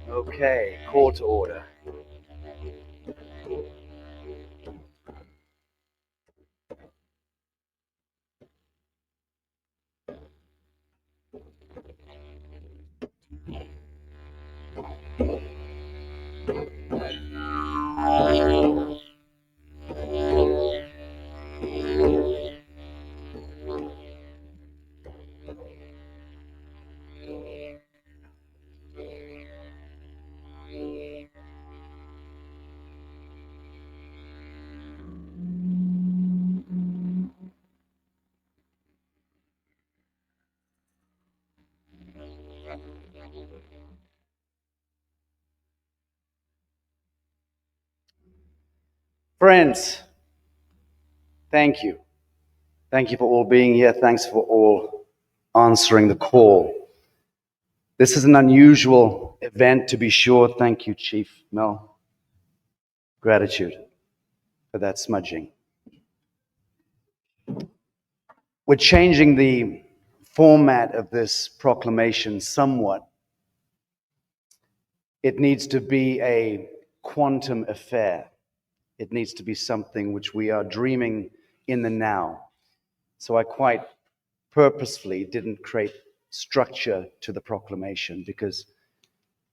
Okay, call to order. Friends, thank you. Thank you for all being here. Thanks for all answering the call. This is an unusual event, to be sure. Thank you, Chief Mel. Gratitude for that smudging. We're changing the format of this proclamation somewhat. It needs to be a quantum affair. It needs to be something which we are dreaming in the now. So I quite purposefully didn't create structure to the proclamation, because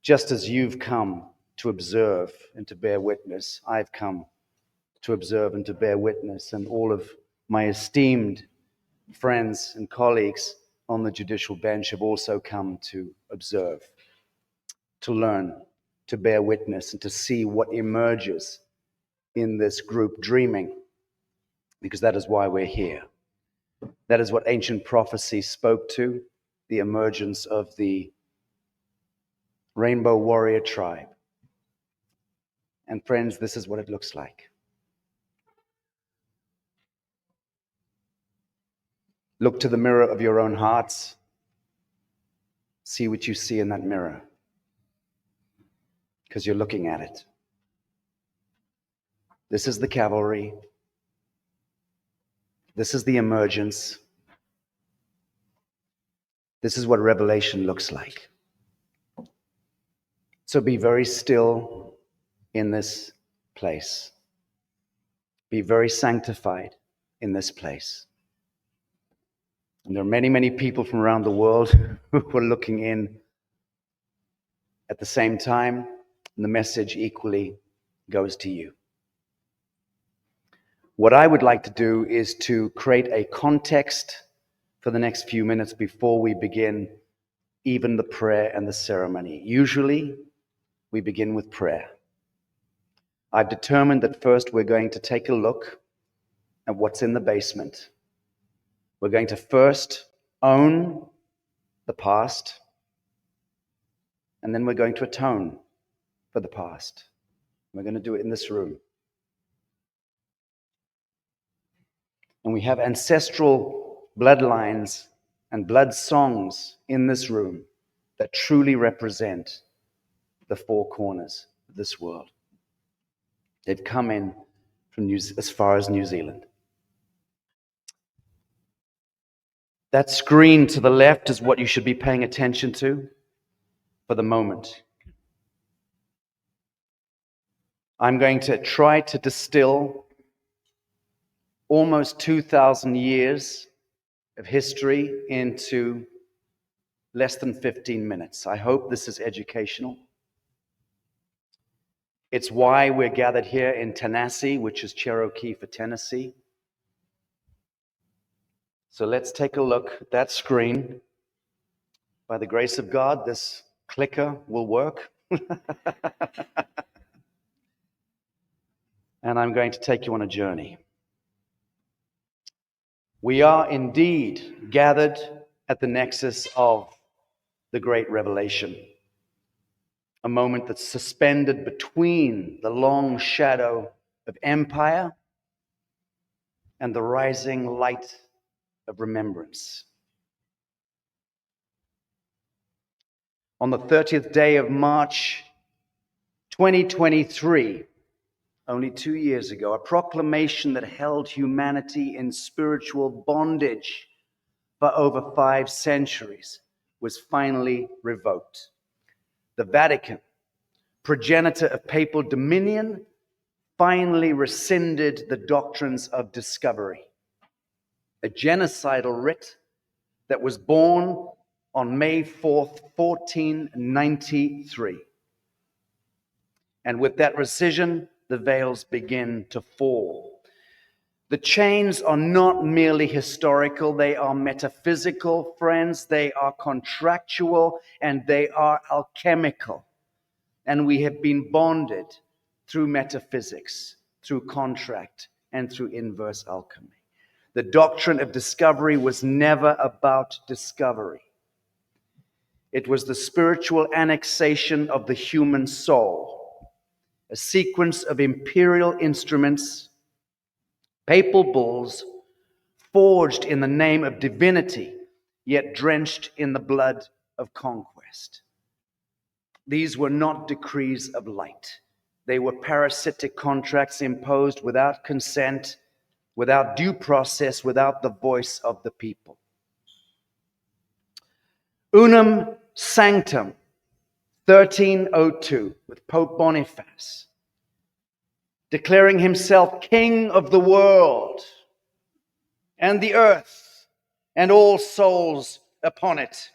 just as you've come to observe and to bear witness, I've come to observe and to bear witness, and all of my esteemed friends and colleagues on the judicial bench have also come to observe, to learn, to bear witness, and to see what emerges in this group dreaming, because that is why we're here. That is what ancient prophecy spoke to, the emergence of the rainbow warrior tribe. And friends, this is what it looks like. Look to the mirror of your own hearts. See what you see in that mirror, because you're looking at it. This is the cavalry. This is the emergence. This is what revelation looks like. So be very still in this place. Be very sanctified in this place. And there are many, many people from around the world who are looking in at the same time, and the message equally goes to you. What I would like to do is to create a context for the next few minutes before we begin even the prayer and the ceremony. Usually, we begin with prayer. I've determined that first we're going to take a look at what's in the basement. We're going to first own the past, and then we're going to atone for the past. We're going to do it in this room. And we have ancestral bloodlines and blood songs in this room that truly represent the four corners of this world. They've come in from as far as New Zealand. That screen to the left is what you should be paying attention to for the moment. I'm going to try to distill almost 2,000 years of history into less than 15 minutes. I hope this is educational. It's why we're gathered here in Tanasi, which is Cherokee for Tennessee. So let's take a look at that screen. By the grace of God, this clicker will work. And I'm going to take you on a journey. We are indeed gathered at the nexus of the great revelation, a moment that's suspended between the long shadow of empire and the rising light of remembrance. On the 30th day of March 2023, only 2 years ago, a proclamation that held humanity in spiritual bondage for over 5 centuries was finally revoked. The Vatican, progenitor of papal dominion, finally rescinded the doctrines of discovery, a genocidal writ that was born on May 4th, 1493. And with that rescission, the veils begin to fall. The chains are not merely historical, they are metaphysical, friends, they are contractual, and they are alchemical. And we have been bonded through metaphysics, through contract, and through inverse alchemy. The doctrine of discovery was never about discovery. It was the spiritual annexation of the human soul, a sequence of imperial instruments, papal bulls, forged in the name of divinity, yet drenched in the blood of conquest. These were not decrees of light. They were parasitic contracts imposed without consent, without due process, without the voice of the people. Unum Sanctum, 1302, with Pope Boniface, declaring himself king of the world and the earth and all souls upon it,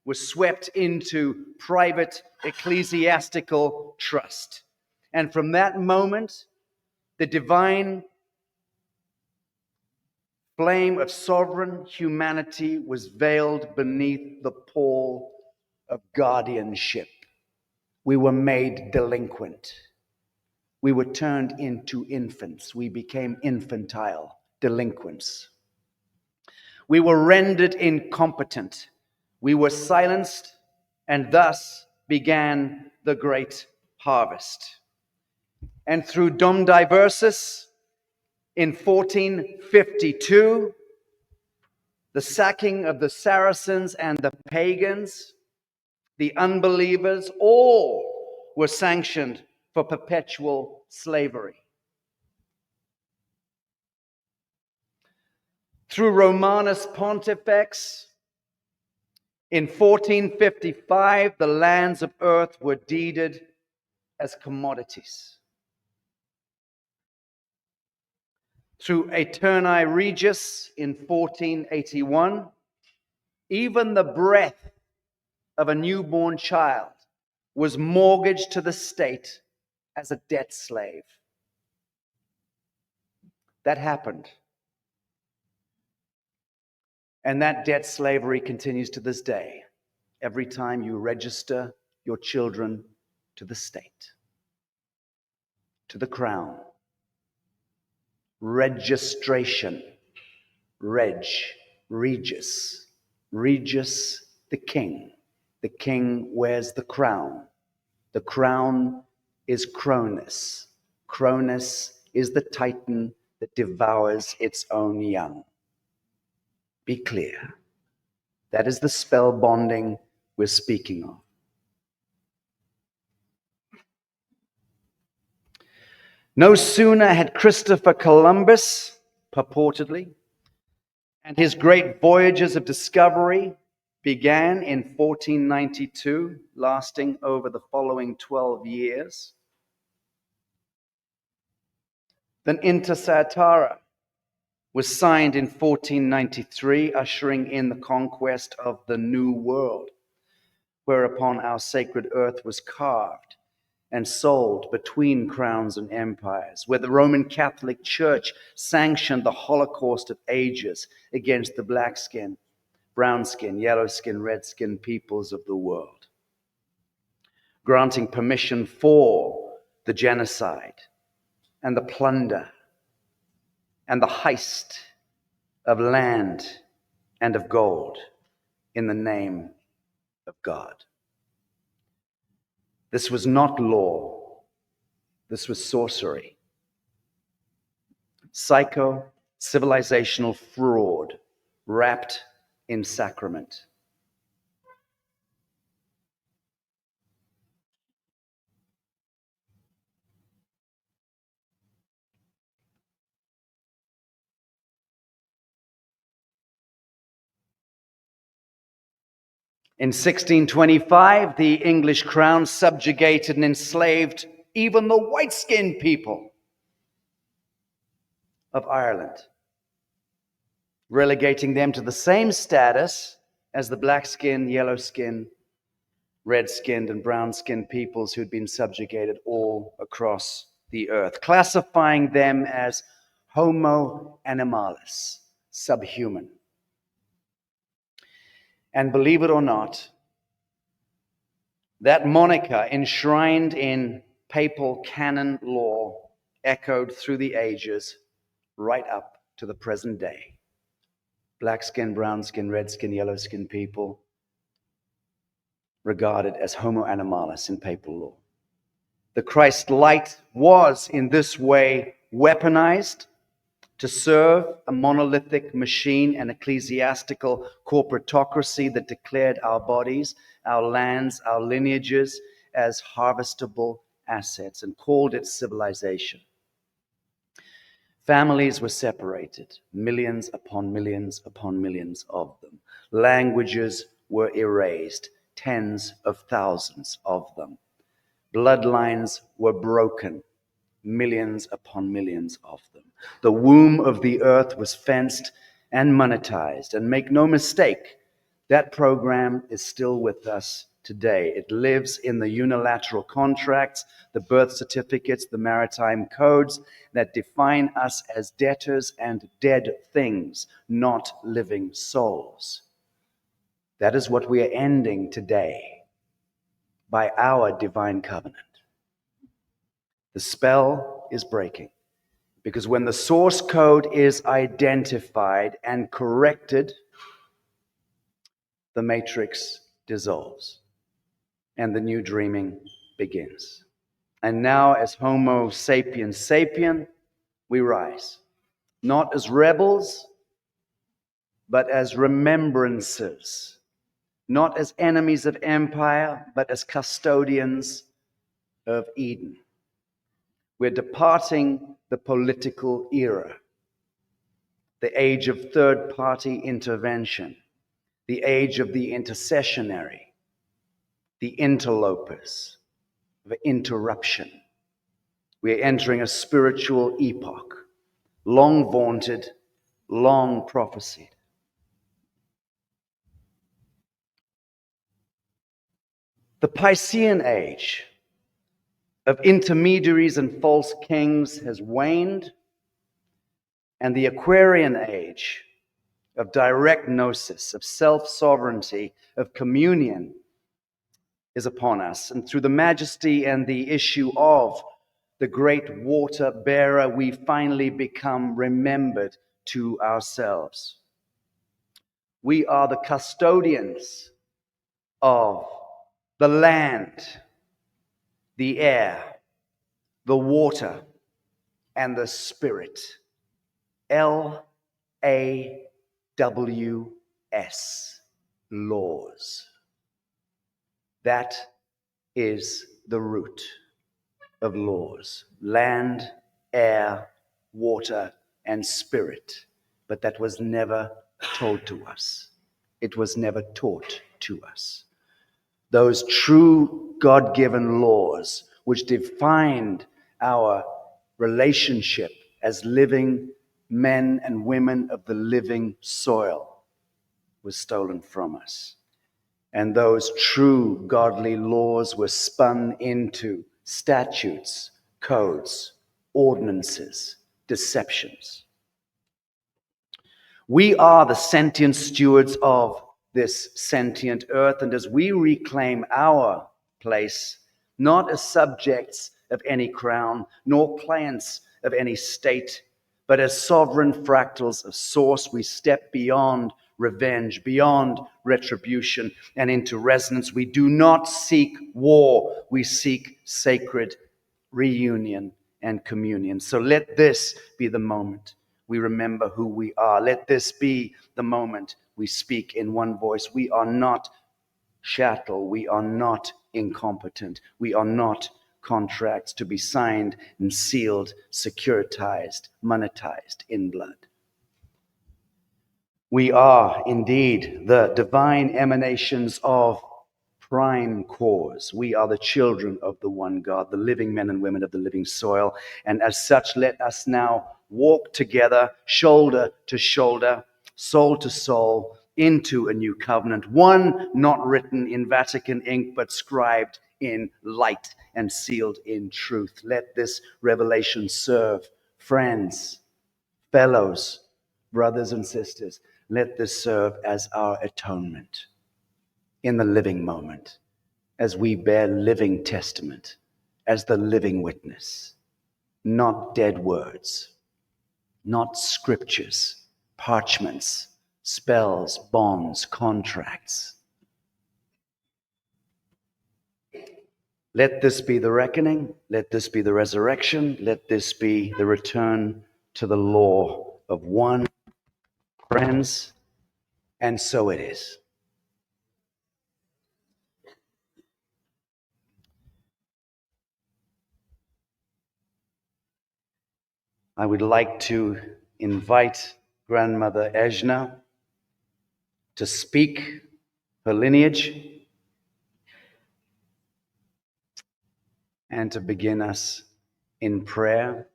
was swept into private ecclesiastical trust. And from that moment, the divine flame of sovereign humanity was veiled beneath the pall of guardianship. We were made delinquent. We were turned into infants. We became infantile delinquents. We were rendered incompetent. We were silenced, and thus began the great harvest. And through Dom Diversus, in 1452, the sacking of the Saracens and the pagans, the unbelievers, all were sanctioned for perpetual slavery. Through Romanus Pontifex, in 1455, the lands of earth were deeded as commodities. Through Aeterni Regis in 1481, even the breath of a newborn child was mortgaged to the state as a debt slave. That happened. And that debt slavery continues to this day, every time you register your children to the state, to the crown. Registration, regis, the king. The king wears the crown. The crown is Cronus. Cronus is the titan that devours its own young. Be clear. That is the spell bonding we're speaking of. No sooner had Christopher Columbus, purportedly, and his great voyages of discovery began in 1492, lasting over the following 12 years, then Inter Cetera was signed in 1493, ushering in the conquest of the New World, whereupon our sacred earth was carved and sold between crowns and empires, where the Roman Catholic Church sanctioned the Holocaust of ages against the black skin, brown skin, yellow skin, red skin peoples of the world, granting permission for the genocide and the plunder and the heist of land and of gold in the name of God. This was not law. This was sorcery. Psycho-civilizational fraud wrapped in sacrament. In 1625, the English crown subjugated and enslaved even the white-skinned people of Ireland, relegating them to the same status as the black-skinned, yellow-skinned, red-skinned, and brown-skinned peoples who'd been subjugated all across the earth, classifying them as Homo animalis, subhuman. And believe it or not, that moniker, enshrined in papal canon law, echoed through the ages right up to the present day. Black skin, brown skin, red skin, yellow skin people regarded as Homo animalis in papal law. The Christ light was in this way weaponized to serve a monolithic machine and ecclesiastical corporatocracy that declared our bodies, our lands, our lineages as harvestable assets and called it civilization. Families were separated, millions upon millions upon millions of them. Languages were erased, tens of thousands of them. Bloodlines were broken, millions upon millions of them. The womb of the earth was fenced and monetized. And make no mistake, that program is still with us today. It lives in the unilateral contracts, the birth certificates, the maritime codes that define us as debtors and dead things, not living souls. That is what we are ending today by our divine covenant. The spell is breaking because when the source code is identified and corrected, the matrix dissolves and the new dreaming begins. And now, as Homo sapiens sapien, we rise, not as rebels, but as remembrancers, not as enemies of empire, but as custodians of Eden. We're departing the political era, the age of third-party intervention, the age of the intercessionary, the interlopers, the interruption. We're entering a spiritual epoch, long vaunted, long prophesied. The Piscean age of intermediaries and false kings has waned, and the Aquarian age of direct gnosis, of self-sovereignty, of communion is upon us. And through the majesty and the issue of the great water bearer, we finally become remembered to ourselves. We are the custodians of the land, the air, the water, and the spirit. LAWS, laws. That is the root of laws. Land, air, water, and spirit. But that was never told to us. It was never taught to us. Those true God-given laws which defined our relationship as living men and women of the living soil was stolen from us. And those true godly laws were spun into statutes, codes, ordinances, deceptions. We are the sentient stewards of this sentient earth, and as we reclaim our place, not as subjects of any crown, nor clients of any state, but as sovereign fractals of source, we step beyond revenge, beyond retribution, and into resonance. We do not seek war, we seek sacred reunion and communion. So let this be the moment we remember who we are. Let this be the moment we speak in one voice. We are not chattel. We are not incompetent. We are not contracts to be signed and sealed, securitized, monetized in blood. We are indeed the divine emanations of prime cause. We are the children of the one God, the living men and women of the living soil. And as such, let us now walk together, shoulder to shoulder, soul to soul, into a new covenant, one not written in Vatican ink, but scribed in light and sealed in truth. Let this revelation serve friends, fellows, brothers and sisters. Let this serve as our atonement in the living moment, as we bear living testament, as the living witness, not dead words, not scriptures, parchments, spells, bonds, contracts. Let this be the reckoning. Let this be the resurrection. Let this be the return to the law of one, friends, and so it is. I would like to invite Grandmother Ejna to speak her lineage and to begin us in prayer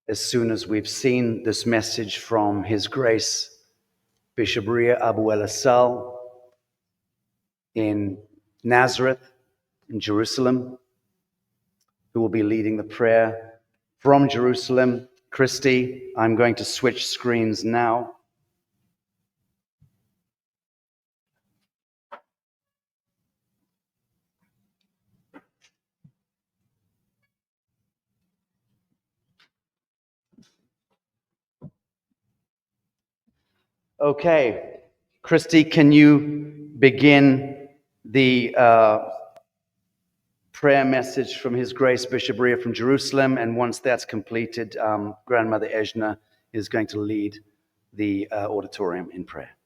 as soon as we've seen this message from His Grace Bishop Ria Abu el-Assal in Nazareth, in Jerusalem, who will be leading the prayer from Jerusalem. Christy, I'm going to switch screens now. Okay, Christy, can you begin the prayer message from His Grace Bishop Ria from Jerusalem? And once that's completed, Grandmother Ejna is going to lead the auditorium in prayer.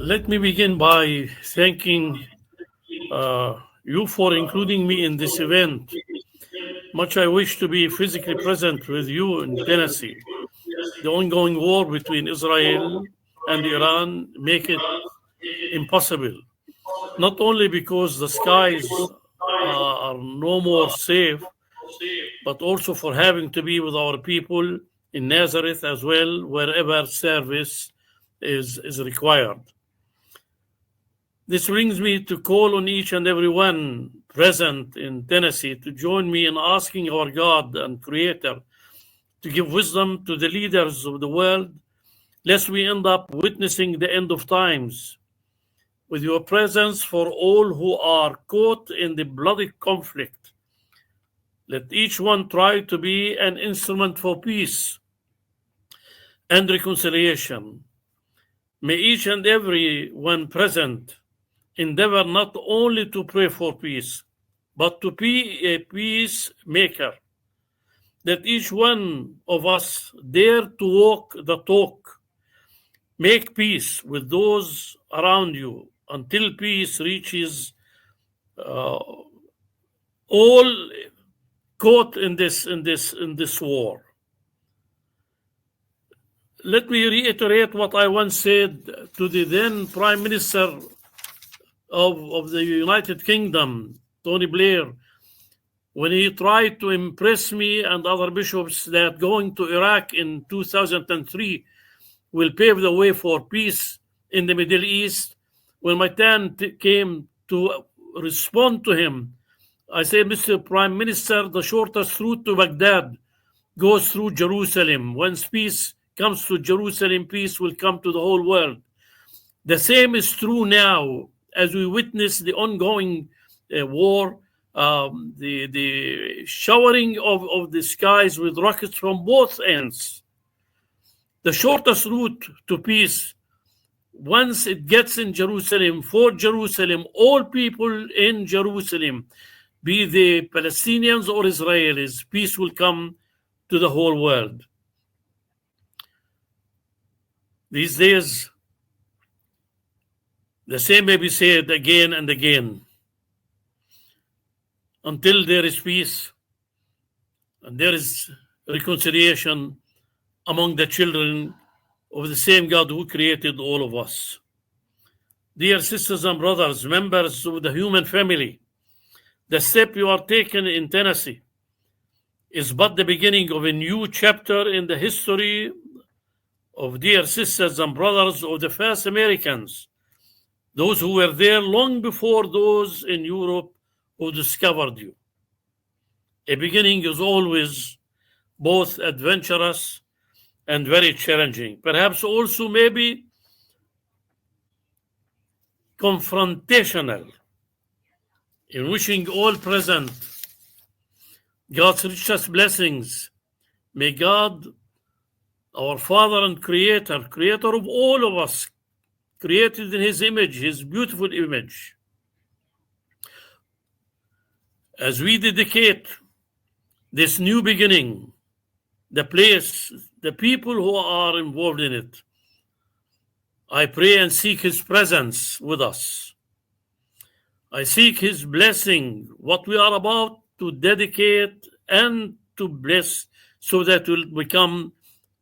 Let me begin by thanking you for including me in this event. Much I wish to be physically present with you in Tanasi. The ongoing war between Israel and Iran make it impossible, not only because the skies are no more safe, but also for having to be with our people in Nazareth as well, wherever service is required. This brings me to call on each and every one present in Tanasi to join me in asking our God and Creator to give wisdom to the leaders of the world, lest we end up witnessing the end of times. With your presence for all who are caught in the bloody conflict, let each one try to be an instrument for peace and reconciliation. May each and every one present endeavor not only to pray for peace, but to be a peacemaker. That each one of us dare to walk the talk. Make peace with those around you until peace reaches all caught in this war. Let me reiterate what I once said to the then Prime Minister of the United Kingdom, Tony Blair, when he tried to impress me and other bishops that going to Iraq in 2003 will pave the way for peace in the Middle East. When my turn came to respond to him, I said, Mr. Prime Minister, the shortest route to Baghdad goes through Jerusalem. Once peace comes to Jerusalem, peace will come to the whole world. The same is true now as we witness the ongoing war, the showering of the skies with rockets from both ends. The shortest route to peace, once it gets in Jerusalem, for Jerusalem, all people in Jerusalem, be they Palestinians or Israelis, peace will come to the whole world. These days, the same may be said again and again. Until there is peace and there is reconciliation among the children of the same God who created all of us. Dear sisters and brothers, members of the human family, the step you are taking in Tanasi is but the beginning of a new chapter in the history of dear sisters and brothers of the first Americans, those who were there long before those in Europe who discovered you. A beginning is always both adventurous and very challenging, perhaps also maybe confrontational. In wishing all present God's richest blessings, may God, our Father and Creator of all of us, created in His image, His beautiful image, as we dedicate this new beginning, the place, the people who are involved in it, I pray and seek His presence with us. I seek His blessing, what we are about to dedicate and to bless, so that it will become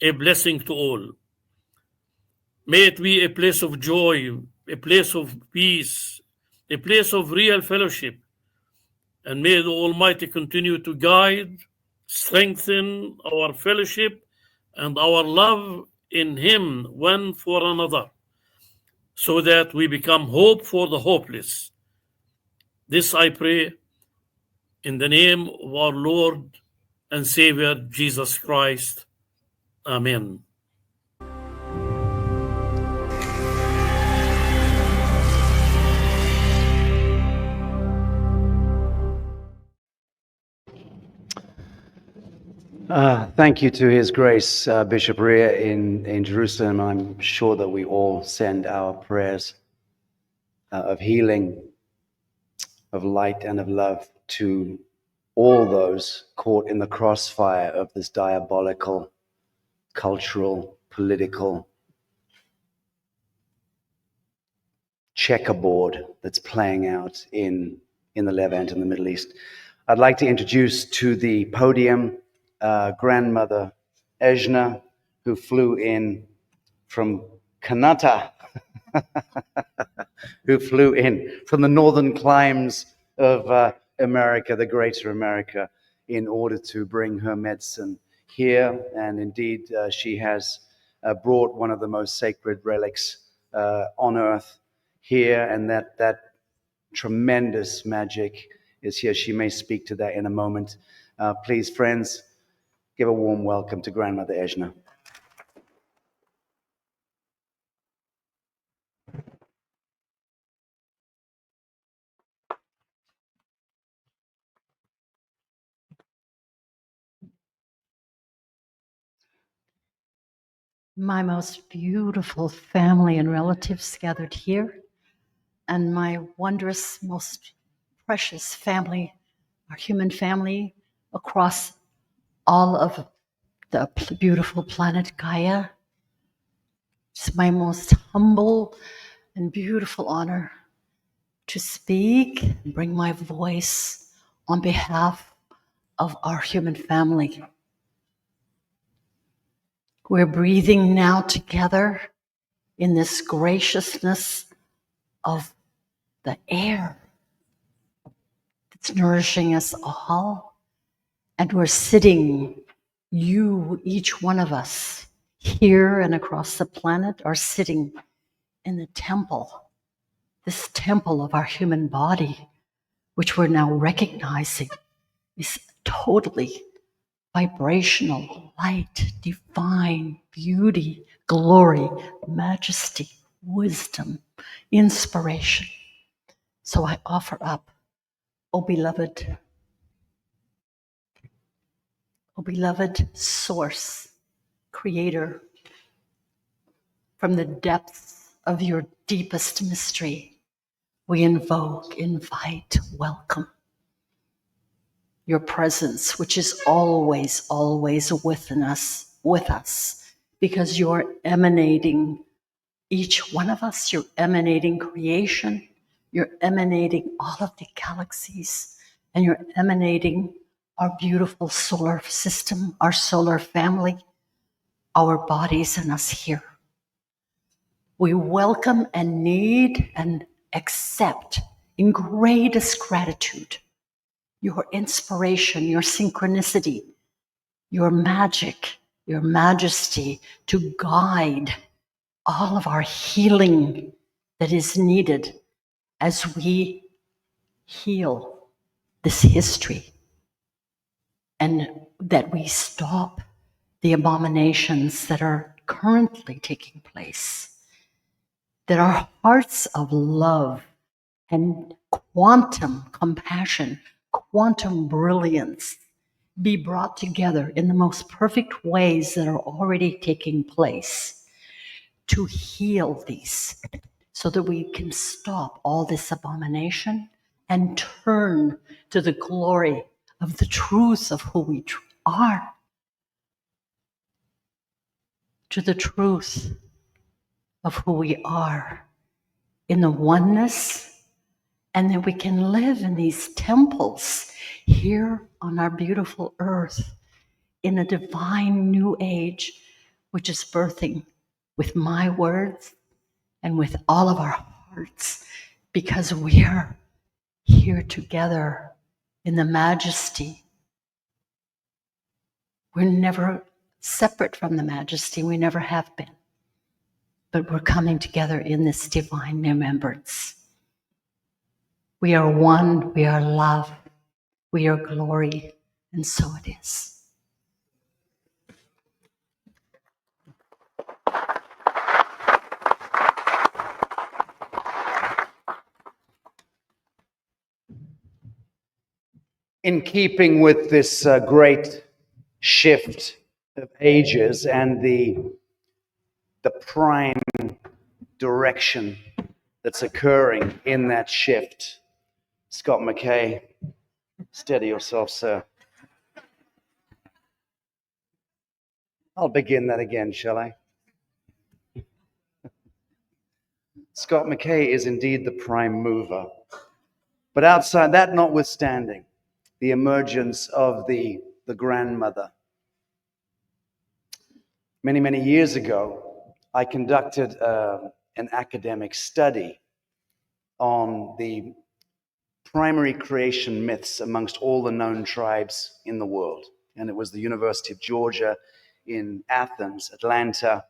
a blessing to all. May it be a place of joy, a place of peace, a place of real fellowship. And may the Almighty continue to guide, strengthen our fellowship and our love in Him one for another, so that we become hope for the hopeless. This I pray in the name of our Lord and Savior, Jesus Christ. Amen. Thank you to His Grace, Bishop Ria in Jerusalem. I'm sure that we all send our prayers of healing, of light, and of love to all those caught in the crossfire of this diabolical, cultural, political checkerboard that's playing out in the Levant and the Middle East. I'd like to introduce to the podium grandmother Ejna, who flew in from Kanata, who flew in from the northern climes of America, the greater America, in order to bring her medicine here. And indeed, she has brought one of the most sacred relics on earth here, and that tremendous magic is here. She may speak to that in a moment. Please, friends, give a warm welcome to Grandmother Ejna. My most beautiful family and relatives gathered here, and my wondrous, most precious family, our human family across all of the beautiful planet Gaia. It's my most humble and beautiful honor to speak and bring my voice on behalf of our human family. We're breathing now together in this graciousness of the air that's nourishing us all. And we're sitting, you, each one of us, here and across the planet, are sitting in the temple, this temple of our human body, which we're now recognizing is totally vibrational, light, divine, beauty, glory, majesty, wisdom, inspiration. So I offer up, O beloved source, creator, from the depths of your deepest mystery, we invoke, invite, welcome your presence, which is always, always with us, because you're emanating each one of us, you're emanating creation, you're emanating all of the galaxies, and you're emanating our beautiful solar system, our solar family, our bodies, and us here. We welcome and need and accept in greatest gratitude your inspiration, your synchronicity, your magic, your majesty to guide all of our healing that is needed as we heal this history, and that we stop the abominations that are currently taking place, that our hearts of love and quantum compassion, quantum brilliance be brought together in the most perfect ways that are already taking place to heal these, so that we can stop all this abomination and turn to the glory of the truth of who we are, to the truth of who we are in the oneness, and that we can live in these temples here on our beautiful earth in a divine new age, which is birthing with my words and with all of our hearts, because we are here together in the majesty. We're never separate from the majesty, we never have been, but we're coming together in this divine remembrance. We are one, we are love, we are glory, and so it is. In keeping with this great shift of ages and the prime direction that's occurring in that shift, Scott McKay, steady yourself, sir. I'll begin that again, shall I? Scott McKay is indeed the prime mover. But outside that, notwithstanding, the emergence of the grandmother. Many, many years ago, I conducted an academic study on the primary creation myths amongst all the known tribes in the world. And it was the University of Georgia in Athens, Atlanta,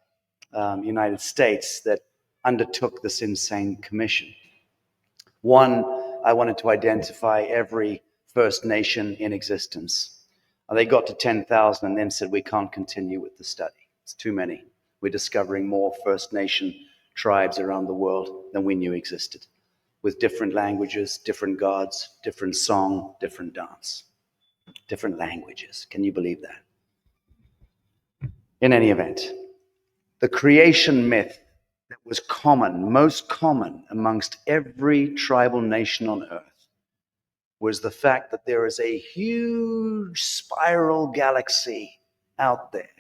United States, that undertook this insane commission. One, I wanted to identify every First Nation in existence. They got to 10,000 and then said, we can't continue with the study. It's too many. We're discovering more First Nation tribes around the world than we knew existed, with different languages, different gods, different song, different dance, different languages. Can you believe that? In any event, the creation myth that was common, most common amongst every tribal nation on earth, was the fact that there is a huge spiral galaxy out there.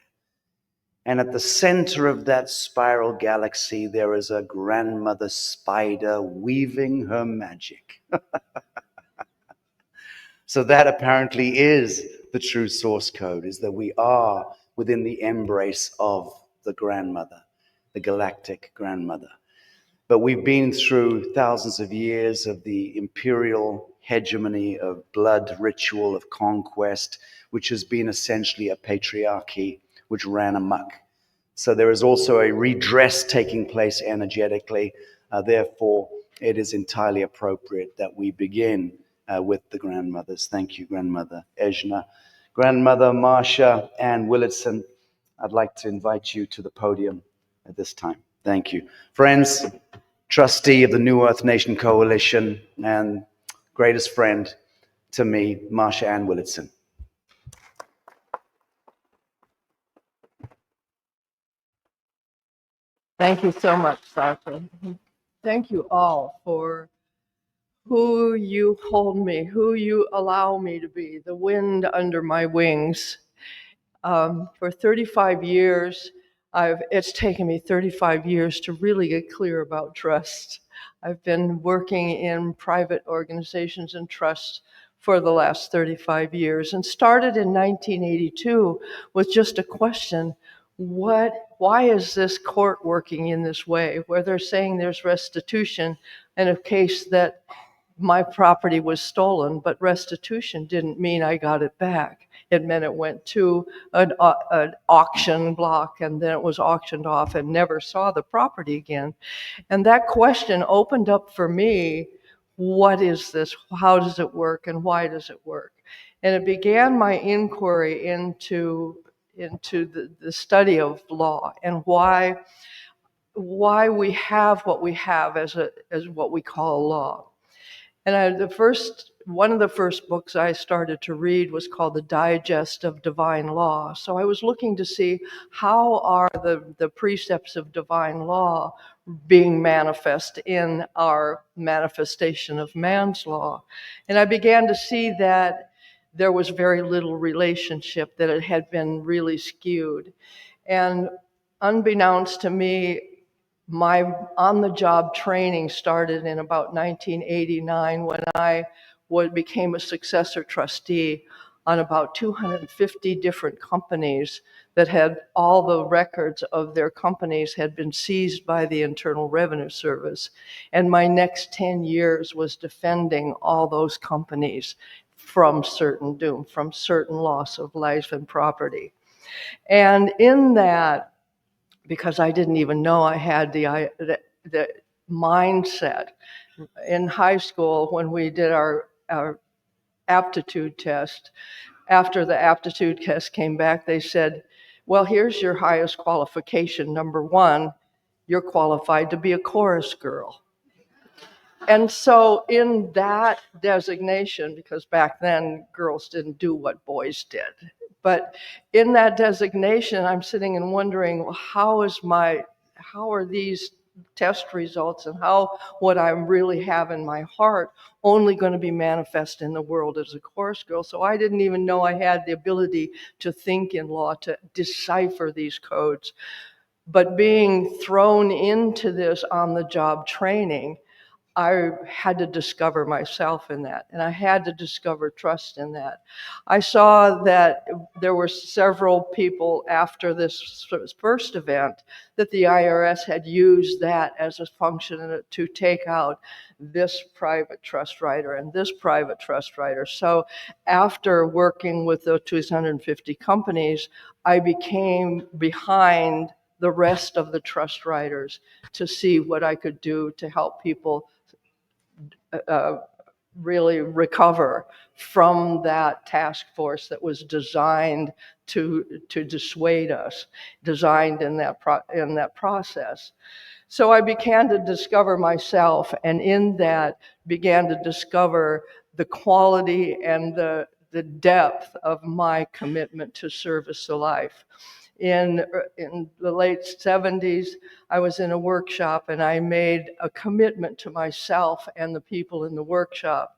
And at the center of that spiral galaxy, there is a grandmother spider weaving her magic. So that apparently is the true source code, is that we are within the embrace of the grandmother, the galactic grandmother. But we've been through thousands of years of the imperial hegemony of blood ritual, of conquest, which has been essentially a patriarchy which ran amok. So there is also a redress taking place energetically. Therefore, it is entirely appropriate that we begin with the grandmothers. Thank you, Grandmother Ejna. Grandmother Marsha Ann Willitson, I'd like to invite you to the podium at this time. Thank you. Friends, trustee of the New Earth Nation Coalition and greatest friend to me, Marsha Ann Willitson. Thank you so much, Sacha. Thank you all for who you hold me, who you allow me to be, the wind under my wings. For 35 years, it's taken me 35 years to really get clear about trust. I've been working in private organizations and trusts for the last 35 years and started in 1982 with just a question: why is this court working in this way, where they're saying there's restitution in a case that my property was stolen, but restitution didn't mean I got it back. It meant it went to an auction block, and then it was auctioned off and never saw the property again. And that question opened up for me, what is this? How does it work? And why does it work? And it began my inquiry into the study of law and why we have what we have as what we call law. And one of the first books I started to read was called The Digest of Divine Law. So I was looking to see how are the precepts of divine law being manifest in our manifestation of man's law. And I began to see that there was very little relationship, that it had been really skewed. And unbeknownst to me, my on-the-job training started in about 1989 when I became a successor trustee on about 250 different companies that had all the records of their companies had been seized by the Internal Revenue Service. And my next 10 years was defending all those companies from certain doom, from certain loss of life and property. And in that, because I didn't even know I had the mindset. In high school, when we did our aptitude test, after the aptitude test came back, they said, well, here's your highest qualification. Number one, you're qualified to be a chorus girl. And so in that designation, because back then girls didn't do what boys did, but in that designation, I'm sitting and wondering, well, how are these test results and how what I really have in my heart only going to be manifest in the world as a chorus girl? So I didn't even know I had the ability to think in law, to decipher these codes. But being thrown into this on-the-job training, I had to discover myself in that, and I had to discover trust in that. I saw that there were several people after this first event that the IRS had used that as a function to take out this private trust writer and this private trust writer. So after working with the 250 companies, I became behind the rest of the trust writers to see what I could do to help people really recover from that task force that was designed to dissuade us, designed in that process. So I began to discover myself, and in that began to discover the quality and the depth of my commitment to service to life. In the late 70s, I was in a workshop and I made a commitment to myself and the people in the workshop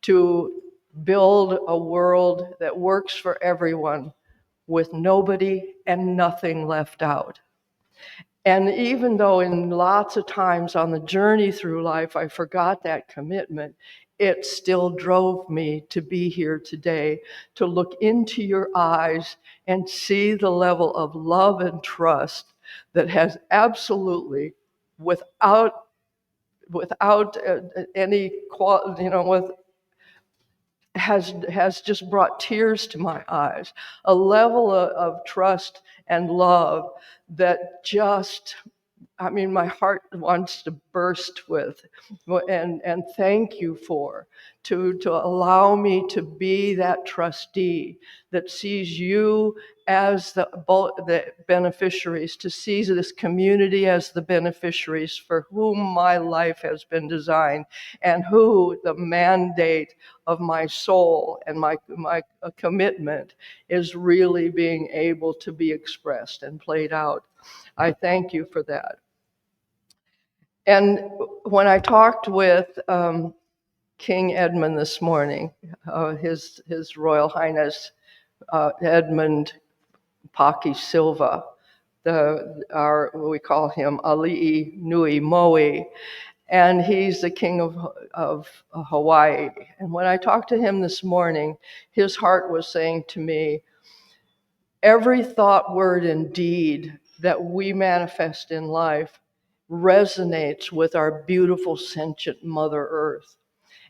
to build a world that works for everyone with nobody and nothing left out. And even though in lots of times on the journey through life I forgot that commitment, it still drove me to be here today, to look into your eyes and see the level of love and trust that has absolutely, without any has just brought tears to my eyes. A level of trust and love that just, I mean, my heart wants to burst with, and thank you for, to allow me to be that trustee that sees you as the beneficiaries, to see this community as the beneficiaries for whom my life has been designed, and who the mandate of my soul and my commitment is really being able to be expressed and played out. I thank you for that. And when I talked with King Edmund this morning, His Royal Highness Edmund Silva, we call him Ali'i Nui Mo'i, and he's the king of Hawaii. And when I talked to him this morning, his heart was saying to me, every thought, word, and deed that we manifest in life resonates with our beautiful sentient Mother Earth.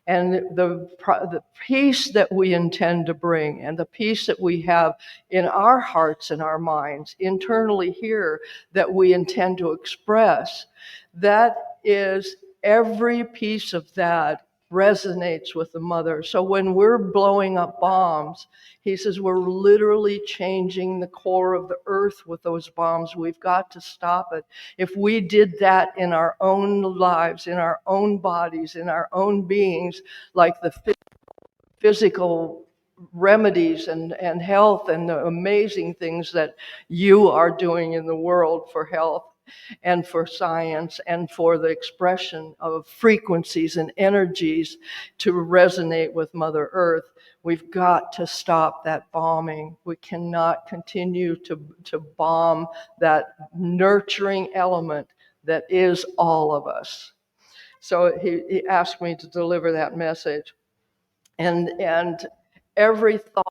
And the peace that we intend to bring, and the peace that we have in our hearts and our minds internally here that we intend to express, that is, every piece of that resonates with the mother. So when we're blowing up bombs, he says we're literally changing the core of the earth with those bombs. We've got to stop it. If we did that in our own lives, in our own bodies, in our own beings, like the physical remedies and health and the amazing things that you are doing in the world for health and for science and for the expression of frequencies and energies to resonate with Mother Earth, we've got to stop that bombing. We cannot continue to bomb that nurturing element that is all of us. So he asked me to deliver that message. And every thought,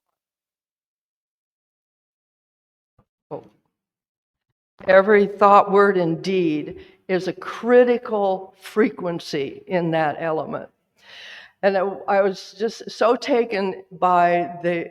word, and deed is a critical frequency in that element. And I was just so taken by the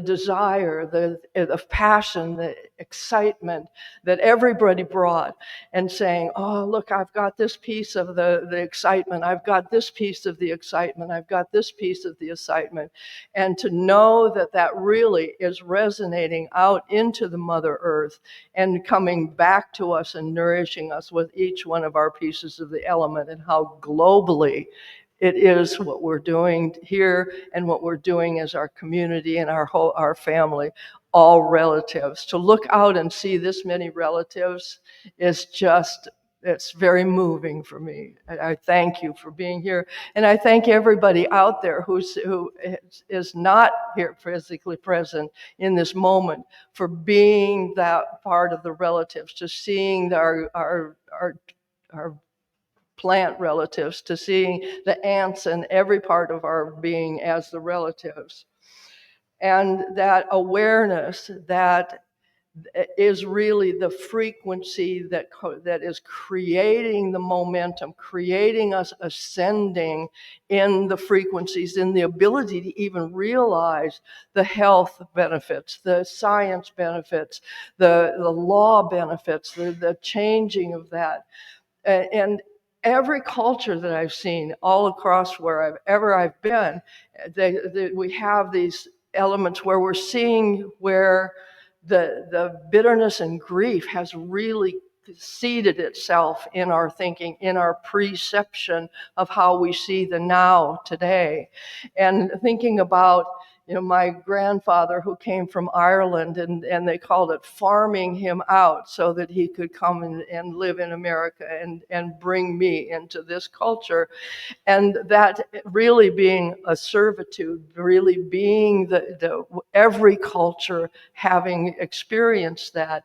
desire, the passion, the excitement that everybody brought, and saying, oh, look, I've got this piece of the excitement, I've got this piece of the excitement, I've got this piece of the excitement. And to know that that really is resonating out into the Mother Earth and coming back to us and nourishing us with each one of our pieces of the element, and how globally it is what we're doing here and what we're doing as our community and our family, all relatives. To look out and see this many relatives is just, it's very moving for me. I thank you for being here. And I thank everybody out there who is not here physically present in this moment for being that part of the relatives, to seeing our plant relatives, to seeing the ants and every part of our being as the relatives. And that awareness that is really the frequency that is creating the momentum, creating us ascending in the frequencies, in the ability to even realize the health benefits, the science benefits, the law benefits, the changing of that. And every culture that I've seen all across wherever I've been, we have these elements where we're seeing where the bitterness and grief has really seeded itself in our thinking, in our perception of how we see the now today. And thinking about my grandfather who came from Ireland, and they called it farming him out so that he could come and live in America and bring me into this culture. And that really being a servitude, really being the every culture having experienced that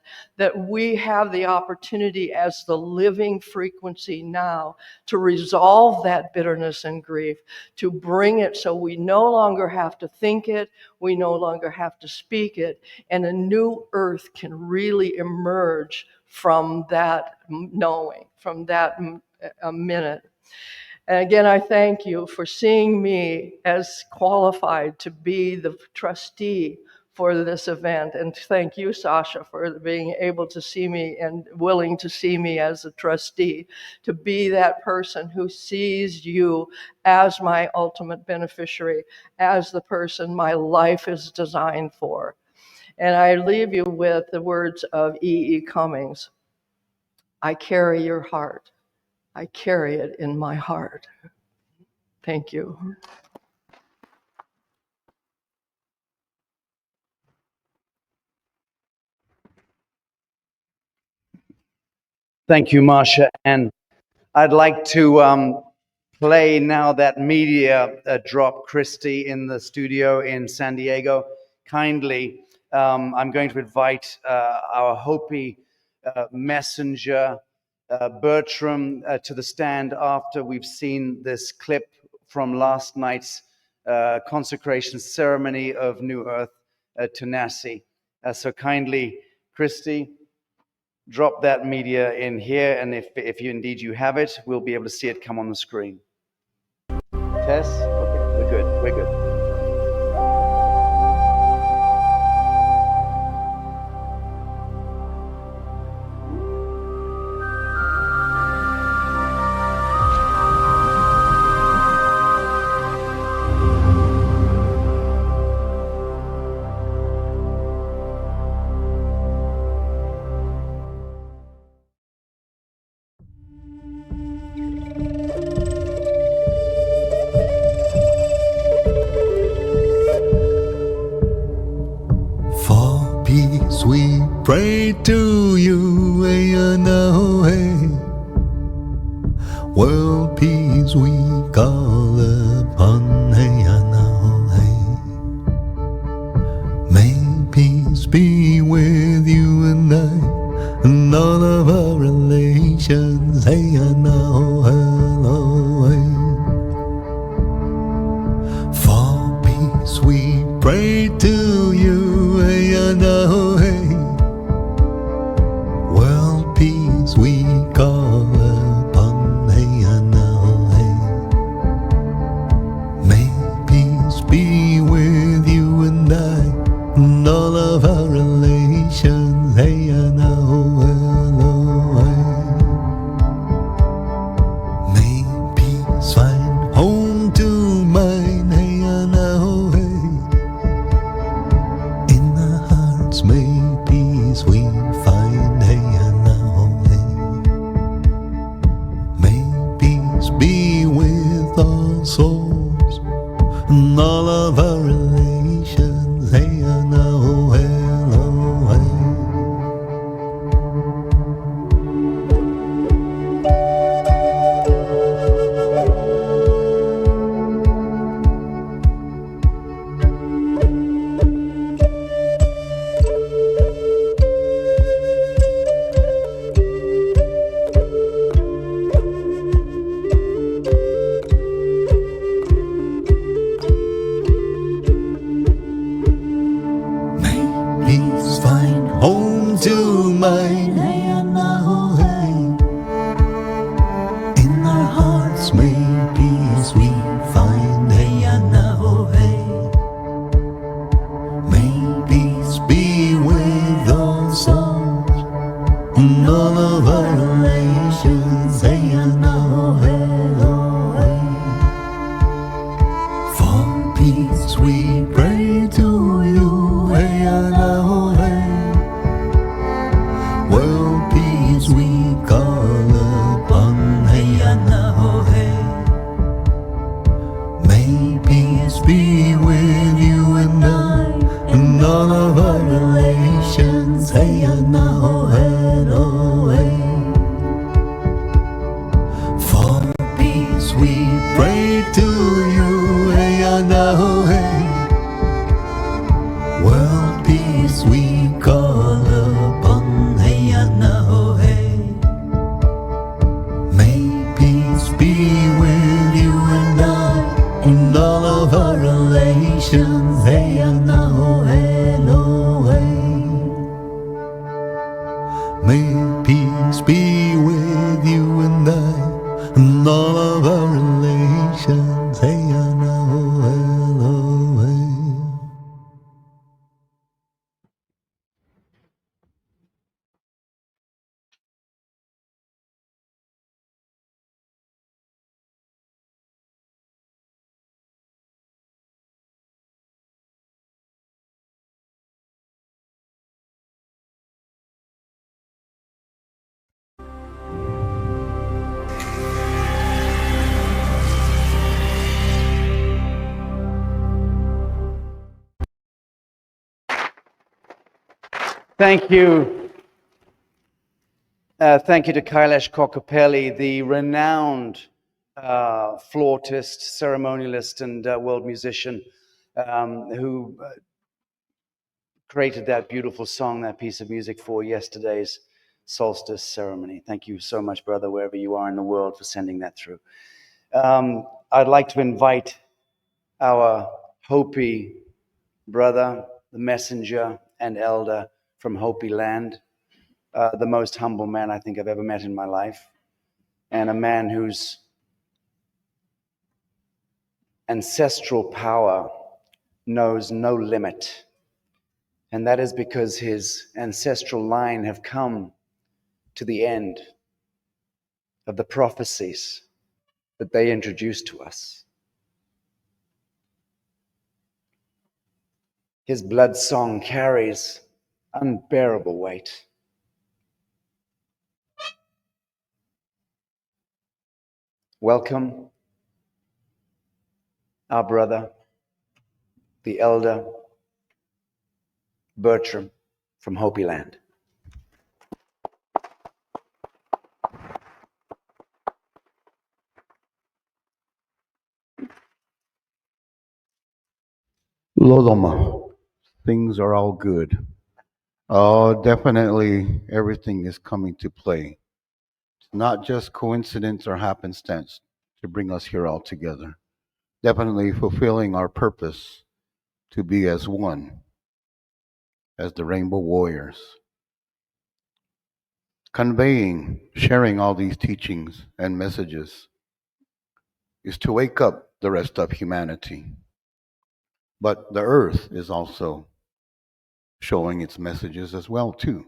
we have the opportunity as the living frequency now to resolve that bitterness and grief, to bring it so we no longer have to think it, we no longer have to speak it, and a new earth can really emerge from that knowing, from that a minute. And again, I thank you for seeing me as qualified to be the trustee for this event. And thank you, Sacha, for being able to see me and willing to see me as a trustee, to be that person who sees you as my ultimate beneficiary, as the person my life is designed for. And I leave you with the words of E.E. Cummings. I carry your heart. I carry it in my heart. Thank you. Thank you, Marcia. And I'd like to play now that media drop, Christy, in the studio in San Diego. Kindly, I'm going to invite our Hopi messenger, Bertram, to the stand after we've seen this clip from last night's consecration ceremony of NewEarth, Tanasi. So kindly, Christy, drop that media in here, and if you indeed you have it, we'll be able to see it come on the screen. Tess? Okay, we're good, we're good. We pray to you, world peace we call upon, may peace be with you and I, and all of our relations, for peace we pray to you, world peace we call upon, may peace be with you and I, and all of our relations, may peace find home to mine, in our hearts may peace we find, may peace be with our souls and all of our relations, be with you and now, hey. World peace we call upon, hey, now, hey. May peace be with you and I, and all of our relations, hey, now, hello, hey. May peace be with you and I, and all of our relations, hey, now, hello, hey. Thank you. Thank you to Kailash Kokapelli, the renowned flautist, ceremonialist, and world musician who created that beautiful song, that piece of music for yesterday's solstice ceremony. Thank you so much, brother, wherever you are in the world, for sending that through. I'd like to invite our Hopi brother, the messenger and elder from Hopi land, the most humble man I think I've ever met in my life, and a man whose ancestral power knows no limit. And that is because his ancestral line have come to the end of the prophecies that they introduced to us. His blood song carries unbearable weight. Welcome, our brother, the elder Bertram from Hopi land. Loloma, things are all good. Oh, definitely everything is coming to play. It's not just coincidence or happenstance to bring us here all together. Definitely fulfilling our purpose to be as one, as the Rainbow Warriors. Conveying, sharing all these teachings and messages is to wake up the rest of humanity. But the earth is also showing its messages as well too.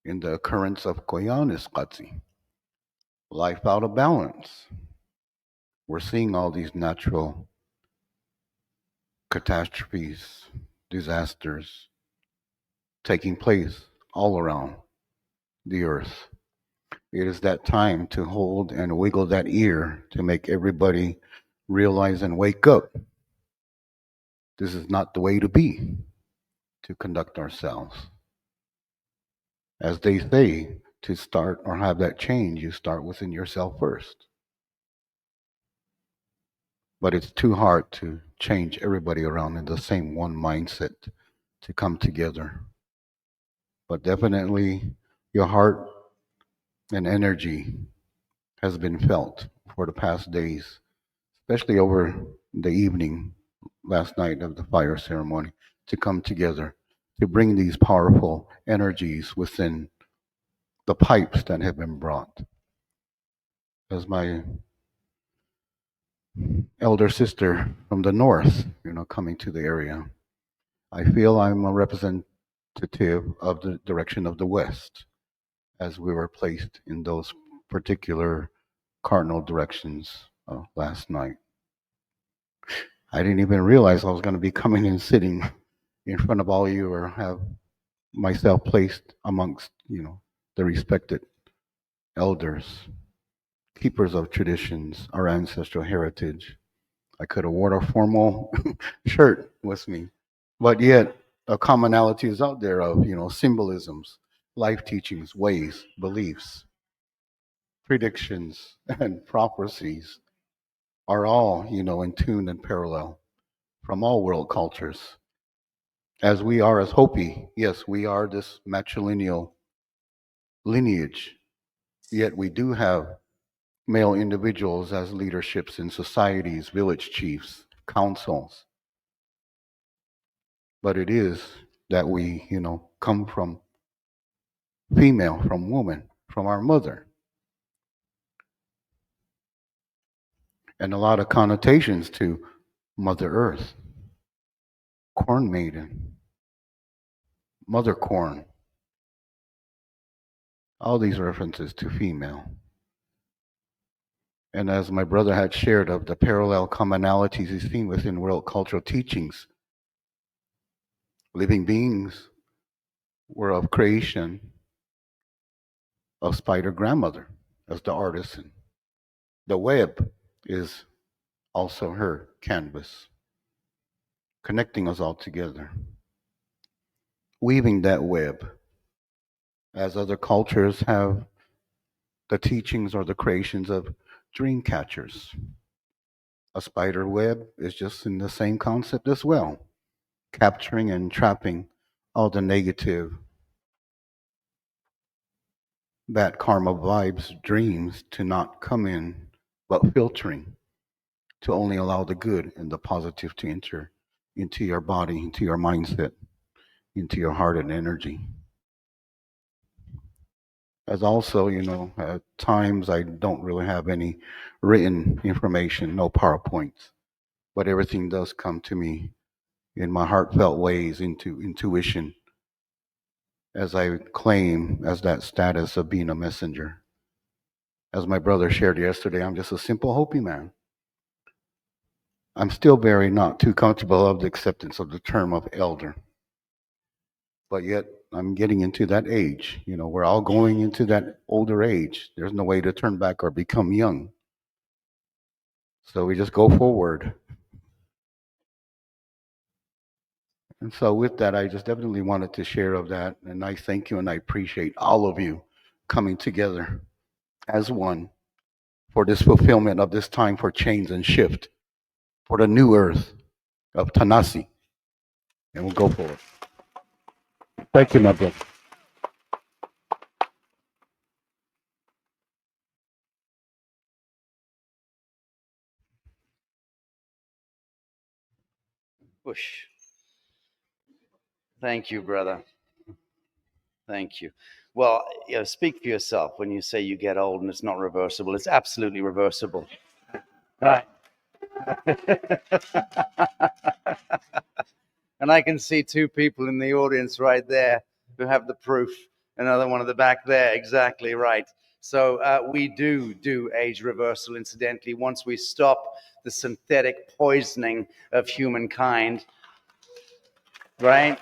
In the occurrence of Koyaanisqatsi, life out of balance. We're seeing all these natural catastrophes, disasters taking place all around the earth. It is that time to hold and wiggle that ear to make everybody realize and wake up. This is not the way to be, to conduct ourselves. As they say, to start or have that change, you start within yourself first. But it's too hard to change everybody around in the same one mindset to come together. But definitely your heart and energy has been felt for the past days, especially over the evening last night of the fire ceremony, to come together to bring these powerful energies within the pipes that have been brought. As my elder sister from the north, coming to the area, I feel I'm a representative of the direction of the west, as we were placed in those particular cardinal directions last night. I didn't even realize I was going to be coming and sitting in front of all of you, or have myself placed amongst, the respected elders, keepers of traditions, our ancestral heritage. I could have worn a formal shirt with me, but yet a commonality is out there of, symbolisms, life teachings, ways, beliefs, predictions, and prophecies are all, in tune and parallel from all world cultures. As we are as Hopi, yes, we are this matrilineal lineage, yet we do have male individuals as leaderships in societies, village chiefs, councils. But it is that we, come from female, from woman, from our mother. And a lot of connotations to Mother Earth, Corn Maiden, Mother Corn, all these references to female. And as my brother had shared of the parallel commonalities he's seen within world cultural teachings, living beings were of creation of Spider Grandmother as the artisan. The web is also her canvas, connecting us all together. Weaving that web, as other cultures have the teachings or the creations of dream catchers. A spider web is just in the same concept as well, capturing and trapping all the negative, bad karma vibes, dreams to not come in, but filtering to only allow the good and the positive to enter into your body, into your mindset, into your heart and energy. As also, at times I don't really have any written information, no PowerPoints, but everything does come to me in my heartfelt ways into intuition as I claim as that status of being a messenger. As my brother shared yesterday, I'm just a simple Hopi man. I'm still very not too comfortable of the acceptance of the term of elder, but yet I'm getting into that age. We're all going into that older age. There's no way to turn back or become young. So we just go forward. And so with that, I just definitely wanted to share of that. And I thank you and I appreciate all of you coming together as one for this fulfillment of this time for change and shift for the new earth of Tanasi. And we'll go forward. Thank you, my brother. Whoosh. Thank you, brother. Thank you. Well, speak for yourself when you say you get old and it's not reversible. It's absolutely reversible. Right. And I can see two people in the audience right there who have the proof. Another one at the back there. Exactly right. So we do age reversal, incidentally, once we stop the synthetic poisoning of humankind, right?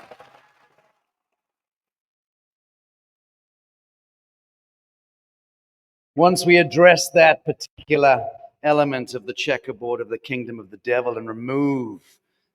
Once we address that particular element of the checkerboard of the kingdom of the devil and remove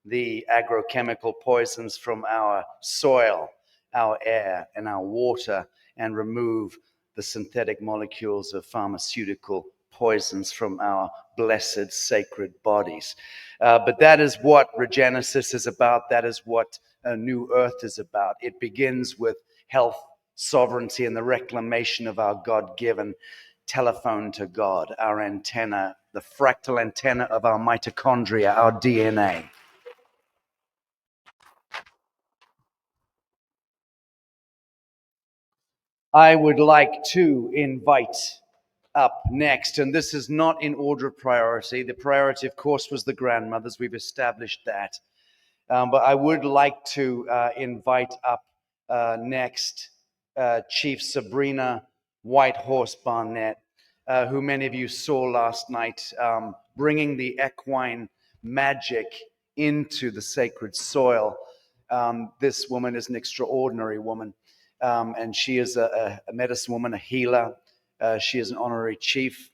the agrochemical poisons from our soil, our air, and our water, and remove the synthetic molecules of pharmaceutical poisons from our blessed sacred bodies. But that is what Regenesis is about. That is what a new earth is about. It begins with health, sovereignty, and the reclamation of our God-given telephone to God, our antenna, the fractal antenna of our mitochondria, our DNA. I would like to invite up next, and this is not in order of priority. The priority, of course, was the grandmothers. We've established that. But I would like to invite up next Chief Sabrina Whitehorse Barnett, who many of you saw last night, bringing the equine magic into the sacred soil. This woman is an extraordinary woman, and she is a medicine woman, a healer. She is an honorary chief.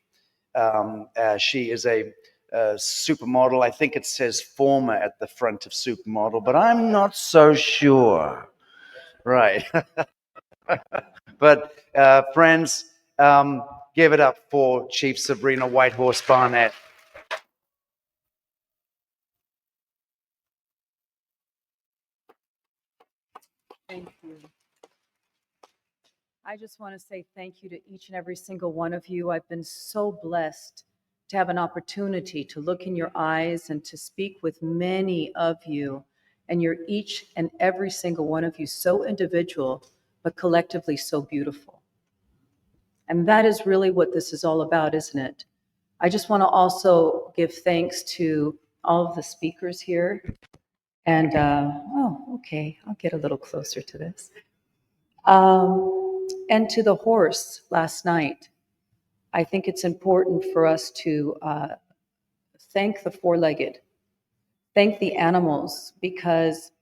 She is a supermodel. I think it says former at the front of supermodel, but I'm not so sure. Right. But friends, give it up for Chief Sabrina Whitehorse Barnett. I just want to say thank you to each and every single one of you. I've been so blessed to have an opportunity to look in your eyes and to speak with many of you. And you're each and every single one of you so individual, but collectively so beautiful. And that is really what this is all about, isn't it? I just want to also give thanks to all of the speakers here. And, okay, I'll get a little closer to this. And to the horse last night. I think it's important for us to thank the four-legged, thank the animals, because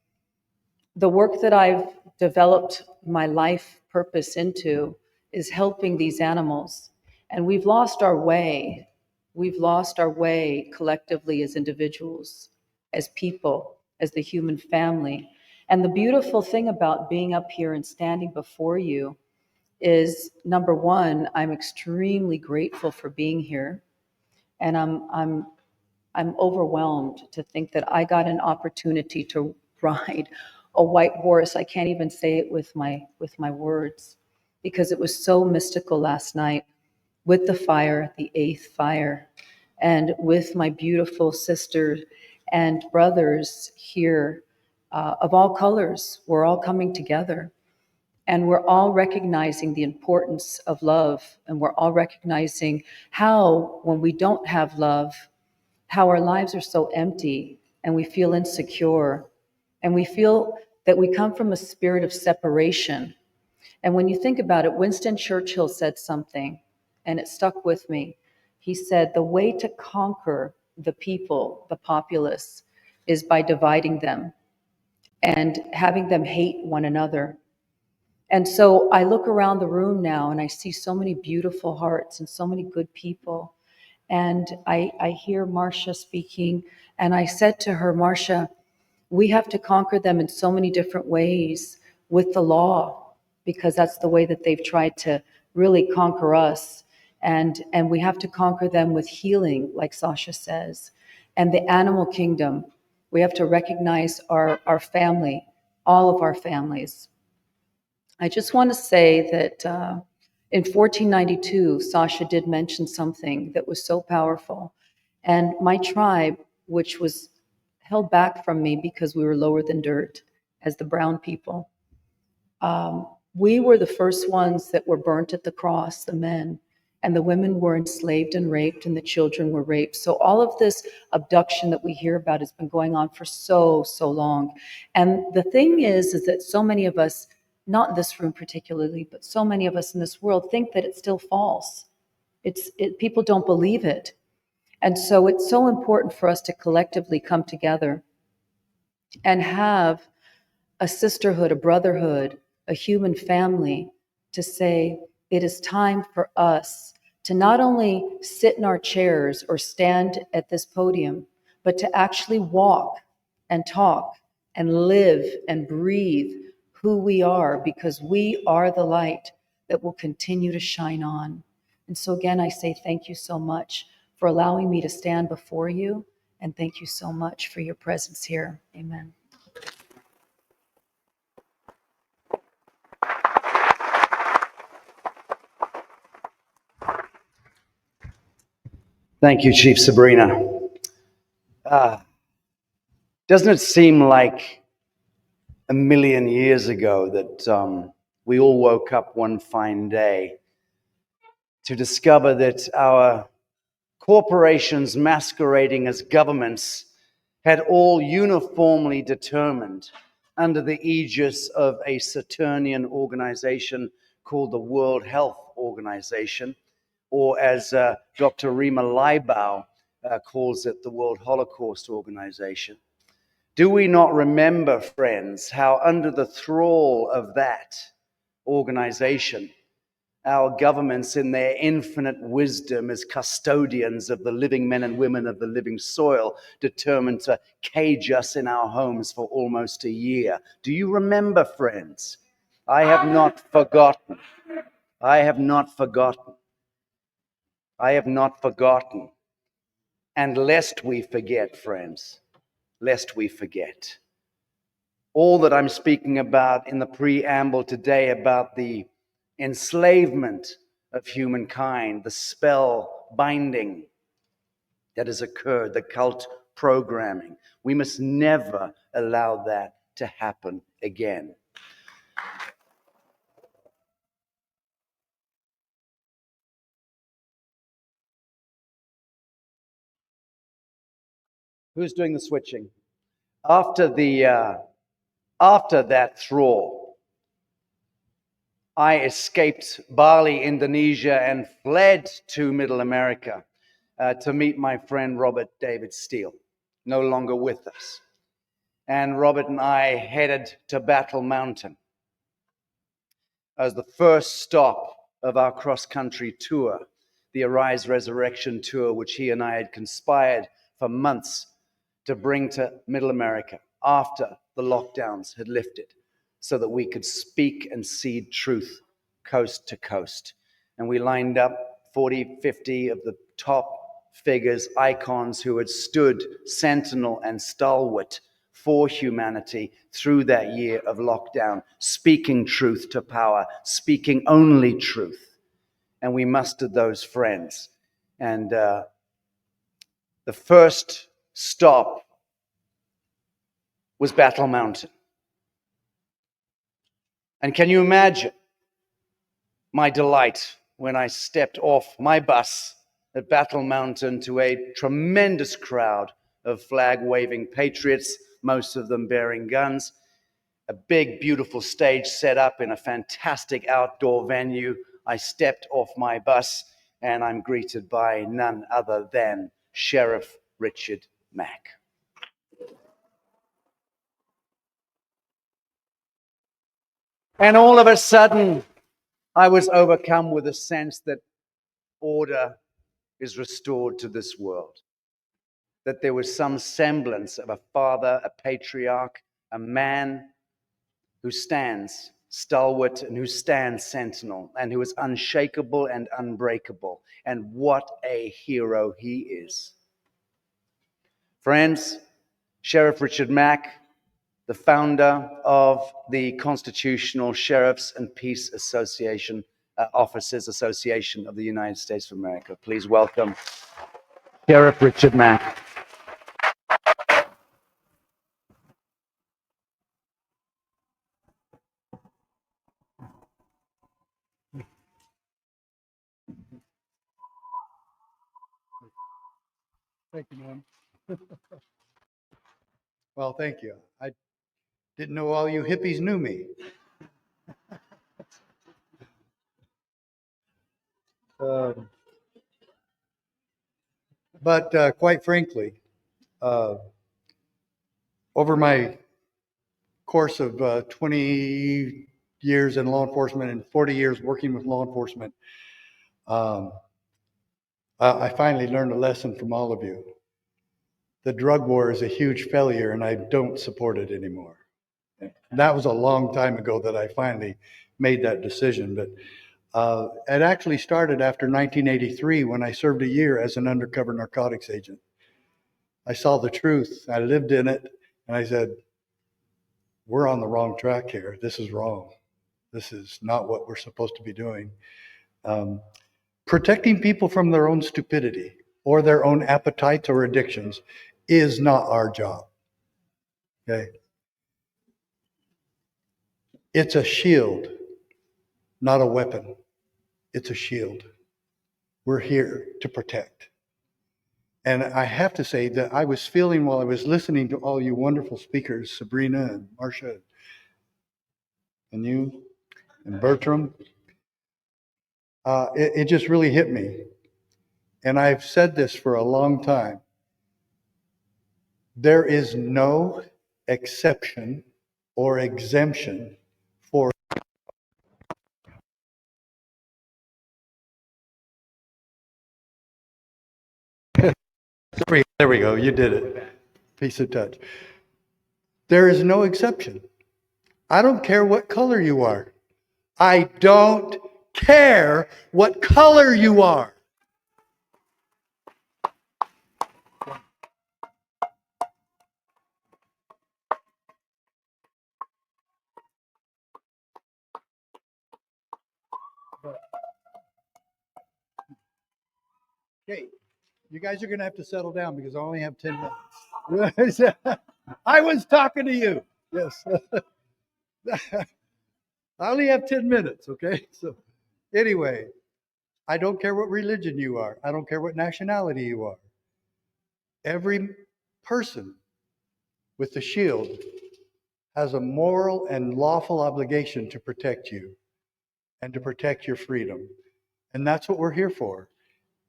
the work that I've developed my life purpose into is helping these animals. And we've lost our way. We've lost our way collectively as individuals, as people, as the human family. And the beautiful thing about being up here and standing before you is, number one, I'm extremely grateful for being here. And I'm overwhelmed to think that I got an opportunity to ride a white horse. I can't even say it with my words, because it was so mystical last night with the fire, the eighth fire, and with my beautiful sisters and brothers here of all colors. We're all coming together. And we're all recognizing the importance of love. And we're all recognizing how, when we don't have love, how our lives are so empty and we feel insecure. And we feel that we come from a spirit of separation. And when you think about it, Winston Churchill said something, and it stuck with me. He said, the way to conquer the people, the populace, is by dividing them and having them hate one another. And so I look around the room now and I see so many beautiful hearts and so many good people. And I hear Marcia speaking, and I said to her, Marcia, we have to conquer them in so many different ways with the law, because that's the way that they've tried to really conquer us. And we have to conquer them with healing, like Sacha says. And the animal kingdom, we have to recognize our family, all of our families. I just want to say that in 1492, Sacha did mention something that was so powerful. And my tribe, which was held back from me because we were lower than dirt as the brown people, we were the first ones that were burnt at the cross, the men, and the women were enslaved and raped, and the children were raped. So all of this abduction that we hear about has been going on for so long. And the thing is that so many of us, not in this room particularly, but so many of us in this world think that it's still false. People don't believe it. And so it's so important for us to collectively come together and have a sisterhood, a brotherhood, a human family, to say it is time for us to not only sit in our chairs or stand at this podium, but to actually walk and talk and live and breathe who we are, because we are the light that will continue to shine on. And so again, I say thank you so much for allowing me to stand before you, and thank you so much for your presence here. Amen. Thank you, Chief Sabrina. Doesn't it seem like a million years ago that we all woke up one fine day to discover that our corporations masquerading as governments had all uniformly determined, under the aegis of a Saturnian organization called the World Health Organization, or as Dr. Rima Leibau calls it, the World Holocaust Organization. Do we not remember, friends, how under the thrall of that organization, our governments, in their infinite wisdom as custodians of the living men and women of the living soil, determined to cage us in our homes for almost a year? Do you remember, friends? I have not forgotten. I have not forgotten. I have not forgotten. And lest we forget, friends, lest we forget, all that I'm speaking about in the preamble today about the enslavement of humankind, the spell binding that has occurred, the cult programming. We must never allow that to happen again. Who's doing the switching? After that thaw, I escaped Bali, Indonesia, and fled to Middle America to meet my friend Robert David Steele, no longer with us. And Robert and I headed to Battle Mountain as the first stop of our cross-country tour, the Arise Resurrection tour, which he and I had conspired for months to bring to Middle America after the lockdowns had lifted, so that we could speak and seed truth coast to coast. And we lined up 40, 50 of the top figures, icons who had stood sentinel and stalwart for humanity through that year of lockdown, speaking truth to power, speaking only truth. And we mustered those friends. And the first stop was Battle Mountain. And can you imagine my delight when I stepped off my bus at Battle Mountain to a tremendous crowd of flag-waving patriots, most of them bearing guns, a big, beautiful stage set up in a fantastic outdoor venue. I stepped off my bus and I'm greeted by none other than Sheriff Richard Mack. And all of a sudden, I was overcome with a sense that order is restored to this world, that there was some semblance of a father, a patriarch, a man who stands stalwart and who stands sentinel and who is unshakable and unbreakable. And what a hero he is. Friends, Sheriff Richard Mack, the founder of the Constitutional Sheriffs and Peace Association, Officers Association of the United States of America. Please welcome Sheriff Richard Mack. Thank you, man. Well, thank you. I didn't know all you hippies knew me. But quite frankly, over my course of 20 years in law enforcement and 40 years working with law enforcement, I finally learned a lesson from all of you. The drug war is a huge failure and I don't support it anymore. That was a long time ago that I finally made that decision. But it actually started after 1983 when I served a year as an undercover narcotics agent. I saw the truth, I lived in it, and I said, we're on the wrong track here. This is wrong. This is not what we're supposed to be doing. Protecting people from their own stupidity or their own appetites or addictions is not our job. Okay? It's a shield, not a weapon. It's a shield. We're here to protect. And I have to say that I was feeling while I was listening to all you wonderful speakers, Sabrina and Marcia and you and Bertram, it just really hit me. And I've said this for a long time. There is no exception or exemption for there we go, you did it. Piece of touch. There is no exception. I don't care what color you are. I don't care what color you are. Okay, you guys are going to have to settle down because I only have 10 minutes. I was talking to you. Yes. I only have 10 minutes, okay? So anyway, I don't care what religion you are. I don't care what nationality you are. Every person with the shield has a moral and lawful obligation to protect you and to protect your freedom. And that's what we're here for.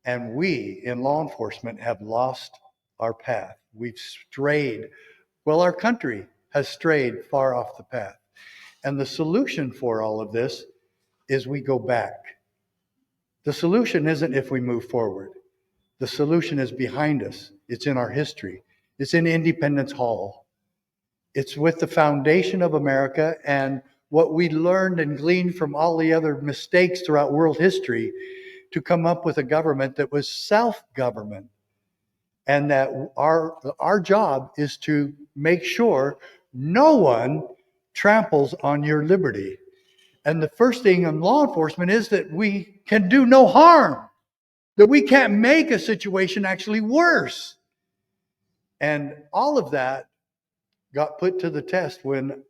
And we in law enforcement have lost our path. We've strayed. Well, our country has strayed far off the path. And the solution for all of this is we go back. The solution isn't if we move forward. The solution is behind us. It's in our history. It's in Independence Hall. It's with the foundation of America and what we learned and gleaned from all the other mistakes throughout world history to come up with a government that was self-government. And that our job is to make sure no one tramples on your liberty. And the first thing in law enforcement is that we can do no harm, that we can't make a situation actually worse. And all of that got put to the test when,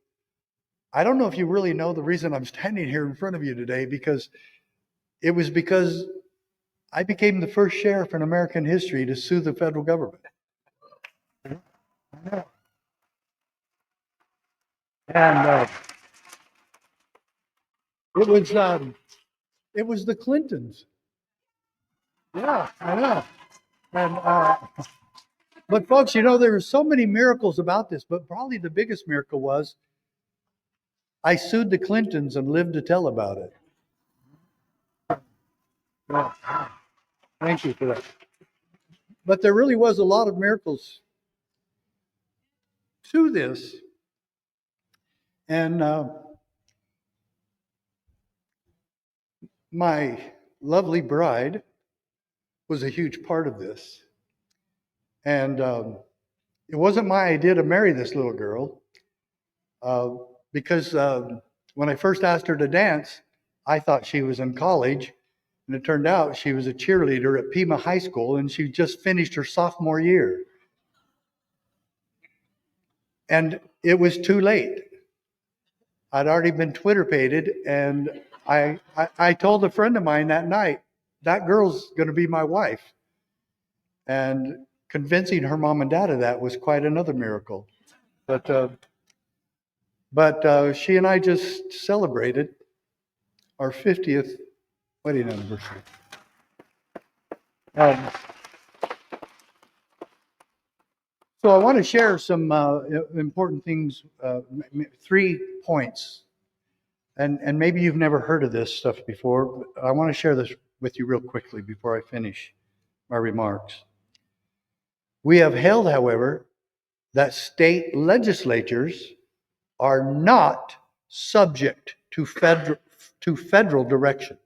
I don't know if you really know the reason I'm standing here in front of you today, because it was because I became the first sheriff in American history to sue the federal government. And it was the Clintons. Yeah, I know. And but folks, you know, there are so many miracles about this, but probably the biggest miracle was I sued the Clintons and lived to tell about it. Well, thank you for that. But there really was a lot of miracles to this. And my lovely bride was a huge part of this. And it wasn't my idea to marry this little girl because when I first asked her to dance, I thought she was in college. And it turned out she was a cheerleader at Pima High School, and she just finished her sophomore year. And it was too late. I'd already been Twitter-pated, and I told a friend of mine that night, that girl's going to be my wife. And convincing her mom and dad of that was quite another miracle. But she and I just celebrated our 50th wedding anniversary. So I want to share some important things, 3 points. And maybe you've never heard of this stuff before. But I want to share this with you real quickly before I finish my remarks. We have held, however, that state legislatures are not subject to federal direction.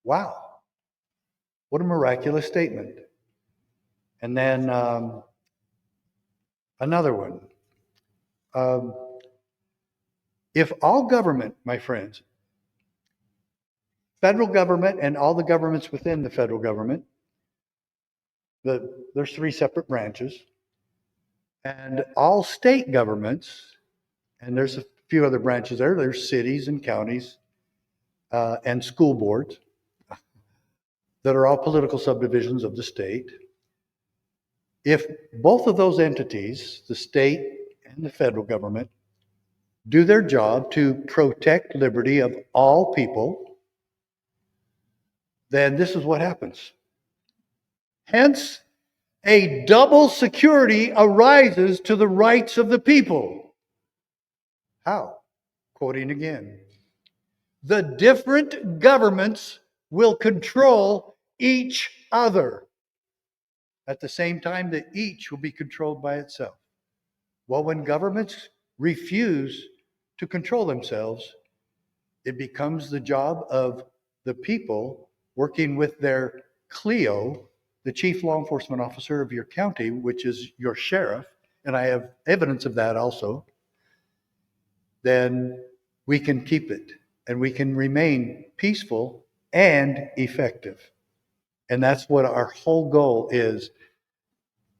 Wow. What a miraculous statement. And then another one. If all government, my friends, federal government and all the governments within the federal government, there's 3 separate branches, and all state governments, and there's a few other branches there, there's cities and counties and school boards that are all political subdivisions of the state. If both of those entities, the state and the federal government, do their job to protect liberty of all people, then this is what happens. Hence, a double security arises to the rights of the people. How? Quoting again. The different governments will control each other at the same time that each will be controlled by itself. Well, when governments refuse to control themselves, it becomes the job of the people working with their CLEO, the chief law enforcement officer of your county, which is your sheriff, and I have evidence of that also, then we can keep it and we can remain peaceful and effective. And that's what our whole goal is.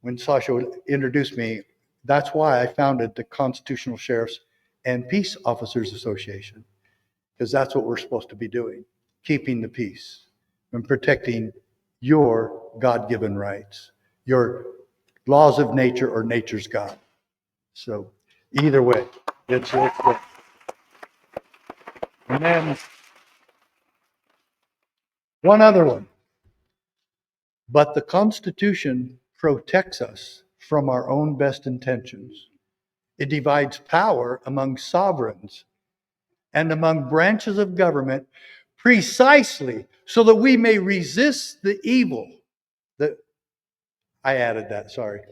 When Sacha introduced me, that's why I founded the Constitutional Sheriffs and Peace Officers Association, because that's what we're supposed to be doing, keeping the peace and protecting your God-given rights, your laws of nature or nature's God. So either way, it's good. And then one other one. But the Constitution protects us from our own best intentions. It divides power among sovereigns and among branches of government precisely so that we may resist the evil. I added that, sorry.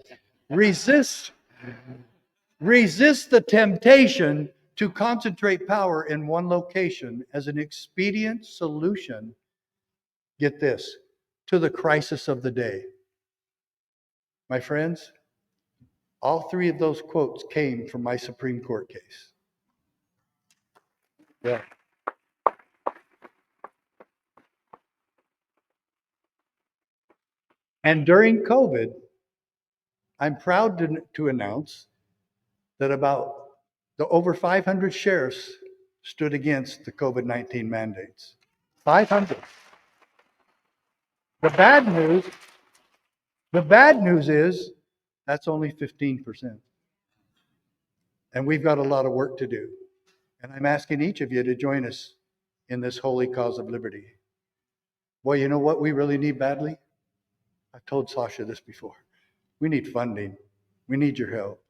Resist the temptation to concentrate power in one location as an expedient solution, get this, to the crisis of the day. My friends, all three of those quotes came from my Supreme Court case. Yeah. And during COVID, I'm proud to announce that about over 500 sheriffs stood against the COVID-19 mandates. 500. The bad news is that's only 15%. And we've got a lot of work to do. And I'm asking each of you to join us in this holy cause of liberty. Boy, you know what we really need badly? I've told Sacha this before. We need funding. We need your help.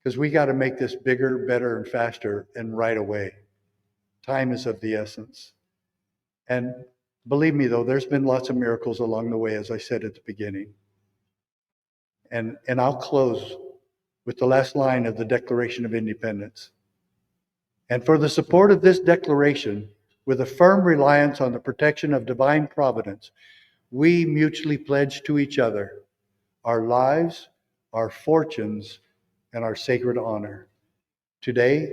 Because we got to make this bigger, better, and faster, and right away. Time is of the essence. And believe me, though, there's been lots of miracles along the way, as I said at the beginning. And I'll close with the last line of the Declaration of Independence. And for the support of this declaration, with a firm reliance on the protection of divine providence, we mutually pledge to each other our lives, our fortunes, and our sacred honor. Today,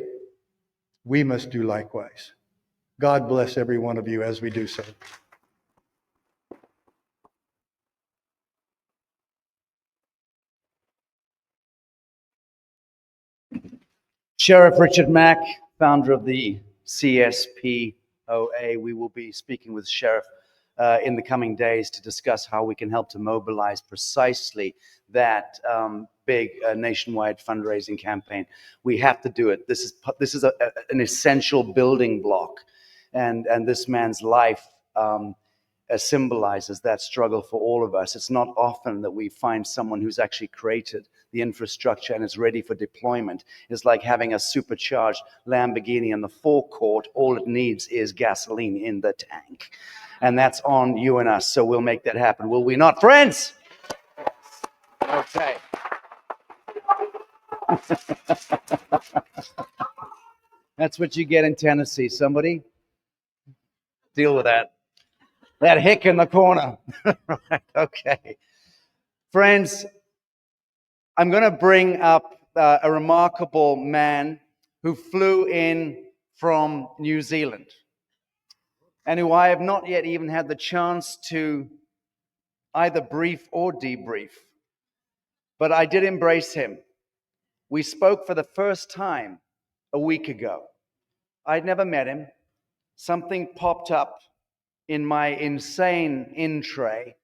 we must do likewise. God bless every one of you as we do so. Sheriff Richard Mack, founder of the CSPOA. We will be speaking with Sheriff in the coming days to discuss how we can help to mobilize precisely that big nationwide fundraising campaign. We have to do it. This is an essential building block, and this man's life symbolizes that struggle for all of us. It's not often that we find someone who's actually created the infrastructure and is ready for deployment. It's like having a supercharged Lamborghini in the forecourt. All it needs is gasoline in the tank. And that's on you and us. So we'll make that happen. Will we not, friends? Okay. That's what you get in Tennessee. Somebody deal with that. That hick in the corner. Right, okay. Friends, I'm going to bring up a remarkable man who flew in from New Zealand and who I have not yet even had the chance to either brief or debrief. But I did embrace him. We spoke for the first time a week ago. I'd never met him. Something popped up in my insane in tray.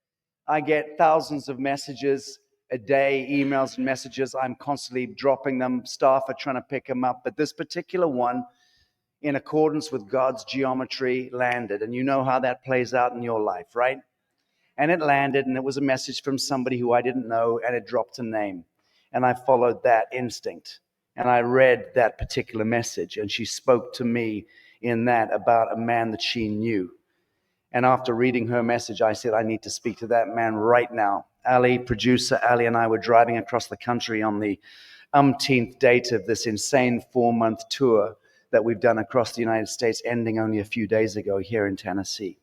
I get thousands of messages a day, emails and messages. I'm constantly dropping them. Staff are trying to pick them up. But this particular one, in accordance with God's geometry, landed. And you know how that plays out in your life, right? And it landed, and it was a message from somebody who I didn't know, and it dropped a name. And I followed that instinct. And I read that particular message, and she spoke to me in that about a man that she knew. And after reading her message, I said, I need to speak to that man right now. Ali, producer Ali, and I were driving across the country on the umpteenth date of this insane 4-month tour that we've done across the United States, ending only a few days ago here in Tennessee.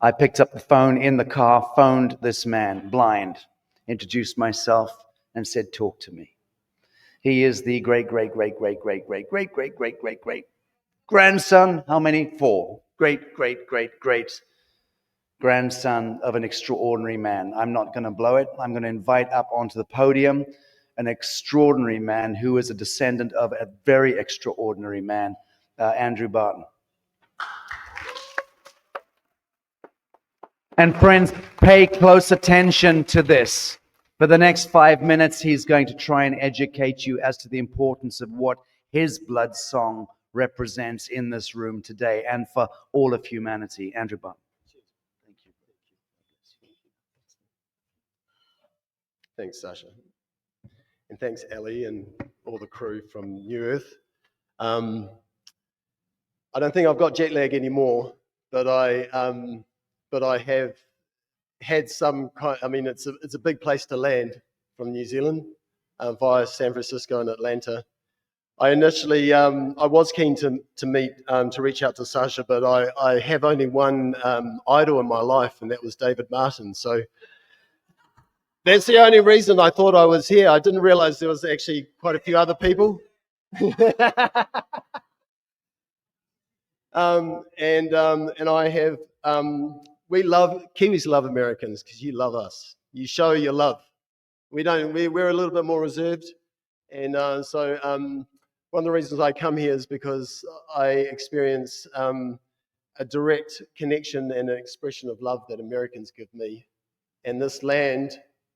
I picked up the phone in the car, phoned this man, blind, introduced myself, and said, talk to me. He is the great grandson, how many? 4. Great grandson of an extraordinary man. I'm not going to blow it. I'm going to invite up onto the podium an extraordinary man who is a descendant of a very extraordinary man, Andrew Barton. And friends, pay close attention to this. For the next 5 minutes, he's going to try and educate you as to the importance of what his blood song represents in this room today and for all of humanity. Andrew Barton. Thank you. Thanks, Sacha. And thanks, Ellie, and all the crew from NewEarth. I don't think I've got jet lag anymore, but I have had some kind. I mean, it's a big place to land from New Zealand via San Francisco and Atlanta. I initially I was keen to meet to reach out to Sacha, but I have only one idol in my life, and that was David Martin. So that's the only reason I thought I was here. I didn't realize there was actually quite a few other people. And I have, Kiwis love Americans because you love us. You show your love. We're a little bit more reserved. And so one of the reasons I come here is because I experience a direct connection and an expression of love that Americans give me. And this land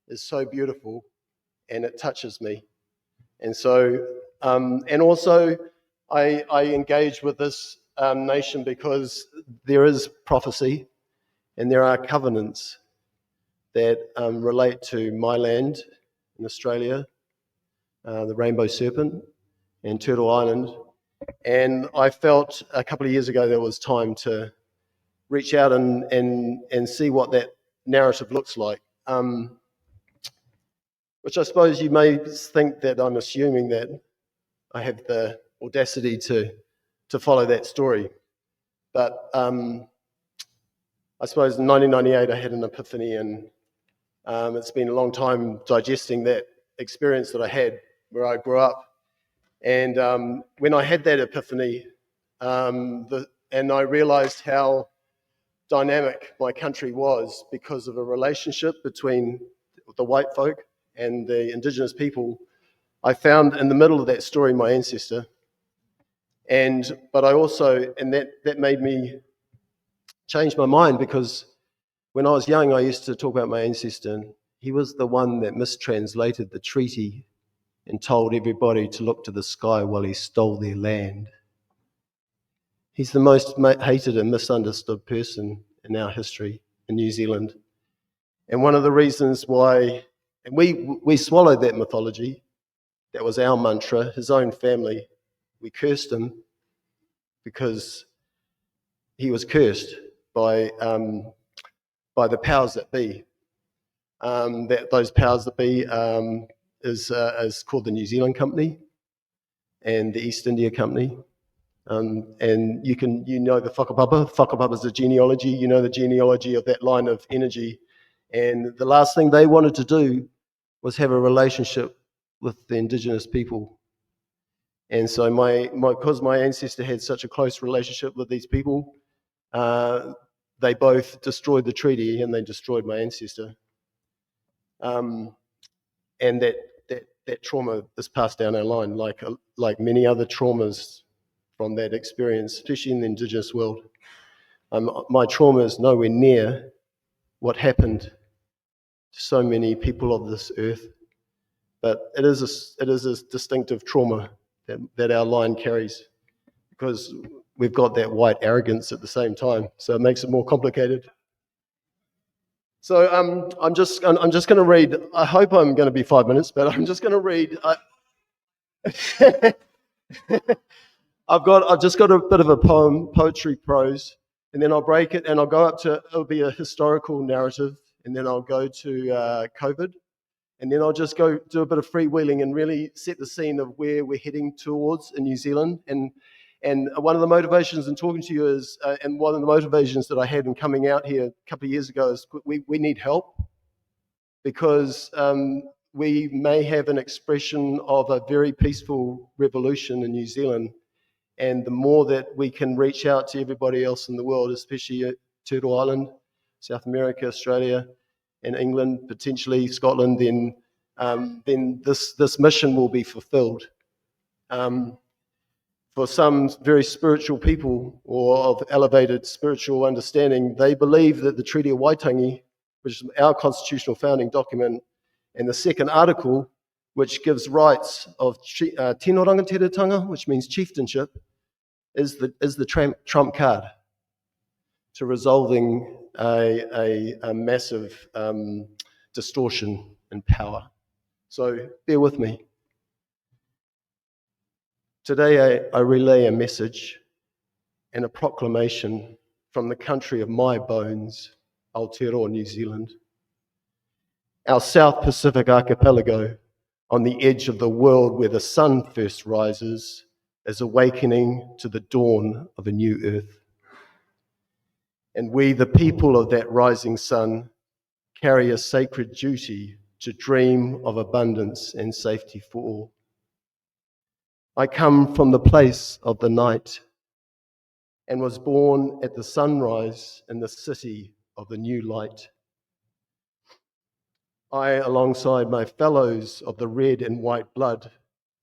is so beautiful and it touches me. And so, and also I engage with this nation because there is prophecy and there are covenants that relate to my land in Australia, the Rainbow Serpent and Turtle Island. And I felt a couple of years ago there was time to reach out and see what that narrative looks like. Which I suppose you may think that I'm assuming that I have the audacity to follow that story. But I suppose in 1998 I had an epiphany, and it's been a long time digesting that experience that I had where I grew up. And when I had that epiphany, and I realized how dynamic my country was because of a relationship between the white folk and the indigenous people, I found in the middle of that story my ancestor. But I also, and that made me change my mind, because when I was young I used to talk about my ancestor, and he was the one that mistranslated the treaty and told everybody to look to the sky while he stole their land. He's the most hated and misunderstood person in our history in New Zealand. And one of the reasons why, and we swallowed that mythology, that was our mantra, his own family, we cursed him because he was cursed by the powers that be. Those powers that be is called the New Zealand Company and the East India Company. And you know the whakapapa. Whakapapa is the genealogy. You know the genealogy of that line of energy. And the last thing they wanted to do was have a relationship with the indigenous people. And so because my ancestor had such a close relationship with these people, they both destroyed the treaty and they destroyed my ancestor. And that trauma is passed down our line, like many other traumas from that experience, especially in the indigenous world. My trauma is nowhere near what happened to so many people of this earth, but it is a distinctive trauma that our line carries, because we've got that white arrogance at the same time, so it makes it more complicated. So I'm just going to read. I hope I'm going to be 5 minutes, but I'm just going to read. I've just got a bit of a poem, poetry, prose, and then I'll break it and I'll go up to, it'll be a historical narrative, and then I'll go to COVID, and then I'll just go do a bit of freewheeling and really set the scene of where we're heading towards in New Zealand. And one of the motivations in talking to you is, and one of the motivations that I had in coming out here a couple of years ago is we need help, because we may have an expression of a very peaceful revolution in New Zealand. And the more that we can reach out to everybody else in the world, especially at Turtle Island, South America, Australia, and England, potentially Scotland, then this mission will be fulfilled. For some very spiritual people or of elevated spiritual understanding, they believe that the Treaty of Waitangi, which is our constitutional founding document, and the second article, which gives rights of tino rangatiratanga, which means chieftainship, is the trump card to resolving a massive distortion in power. So bear with me. Today I relay a message and a proclamation from the country of my bones, Aotearoa, New Zealand. Our South Pacific archipelago, on the edge of the world where the sun first rises, is awakening to the dawn of a new earth. And we, the people of that rising sun, carry a sacred duty to dream of abundance and safety for all. I come from the place of the night and was born at the sunrise in the city of the new light. I, alongside my fellows of the red and white blood,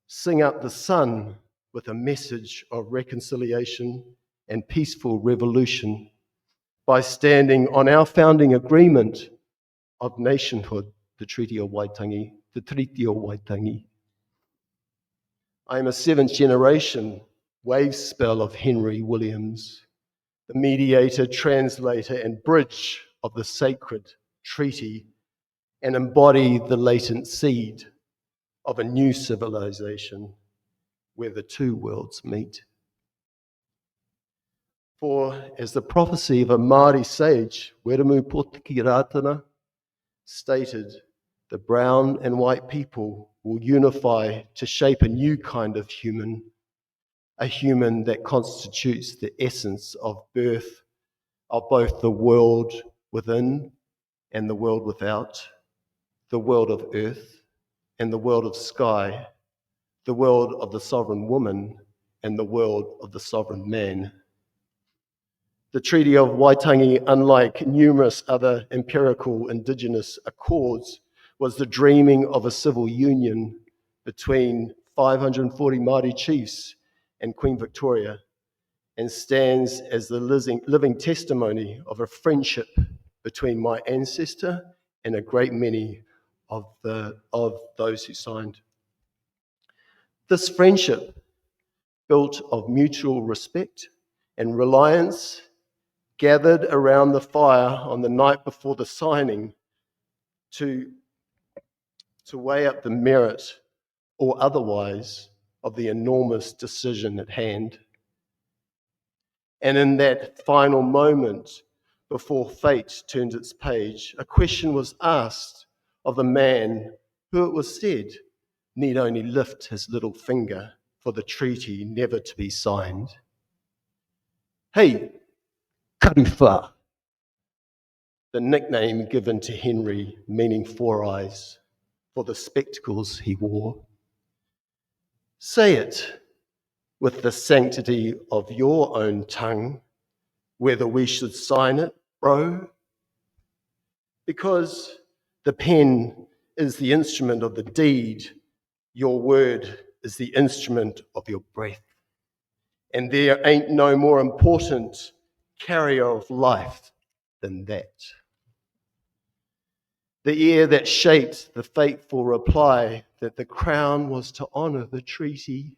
sing up the sun with a message of reconciliation and peaceful revolution by standing on our founding agreement of nationhood, the Treaty of Waitangi, the Treaty of Waitangi. I am a seventh generation wave spell of Henry Williams, the mediator, translator, and bridge of the sacred treaty, and embody the latent seed of a new civilization where the two worlds meet. For as the prophecy of a Māori sage, Weremu Potiki Ratana, stated, the brown and white people will unify to shape a new kind of human, a human that constitutes the essence of birth of both the world within and the world without, the world of earth and the world of sky, the world of the sovereign woman and the world of the sovereign man. The Treaty of Waitangi, unlike numerous other empirical indigenous accords, was the dreaming of a civil union between 540 Māori chiefs and Queen Victoria, and stands as the living testimony of a friendship between my ancestor and a great many of those who signed. This friendship, built of mutual respect and reliance, gathered around the fire on the night before the signing to weigh up the merit or otherwise of the enormous decision at hand. And in that final moment before fate turned its page, a question was asked of the man who, it was said, need only lift his little finger for the treaty never to be signed. Hey, Karuwha, the nickname given to Henry, meaning four eyes, for the spectacles he wore. Say it with the sanctity of your own tongue, whether we should sign it, bro. Because the pen is the instrument of the deed, your word is the instrument of your breath. And there ain't no more important carrier of life than that. The ear that shaped the fateful reply that the crown was to honour the treaty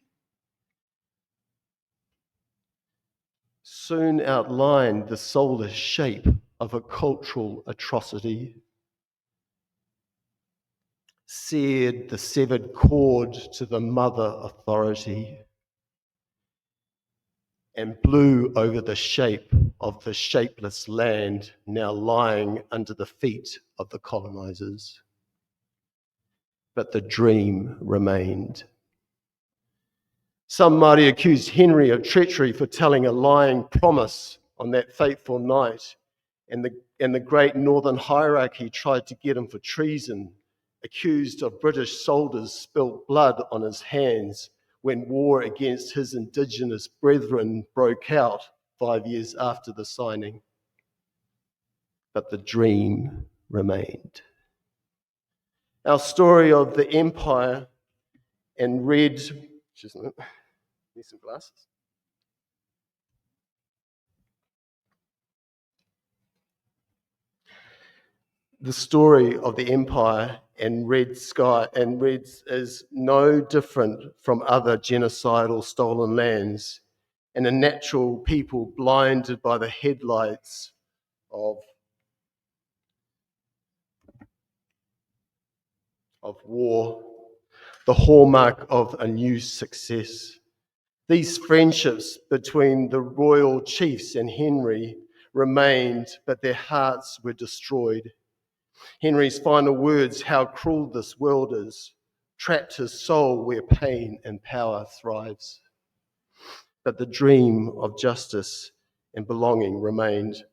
soon outlined the soulless shape of a cultural atrocity, seared the severed cord to the mother authority, and blew over the shape of the shapeless land now lying under the feet of the colonizers. But the dream remained. Some Māori accused Henry of treachery for telling a lying promise on that fateful night, and the great northern hierarchy tried to get him for treason, accused of British soldiers spilt blood on his hands when war against his indigenous brethren broke out 5 years after the signing. but the dream remained. Our story of the empire and red, need some glasses. The story of the empire and red sky and reds is no different from other genocidal stolen lands and a natural people blinded by the headlights of war, the hallmark of a new success. These friendships between the royal chiefs and Henry remained, but their hearts were destroyed. Henry's final words, "How cruel this world is," trapped his soul where pain and power thrives. But the dream of justice and belonging remained.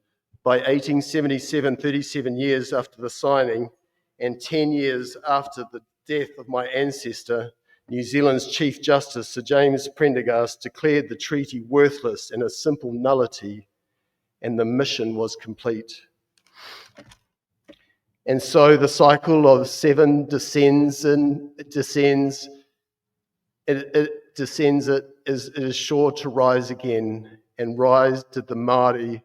By 1877, 37 years after the signing and 10 years after the death of my ancestor, New Zealand's Chief Justice, Sir James Prendergast, declared the treaty worthless and a simple nullity, and the mission was complete. And so the cycle of seven descends, it is sure to rise again, and rise to the Māori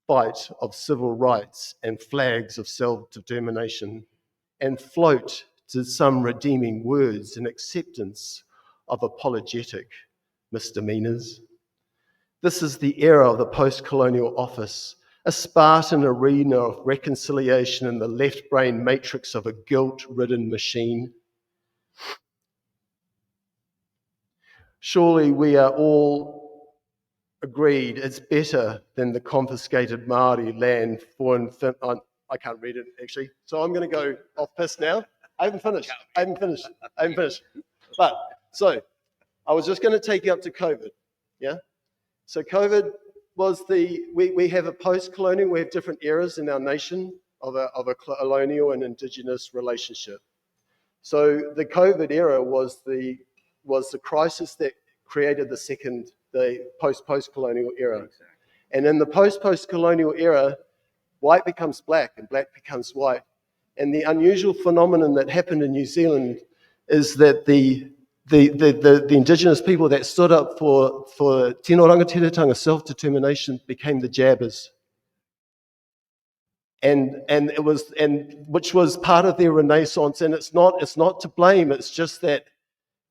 fight of civil rights and flags of self-determination, and float to some redeeming words and acceptance of apologetic misdemeanors. This is the era of the post-colonial office, a Spartan arena of reconciliation in the left brain matrix of a guilt-ridden machine. Surely we are all agreed it's better than the confiscated Māori land for I can't read it actually, so I'm going to go off piss now. I haven't finished. But, so, I was just going to take you up to COVID, yeah? So COVID was we have a post-colonial, we have different eras in our nation of a colonial and indigenous relationship. So the COVID era was the crisis that created the post-colonial era. And in the post-colonial era, white becomes black and black becomes white. And the unusual phenomenon that happened in New Zealand is that the indigenous people that stood up for tino rangatiratanga self-determination became the jabbers. And which was part of their renaissance. And it's not to blame, it's just that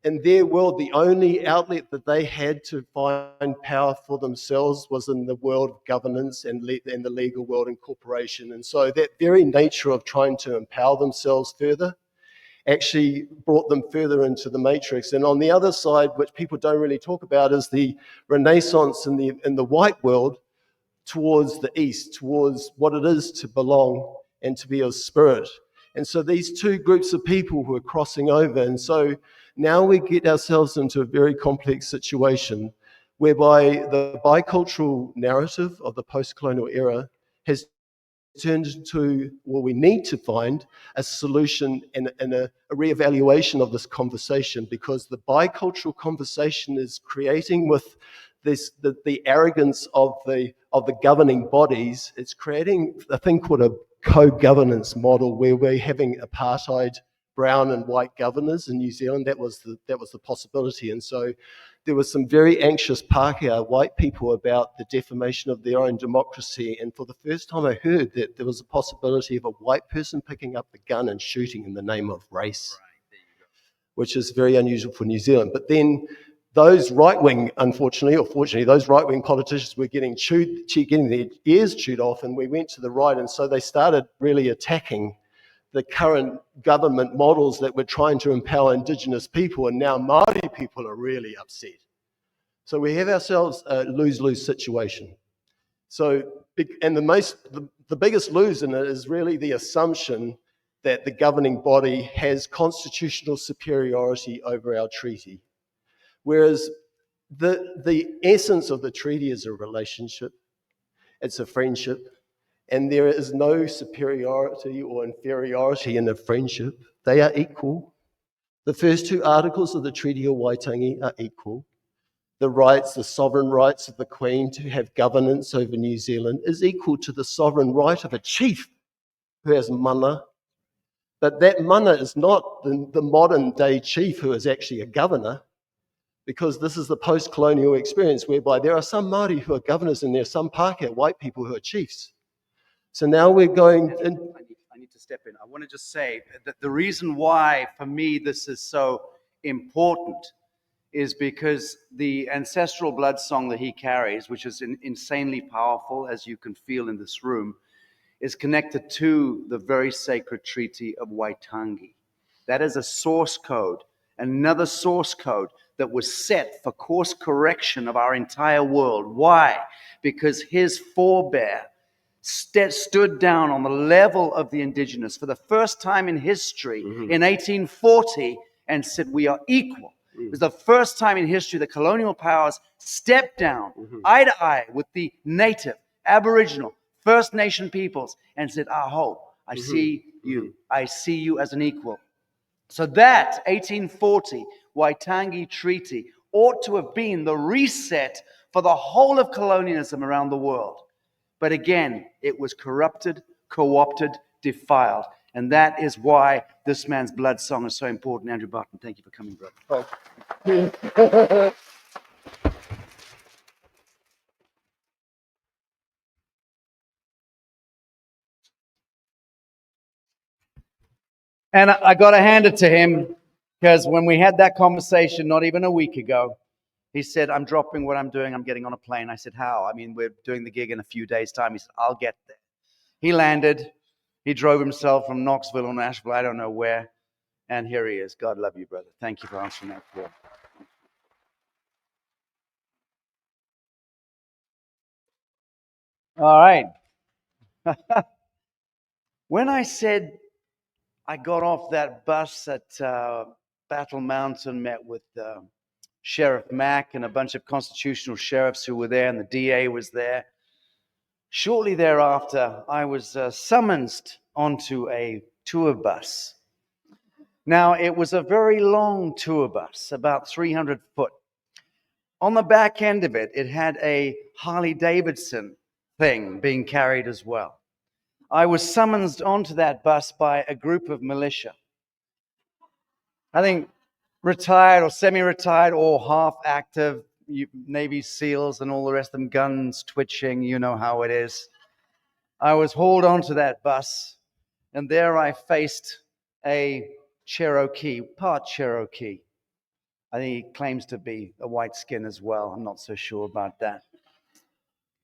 in their world, the only outlet that they had to find power for themselves was in the world of governance and the legal world and corporation. And so that very nature of trying to empower themselves further actually brought them further into the matrix. And on the other side, which people don't really talk about, is the renaissance in the white world towards the east, towards what it is to belong and to be of spirit. And so these two groups of people who are crossing over. And so now we get ourselves into a very complex situation whereby the bicultural narrative of the post-colonial era has turned into, well, we need to find a solution and a reevaluation of this conversation, because the bicultural conversation is creating with the arrogance of the governing bodies. It's creating a thing called a co-governance model where we're having apartheid brown and white governors in New Zealand. That was the possibility. And so there was some very anxious Pākehā white people about the defamation of their own democracy. And for the first time I heard that there was a possibility of a white person picking up the gun and shooting in the name of race, which is very unusual for New Zealand. But then those right-wing, unfortunately or fortunately, those right-wing politicians were getting their ears chewed off, and we went to the right. And so they started really attacking the current government models that were trying to empower Indigenous people, and now Māori people are really upset. So we have ourselves a lose-lose situation. So, and the biggest lose in it is really the assumption that the governing body has constitutional superiority over our treaty. Whereas the essence of the treaty is a relationship, it's a friendship, and there is no superiority or inferiority in a friendship. They are equal. The first two articles of the Treaty of Waitangi are equal. the rights, the sovereign rights of the Queen to have governance over New Zealand is equal to the sovereign right of a chief who has mana. But that mana is not the modern day chief who is actually a governor, because this is the post-colonial experience whereby there are some Māori who are governors and there are some Pākehā white people who are chiefs. So now we're going in. I need to step in. I want to just say that the reason why, for me, this is so important is because the ancestral blood song that he carries, which is insanely powerful, as you can feel in this room, is connected to the very sacred treaty of Waitangi. That is a source code, another source code that was set for course correction of our entire world. Why? Because his forebear stood down on the level of the indigenous for the first time in history in 1840 and said, we are equal. It was the first time in history that colonial powers stepped down eye to eye with the native, Aboriginal, First Nation peoples and said, Aho, I see you. I see you as an equal. So that 1840 Waitangi Treaty ought to have been the reset for the whole of colonialism around the world. But again, it was corrupted, co-opted, defiled. And that is why this man's blood song is so important. Andrew Barton, thank you for coming, brother. Oh. And I got to hand it to him, because when we had that conversation not even a week ago, he said, I'm dropping what I'm doing. I'm getting on a plane. I said, how? I mean, we're doing the gig in a few days' time. He said, I'll get there. He landed. He drove himself from Knoxville or Nashville, I don't know where. And here he is. God love you, brother. Thank you for answering that call. All right. When I said I got off that bus at Battle Mountain, met with Sheriff Mack and a bunch of constitutional sheriffs who were there, and the DA was there. Shortly thereafter, I was summoned onto a tour bus. Now, it was a very long tour bus, about 300 foot. On the back end of it, it had a Harley Davidson thing being carried as well. I was summoned onto that bus by a group of militia. I think retired or semi-retired or half-active Navy SEALs and all the rest of them, guns twitching, you know how it is. I was hauled onto that bus, and there I faced a Cherokee, part Cherokee. I think he claims to be a white skin as well. I'm not so sure about that.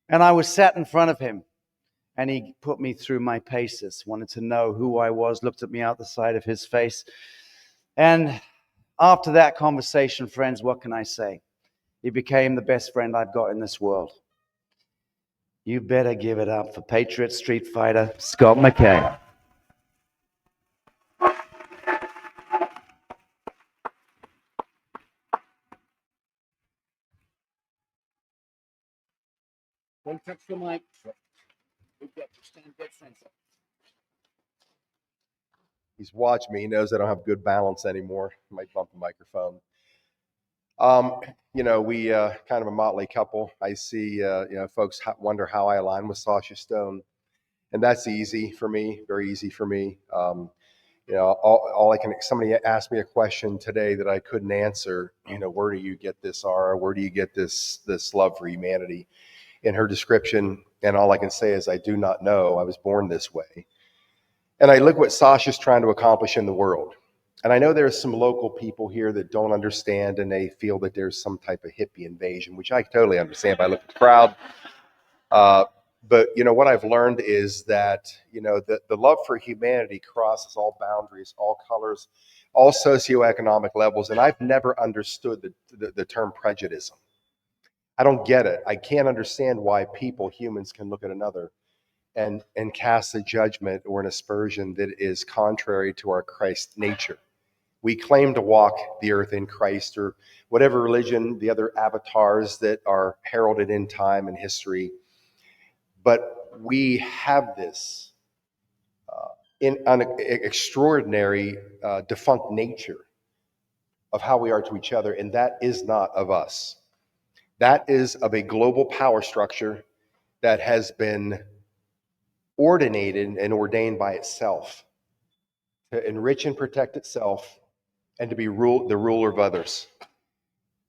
And I was sat in front of him, and he put me through my paces, wanted to know who I was, looked at me out the side of his face. And after that conversation, friends, what can I say? He became the best friend I've got in this world. You better give it up for Patriot Street Fighter, Scott McKay. Don't touch the mic. Stand dead center. He's watched me. He knows I don't have good balance anymore. I might bump the microphone. We kind of a motley couple. I see, folks wonder how I align with Sacha Stone, and that's easy for me, very easy for me. Somebody asked me a question today that I couldn't answer. Where do you get this aura? Where do you get this love for humanity? In her description, and all I can say is I do not know. I was born this way. And I look what Sacha's trying to accomplish in the world. And I know there's some local people here that don't understand, and they feel that there's some type of hippie invasion, which I totally understand. But I look at the crowd. But what I've learned is that the love for humanity crosses all boundaries, all colors, all socioeconomic levels. And I've never understood the term prejudice. I don't get it. I can't understand why humans can look at another and cast a judgment or an aspersion that is contrary to our Christ nature. We claim to walk the earth in Christ, or whatever religion, the other avatars that are heralded in time and history. But we have this extraordinary defunct nature of how we are to each other, and that is not of us. That is of a global power structure that has been ordinated and ordained by itself to enrich and protect itself and to be the ruler of others.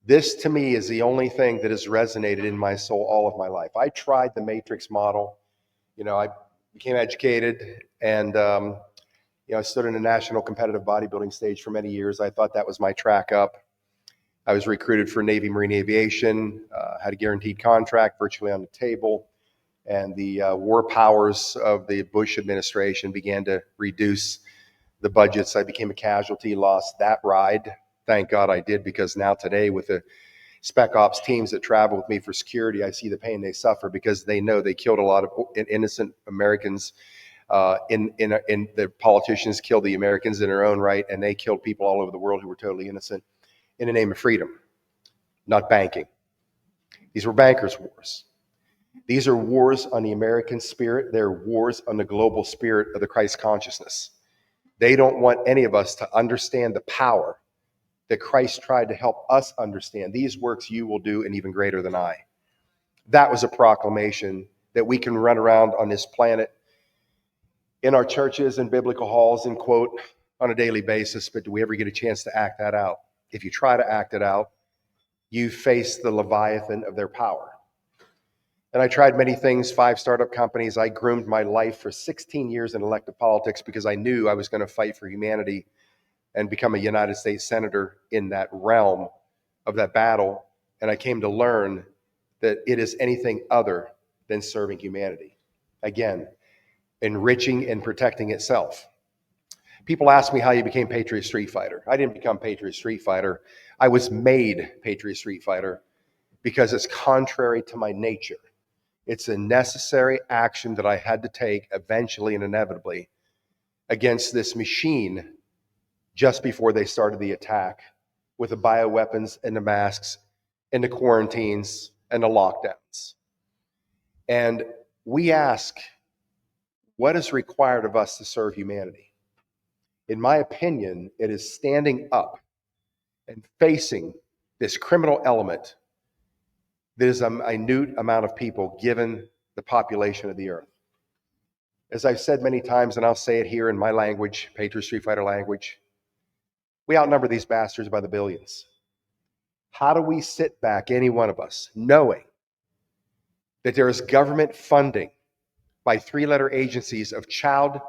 This, to me, is the only thing that has resonated in my soul all of my life. I tried the matrix model. I became educated and, I stood in a national competitive bodybuilding stage for many years. I thought that was my track up. I was recruited for Navy Marine Aviation, had a guaranteed contract virtually on the table, and the war powers of the Bush administration began to reduce the budgets. I became a casualty, lost that ride. Thank God I did, because now today with the spec ops teams that travel with me for security, I see the pain they suffer because they know they killed a lot of innocent Americans. The politicians killed the Americans in their own right, and they killed people all over the world who were totally innocent in the name of freedom, not banking. These were bankers' wars. These are wars on the American spirit. They're wars on the global spirit of the Christ consciousness. They don't want any of us to understand the power that Christ tried to help us understand. These works you will do, and even greater than I. That was a proclamation that we can run around on this planet in our churches and biblical halls and quote on a daily basis, but do we ever get a chance to act that out? If you try to act it out, you face the Leviathan of their power. And I tried many things, 5 startup companies. I groomed my life for 16 years in elective politics because I knew I was going to fight for humanity and become a United States Senator in that realm of that battle. And I came to learn that it is anything other than serving humanity. Again, enriching and protecting itself. People ask me how you became Patriot Street Fighter. I didn't become Patriot Street Fighter. I was made Patriot Street Fighter because it's contrary to my nature. It's a necessary action that I had to take eventually and inevitably against this machine just before they started the attack with the bioweapons and the masks and the quarantines and the lockdowns. And we ask, what is required of us to serve humanity? In my opinion, it is standing up and facing this criminal element that is a minute amount of people given the population of the earth. As I've said many times, and I'll say it here in my language, Patriot Street Fighter language, we outnumber these bastards by the billions. How do we sit back, any one of us, knowing that there is government funding by 3-letter agencies of child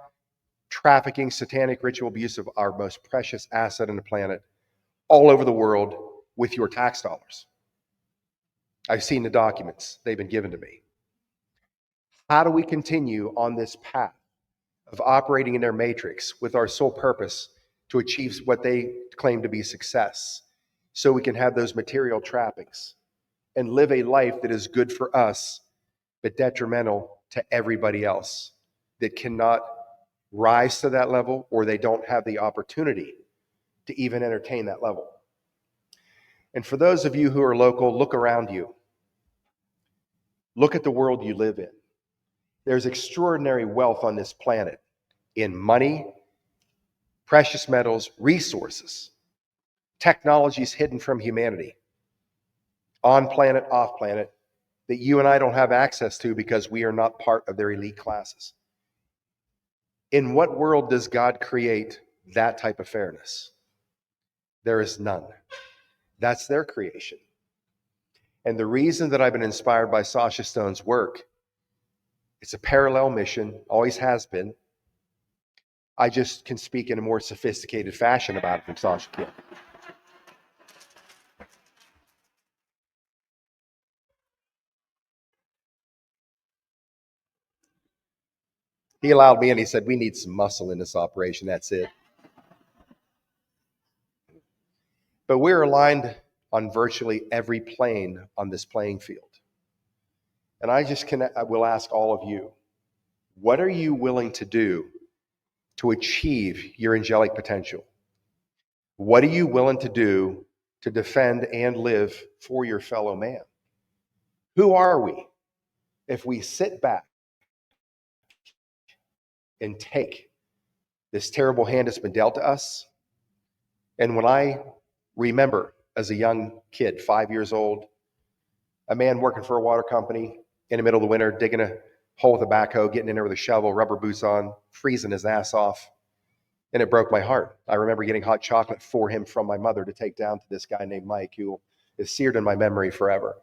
trafficking, satanic ritual abuse of our most precious asset on the planet all over the world with your tax dollars? I've seen the documents. They've been given to me. How do we continue on this path of operating in their matrix with our sole purpose to achieve what they claim to be success, so we can have those material trappings and live a life that is good for us but detrimental to everybody else that cannot rise to that level, or they don't have the opportunity to even entertain that level? And for those of you who are local, look around you. Look at the world you live in. There's extraordinary wealth on this planet in money, precious metals, resources, technologies hidden from humanity, on planet, off planet, that you and I don't have access to because we are not part of their elite classes. In what world does God create that type of fairness? There is none. That's their creation. And the reason that I've been inspired by Sacha Stone's work, it's a parallel mission, always has been. I just can speak in a more sophisticated fashion about it than Sacha can. He allowed me, and he said, we need some muscle in this operation, that's it. But we're aligned on virtually every plane on this playing field. And I will ask all of you, what are you willing to do to achieve your angelic potential? What are you willing to do to defend and live for your fellow man? Who are we if we sit back and take this terrible hand that's been dealt to us? And when I remember as a young kid, 5 years old, A man working for a water company in the middle of the winter, digging a hole with a backhoe, getting in there with a shovel, rubber boots on, freezing his ass off. And it broke my heart. I remember getting hot chocolate for him from my mother to take down to this guy named Mike, who is seared in my memory forever.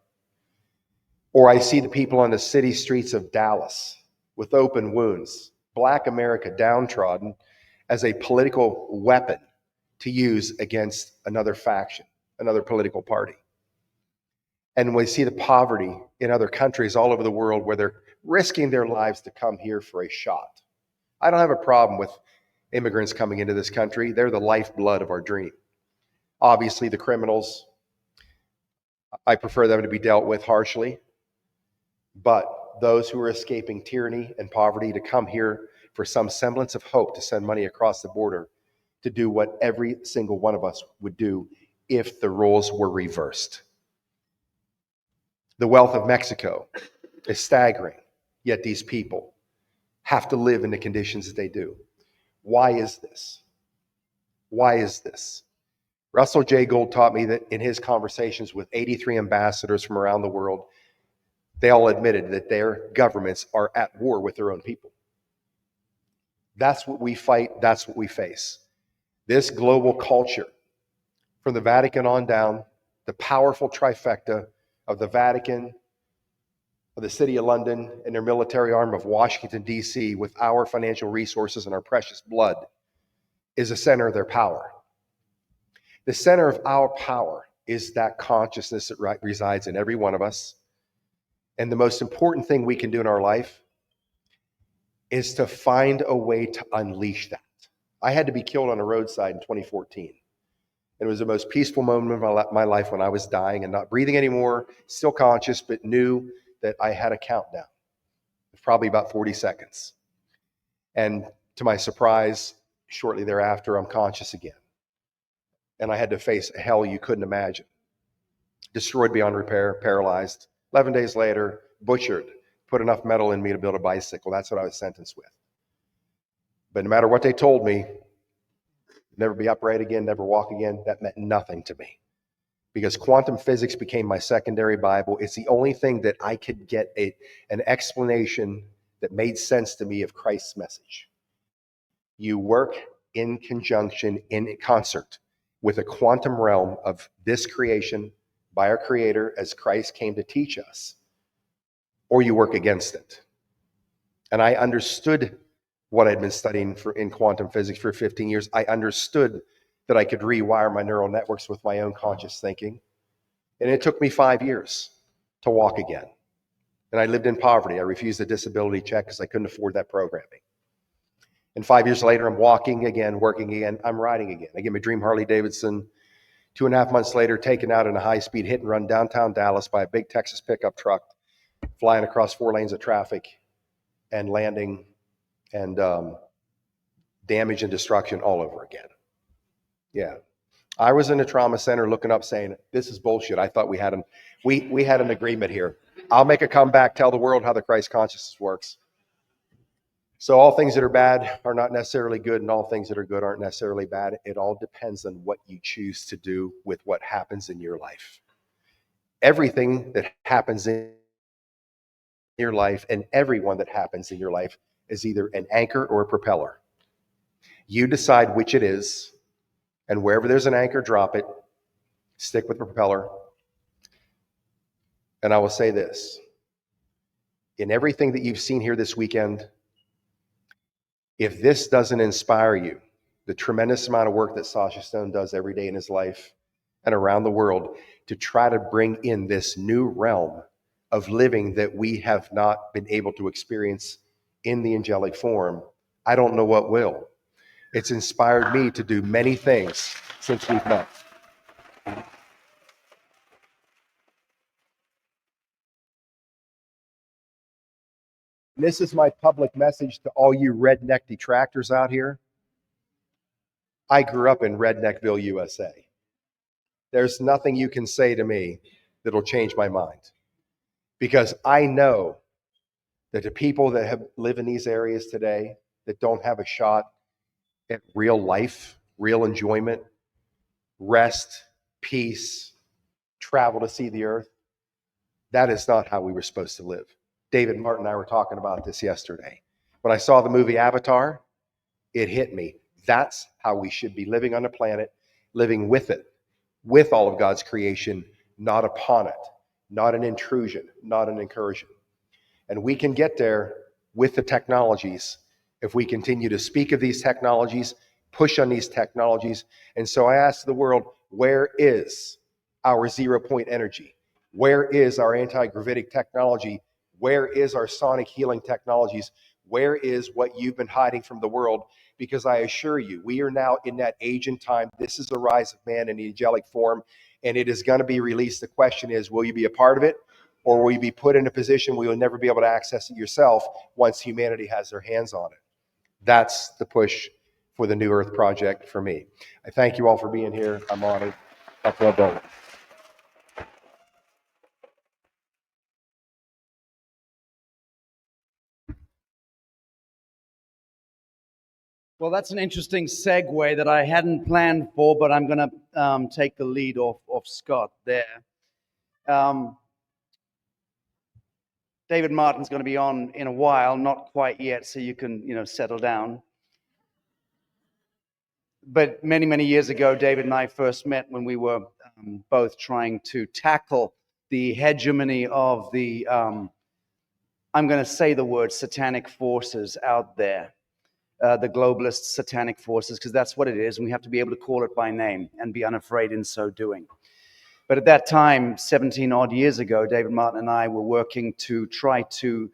Or I see the people on the city streets of Dallas with open wounds, Black America downtrodden as a political weapon to use against another faction, another political party. And we see the poverty in other countries all over the world where they're risking their lives to come here for a shot. I don't have a problem with immigrants coming into this country. They're the lifeblood of our dream. Obviously, the criminals, I prefer them to be dealt with harshly. But those who are escaping tyranny and poverty to come here for some semblance of hope to send money across the border to do what every single one of us would do if the roles were reversed. The wealth of Mexico is staggering, yet these people have to live in the conditions that they do. Why is this? Why is this? Russell J. Gould taught me that in his conversations with 83 ambassadors from around the world, they all admitted that their governments are at war with their own people. That's what we fight. That's what we face. This global culture, from the Vatican on down, the powerful trifecta of the Vatican, of the City of London, and their military arm of Washington, D.C., with our financial resources and our precious blood, is the center of their power. The center of our power is that consciousness that resides in every one of us. And the most important thing we can do in our life is to find a way to unleash that. I had to be killed on a roadside in 2014. It was the most peaceful moment of my life when I was dying and not breathing anymore, still conscious, but knew that I had a countdown. It was probably about 40 seconds. And to my surprise, shortly thereafter, I'm conscious again. And I had to face a hell you couldn't imagine. Destroyed beyond repair, paralyzed. 11 days later, butchered, put enough metal in me to build a bicycle. That's what I was sentenced with. But no matter what they told me, never be upright again, never walk again, that meant nothing to me. Because quantum physics became my secondary Bible. It's the only thing that I could get an explanation that made sense to me of Christ's message. You work in conjunction, in concert with a quantum realm of this creation by our Creator as Christ came to teach us, or you work against it. And I understood what I'd been studying in quantum physics for 15 years. I understood that I could rewire my neural networks with my own conscious thinking. And it took me 5 years to walk again. And I lived in poverty. I refused a disability check because I couldn't afford that programming. And 5 years later, I'm walking again, working again, I'm riding again. I get my dream Harley Davidson. 2.5 months later, taken out in a high-speed hit and run downtown Dallas by a big Texas pickup truck, flying across 4 lanes of traffic and landing and damage and destruction all over again. Yeah. I was in a trauma center looking up saying, this is bullshit. I thought we had an agreement here. I'll make a comeback, tell the world how the Christ consciousness works. So all things that are bad are not necessarily good, and all things that are good aren't necessarily bad. It all depends on what you choose to do with what happens in your life. Everything that happens in your life and everyone that happens in your life is either an anchor or a propeller. You decide which it is, and wherever there's an anchor, drop it, stick with the propeller. And I will say this, in everything that you've seen here this weekend, if this doesn't inspire you, the tremendous amount of work that Sacha Stone does every day in his life and around the world to try to bring in this new realm of living that we have not been able to experience in the angelic form, I don't know what will. It's inspired me to do many things since we've met. This is my public message to all you redneck detractors out here. I grew up in Redneckville, USA. There's nothing you can say to me that'll change my mind. Because I know that the people that live in these areas today that don't have a shot at real life, real enjoyment, rest, peace, travel to see the earth, That is not how we were supposed to live. David Martin and I were talking about this yesterday. When I saw the movie Avatar, it hit me. That's how we should be living on the planet, living with it, with all of God's creation, not upon it, not an intrusion, not an incursion. And we can get there with the technologies if we continue to speak of these technologies, push on these technologies. And so I ask the world, where is our 0-point energy? Where is our anti-gravitic technology? Where is our sonic healing technologies? Where is what you've been hiding from the world? Because I assure you, we are now in that age and time. This is the rise of man in the angelic form, and it is going to be released. The question is, will you be a part of it? Or will you be put in a position where you'll never be able to access it yourself once humanity has their hands on it? That's the push for the New Earth Project for me. I thank you all for being here. I'm honored. Well, that's an interesting segue that I hadn't planned for, but I'm going to take the lead off Scott there. David Martin's going to be on in a while, not quite yet, so you can, settle down. But many, many years ago, David and I first met when we were both trying to tackle the hegemony of the, I'm going to say the word satanic forces out there, the globalist satanic forces, because that's what it is, and we have to be able to call it by name and be unafraid in so doing. But at that time, 17 odd years ago, David Martin and I were working to try to,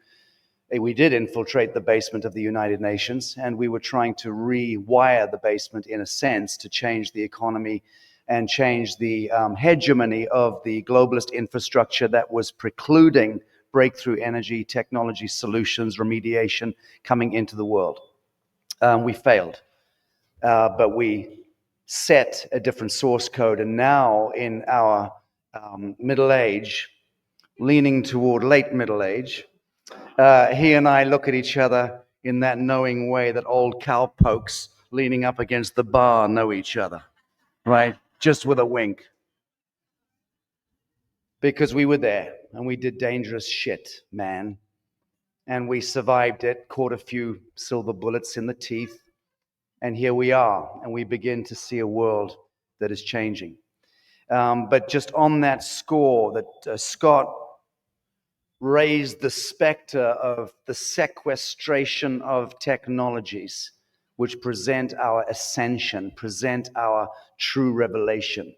we did infiltrate the basement of the United Nations, and we were trying to rewire the basement in a sense to change the economy and change the hegemony of the globalist infrastructure that was precluding breakthrough energy, technology solutions, remediation coming into the world. We failed, but we set a different source code, and now in our middle age, leaning toward late middle age, he and I look at each other in that knowing way that old cowpokes leaning up against the bar know each other, right? Just with a wink. Because we were there, and we did dangerous shit, man. And we survived it, caught a few silver bullets in the teeth, and here we are, and we begin to see a world that is changing. But just on that score, that Scott raised the specter of the sequestration of technologies which present our ascension, present our true revelation,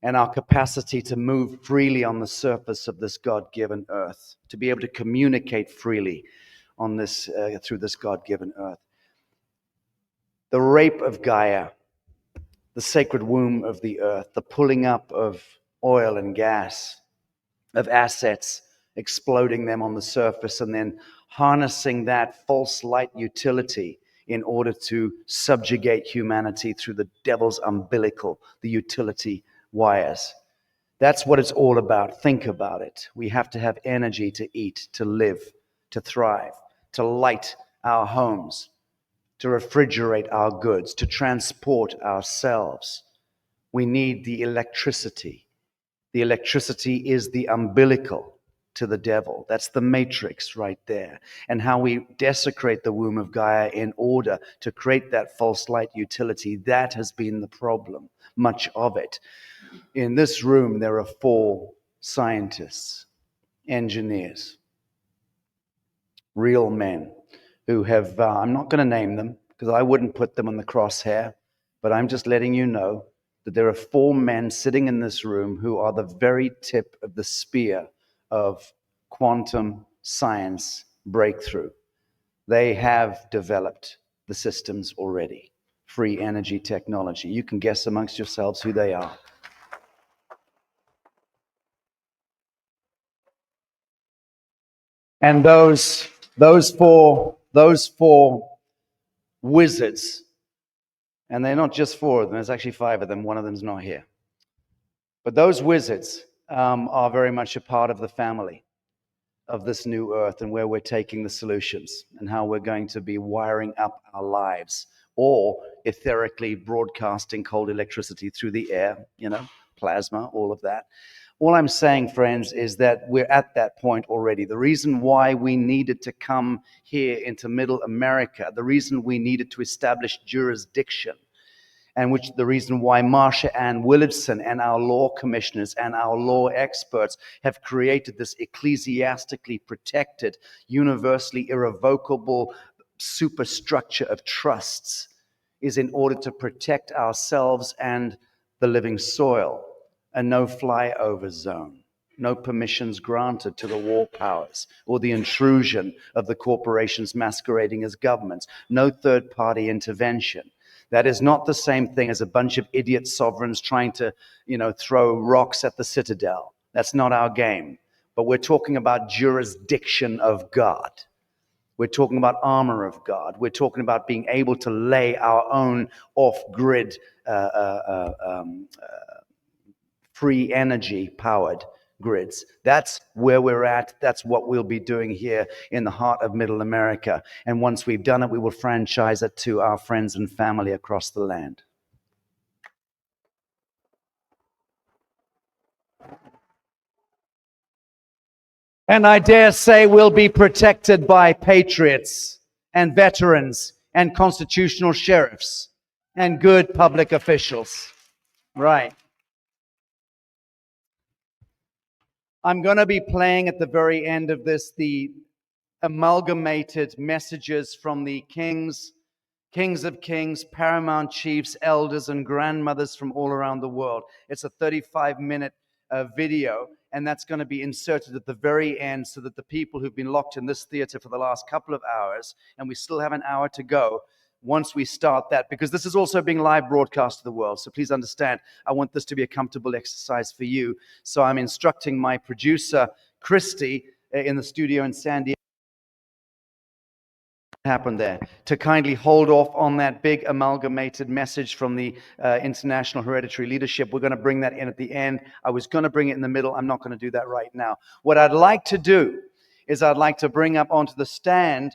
and our capacity to move freely on the surface of this God-given earth, to be able to communicate freely on this through this God-given earth. The rape of Gaia, the sacred womb of the earth, the pulling up of oil and gas, of assets, exploding them on the surface, and then harnessing that false light utility in order to subjugate humanity through the devil's umbilical, the utility wires. That's what it's all about. Think about it. We have to have energy to eat, to live, to thrive, to light our homes, to refrigerate our goods, to transport ourselves. We need the electricity. The electricity is the umbilical to the devil. That's the matrix right there. And how we desecrate the womb of Gaia in order to create that false light utility, that has been the problem, much of it. In this room, there are 4 scientists, engineers, real men who have, I'm not going to name them because I wouldn't put them on the crosshair, but I'm just letting you know that there are 4 men sitting in this room who are the very tip of the spear of quantum science breakthrough. They have developed the systems already, free energy technology. You can guess amongst yourselves who they are. And those four wizards, and they're not just 4 of them, there's actually 5 of them, one of them's not here. But those wizards are very much a part of the family of this new earth and where we're taking the solutions and how we're going to be wiring up our lives, or etherically broadcasting cold electricity through the air, plasma, all of that. All I'm saying, friends, is that we're at that point already. The reason why we needed to come here into Middle America, the reason we needed to establish jurisdiction, and which the reason why Marsha Ann Willardson and our law commissioners and our law experts have created this ecclesiastically protected, universally irrevocable superstructure of trusts is in order to protect ourselves and the living soil. A no-flyover zone, no permissions granted to the war powers or the intrusion of the corporations masquerading as governments, no third-party intervention. That is not the same thing as a bunch of idiot sovereigns trying to, throw rocks at the citadel. That's not our game. But we're talking about jurisdiction of God. We're talking about armor of God. We're talking about being able to lay our own off-grid, free energy powered grids. That's where we're at. That's what we'll be doing here in the heart of Middle America. And once we've done it, we will franchise it to our friends and family across the land. And I dare say we'll be protected by patriots and veterans and constitutional sheriffs and good public officials. Right. I'm going to be playing at the very end of this the amalgamated messages from the kings of kings, paramount chiefs, elders, and grandmothers from all around the world. It's a 35-minute video, and that's going to be inserted at the very end so that the people who've been locked in this theater for the last couple of hours, and we still have an hour to go, once we start that, because this is also being live broadcast to the world. So please understand, I want this to be a comfortable exercise for you. So I'm instructing my producer, Christy, in the studio in San Diego, happened there, to kindly hold off on that big amalgamated message from the International Hereditary Leadership. We're going to bring that in at the end. I was going to bring it in the middle. I'm not going to do that right now. What I'd like to do is I'd like to bring up onto the stand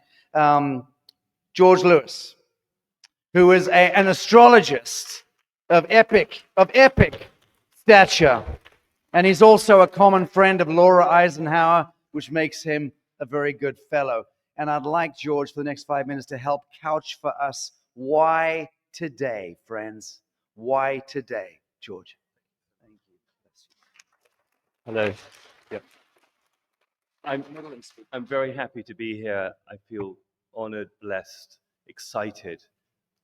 George Lewis, who is an astrologist of epic stature. And he's also a common friend of Laura Eisenhower, which makes him a very good fellow. And I'd like George for the next 5 minutes to help couch for us why today, friends. Why today, George? Thank you. Hello. Yep. I'm very happy to be here. I feel honored, blessed, excited.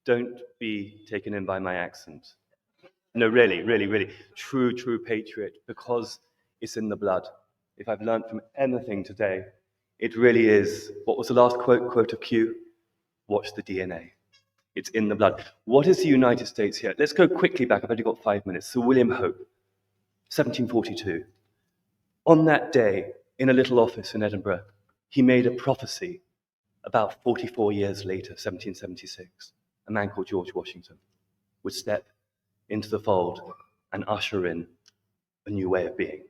Don't be taken in by my accent. No, really, really, really. True patriot, because it's in the blood. If I've learned from anything today, it really is, what was the last quote of Q? Watch the DNA. It's in the blood. What is the United States here? Let's go quickly back. I've only got 5 minutes. Sir William Hope, 1742. On that day, in a little office in Edinburgh, he made a prophecy about 44 years later, 1776. A man called George Washington would step into the fold and usher in a new way of being.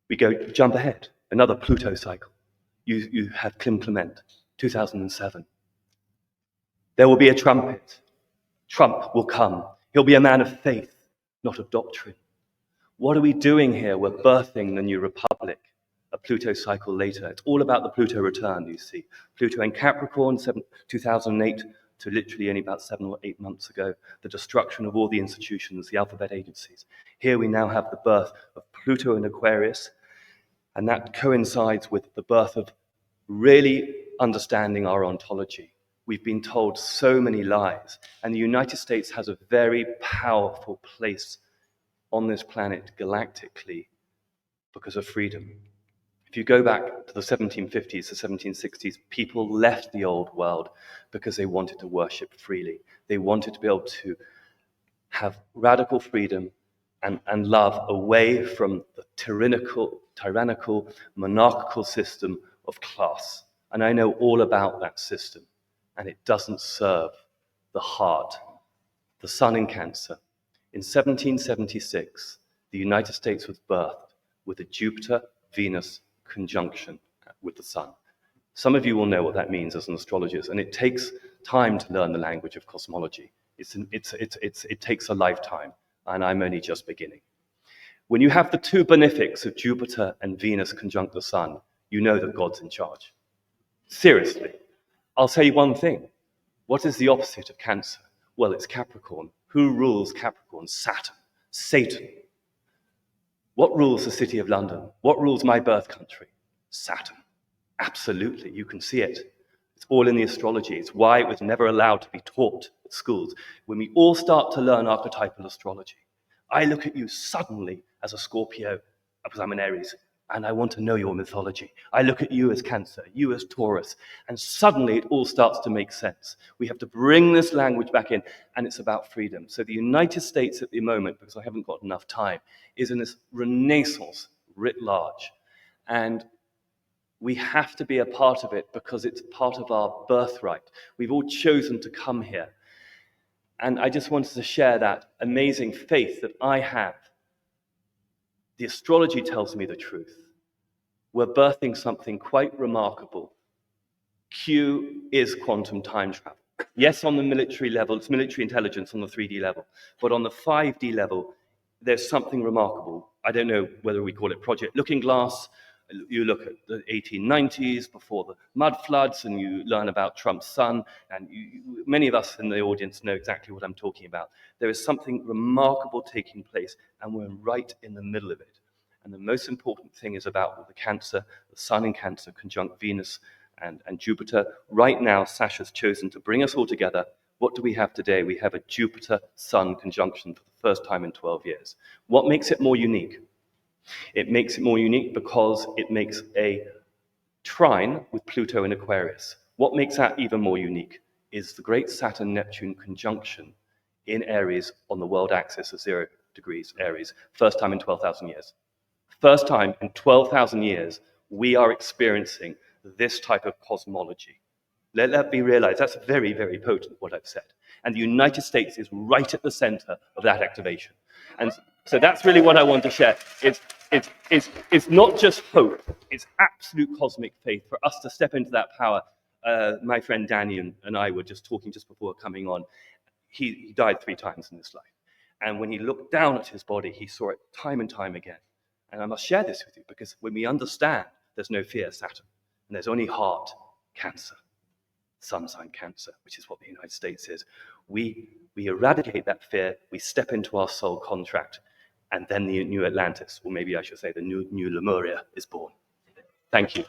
We jump ahead, another Pluto cycle. You have Klim Clement, 2007. There will be a trumpet. Trump will come. He'll be a man of faith, not of doctrine. What are we doing here? We're birthing the new republic, a Pluto cycle later. It's all about the Pluto return, you see. Pluto in Capricorn, 2008, to literally only about 7 or 8 months ago, the destruction of all the institutions, the alphabet agencies. Here we now have the birth of Pluto in Aquarius, and that coincides with the birth of really understanding our ontology. We've been told so many lies, and the United States has a very powerful place on this planet galactically because of freedom. If you go back to the 1750s, the 1760s, people left the old world because they wanted to worship freely. They wanted to be able to have radical freedom and love away from the tyrannical, monarchical system of class. And I know all about that system, and it doesn't serve the heart. The sun in Cancer. In 1776, the United States was birthed with a Jupiter-Venus conjunction with the sun. Some of you will know what that means as an astrologist, and it takes time to learn the language of cosmology. It takes a lifetime, and I'm only just beginning. When you have the two benefics of Jupiter and Venus conjunct the sun, you know that God's in charge. Seriously. I'll say one thing. What is the opposite of Cancer? Well, it's Capricorn. Who rules Capricorn? Saturn. Satan. What rules the City of London? What rules my birth country? Saturn. Absolutely. You can see it. It's all in the astrology. It's why it was never allowed to be taught at schools. When we all start to learn archetypal astrology, I look at you suddenly as a Scorpio, because I'm an Aries, and I want to know your mythology. I look at you as Cancer, you as Taurus, and suddenly it all starts to make sense. We have to bring this language back in, and it's about freedom. So the United States at the moment, because I haven't got enough time, is in this renaissance writ large. And we have to be a part of it because it's part of our birthright. We've all chosen to come here. And I just wanted to share that amazing faith that I have. The astrology tells me the truth. We're birthing something quite remarkable. Q is quantum time travel. Yes, on the military level, it's military intelligence on the 3D level. But on the 5D level, there's something remarkable. I don't know whether we call it Project Looking Glass. You look at the 1890s, before the mud floods, and you learn about Trump's son, and many of us in the audience know exactly what I'm talking about. There is something remarkable taking place, and we're right in the middle of it. And the most important thing is about the Cancer, the Sun in Cancer, conjunct Venus and Jupiter. Right now, Sacha's chosen to bring us all together. What do we have today? We have a Jupiter-Sun conjunction for the first time in 12 years. What makes it more unique? It makes it more unique because it makes a trine with Pluto in Aquarius. What makes that even more unique is the great Saturn-Neptune conjunction in Aries on the world axis of 0 degrees Aries. First time in 12,000 years. First time in 12,000 years, we are experiencing this type of cosmology. Let that be realized. That's very, very potent, what I've said. And the United States is right at the center of that activation. And so that's really what I want to share. It's not just hope. It's absolute cosmic faith for us to step into that power. My friend Danny and I were just talking just before coming on. He died 3 times in this life. And when he looked down at his body, he saw it time and time again. And I must share this with you because when we understand there's no fear, Saturn, and there's only heart, Cancer, sun sign Cancer, which is what the United States is, we eradicate that fear, we step into our soul contract, and then the new Atlantis, or maybe I should say the new Lemuria, is born. Thank you.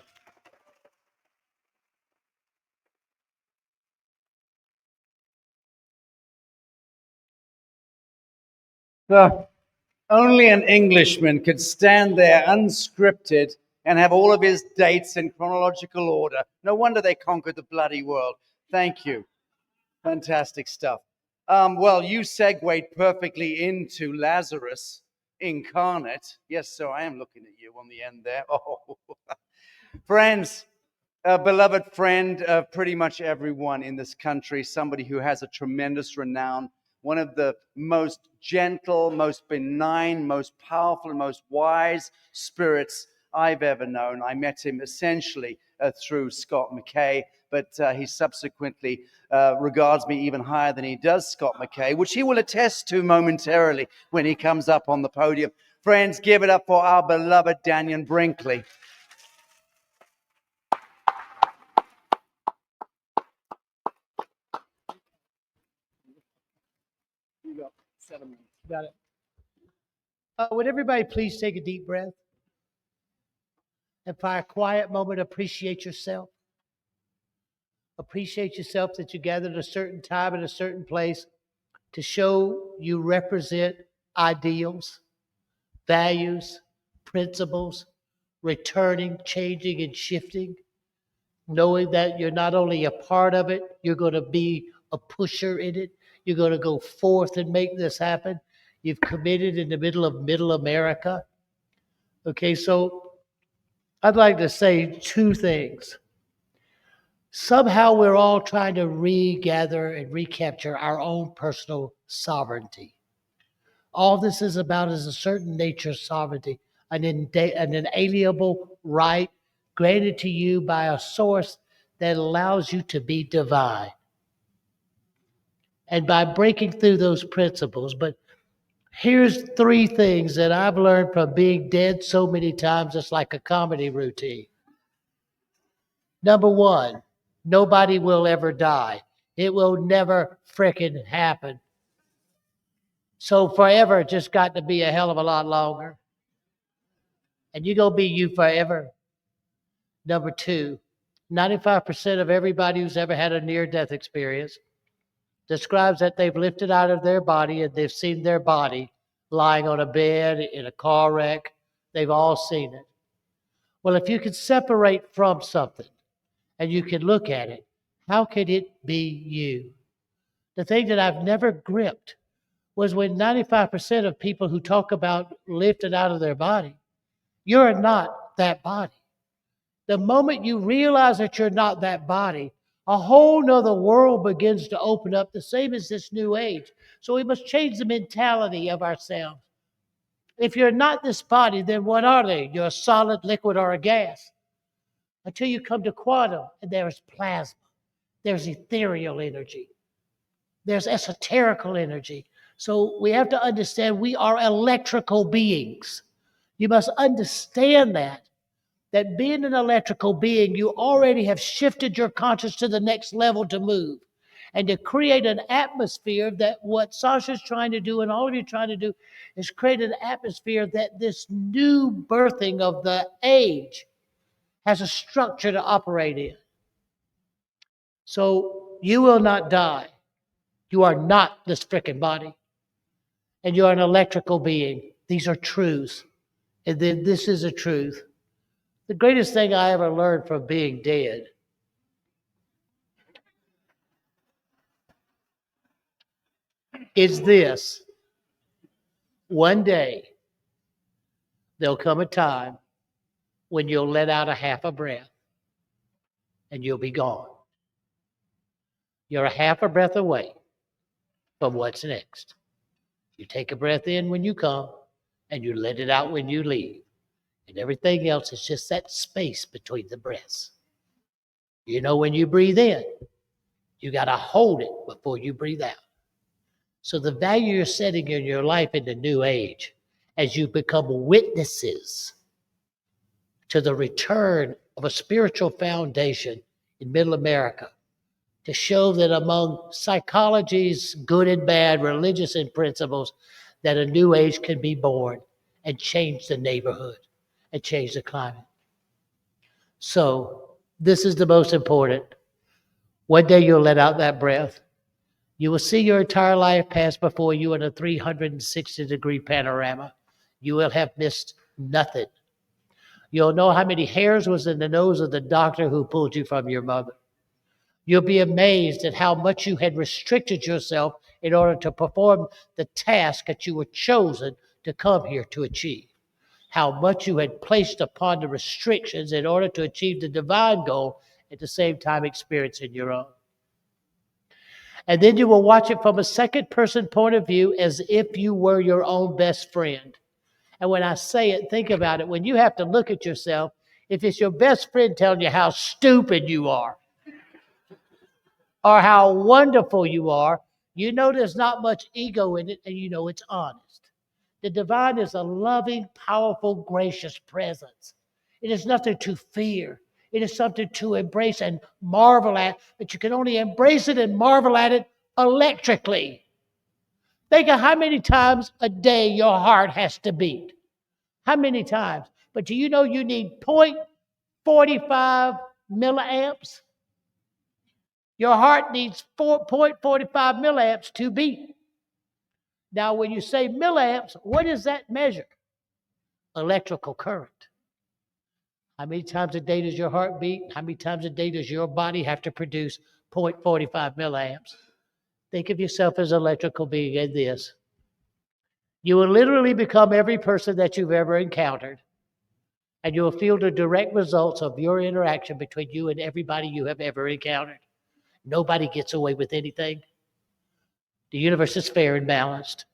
Only an Englishman could stand there unscripted and have all of his dates in chronological order. No wonder they conquered the bloody world. Thank you. Fantastic stuff. Well, you segued perfectly into Lazarus incarnate. Yes, sir, I am looking at you on the end there. Oh, friends, a beloved friend of pretty much everyone in this country, somebody who has a tremendous renown, one of the most gentle, most benign, most powerful, and most wise spirits I've ever known. I met him essentially through Scott McKay, but he subsequently regards me even higher than he does Scott McKay, which he will attest to momentarily when he comes up on the podium. Friends, give it up for our beloved Daniel Brinkley. You go. 7 minutes. Got it. Would everybody please take a deep breath? And for a quiet moment, appreciate yourself. Appreciate yourself that you gathered at a certain time in a certain place to show you represent ideals, values, principles, returning, changing, and shifting. Knowing that you're not only a part of it, you're going to be a pusher in it. You're going to go forth and make this happen. You've committed in the middle of Middle America. Okay, so I'd like to say 2 things. Somehow we're all trying to regather and recapture our own personal sovereignty. All this is about is a certain nature of sovereignty, an inalienable right granted to you by a source that allows you to be divine. And by breaking through those principles, but Here's 3 things that I've learned from being dead so many times, it's like a comedy routine. Number 1, nobody will ever die. It will never frickin' happen. So forever just got to be a hell of a lot longer. And you're going to be you forever. Number 2, 95% of everybody who's ever had a near-death experience describes that they've lifted out of their body and they've seen their body lying on a bed, in a car wreck. They've all seen it. Well, if you can separate from something and you can look at it, how could it be you? The thing that I've never gripped was when 95% of people who talk about lifted out of their body, you're not that body. The moment you realize that you're not that body, a whole nother world begins to open up, the same as this new age. So we must change the mentality of ourselves. If you're not this body, then what are they? You're a solid, liquid, or a gas. Until you come to quantum, and there's plasma, there's ethereal energy, there's esoterical energy. So we have to understand we are electrical beings. You must understand that being an electrical being, you already have shifted your conscious to the next level to move and to create an atmosphere that what Sacha's trying to do and all of you are trying to do is create an atmosphere that this new birthing of the age has a structure to operate in. So you will not die. You are not this frickin' body. And you are an electrical being. These are truths. And then this is a truth. The greatest thing I ever learned from being dead is this. One day, there'll come a time when you'll let out a half a breath and you'll be gone. You're a half a breath away from what's next. You take a breath in when you come and you let it out when you leave. And everything else is just that space between the breaths. You know, when you breathe in, you got to hold it before you breathe out. So the value you're setting in your life in the new age, as you become witnesses to the return of a spiritual foundation in Middle America, to show that among psychology's good and bad, religious and principles, that a new age can be born and change the neighborhood and change the climate. So this is the most important. One day you'll let out that breath. You will see your entire life pass before you in a 360-degree panorama. You will have missed nothing. You'll know how many hairs was in the nose of the doctor who pulled you from your mother. You'll be amazed at how much you had restricted yourself in order to perform the task that you were chosen to come here to achieve. How much you had placed upon the restrictions in order to achieve the divine goal, at the same time experiencing your own. And then you will watch it from a second person point of view as if you were your own best friend. And when I say it, think about it. When you have to look at yourself, if it's your best friend telling you how stupid you are or how wonderful you are, you know there's not much ego in it and you know it's honest. The divine is a loving, powerful, gracious presence. It is nothing to fear. It is something to embrace and marvel at, but you can only embrace it and marvel at it electrically. Think of how many times a day your heart has to beat. How many times? But do you know you need 0.45 milliamps? Your heart needs 0.45 milliamps to beat. Now, when you say milliamps, what does that measure? Electrical current. How many times a day does your heart beat? How many times a day does your body have to produce 0.45 milliamps? Think of yourself as an electrical being in this. You will literally become every person that you've ever encountered, and you will feel the direct results of your interaction between you and everybody you have ever encountered. Nobody gets away with anything. The universe is fair and balanced.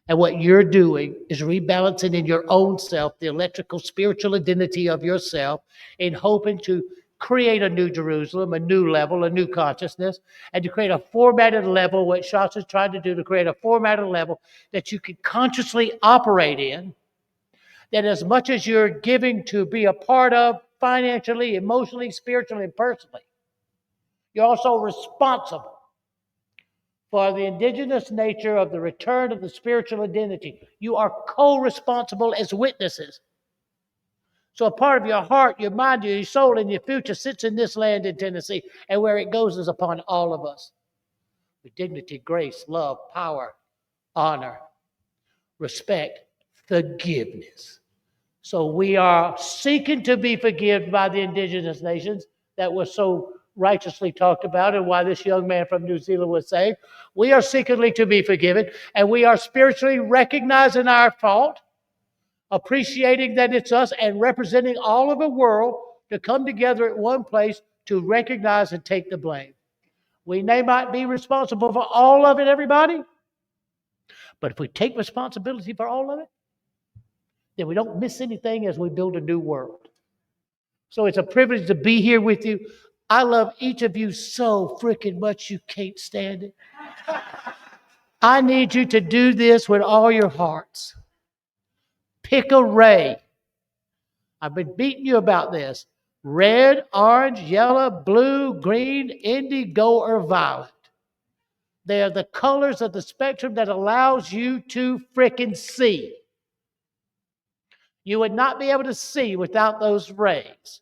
And what you're doing is rebalancing in your own self, the electrical spiritual identity of yourself, in hoping to create a new Jerusalem, a new level, a new consciousness, and to create a formatted level, what Sacha's trying to do, to create a formatted level that you can consciously operate in, that as much as you're giving to be a part of financially, emotionally, spiritually, and personally, you're also responsible for the indigenous nature of the return of the spiritual identity. You are co-responsible as witnesses. So a part of your heart, your mind, your soul, and your future sits in this land in Tennessee, and where it goes is upon all of us. With dignity, grace, love, power, honor, respect, forgiveness. So we are seeking to be forgiven by the indigenous nations that was so righteously talked about, and why this young man from New Zealand was saved. We are seeking to be forgiven, and we are spiritually recognizing our fault, appreciating that it's us, and representing all of the world to come together at one place to recognize and take the blame. We may not be responsible for all of it, everybody, but if we take responsibility for all of it, then we don't miss anything as we build a new world. So it's a privilege to be here with you. I love each of you so freaking much you can't stand it. I need you to do this with all your hearts. Pick a ray. I've been beating you about this. Red, orange, yellow, blue, green, indigo, or violet. They are the colors of the spectrum that allows you to frickin' see. You would not be able to see without those rays.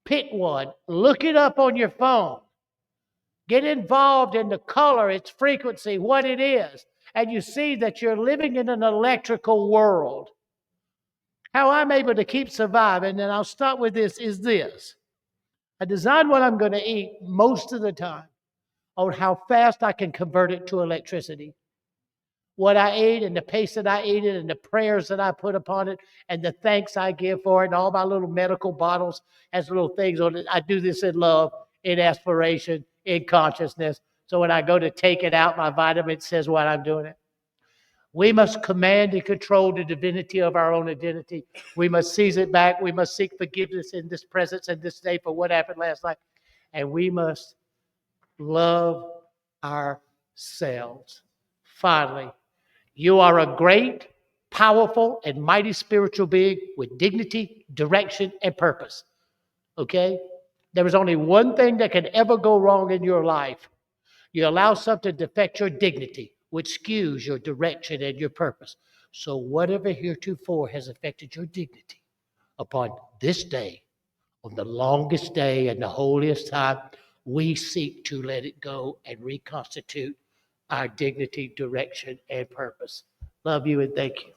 Pick one. Look it up on your phone. Get involved in the color, its frequency, what it is. And you see that you're living in an electrical world. How I'm able to keep surviving, and I'll start with this, is this. I design what I'm going to eat most of the time on how fast I can convert it to electricity. What I eat and the pace that I eat it and the prayers that I put upon it and the thanks I give for it, and all my little medical bottles has little things on it. I do this in love, in aspiration, in consciousness. So when I go to take it out, my vitamin says what I'm doing it. We must command and control the divinity of our own identity. We must seize it back. We must seek forgiveness in this presence and this day for what happened last night. And we must love ourselves. Finally, you are a great, powerful, and mighty spiritual being with dignity, direction, and purpose. Okay? There is only one thing that can ever go wrong in your life. You allow something to affect your dignity, which skews your direction and your purpose. So whatever heretofore has affected your dignity, upon this day, on the longest day and the holiest time, we seek to let it go and reconstitute our dignity, direction, and purpose. Love you and thank you.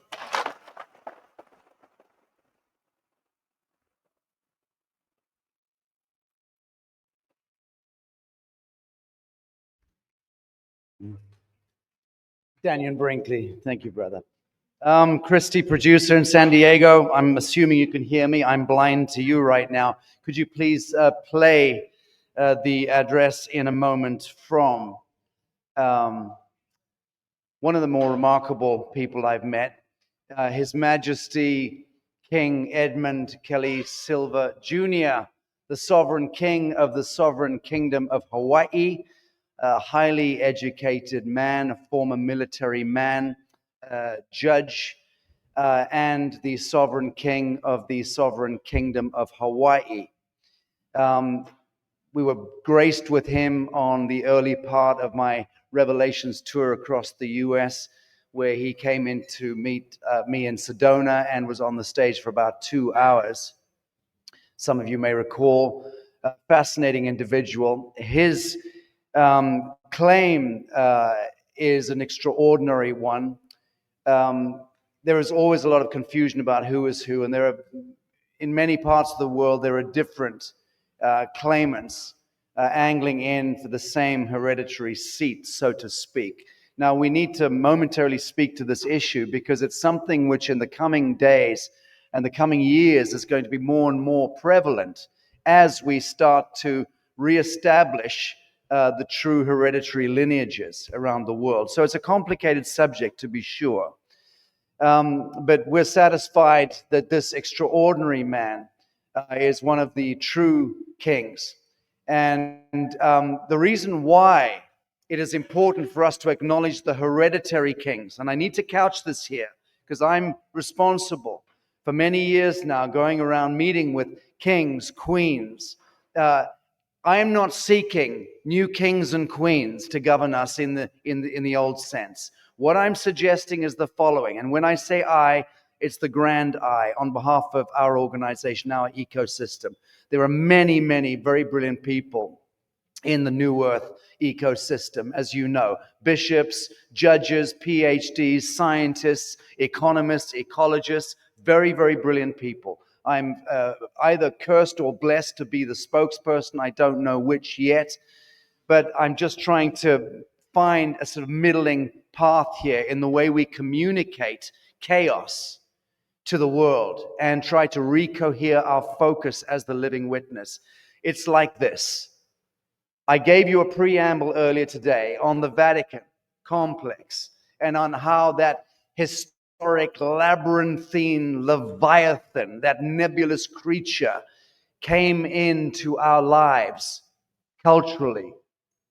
Daniel Brinkley, thank you, brother. Christy, producer in San Diego, I'm assuming you can hear me. I'm blind to you right now. Could you please play the address in a moment from one of the more remarkable people I've met, His Majesty King Edmund Silva Jr., the sovereign king of the sovereign kingdom of Hawaii, a highly educated man, a former military man, judge, and the sovereign king of the sovereign kingdom of Hawaii. We were graced with him on the early part of my Revelations tour across the U.S., where he came in to meet me in Sedona and was on the stage for about 2 hours. Some of you may recall, a fascinating individual. His claim is an extraordinary one. There is always a lot of confusion about who is who, and in many parts of the world, there are different claimants angling in for the same hereditary seat, so to speak. Now, we need to momentarily speak to this issue because it's something which in the coming days and the coming years is going to be more and more prevalent as we start to reestablish the true hereditary lineages around the world. So it's a complicated subject, to be sure. But we're satisfied that this extraordinary man is one of the true kings. And the reason why it is important for us to acknowledge the hereditary kings, and I need to couch this here because I'm responsible for many years now going around meeting with kings, queens. I am not seeking new kings and queens to govern us in the old sense. What I'm suggesting is the following, and when I say I, it's the grand I on behalf of our organization, our ecosystem. There are many, many very brilliant people in the NewEarth ecosystem, as you know. Bishops, judges, PhDs, scientists, economists, ecologists, very, very brilliant people. I'm either cursed or blessed to be the spokesperson. I don't know which yet, but I'm just trying to find a sort of middling path here in the way we communicate chaos to the world and try to recohere our focus as the living witness. It's like this. I gave you a preamble earlier today on the Vatican complex and on how that historic labyrinthine leviathan, that nebulous creature, came into our lives culturally,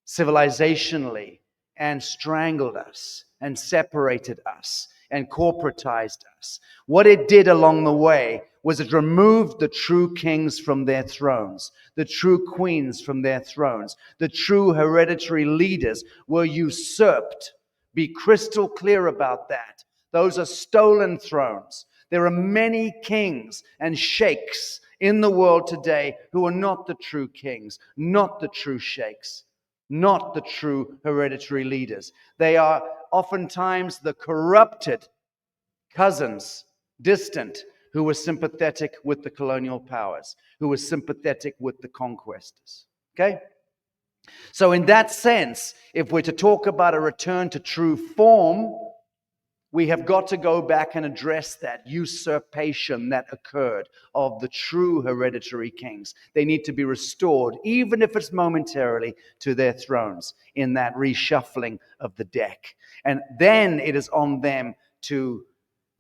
civilizationally, and strangled us and separated us and corporatized us. What it did along the way was it removed the true kings from their thrones, the true queens from their thrones. The true hereditary leaders were usurped. Be crystal clear about that. Those are stolen thrones. There are many kings and sheikhs in the world today who are not the true kings, not the true sheikhs, not the true hereditary leaders. They are oftentimes the corrupted cousins, distant, who were sympathetic with the colonial powers, who were sympathetic with the conquestors. Okay? So in that sense, if we're to talk about a return to true form, we have got to go back and address that usurpation that occurred of the true hereditary kings. They need to be restored, even if it's momentarily, to their thrones in that reshuffling of the deck. And then it is on them to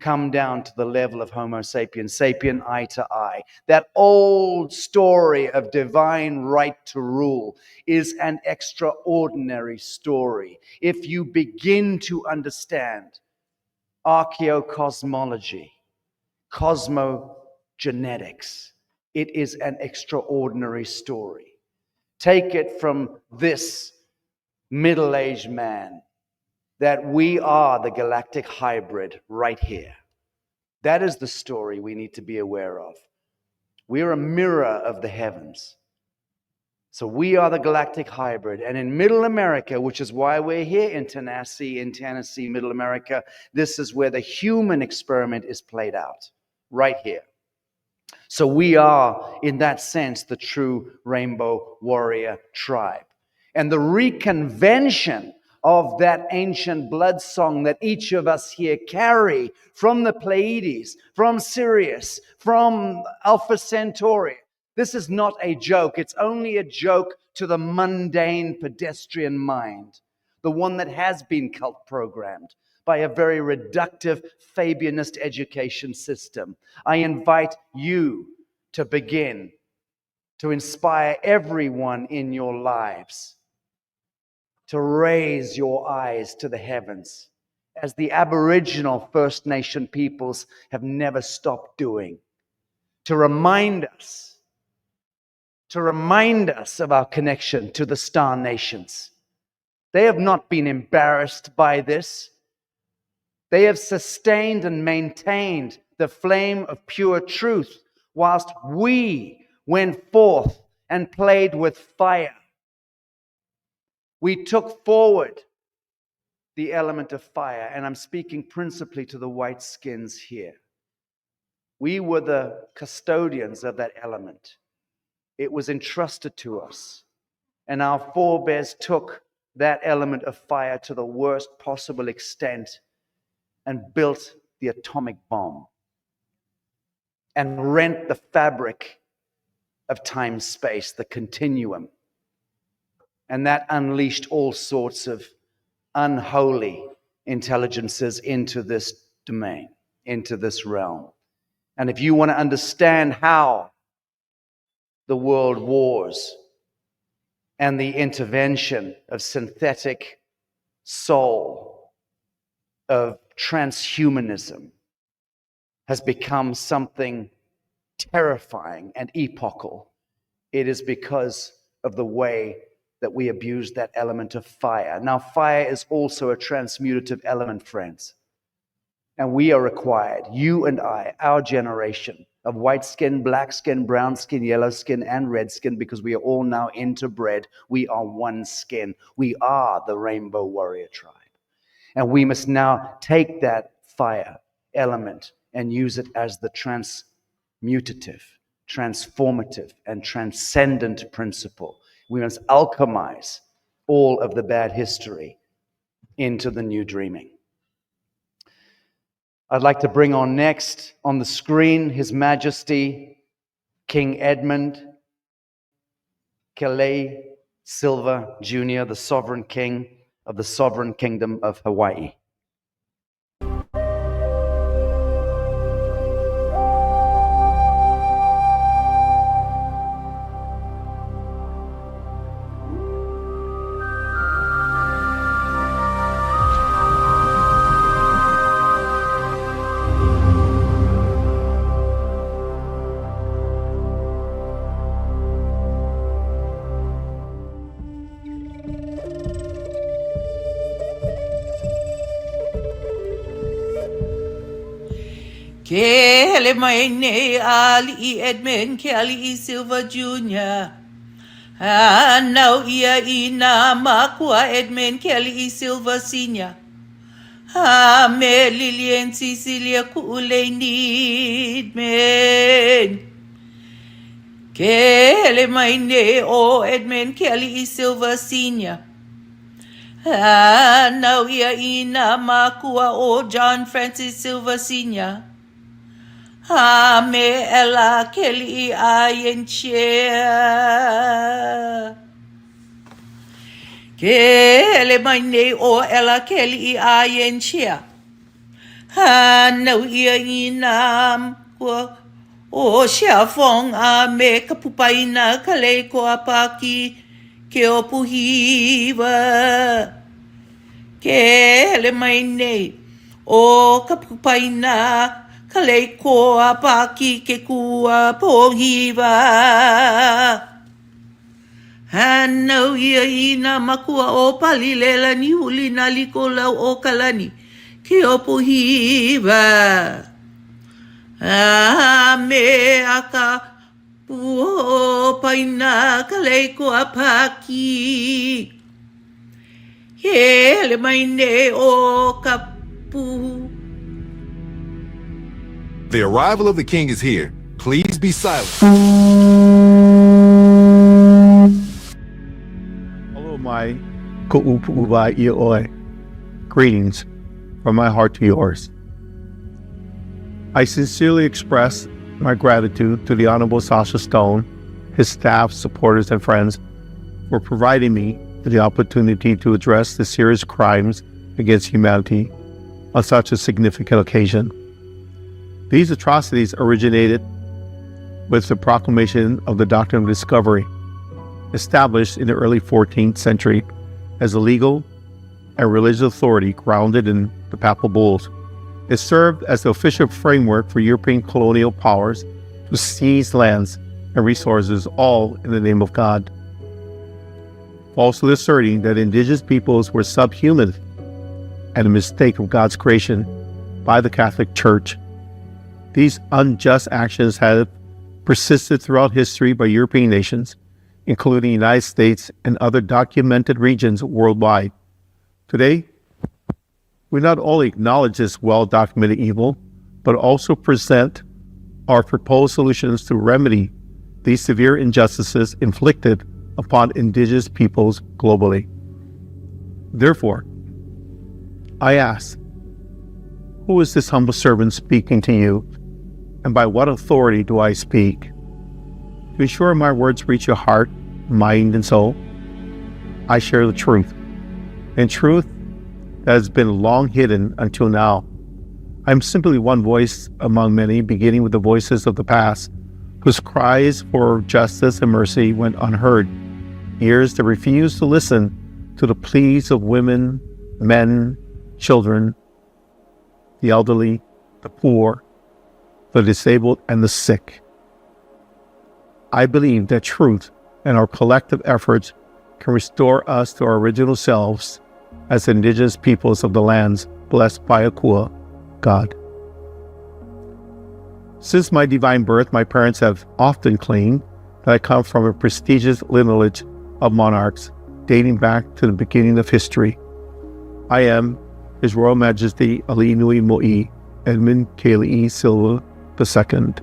come down to the level of Homo sapiens, sapien eye to eye. That old story of divine right to rule is an extraordinary story. If you begin to understand archaeocosmology, cosmogenetics, it is an extraordinary story. Take it from this middle-aged man that we are the galactic hybrid right here. That is the story we need to be aware of. We are a mirror of the heavens. So we are the galactic hybrid. And in Middle America, which is why we're here in Tanasi, Middle America, this is where the human experiment is played out, right here. So we are, in that sense, the true rainbow warrior tribe. And the reconvention of that ancient blood song that each of us here carry from the Pleiades, from Sirius, from Alpha Centauri. This is not a joke. It's only a joke to the mundane pedestrian mind, the one that has been cult programmed by a very reductive Fabianist education system. I invite you to begin to inspire everyone in your lives to raise your eyes to the heavens, as the Aboriginal First Nation peoples have never stopped doing, to remind us of our connection to the star nations. They have not been embarrassed by this. They have sustained and maintained the flame of pure truth, whilst we went forth and played with fire. We took forward the element of fire, and I'm speaking principally to the white skins here. We were the custodians of that element. It was entrusted to us, and our forebears took that element of fire to the worst possible extent and built the atomic bomb and rent the fabric of time-space, the continuum. And that unleashed all sorts of unholy intelligences into this domain, into this realm. And if you want to understand how the world wars and the intervention of synthetic soul, of transhumanism, has become something terrifying and epochal, it is because of the way that we abuse that element of fire. Now, fire is also a transmutative element, friends. And we are required, you and I, our generation, of white skin, black skin, brown skin, yellow skin, and red skin, because we are all now interbred. We are one skin. We are the rainbow warrior tribe. And we must now take that fire element and use it as the transmutative, transformative, and transcendent principle. We must alchemize all of the bad history into the new dreaming. I'd like to bring on next on the screen His Majesty King Edmund Silva Jr, the Sovereign King of the Sovereign Kingdom of Hawaii. Kele maine ali Edmund Silva Jr. Now ia ina makua Edmund Silva Sr. Me Lilian Cecilia Kuleini Edmund. Kele maine o Edmund Silva Sr. Now ia ina makua o John Francis Silva Sr. Me ela Kelly Ayenchea. Kele maine o ela Kelly Ayenchea. No ia inam o Shafong me kapupaina kale ko apaki ke opuhiva. Kele maine o kapupaina kale ko apaki ke kua pohiva. Hanau ia ina makua o palilela ni huli na liko lau o kalani ke o pohiva. Me aka puo paina kale ko apaki. Hele maine o kapu. The arrival of the king is here. Please be silent. Hello, my ku'upu'uwa i'oi. Greetings from my heart to yours. I sincerely express my gratitude to the Honorable Sacha Stone, his staff, supporters, and friends for providing me with the opportunity to address the serious crimes against humanity on such a significant occasion. These atrocities originated with the proclamation of the Doctrine of Discovery, established in the early 14th century as a legal and religious authority grounded in the papal bulls. It served as the official framework for European colonial powers to seize lands and resources, all in the name of God, falsely asserting that indigenous peoples were subhuman and a mistake of God's creation by the Catholic Church. These unjust actions have persisted throughout history by European nations, including the United States and other documented regions worldwide. Today, we not only acknowledge this well-documented evil, but also present our proposed solutions to remedy these severe injustices inflicted upon indigenous peoples globally. Therefore, I ask, who is this humble servant speaking to you, and by what authority do I speak? To ensure my words reach your heart, mind, and soul, I share the truth, and truth that has been long hidden until now. I'm simply one voice among many, beginning with the voices of the past, whose cries for justice and mercy went unheard, ears that refused to listen to the pleas of women, men, children, the elderly, the poor, the disabled, and the sick. I believe that truth and our collective efforts can restore us to our original selves as indigenous peoples of the lands blessed by Akua, God. Since my divine birth, my parents have often claimed that I come from a prestigious lineage of monarchs dating back to the beginning of history. I am His Royal Majesty Ali Nui Mo'i Edmund Silva II,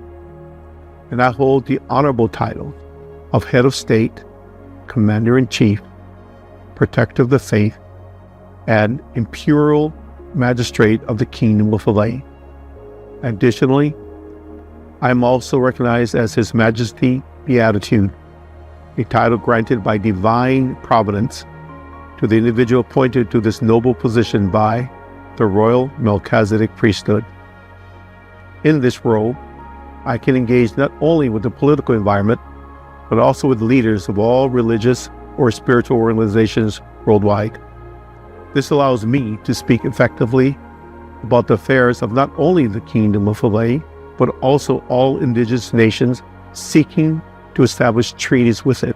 and I hold the honorable title of Head of State, Commander-in-Chief, Protector of the Faith, and Imperial Magistrate of the Kingdom of Hawaii. Additionally, I am also recognized as His Majesty Beatitude, a title granted by divine providence to the individual appointed to this noble position by the Royal Melchizedek Priesthood. In this role, I can engage not only with the political environment, but also with leaders of all religious or spiritual organizations worldwide. This allows me to speak effectively about the affairs of not only the Kingdom of Hawaii, but also all indigenous nations seeking to establish treaties with it.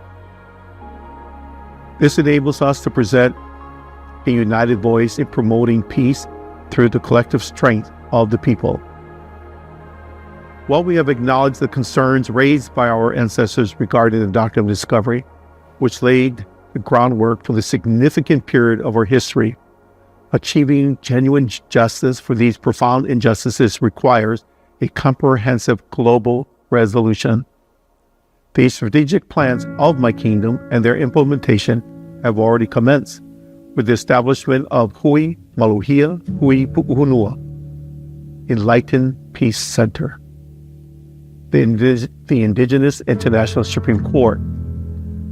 This enables us to present a united voice in promoting peace through the collective strength of the people. While we have acknowledged the concerns raised by our ancestors regarding the doctrine of discovery, which laid the groundwork for the significant period of our history, achieving genuine justice for these profound injustices requires a comprehensive global resolution. The strategic plans of my kingdom and their implementation have already commenced with the establishment of Hui Maluhia Hui Pu'uhunua Enlightened Peace Center, the Indigenous International Supreme Court,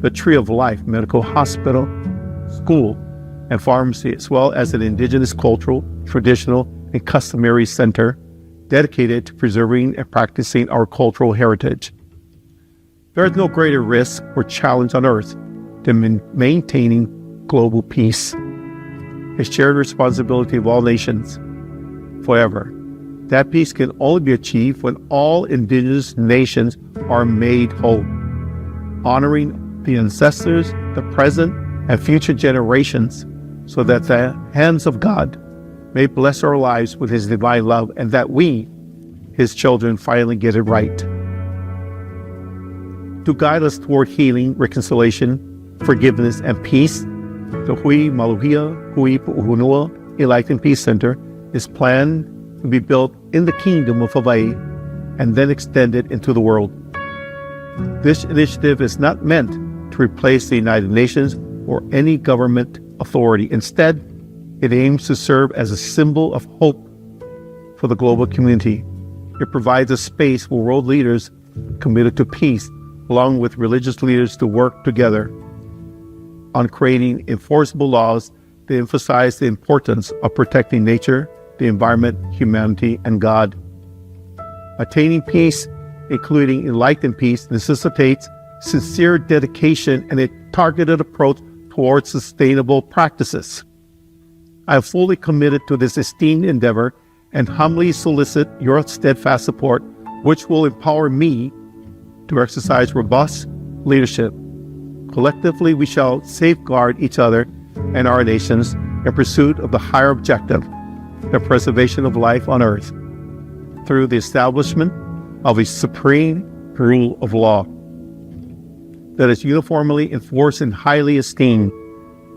the Tree of Life Medical Hospital, School, and Pharmacy, as well as an Indigenous Cultural, Traditional, and Customary Center dedicated to preserving and practicing our cultural heritage. There is no greater risk or challenge on earth than maintaining global peace, a shared responsibility of all nations. However, that peace can only be achieved when all indigenous nations are made whole, honoring the ancestors, the present, and future generations, so that the hands of God may bless our lives with His divine love, and that we, His children, finally get it right. To guide us toward healing, reconciliation, forgiveness, and peace, the Hui Maluhia Hui Pu'uhunua Enlightened Peace Center is planned to be built in the Kingdom of Hawaii and then extended into the world. This initiative is not meant to replace the United Nations or any government authority. Instead, it aims to serve as a symbol of hope for the global community. It provides a space for world leaders committed to peace, along with religious leaders, to work together on creating enforceable laws that emphasize the importance of protecting nature, the environment, humanity, and God. Attaining peace, including enlightened peace, necessitates sincere dedication and a targeted approach towards sustainable practices. I am fully committed to this esteemed endeavor and humbly solicit your steadfast support, which will empower me to exercise robust leadership. Collectively, we shall safeguard each other and our nations in pursuit of the higher objective, the preservation of life on earth, through the establishment of a supreme rule of law that is uniformly enforced and highly esteemed.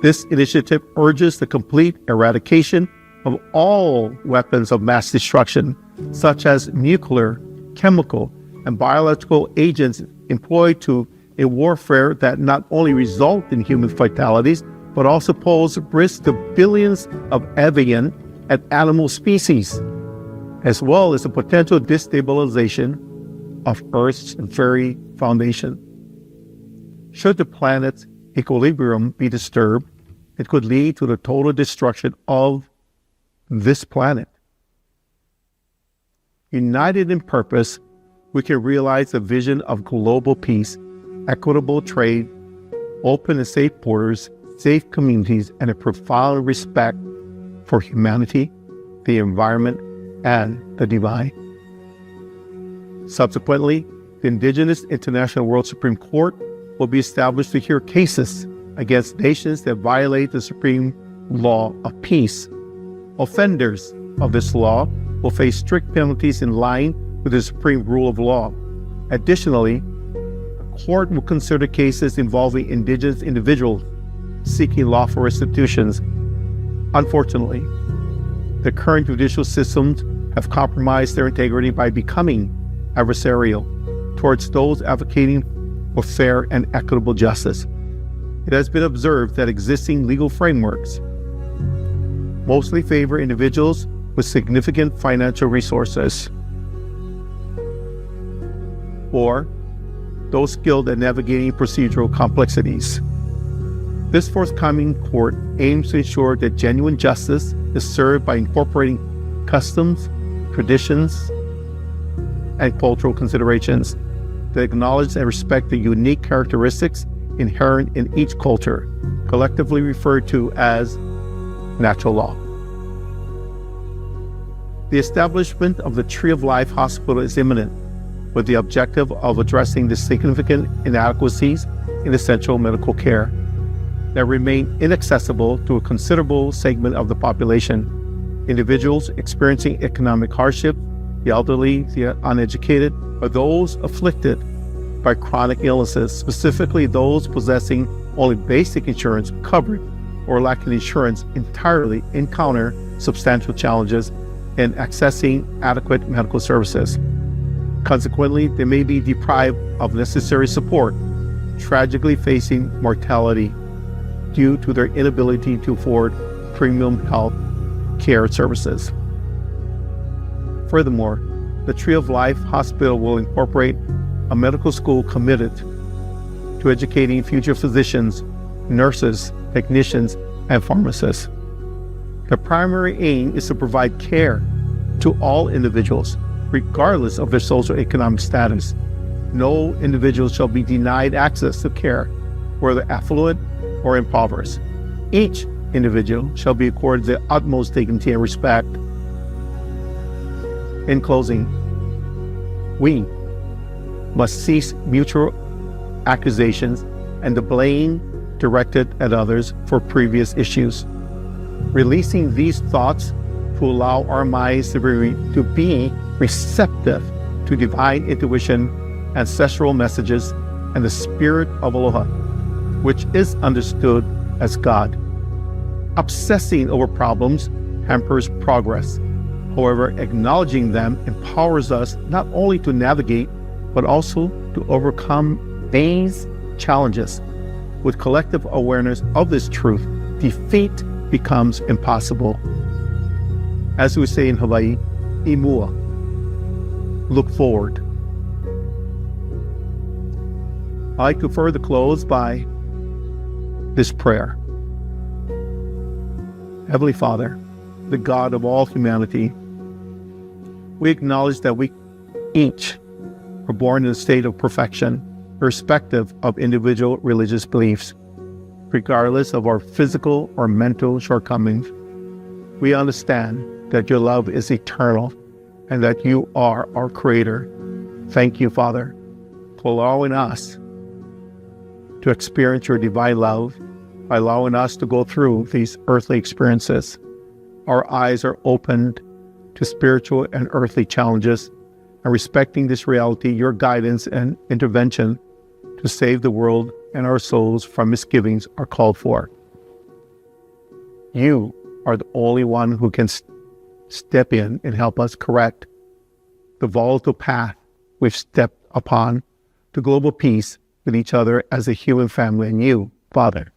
This initiative urges the complete eradication of all weapons of mass destruction, such as nuclear, chemical, and biological agents employed to a warfare that not only result in human fatalities, but also pose risk to billions of avian and animal species, as well as the potential destabilization of Earth's very foundation. Should the planet's equilibrium be disturbed, it could lead to the total destruction of this planet. United in purpose, we can realize a vision of global peace, equitable trade, open and safe borders, safe communities, and a profound respect for humanity, the environment, and the divine. Subsequently, the Indigenous International World Supreme Court will be established to hear cases against nations that violate the supreme law of peace. Offenders of this law will face strict penalties in line with the supreme rule of law. Additionally, the court will consider cases involving indigenous individuals seeking lawful restitutions. Unfortunately, the current judicial systems have compromised their integrity by becoming adversarial towards those advocating for fair and equitable justice. It has been observed that existing legal frameworks mostly favor individuals with significant financial resources or those skilled at navigating procedural complexities. This forthcoming court aims to ensure that genuine justice is served by incorporating customs, traditions, and cultural considerations that acknowledge and respect the unique characteristics inherent in each culture, collectively referred to as natural law. The establishment of the Tree of Life Hospital is imminent, with the objective of addressing the significant inadequacies in essential medical care that remain inaccessible to a considerable segment of the population. Individuals experiencing economic hardship, the elderly, the uneducated, or those afflicted by chronic illnesses, specifically those possessing only basic insurance covered or lacking insurance entirely, encounter substantial challenges in accessing adequate medical services. Consequently, they may be deprived of necessary support, tragically facing mortality due to their inability to afford premium health care services. Furthermore, the Tree of Life Hospital will incorporate a medical school committed to educating future physicians, nurses, technicians, and pharmacists. The primary aim is to provide care to all individuals, regardless of their socioeconomic status. No individual shall be denied access to care, whether affluent or impoverished. Each individual shall be accorded the utmost dignity and respect. In closing, we must cease mutual accusations and the blame directed at others for previous issues. Releasing these thoughts to allow our minds to be receptive to divine intuition, ancestral messages, and the spirit of aloha, which is understood as God. Obsessing over problems hampers progress. However, acknowledging them empowers us not only to navigate, but also to overcome these challenges. With collective awareness of this truth, defeat becomes impossible. As we say in Hawaii, imua, look forward. I like to further close by this prayer. Heavenly Father, the God of all humanity, we acknowledge that we each are born in a state of perfection, irrespective of individual religious beliefs. Regardless of our physical or mental shortcomings, we understand that your love is eternal and that you are our Creator. Thank you, Father, for allowing us to experience your divine love, by allowing us to go through these earthly experiences. Our eyes are opened to spiritual and earthly challenges, and respecting this reality, your guidance and intervention to save the world and our souls from misgivings are called for. You are the only one who can step in and help us correct the volatile path we've stepped upon to global peace with each other as a human family and you, Father.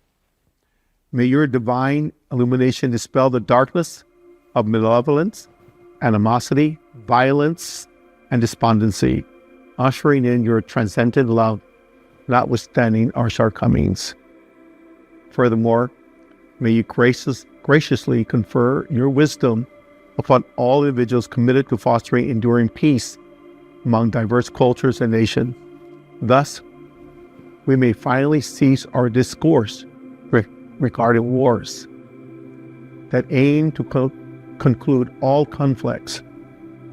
May your divine illumination dispel the darkness of malevolence, animosity, violence, and despondency, ushering in your transcendent love, notwithstanding our shortcomings. Furthermore, may you graciously confer your wisdom upon all individuals committed to fostering enduring peace among diverse cultures and nations. Thus, we may finally cease our discourse regarding wars that aim to conclude all conflicts,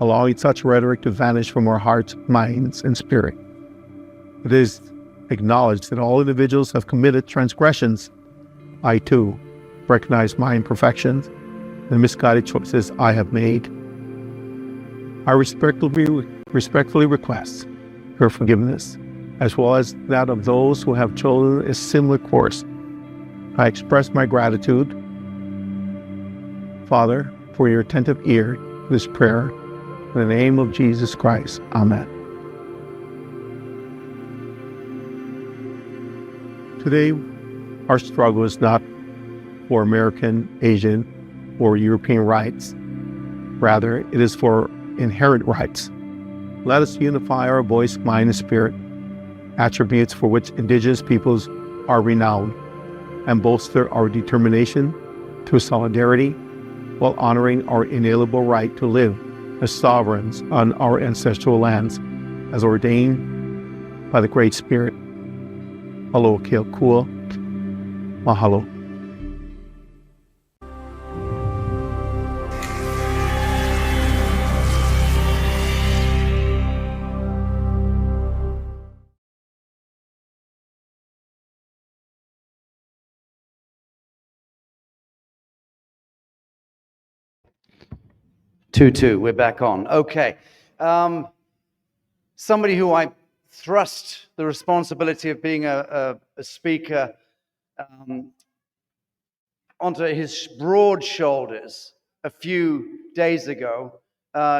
allowing such rhetoric to vanish from our hearts, minds, and spirit. It is acknowledged that all individuals have committed transgressions. I too recognize my imperfections and misguided choices I have made. I respectfully request your forgiveness, as well as that of those who have chosen a similar course. I express my gratitude, Father, for your attentive ear to this prayer. In the name of Jesus Christ, Amen. Today, our struggle is not for American, Asian, or European rights. Rather, it is for inherent rights. Let us unify our voice, mind, and spirit, attributes for which indigenous peoples are renowned, and bolster our determination through solidarity while honoring our inalienable right to live as sovereigns on our ancestral lands, as ordained by the Great Spirit. Aloha kea kua. Mahalo. We're back on. Okay. Somebody who I thrust the responsibility of being a speaker onto his broad shoulders a few days ago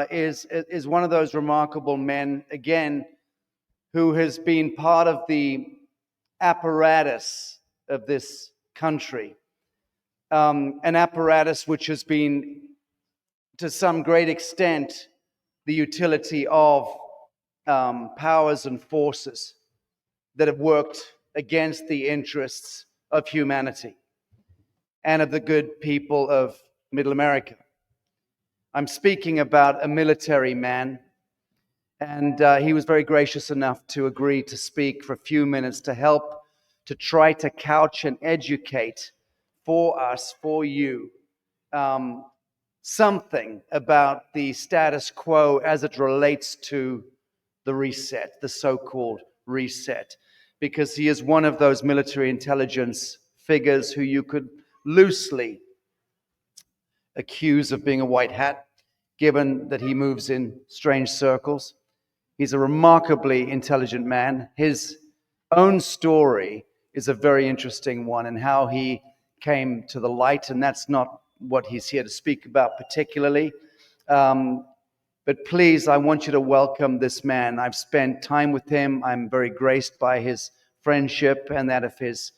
is one of those remarkable men, again, who has been part of the apparatus of this country, an apparatus which has been, to some great extent, the utility of powers and forces that have worked against the interests of humanity and of the good people of Middle America. I'm speaking about a military man, and he was very gracious enough to agree to speak for a few minutes to help to try to couch and educate for us, for you, something about the status quo as it relates to the reset, the so-called reset, because he is one of those military intelligence figures who you could loosely accuse of being a white hat, given that he moves in strange circles. He's a remarkably intelligent man. His own story is a very interesting one, and how he came to the light, and that's not what he's here to speak about particularly. But please, I want you to welcome this man. I've spent time with him. I'm very graced by his friendship and that of his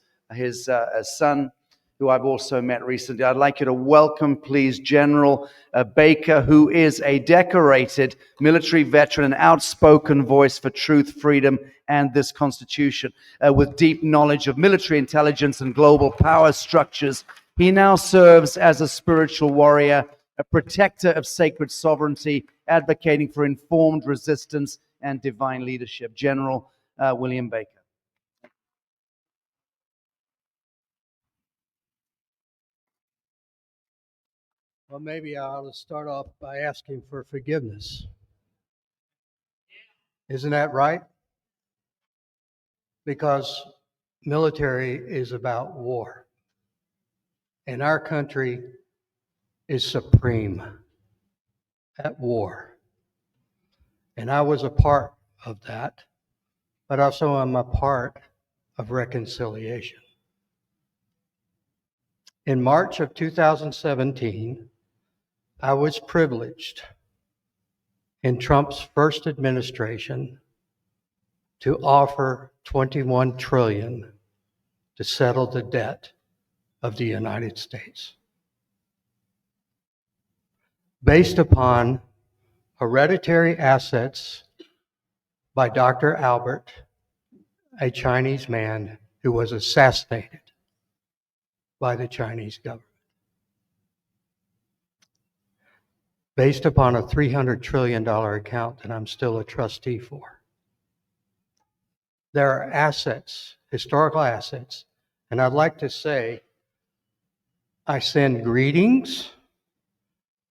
son, who I've also met recently. I'd like you to welcome, please, General Baker, who is a decorated military veteran, an outspoken voice for truth, freedom, and this Constitution, with deep knowledge of military intelligence and global power structures. He now serves as a spiritual warrior, a protector of sacred sovereignty, advocating for informed resistance and divine leadership. General William Baker. Well, maybe I ought to start off by asking for forgiveness. Isn't that right? Because military is about war. And our country is supreme at war. And I was a part of that, but also I'm a part of reconciliation. In March of 2017, I was privileged in Trump's first administration to offer $21 trillion to settle the debt of the United States. Based upon hereditary assets by Dr. Albert, a Chinese man who was assassinated by the Chinese government. based upon a $300 trillion account that I'm still a trustee for. There are assets, historical assets, and I'd like to say I send greetings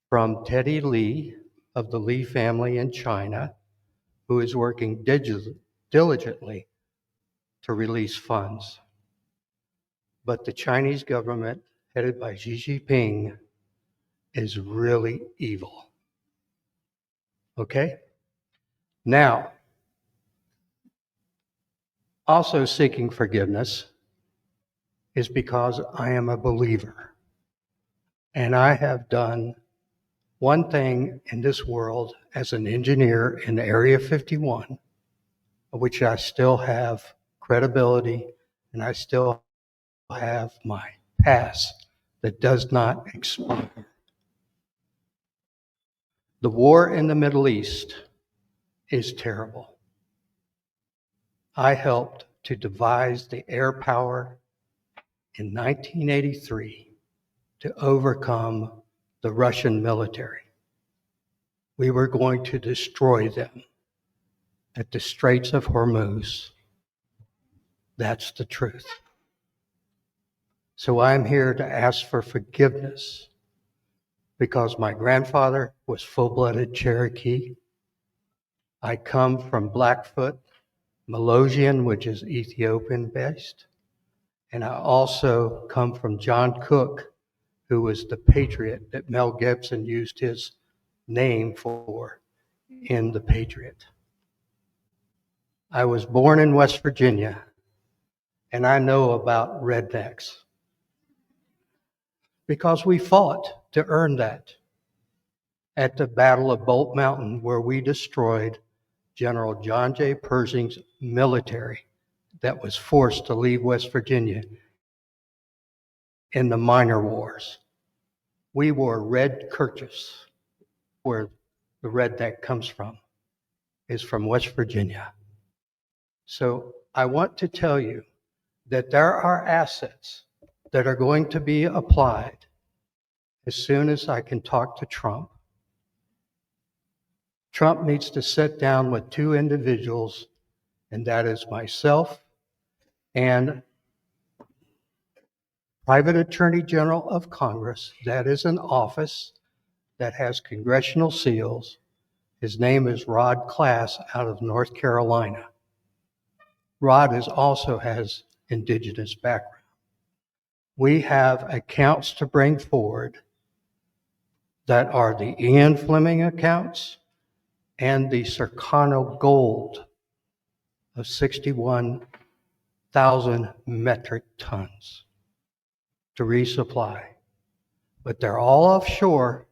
from Teddy Lee of the Lee family in China, who is working diligently to release funds. But the Chinese government, headed by Xi Jinping, is really evil. Okay? Now, also seeking forgiveness is because I am a believer. And I have done one thing in this world as an engineer in Area 51, which I still have credibility and I still have my pass that does not expire. The war in the Middle East is terrible. I helped to devise the air power in 1983 to overcome the Russian military. We were going to destroy them at the Straits of Hormuz. That's the truth. So I'm here to ask for forgiveness because my grandfather was full-blooded Cherokee. I come from Blackfoot, Melosian, which is Ethiopian-based. And I also come from John Cook, who was the patriot that Mel Gibson used his name for in The Patriot. I was born in West Virginia, and I know about rednecks because we fought to earn that at the Battle of Bolt Mountain, where we destroyed General John J. Pershing's military that was forced to leave West Virginia in the minor wars. We wore red kerchiefs, where the redneck comes from, is from West Virginia. So I want to tell you that there are assets that are going to be applied as soon as I can talk to Trump. Trump needs to sit down with two individuals, and that is myself and Private Attorney General of Congress. That is an office that has congressional seals. His name is Rod Class out of North Carolina. Rod also has indigenous background. We have accounts to bring forward that are the Ian Fleming accounts and the Serrano gold of 61,000 metric tons to resupply. But they're all offshore,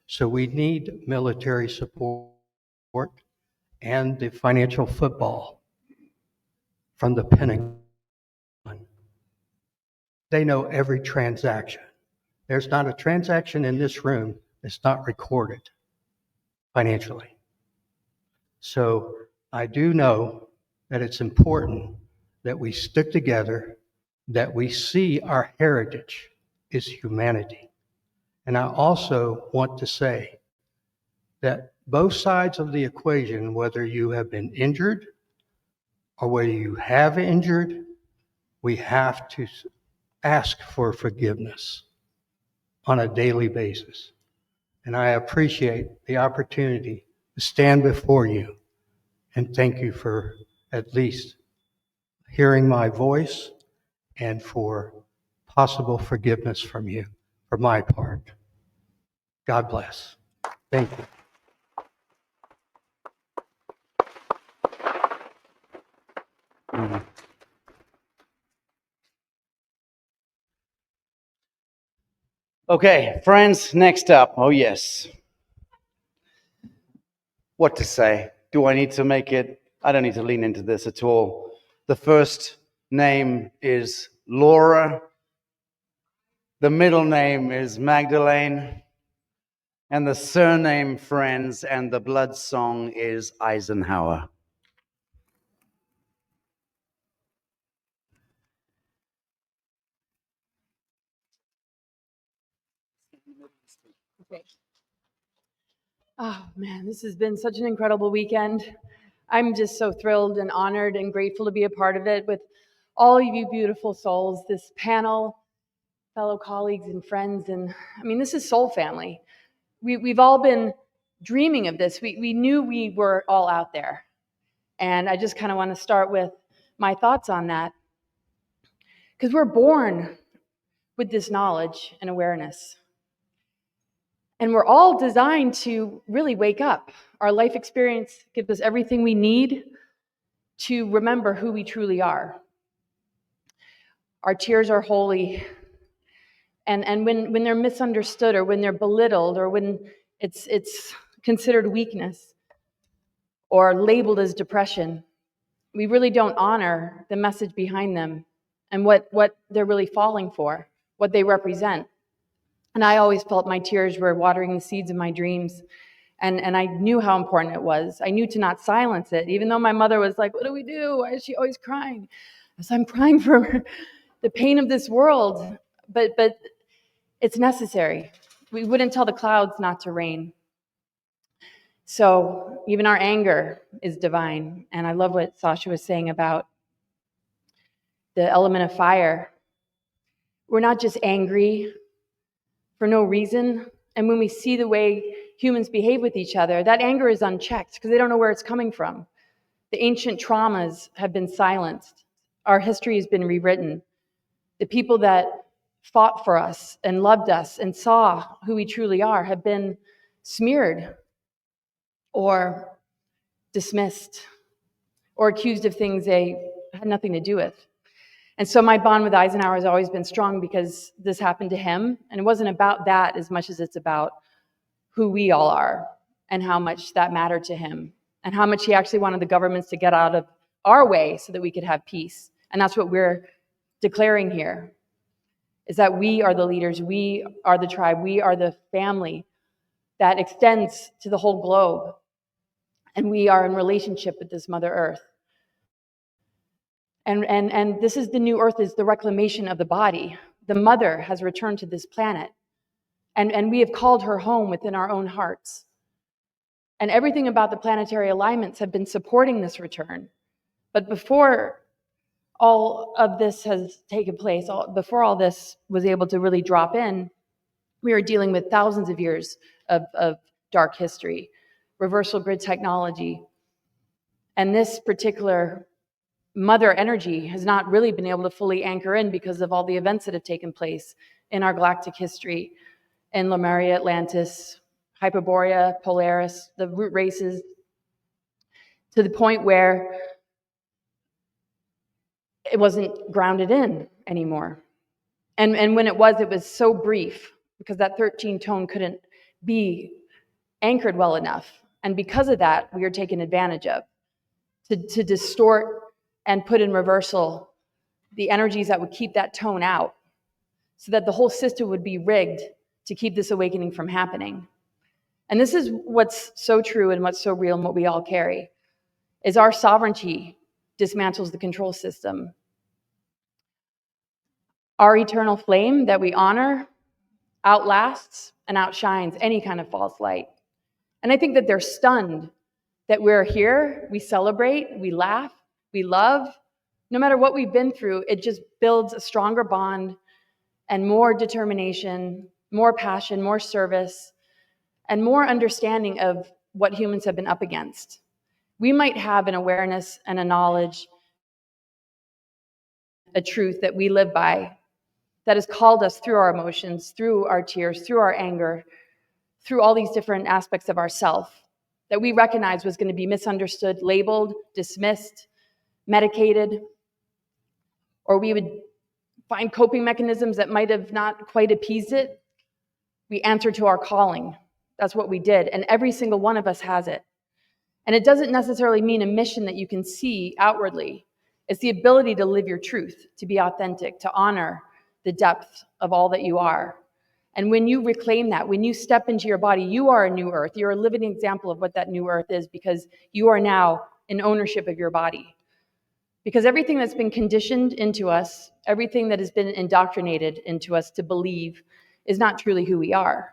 so we need military support and the financial football from the Pentagon. They know every transaction. There's not a transaction in this room that's not recorded financially. So I do know that it's important that we stick together, that we see our heritage is humanity. And I also want to say that both sides of the equation, whether you have been injured or whether you have injured, we have to ask for forgiveness on a daily basis. And I appreciate the opportunity to stand before you and thank you for at least hearing my voice and for possible forgiveness from you for my part. God bless. Thank you. Okay, friends, next up. Oh, yes. What to say? Do I need to make it? I don't need to lean into this at all. The first name is Laura. The middle name is Magdalene. And the surname, friends, and the blood song is Eisenhower. Okay. Oh man, this has been such an incredible weekend. I'm just so thrilled and honored and grateful to be a part of it with all of you beautiful souls, this panel, fellow colleagues and friends. And I mean, this is soul family. We've all been dreaming of this. We knew we were all out there. And I just kind of want to start with my thoughts on that. Because we're born with this knowledge and awareness. And we're all designed to really wake up. Our life experience gives us everything we need to remember who we truly are. Our tears are holy. And when they're misunderstood or when they're belittled or when it's considered weakness or labeled as depression, we really don't honor the message behind them and what they're really falling for, what they represent. And I always felt my tears were watering the seeds of my dreams. And I knew how important it was. I knew to not silence it, even though my mother was like, what do we do? Why is she always crying? I said, I'm crying for the pain of this world. But it's necessary. We wouldn't tell the clouds not to rain. So even our anger is divine. And I love what Sacha was saying about the element of fire. We're not just angry for no reason. And when we see the way humans behave with each other, that anger is unchecked because they don't know where it's coming from. The ancient traumas have been silenced. Our history has been rewritten. The people that fought for us and loved us and saw who we truly are have been smeared or dismissed or accused of things they had nothing to do with. And so my bond with Eisenhower has always been strong because this happened to him. And it wasn't about that as much as it's about who we all are and how much that mattered to him and how much he actually wanted the governments to get out of our way so that we could have peace. And that's what we're declaring here, is that we are the leaders, we are the tribe, we are the family that extends to the whole globe. And we are in relationship with this Mother Earth. And this is the new earth, is the reclamation of the body. The mother has returned to this planet. And we have called her home within our own hearts. And everything about the planetary alignments have been supporting this return. But before all of this has taken place, before all this was able to really drop in, we are dealing with thousands of years of dark history, reversal grid technology. And this particular mother energy has not really been able to fully anchor in because of all the events that have taken place in our galactic history, in Lemuria, Atlantis, Hyperborea, Polaris, the root races, to the point where it wasn't grounded in anymore. And when it was so brief because that 13 tone couldn't be anchored well enough. And because of that, we are taken advantage of to distort and put in reversal the energies that would keep that tone out so that the whole system would be rigged to keep this awakening from happening. And this is what's so true and what's so real and what we all carry, is our sovereignty dismantles the control system. Our eternal flame that we honor outlasts and outshines any kind of false light. And I think that they're stunned that we're here, we celebrate, we laugh, we love. No matter what we've been through, it just builds a stronger bond and more determination, more passion, more service, and more understanding of what humans have been up against. We might have an awareness and a knowledge, a truth that we live by that has called us through our emotions, through our tears, through our anger, through all these different aspects of ourself that we recognized was going to be misunderstood, labeled, dismissed, medicated, or we would find coping mechanisms that might have not quite appeased it. We answered to our calling. That's what we did. And every single one of us has it. And it doesn't necessarily mean a mission that you can see outwardly. It's the ability to live your truth, to be authentic, to honor the depth of all that you are. And when you reclaim that, when you step into your body, you are a new earth. You're a living example of what that new earth is because you are now in ownership of your body. Because everything that's been conditioned into us, everything that has been indoctrinated into us to believe is not truly who we are.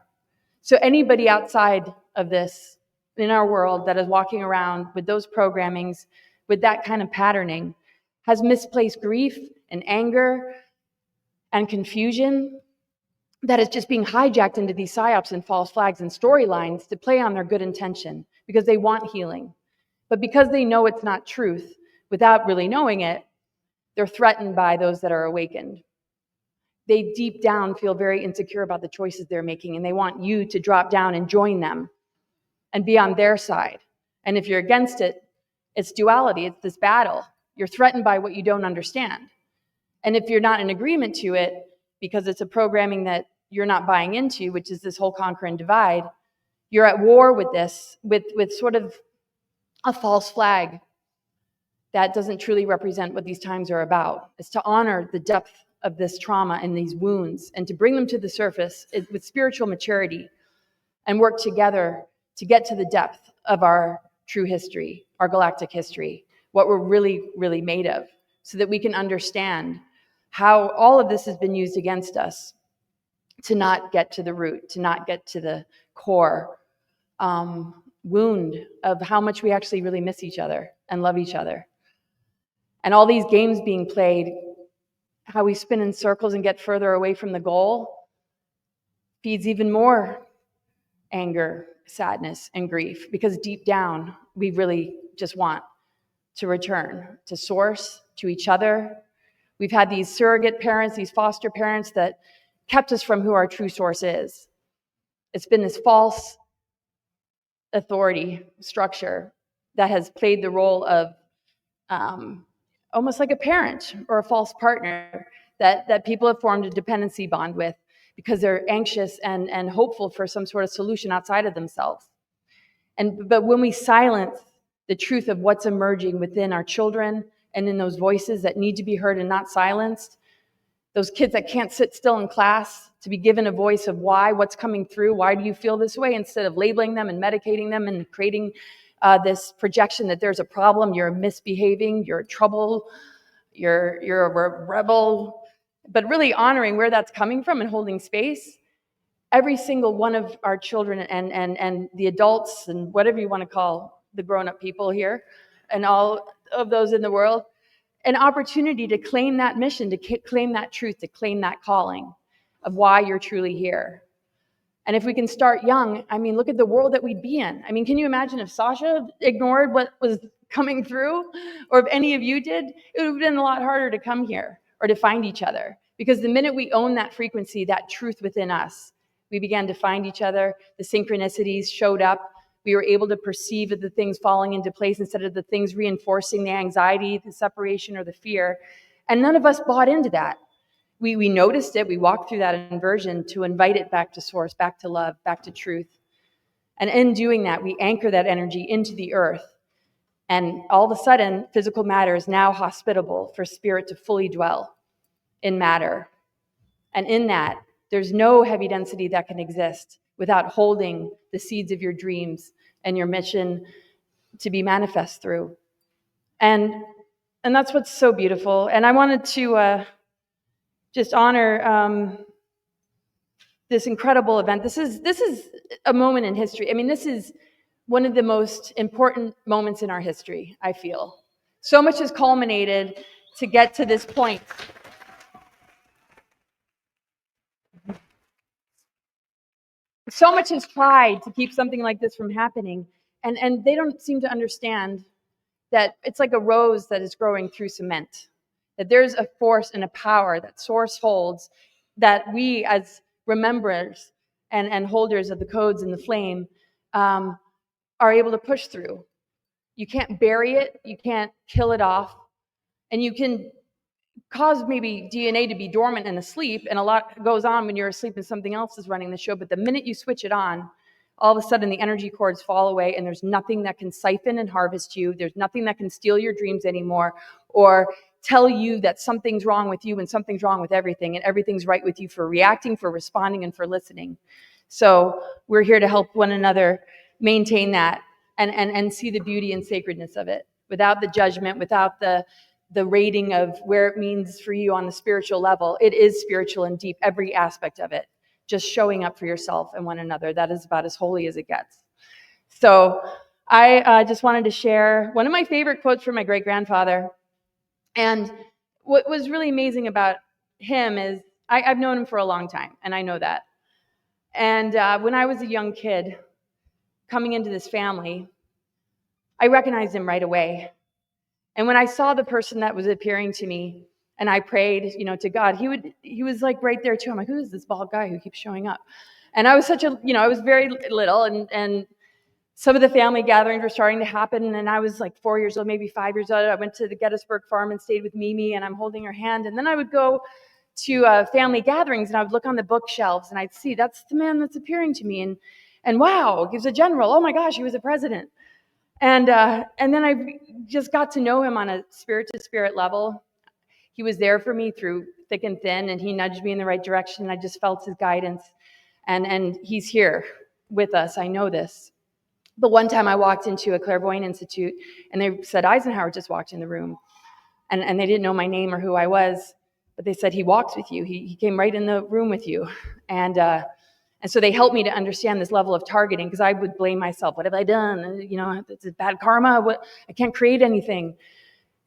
So anybody outside of this in our world that is walking around with those programmings, with that kind of patterning, has misplaced grief and anger and confusion that is just being hijacked into these psyops and false flags and storylines to play on their good intention because they want healing. But because they know it's not truth, without really knowing it, they're threatened by those that are awakened. They deep down feel very insecure about the choices they're making, and they want you to drop down and join them and be on their side. And if you're against it, it's duality, it's this battle. You're threatened by what you don't understand. And if you're not in agreement to it, because it's a programming that you're not buying into, which is this whole conquer and divide, you're at war with this, with sort of a false flag that doesn't truly represent what these times are about. It's to honor the depth of this trauma and these wounds and to bring them to the surface with spiritual maturity and work together to get to the depth of our true history, our galactic history, what we're really, really made of, so that we can understand how all of this has been used against us to not get to the root, to not get to the core wound of how much we actually really miss each other and love each other. And all these games being played, how we spin in circles and get further away from the goal, feeds even more anger, sadness, and grief, because deep down, we really just want to return to source, to each other. We've had these surrogate parents, these foster parents that kept us from who our true source is. It's been this false authority structure that has played the role of almost like a parent or a false partner that people have formed a dependency bond with because they're anxious and hopeful for some sort of solution outside of themselves. But when we silence the truth of what's emerging within our children and in those voices that need to be heard and not silenced, those kids that can't sit still in class to be given a voice of why, what's coming through, why do you feel this way, instead of labeling them and medicating them and creating this projection that there's a problem, you're misbehaving, you're trouble, you're a rebel, but really honoring where that's coming from and holding space. Every single one of our children and the adults and whatever you want to call the grown-up people here and all of those in the world, an opportunity to claim that mission, to claim that truth, to claim that calling of why you're truly here. And if we can start young, I mean, look at the world that we'd be in. I mean, can you imagine if Sacha ignored what was coming through, or if any of you did? It would have been a lot harder to come here or to find each other. Because the minute we own that frequency, that truth within us, we began to find each other, the synchronicities showed up, we were able to perceive the things falling into place instead of the things reinforcing the anxiety, the separation, or the fear. And none of us bought into that. We noticed it, we walked through that inversion to invite it back to source, back to love, back to truth. And in doing that, we anchor that energy into the earth. And all of a sudden, physical matter is now hospitable for spirit to fully dwell in matter. And in that, there's no heavy density that can exist without holding the seeds of your dreams and your mission to be manifest through. And that's what's so beautiful. And I wanted to just honor this incredible event. This is a moment in history. I mean, this is one of the most important moments in our history, I feel. So much has culminated to get to this point. So much has tried to keep something like this from happening, and they don't seem to understand that it's like a rose that is growing through cement, that there's a force and a power that source holds that we as rememberers and holders of the codes and the flame are able to push through. You can't bury it, you can't kill it off, and you can cause maybe DNA to be dormant and asleep, and a lot goes on when you're asleep and something else is running the show, but the minute you switch it on, all of a sudden the energy cords fall away and there's nothing that can siphon and harvest you. There's nothing that can steal your dreams anymore or tell you that something's wrong with you and something's wrong with everything, and everything's right with you for reacting, for responding, and for listening. So we're here to help one another maintain that and see the beauty and sacredness of it without the judgment, without the rating of where it means for you on the spiritual level. It is spiritual and deep, every aspect of it. Just showing up for yourself and one another. That is about as holy as it gets. So I just wanted to share one of my favorite quotes from my great-grandfather. And what was really amazing about him is I've known him for a long time, and I know that. And when I was a young kid coming into this family, I recognized him right away. And when I saw the person that was appearing to me, and I prayed, to God, he was like right there too. I'm like, who is this bald guy who keeps showing up? And I was I was very little, and some of the family gatherings were starting to happen, and I was like 4 years old, maybe 5 years old. I went to the Gettysburg farm and stayed with Mimi, and I'm holding her hand. And then I would go to family gatherings, and I would look on the bookshelves, and I'd see that's the man that's appearing to me, and wow, he was a general. Oh my gosh, he was a president. And then I just got to know him on a spirit-to-spirit level. He was there for me through thick and thin, and he nudged me in the right direction. I just felt his guidance, and he's here with us. I know this. But one time I walked into a clairvoyant institute, and they said Eisenhower just walked in the room, and they didn't know my name or who I was, but they said he walks with you. He came right in the room with you, and so they helped me to understand this level of targeting, because I would blame myself. What have I done? It's bad karma. I can't create anything.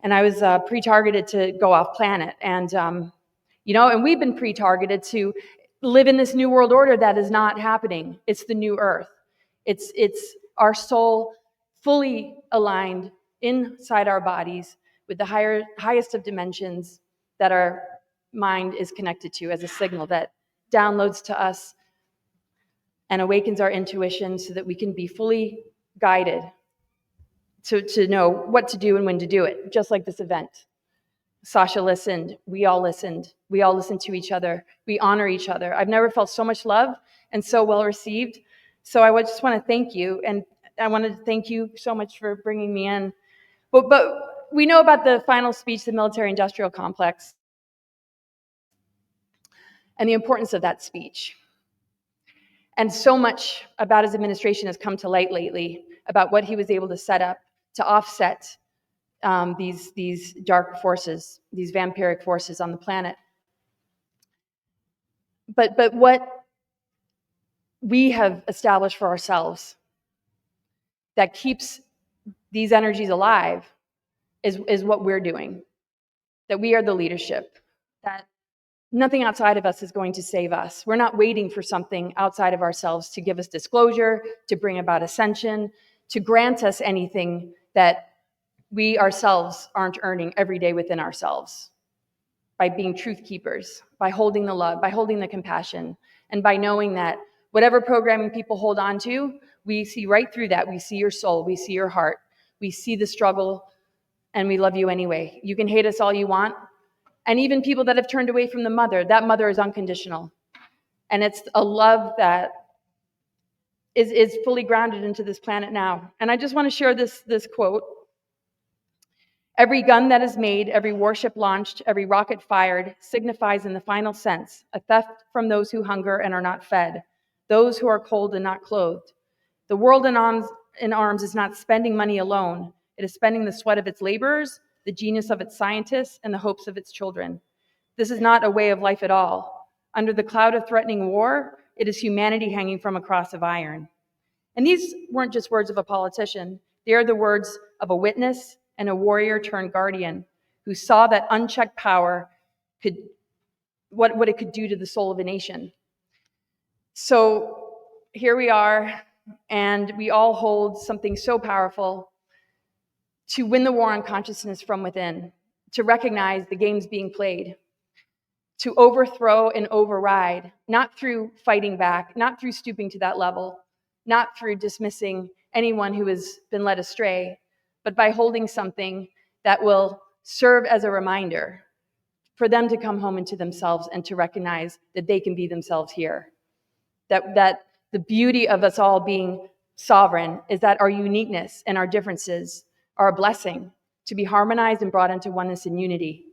And I was pre-targeted to go off planet. And, and we've been pre-targeted to live in this new world order that is not happening. It's the new earth. It's our soul fully aligned inside our bodies with the highest of dimensions that our mind is connected to as a signal that downloads to us and awakens our intuition so that we can be fully guided to know what to do and when to do it, just like this event. Sacha listened. We all listened. We all listened to each other. We honor each other. I've never felt so much love and so well received. So I just want to thank you, and I wanted to thank you so much for bringing me in. But we know about the final speech, the military-industrial complex, and the importance of that speech. And so much about his administration has come to light lately about what he was able to set up to offset these dark forces, these vampiric forces on the planet. But what we have established for ourselves that keeps these energies alive is what we're doing, that we are the leadership, that nothing outside of us is going to save us. We're not waiting for something outside of ourselves to give us disclosure, to bring about ascension, to grant us anything that we ourselves aren't earning every day within ourselves, by being truth keepers, by holding the love, by holding the compassion, and by knowing that whatever programming people hold on to, we see right through that. We see your soul, we see your heart, we see the struggle, and we love you anyway. You can hate us all you want. And even people that have turned away from the mother, that mother is unconditional. And it's a love that is fully grounded into this planet now. And I just want to share this quote. Every gun that is made, every warship launched, every rocket fired signifies in the final sense a theft from those who hunger and are not fed, those who are cold and not clothed. The world in arms is not spending money alone. It is spending the sweat of its laborers, the genius of its scientists, and the hopes of its children. This is not a way of life at all. Under the cloud of threatening war, it is humanity hanging from a cross of iron. And these weren't just words of a politician. They are the words of a witness and a warrior turned guardian who saw that unchecked power what it could do to the soul of a nation. So here we are, and we all hold something so powerful to win the war on consciousness from within, to recognize the games being played, to overthrow and override, not through fighting back, not through stooping to that level, not through dismissing anyone who has been led astray, but by holding something that will serve as a reminder for them to come home into themselves and to recognize that they can be themselves here. That the beauty of us all being sovereign is that our uniqueness and our differences are a blessing to be harmonized and brought into oneness and unity.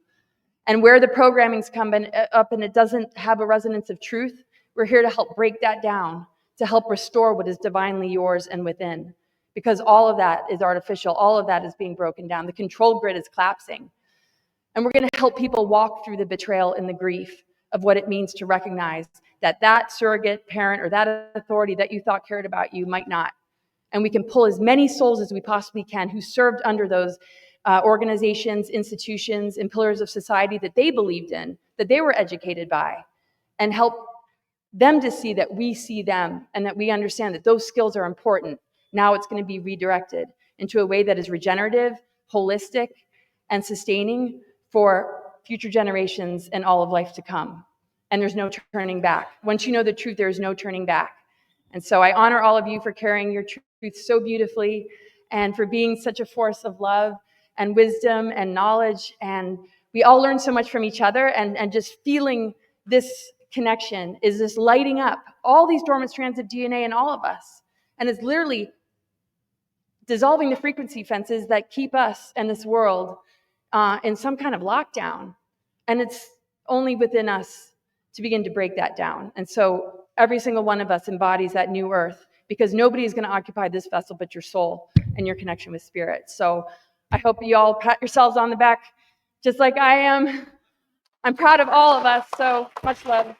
And where the programming's come up and it doesn't have a resonance of truth, we're here to help break that down, to help restore what is divinely yours and within. Because all of that is artificial, all of that is being broken down. The control grid is collapsing. And we're going to help people walk through the betrayal and the grief of what it means to recognize that surrogate parent or that authority that you thought cared about you might not. And we can pull as many souls as we possibly can who served under those organizations, institutions, and pillars of society that they believed in, that they were educated by, and help them to see that we see them and that we understand that those skills are important. Now it's going to be redirected into a way that is regenerative, holistic, and sustaining for future generations and all of life to come. And there's no turning back. Once you know the truth, there is no turning back. And so I honor all of you for carrying your truth so beautifully and for being such a force of love and wisdom and knowledge. And we all learn so much from each other, and just feeling this connection is this lighting up all these dormant strands of DNA in all of us. And it's literally dissolving the frequency fences that keep us and this world in some kind of lockdown. And it's only within us to begin to break that down. And so every single one of us embodies that new earth, because nobody is going to occupy this vessel but your soul and your connection with spirit. So I hope you all pat yourselves on the back just like I am. I'm proud of all of us. So much love.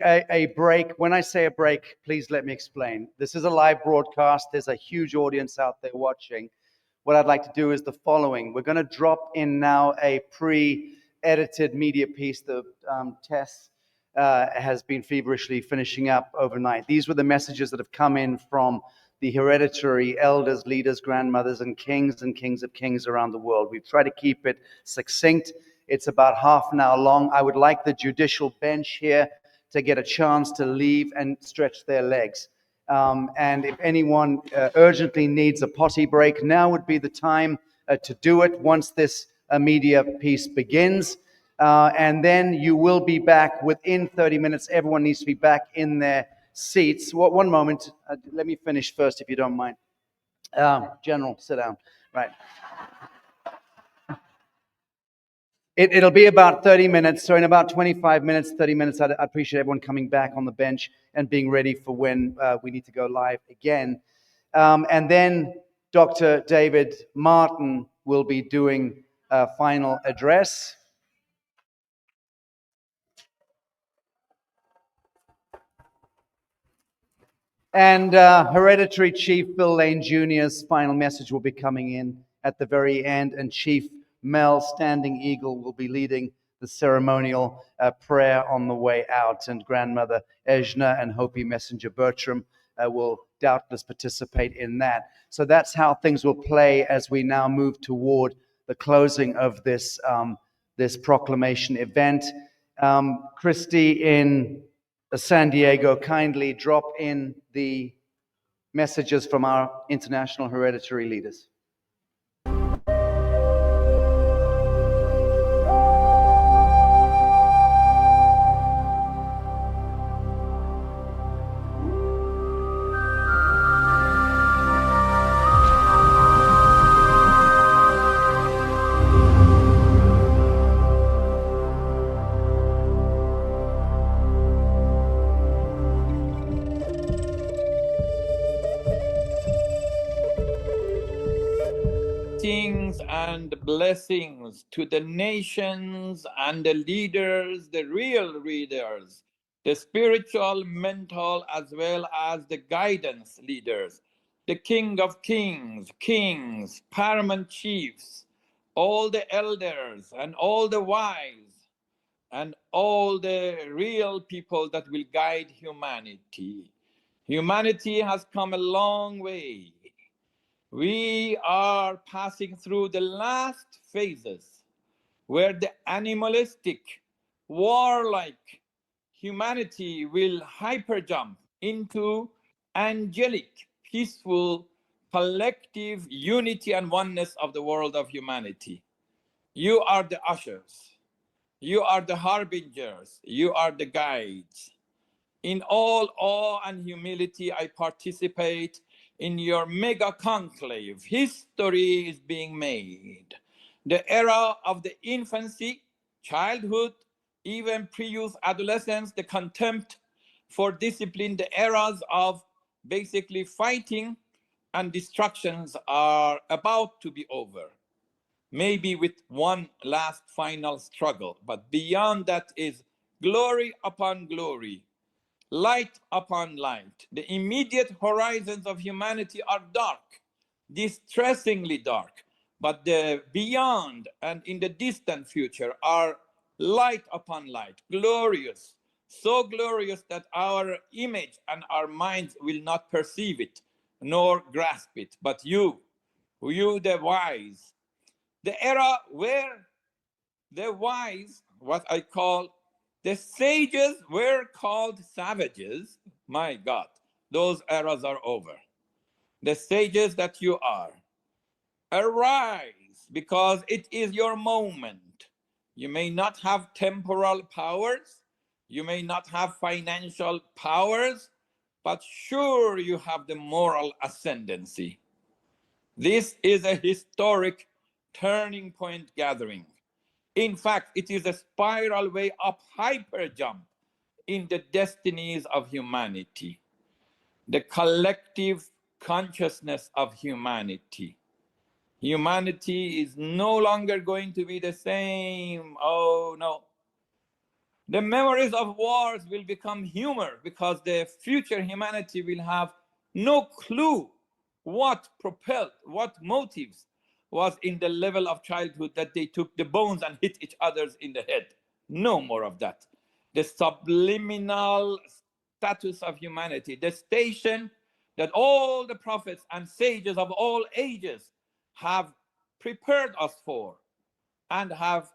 A break. When I say a break, please let me explain. This is a live broadcast. There's a huge audience out there watching. What I'd like to do is the following. We're going to drop in now a pre-edited media piece that Tess has been feverishly finishing up overnight. These were the messages that have come in from the hereditary elders, leaders, grandmothers, and kings of kings around the world. We've tried to keep it succinct. It's about half an hour long. I would like the judicial bench here to get a chance to leave and stretch their legs. And if anyone urgently needs a potty break, now would be the time to do it once this media piece begins. And then you will be back within 30 minutes. Everyone needs to be back in their seats. One moment. Let me finish first, if you don't mind. General, sit down. Right. It'll be about 30 minutes. So in about 25 minutes, 30 minutes, I'd appreciate everyone coming back on the bench and being ready for when we need to go live again. And then Dr. David Martin will be doing a final address. And Hereditary Chief Bill Lane Jr.'s final message will be coming in at the very end, and Chief Mel Standing Eagle will be leading the ceremonial prayer on the way out, and Grandmother Ejna and Hopi Messenger Bertram will doubtless participate in that. So that's how things will play as we now move toward the closing of this, this proclamation event. Christy in San Diego, kindly drop in the messages from our international hereditary leaders. And blessings to the nations and the leaders, the real leaders, the spiritual, mental, as well as the guidance leaders, the King of Kings, kings, paramount chiefs, all the elders and all the wise, and all the real people that will guide humanity. Humanity has come a long way. We are passing through the last phases where the animalistic, warlike humanity will hyperjump into angelic, peaceful, collective unity and oneness of the world of humanity. You are the ushers. You are the harbingers. You are the guides. In all awe and humility, I participate in your mega conclave. History is being made. The era of the infancy, childhood, even pre-youth adolescence, the contempt for discipline. The eras of basically fighting and destructions are about to be over. Maybe with one last final struggle, but beyond that is glory upon glory, light upon light. The immediate horizons of humanity are dark, distressingly dark, but the beyond and in the distant future are light upon light, glorious, so glorious that our image and our minds will not perceive it nor grasp it. But you the wise, the era where the wise, what I call the sages, were called savages. My God, those eras are over. The sages that you are, arise, because it is your moment. You may not have temporal powers, you may not have financial powers, but sure you have the moral ascendancy. This is a historic turning point gathering. In fact, it is a spiral way up, hyper jump in the destinies of humanity, the collective consciousness of humanity. Humanity is no longer going to be the same. Oh no. The memories of wars will become humor because the future humanity will have no clue what propelled, what motives was in the level of childhood that they took the bones and hit each other's in the head. No more of that. The subliminal status of humanity, the station that all the prophets and sages of all ages have prepared us for and have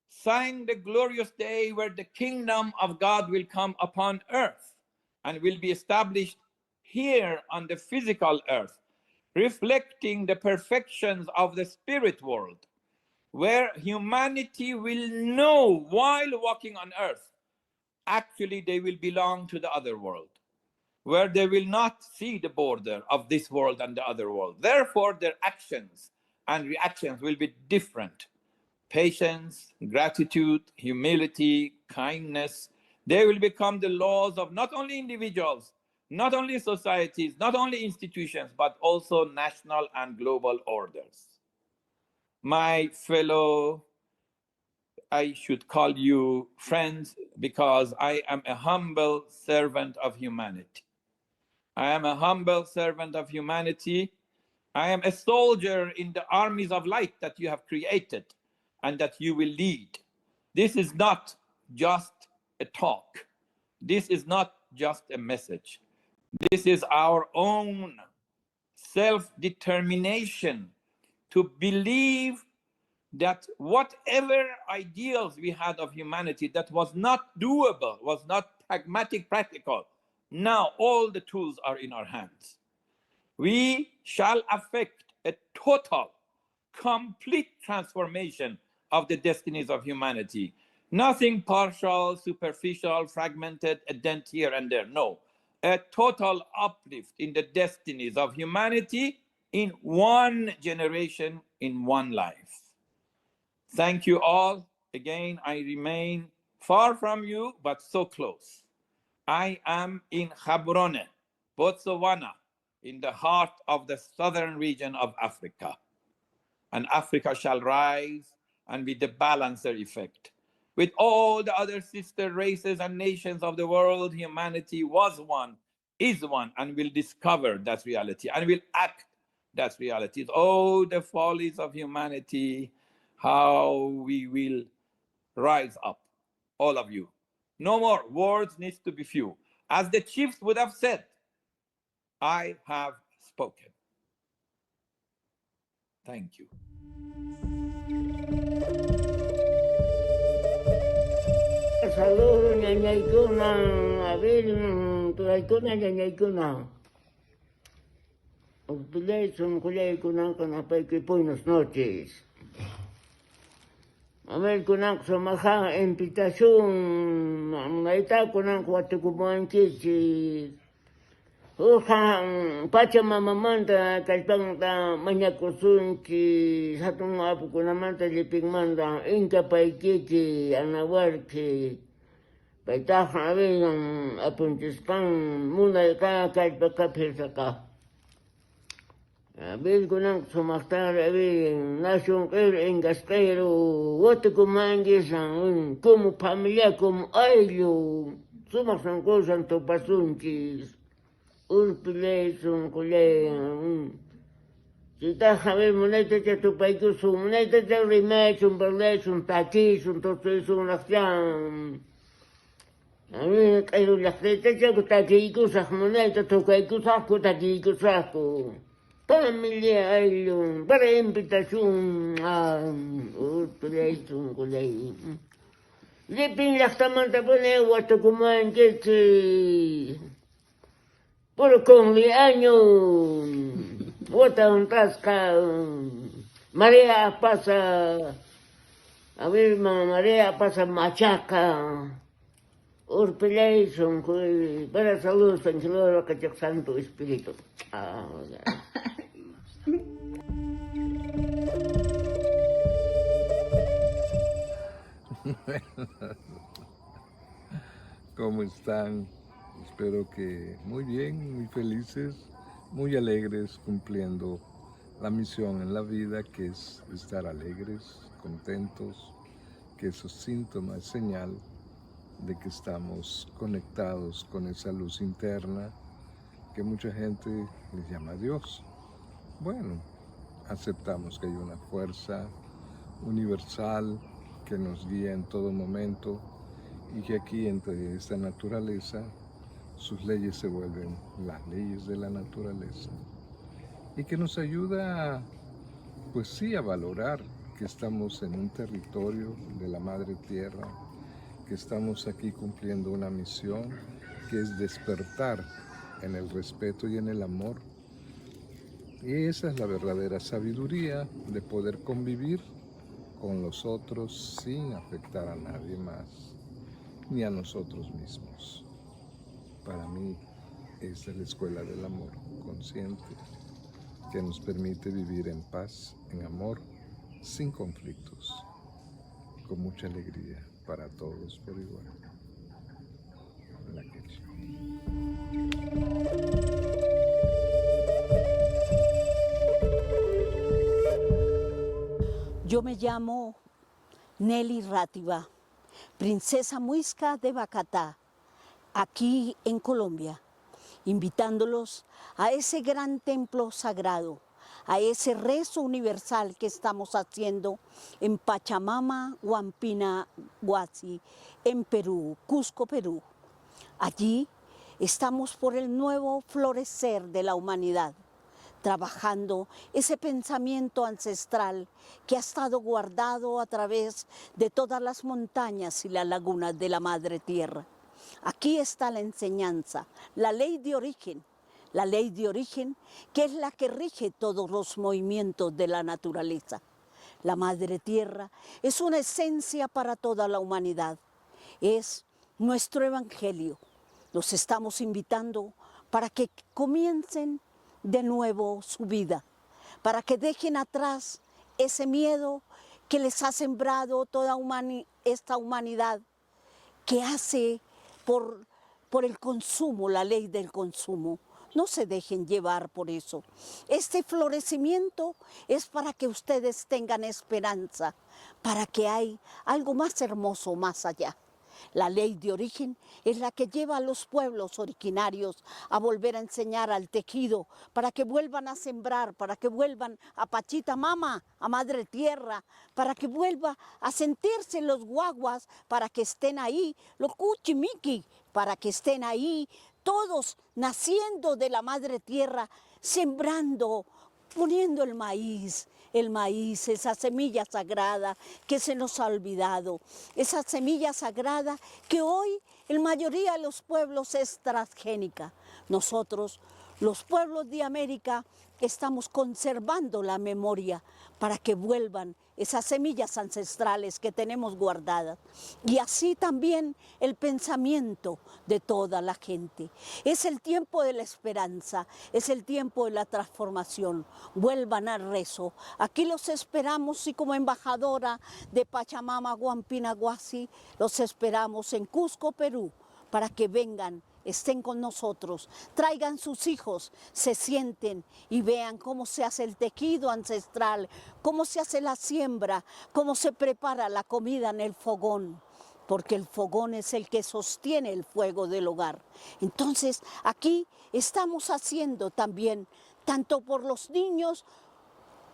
sang the glorious day where the kingdom of God will come upon earth and will be established here on the physical earth, reflecting the perfections of the spirit world, where humanity will know while walking on earth, actually they will belong to the other world, where they will not see the border of this world and the other world. Therefore, their actions and reactions will be different. Patience, gratitude, humility, kindness, they will become the laws of not only individuals, not only societies, not only institutions, but also national and global orders. My fellow, I should call you friends because I am a humble servant of humanity. I am a humble servant of humanity. I am a soldier in the armies of light that you have created and that you will lead. This is not just a talk. This is not just a message. This is our own self-determination to believe that whatever ideals we had of humanity that was not doable, was not pragmatic, practical, now all the tools are in our hands. We shall affect a total, complete transformation of the destinies of humanity. Nothing partial, superficial, fragmented, a dent here and there. No, a total uplift in the destinies of humanity in one generation, in one life. Thank you all. Again, I remain far from you, but so close. I am in Gaborone, Botswana, in the heart of the southern region of Africa. And Africa shall rise and be the balancer effect. With all the other sister races and nations of the world, humanity was one, is one, and will discover that reality and will act that reality. Oh, the follies of humanity, how we will rise up, all of you. No more words needs to be few. As the chiefs would have said, I have spoken. Thank you. Saludos, ñañaicuna, a ver, tulaicuna, ñañaicuna. Ustedes son cuyaicuna, canapaique, buenas noches. A ver, kunak sa maha impitasyon, naita kunak watukubuan kisi. Uhan, pachamamamanta, kalpang ta manyakusun ki, satong apu kunamanta lipigmanta, inka paikiki, anawar ki, Paitaja avigan apuntiscan muna ka kalpaka pirsaka. Abil kunang sumaktar abil nasyong engasquero wote kumangisan como familia como ailo sumaksan kosan to pasunchis urpile sun kule si ta jabe monete te tu paiku sun monete te rimech un berlech un tachis un tosto un acción. A mí cairo la gente que está aquí cosas monete to paiku saco ta aquí saco. Familia ailo para invitación a urpile sun kule. Lipin laktamanta pone wato kuman que por cumpleaños, otra un tasca, María pasa, a ver, María pasa machaca, Urpilation, para salud, San Chiloro, que Santo Espíritu. ¿Cómo están? Espero que muy bien, muy felices, muy alegres, cumpliendo la misión en la vida, que es estar alegres, contentos, que esos síntomas es señal de que estamos conectados con esa luz interna que mucha gente les llama Dios. Bueno, aceptamos que hay una fuerza universal que nos guía en todo momento y que aquí entre esta naturaleza sus leyes se vuelven las leyes de la naturaleza y que nos ayuda, pues sí, a valorar que estamos en un territorio de la Madre Tierra, que estamos aquí cumpliendo una misión que es despertar en el respeto y en el amor. Y esa es la verdadera sabiduría de poder convivir con los otros sin afectar a nadie más, ni a nosotros mismos. Para mí, esta es la escuela del amor consciente, que nos permite vivir en paz, en amor, sin conflictos, con mucha alegría para todos por igual. La queche. Yo me llamo Nelly Rátiva, princesa muisca de Bacatá, aquí en Colombia, invitándolos a ese gran templo sagrado, a ese rezo universal que estamos haciendo en Pachamama, Huampina, Huasi, en Perú, Cusco, Perú. Allí estamos por el nuevo florecer de la humanidad, trabajando ese pensamiento ancestral que ha estado guardado a través de todas las montañas y las lagunas de la Madre Tierra. Aquí está la enseñanza, la ley de origen que es la que rige todos los movimientos de la naturaleza. La Madre Tierra es una esencia para toda la humanidad, es nuestro evangelio. Los estamos invitando para que comiencen de nuevo su vida, para que dejen atrás ese miedo que les ha sembrado toda esta humanidad, que hace por el consumo, la ley del consumo. No se dejen llevar por eso. Este florecimiento es para que ustedes tengan esperanza, para que hay algo más hermoso más allá. La ley de origen es la que lleva a los pueblos originarios a volver a enseñar al tejido, para que vuelvan a sembrar, para que vuelvan a Pachita Mama, a Madre Tierra, para que vuelva a sentirse los guaguas, para que estén ahí, los cuchimiki, para que estén ahí, todos naciendo de la Madre Tierra, sembrando, poniendo el maíz, esa semilla sagrada que se nos ha olvidado, esa semilla sagrada que hoy en mayoría de los pueblos es transgénica. Nosotros Los pueblos de América estamos conservando la memoria para que vuelvan esas semillas ancestrales que tenemos guardadas. Y así también el pensamiento de toda la gente. Es el tiempo de la esperanza, es el tiempo de la transformación. Vuelvan al rezo. Aquí los esperamos y como embajadora de Pachamama Huampinahuasi, los esperamos en Cusco, Perú, para que vengan, estén con nosotros, traigan sus hijos, se sienten y vean cómo se hace el tejido ancestral, cómo se hace la siembra, cómo se prepara la comida en el fogón, porque el fogón es el que sostiene el fuego del hogar. Entonces, aquí estamos haciendo también, tanto por los niños,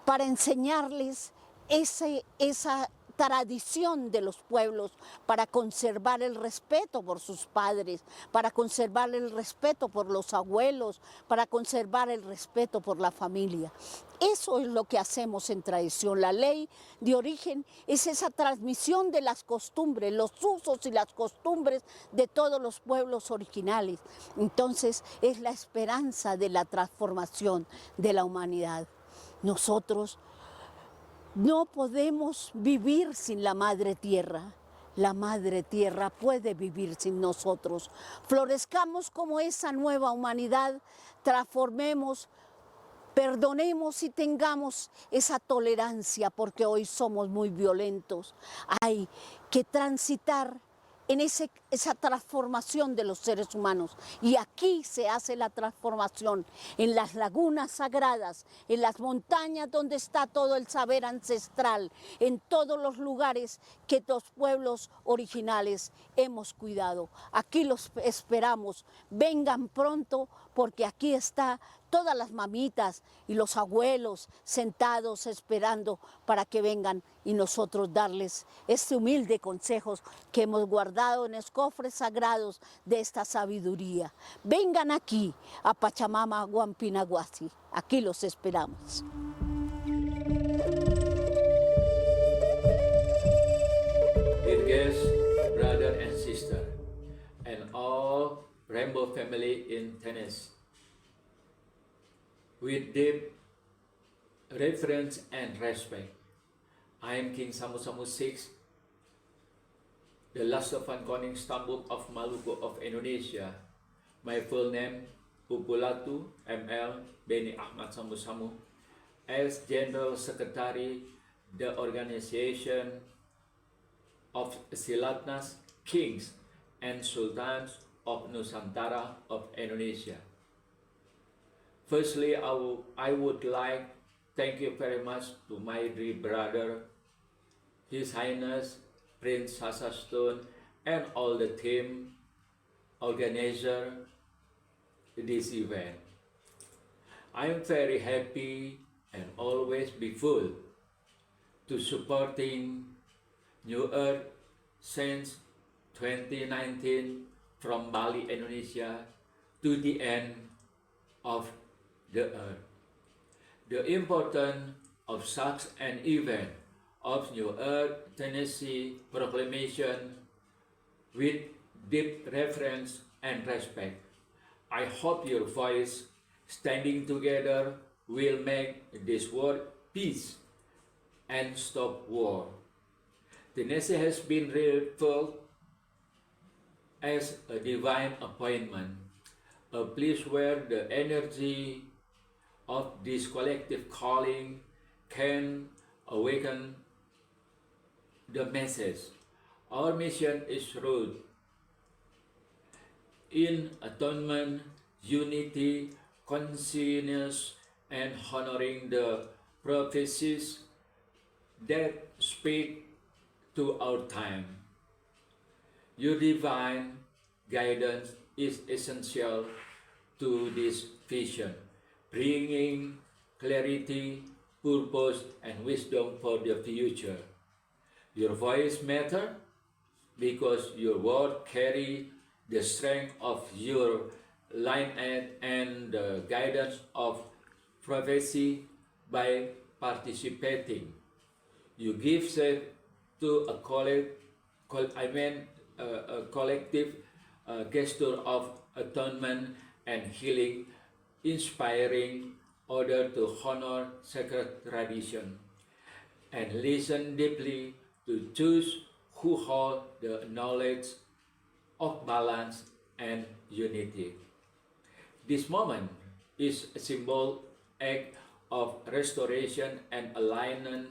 para enseñarles esa tradición de los pueblos, para conservar el respeto por sus padres, para conservar el respeto por los abuelos, para conservar el respeto por la familia. Eso es lo que hacemos en tradición. La ley de origen es esa transmisión de las costumbres, los usos y las costumbres de todos los pueblos originales. Entonces es la esperanza de la transformación de la humanidad. Nosotros no podemos vivir sin la Madre Tierra. La Madre Tierra puede vivir sin nosotros. Florezcamos como esa nueva humanidad, transformemos, perdonemos y tengamos esa tolerancia, porque hoy somos muy violentos. Hay que transitar en esa transformación de los seres humanos. Y aquí se hace la transformación, en las lagunas sagradas, en las montañas donde está todo el saber ancestral, en todos los lugares que los pueblos originales hemos cuidado. Aquí los esperamos, vengan pronto, porque aquí está todas las mamitas y los abuelos sentados esperando para que vengan y nosotros darles este humilde consejo que hemos guardado en los cofres sagrados de esta sabiduría. Vengan aquí a Pachamama Huampinahuasi, aquí los esperamos. Dear guests, brother and sister, and all Rainbow family in Tanasi, with deep reverence and respect, I am King Samu VI, the last of Koning Stambuk of Maluku of Indonesia. My full name, Upulatu ML Beni Ahmad Samu, as General Secretary, the Organization of Silatnas Kings and Sultans of Nusantara of Indonesia. Firstly, I would like to thank you very much to my dear brother, His Highness Prince Sacha Stone, and all the team organizer this event. I am very happy and always be full to supporting NewEarth since 2019 from Bali, Indonesia to the end of the earth. The importance of such an event of NewEarth Tanasi proclamation with deep reverence and respect. I hope your voice standing together will make this world peace and stop war. Tanasi has been referred as a divine appointment, a place where the energy of this collective calling can awaken the message. Our mission is rooted in atonement, unity, consciousness, and honoring the prophecies that speak to our time. Your divine guidance is essential to this vision, bringing clarity, purpose, and wisdom for the future. Your voice matters because your word carry the strength of your lineage and the guidance of prophecy. By participating, you give shape to a collective gesture of atonement and healing inspiring others to honor sacred tradition, and listen deeply to those who hold the knowledge of balance and unity. This moment is a symbol act of restoration and alignment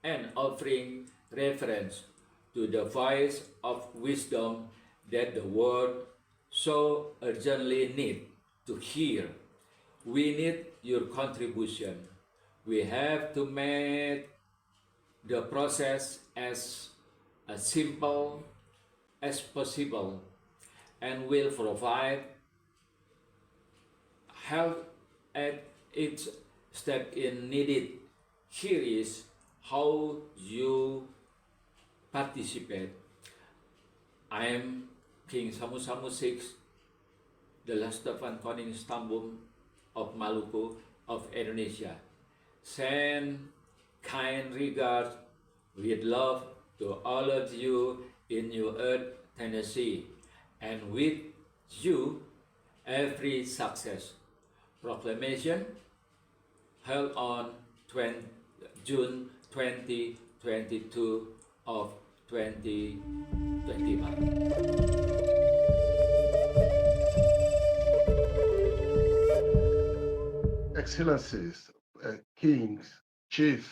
and offering reference to the voice of wisdom that the world so urgently need to hear. We need your contribution. We have to make the process as simple as possible and will provide help at each step in needed. Here is how you participate. I am King Samu Samu VI, the last of Antonin Stambum of Maluku of Indonesia. Send kind regards with love to all of you in NewEarth, Tennessee, and with you every success. Proclamation held on June 2022 of 2021. Excellencies, kings, chiefs,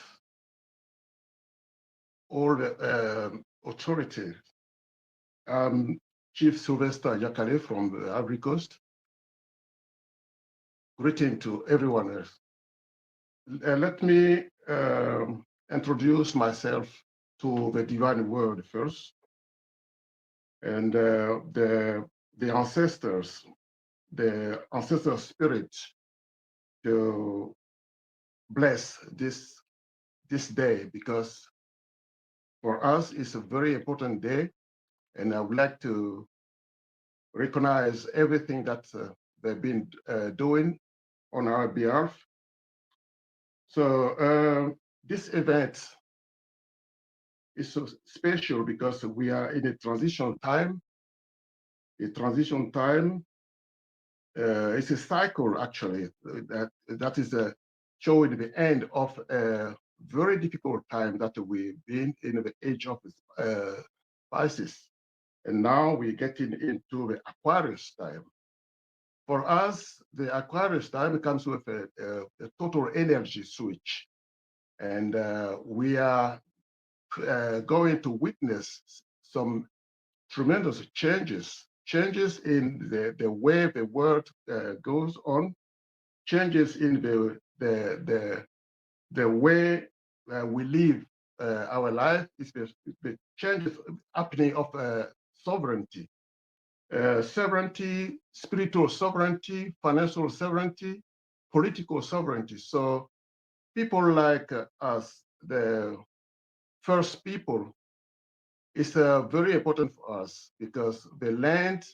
all the authorities. Chief Sylvester Yakale from the Ivory Coast. Greeting to everyone else. Let me introduce myself to the divine word first, and the ancestors, the ancestor spirit, to bless this day, because for us it's a very important day, and I would like to recognize everything that they've been doing on our behalf. So this event is so special because we are in a transition time. A transition time, it's a cycle actually that is showing the end of a very difficult time that we've been in the age of Pisces, and now we're getting into the Aquarius time. For us, the Aquarius time comes with a total energy switch, and we are going to witness some tremendous changes in the way the world goes on, changes in the way we live our life. It's the changes happening of sovereignty. Sovereignty, spiritual sovereignty, financial sovereignty, political sovereignty. So people like us, the first people, is very important for us because the land,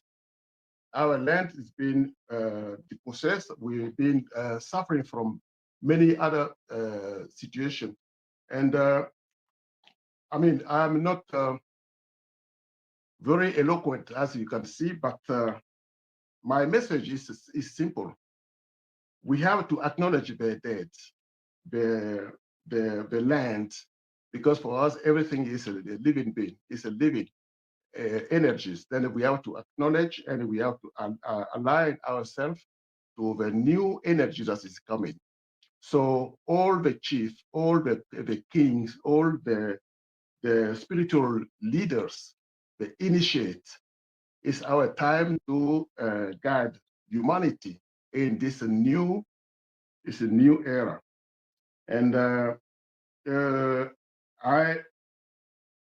our land is being dispossessed. We've been suffering from many other situations. And I mean, I'm not very eloquent, as you can see, but my message is simple. We have to acknowledge the dead, the land, because for us, everything is a living being, is a living energies. Then we have to acknowledge and we have to align ourselves to the new energy that is coming. So all the chiefs, all the kings, all the spiritual leaders, the initiate, it's our time to guide humanity in this new era. And I,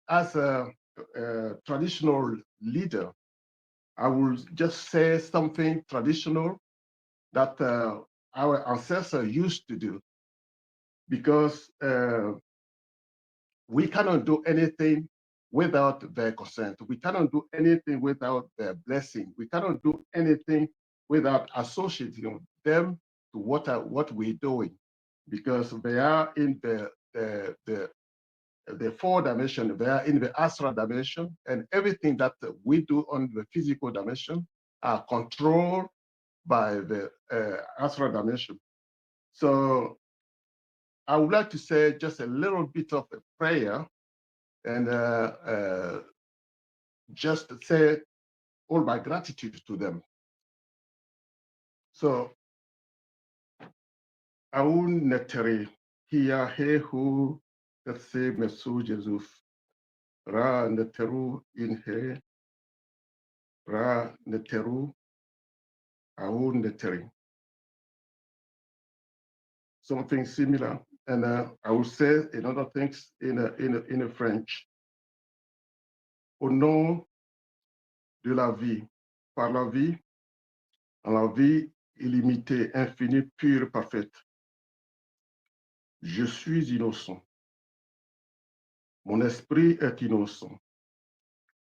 as a traditional leader, I will just say something traditional that our ancestors used to do, because we cannot do anything without their consent. We cannot do anything without their blessing. We cannot do anything without associating them to what we're doing, because they are in the fourth dimension, they are in the astral dimension, and everything that we do on the physical dimension are controlled by the astral dimension. So I would like to say just a little bit of a prayer and just say all my gratitude to them. So, aun neteri hiya hehu terse mesu Jesus ra neteru in he ra neteru aun neteri. Something similar, and I will say another things in a French. Au nom de la vie, par la vie, en la vie illimitée, infinie, pure, parfaite. Je suis innocent. Mon esprit est innocent.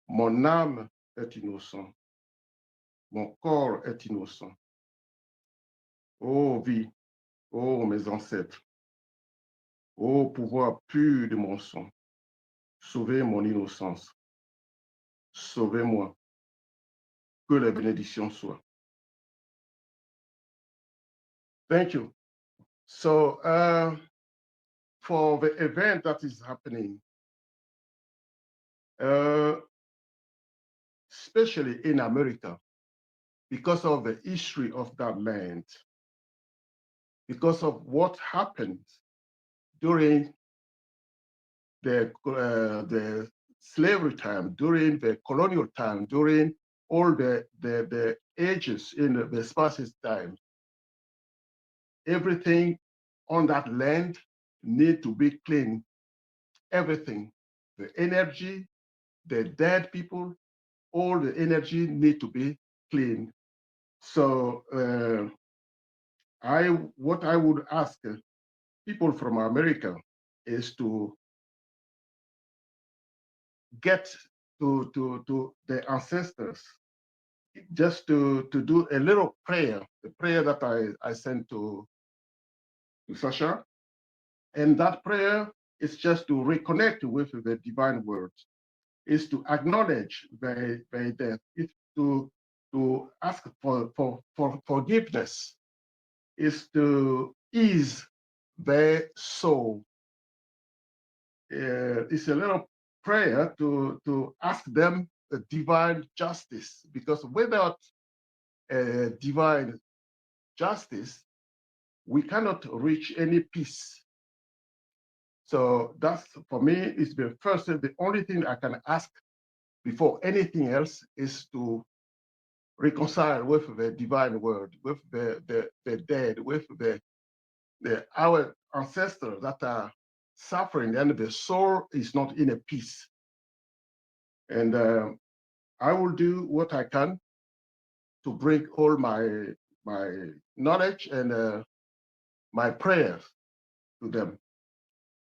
Mon âme est innocent. Mon corps est innocent. Ô vie, ô mes ancêtres, ô pouvoir pur de mon sang, sauvez mon innocence. Sauvez-moi. Que les bénédictions soient. Thank you. So, for the event that is happening, especially in America, because of the history of that land, because of what happened during the slavery time, during the colonial time, during all the ages in the Spartan time, everything on that land need to be clean. Everything, the energy, the dead people, all the energy need to be clean. So what I would ask people from America is to get to the ancestors, just to do a little prayer, the prayer that I sent to Sacha. And that prayer is just to reconnect with the divine word, is to acknowledge their death, is to ask for forgiveness, is to ease their soul. It's a little prayer to ask them the divine justice, because without divine justice, we cannot reach any peace. So that's, for me, is the first, the only thing I can ask before anything else is to reconcile with the divine word, with the dead, with our ancestors that are suffering, and the soul is not in a peace. And I will do what I can to bring all my knowledge and my prayers to them.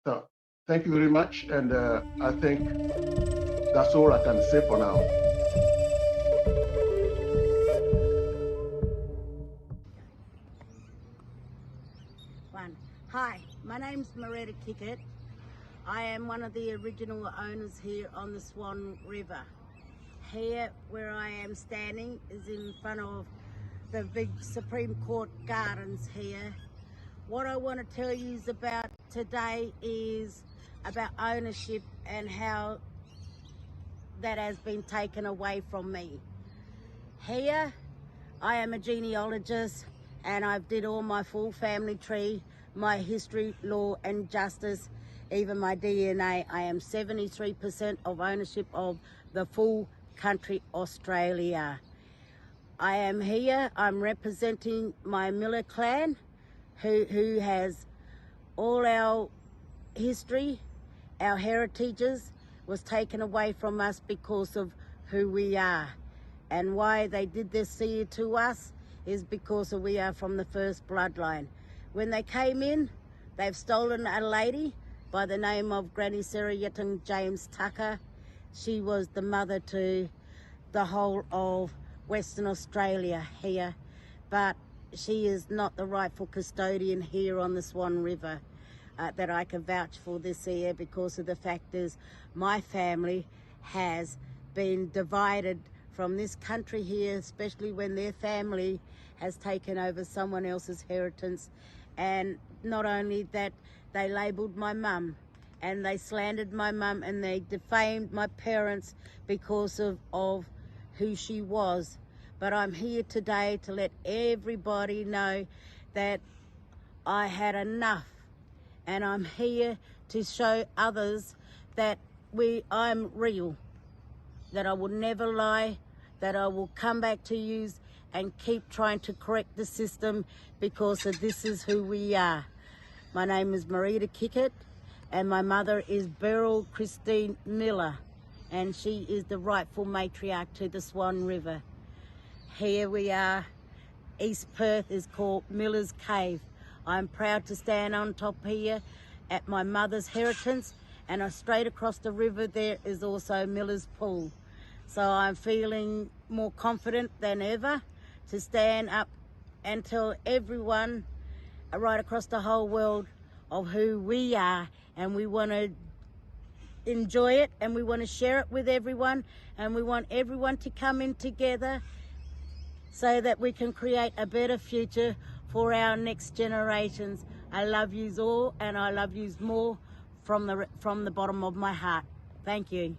So thank you very much, and I think that's all I can say for now. Hi, my name's Maretta Kickett. I am one of the original owners here on the Swan River. Here, where I am standing, is in front of the big Supreme Court gardens here. What I want to tell you about today is about ownership and how that has been taken away from me. Here, I am a genealogist and I've did all my full family tree, my history, law and justice, even my DNA. I am 73% of ownership of the full country Australia. I am here, I'm representing my Miller clan who has all our history, our heritages was taken away from us because of who we are. And why they did this here to us is because we are from the first bloodline. When they came in, they've stolen a lady by the name of Granny Sarah Yetton James Tucker. She was the mother to the whole of Western Australia here, but she is not the rightful custodian here on the Swan River. That I can vouch for this here, because of the fact is my family has been divided from this country here, especially when their family has taken over someone else's inheritance. And not only that, they labelled my mum and they slandered my mum and they defamed my parents because of who she was. But I'm here today to let everybody know that I had enough, and I'm here to show others that I'm real, that I will never lie, that I will come back to you and keep trying to correct the system because this is who we are. My name is Marita Kickett, and my mother is Beryl Christine Miller, and she is the rightful matriarch to the Swan River. Here we are. East Perth is called Miller's Cave. I'm proud to stand on top here at my mother's inheritance, and straight across the river there is also Miller's Pool. So I'm feeling more confident than ever to stand up and tell everyone right across the whole world of who we are, and we want to enjoy it and we want to share it with everyone, and we want everyone to come in together so that we can create a better future for our next generations. I love yous all, and I love yous more from the bottom of my heart. Thank you.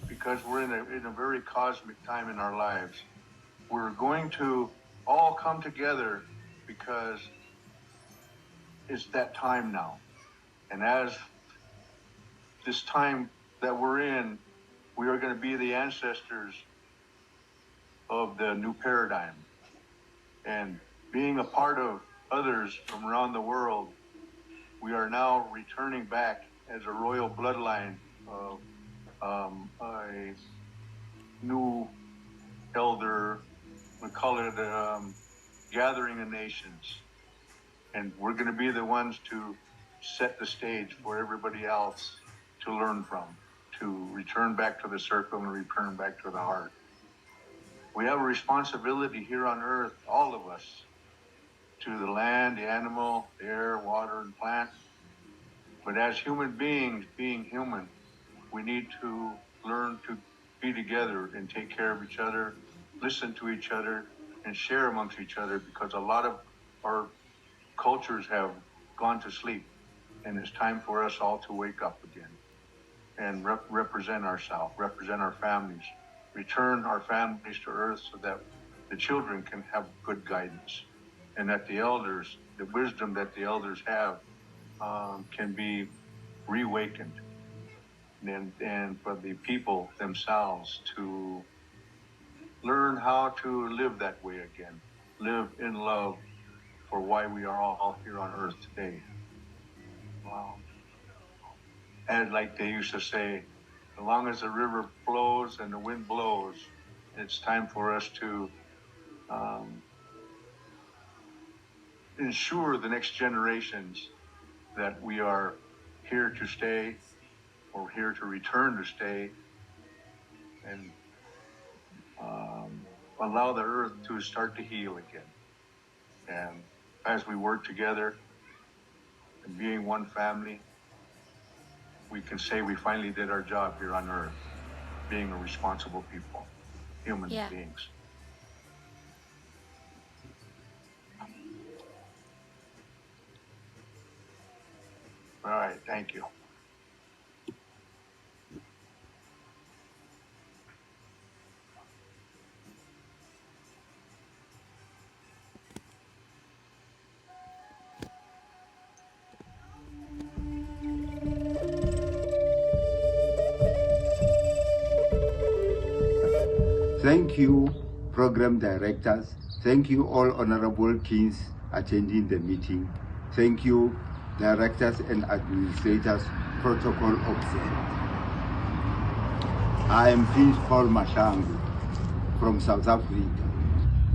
Because we're in a very cosmic time in our lives. We're going to all come together because it's that time now. And as this time that we're in, we are going to be the ancestors of the new paradigm. And being a part of others from around the world, we are now returning back as a royal bloodline of a new elder, we call it gathering of nations. And we're going to be the ones to set the stage for everybody else to learn from, to return back to the circle and return back to the heart. We have a responsibility here on earth, all of us, to the land, the animal, the air, water, and plant. But as human beings, being human, we need to learn to be together and take care of each other, listen to each other, and share amongst each other, because a lot of our cultures have gone to sleep, and it's time for us all to wake up again and represent ourselves, represent our families, return our families to earth so that the children can have good guidance, and that the elders, the wisdom that the elders have, can be reawakened, and for the people themselves to learn how to live that way again, live in love for why we are all here on earth today. Wow. And like they used to say, as long as the river flows and the wind blows, it's time for us to ensure the next generations that we are here to stay, or here to return to stay, and allow the earth to start to heal again. And as we work together and being one family, we can say we finally did our job here on earth, being a responsible people, human beings. All right, thank you. Thank you, program directors. Thank you, all honorable kings attending the meeting. Thank you, directors and administrators, protocol observed. I am Prince Paul Mashangu from South Africa.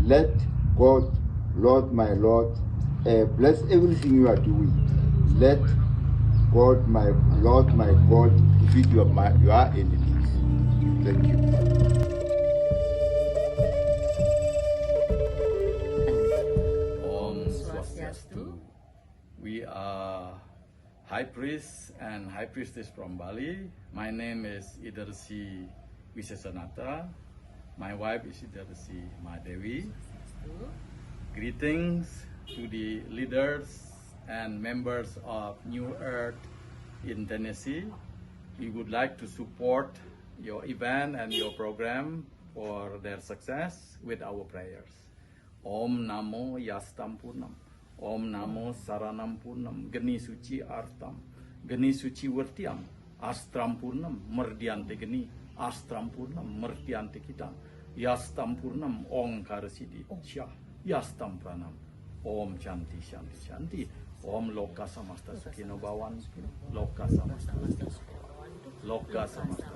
Let God, Lord, my Lord, bless everything you are doing. Let God, my Lord, my God, defeat your enemies. Thank you. Om Swastiastu. We are High Priest and High Priestess from Bali. My name is Idarsi Visasanata. My wife is Tanasi Madevi. Greetings to the leaders and members of New Earth in Tennessee. We would like to support your event and your program for their success with our prayers. Om Namo Yastampurnam. Om Namo Saranampurnam. Geni Suci Artam. Geni Suci Wartiam. Astrampurnam. Merdiante Geni. Astrampurnam. Merdiante Kitam. Yastampurnam. Om Karasidi. Syah. Yastam Pranam. Om Shanti Shanti Shanti. Om Loka Samasta Sukhino Bhavan. Loka Samasta Loka Samasta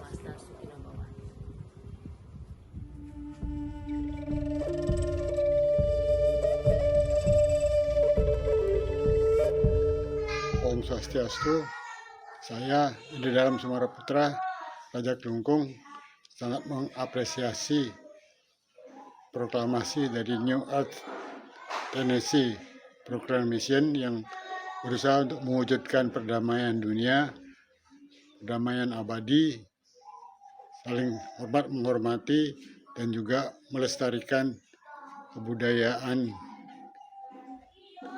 Om Swastiastu. Saya di dalam Sumatera Putra, Raja Kelungkung, sangat mengapresiasi proklamasi dari NewEarth Tennessee PROCLAMATION yang berusaha untuk mewujudkan perdamaian dunia, perdamaian abadi, saling hormat menghormati, dan juga melestarikan kebudayaan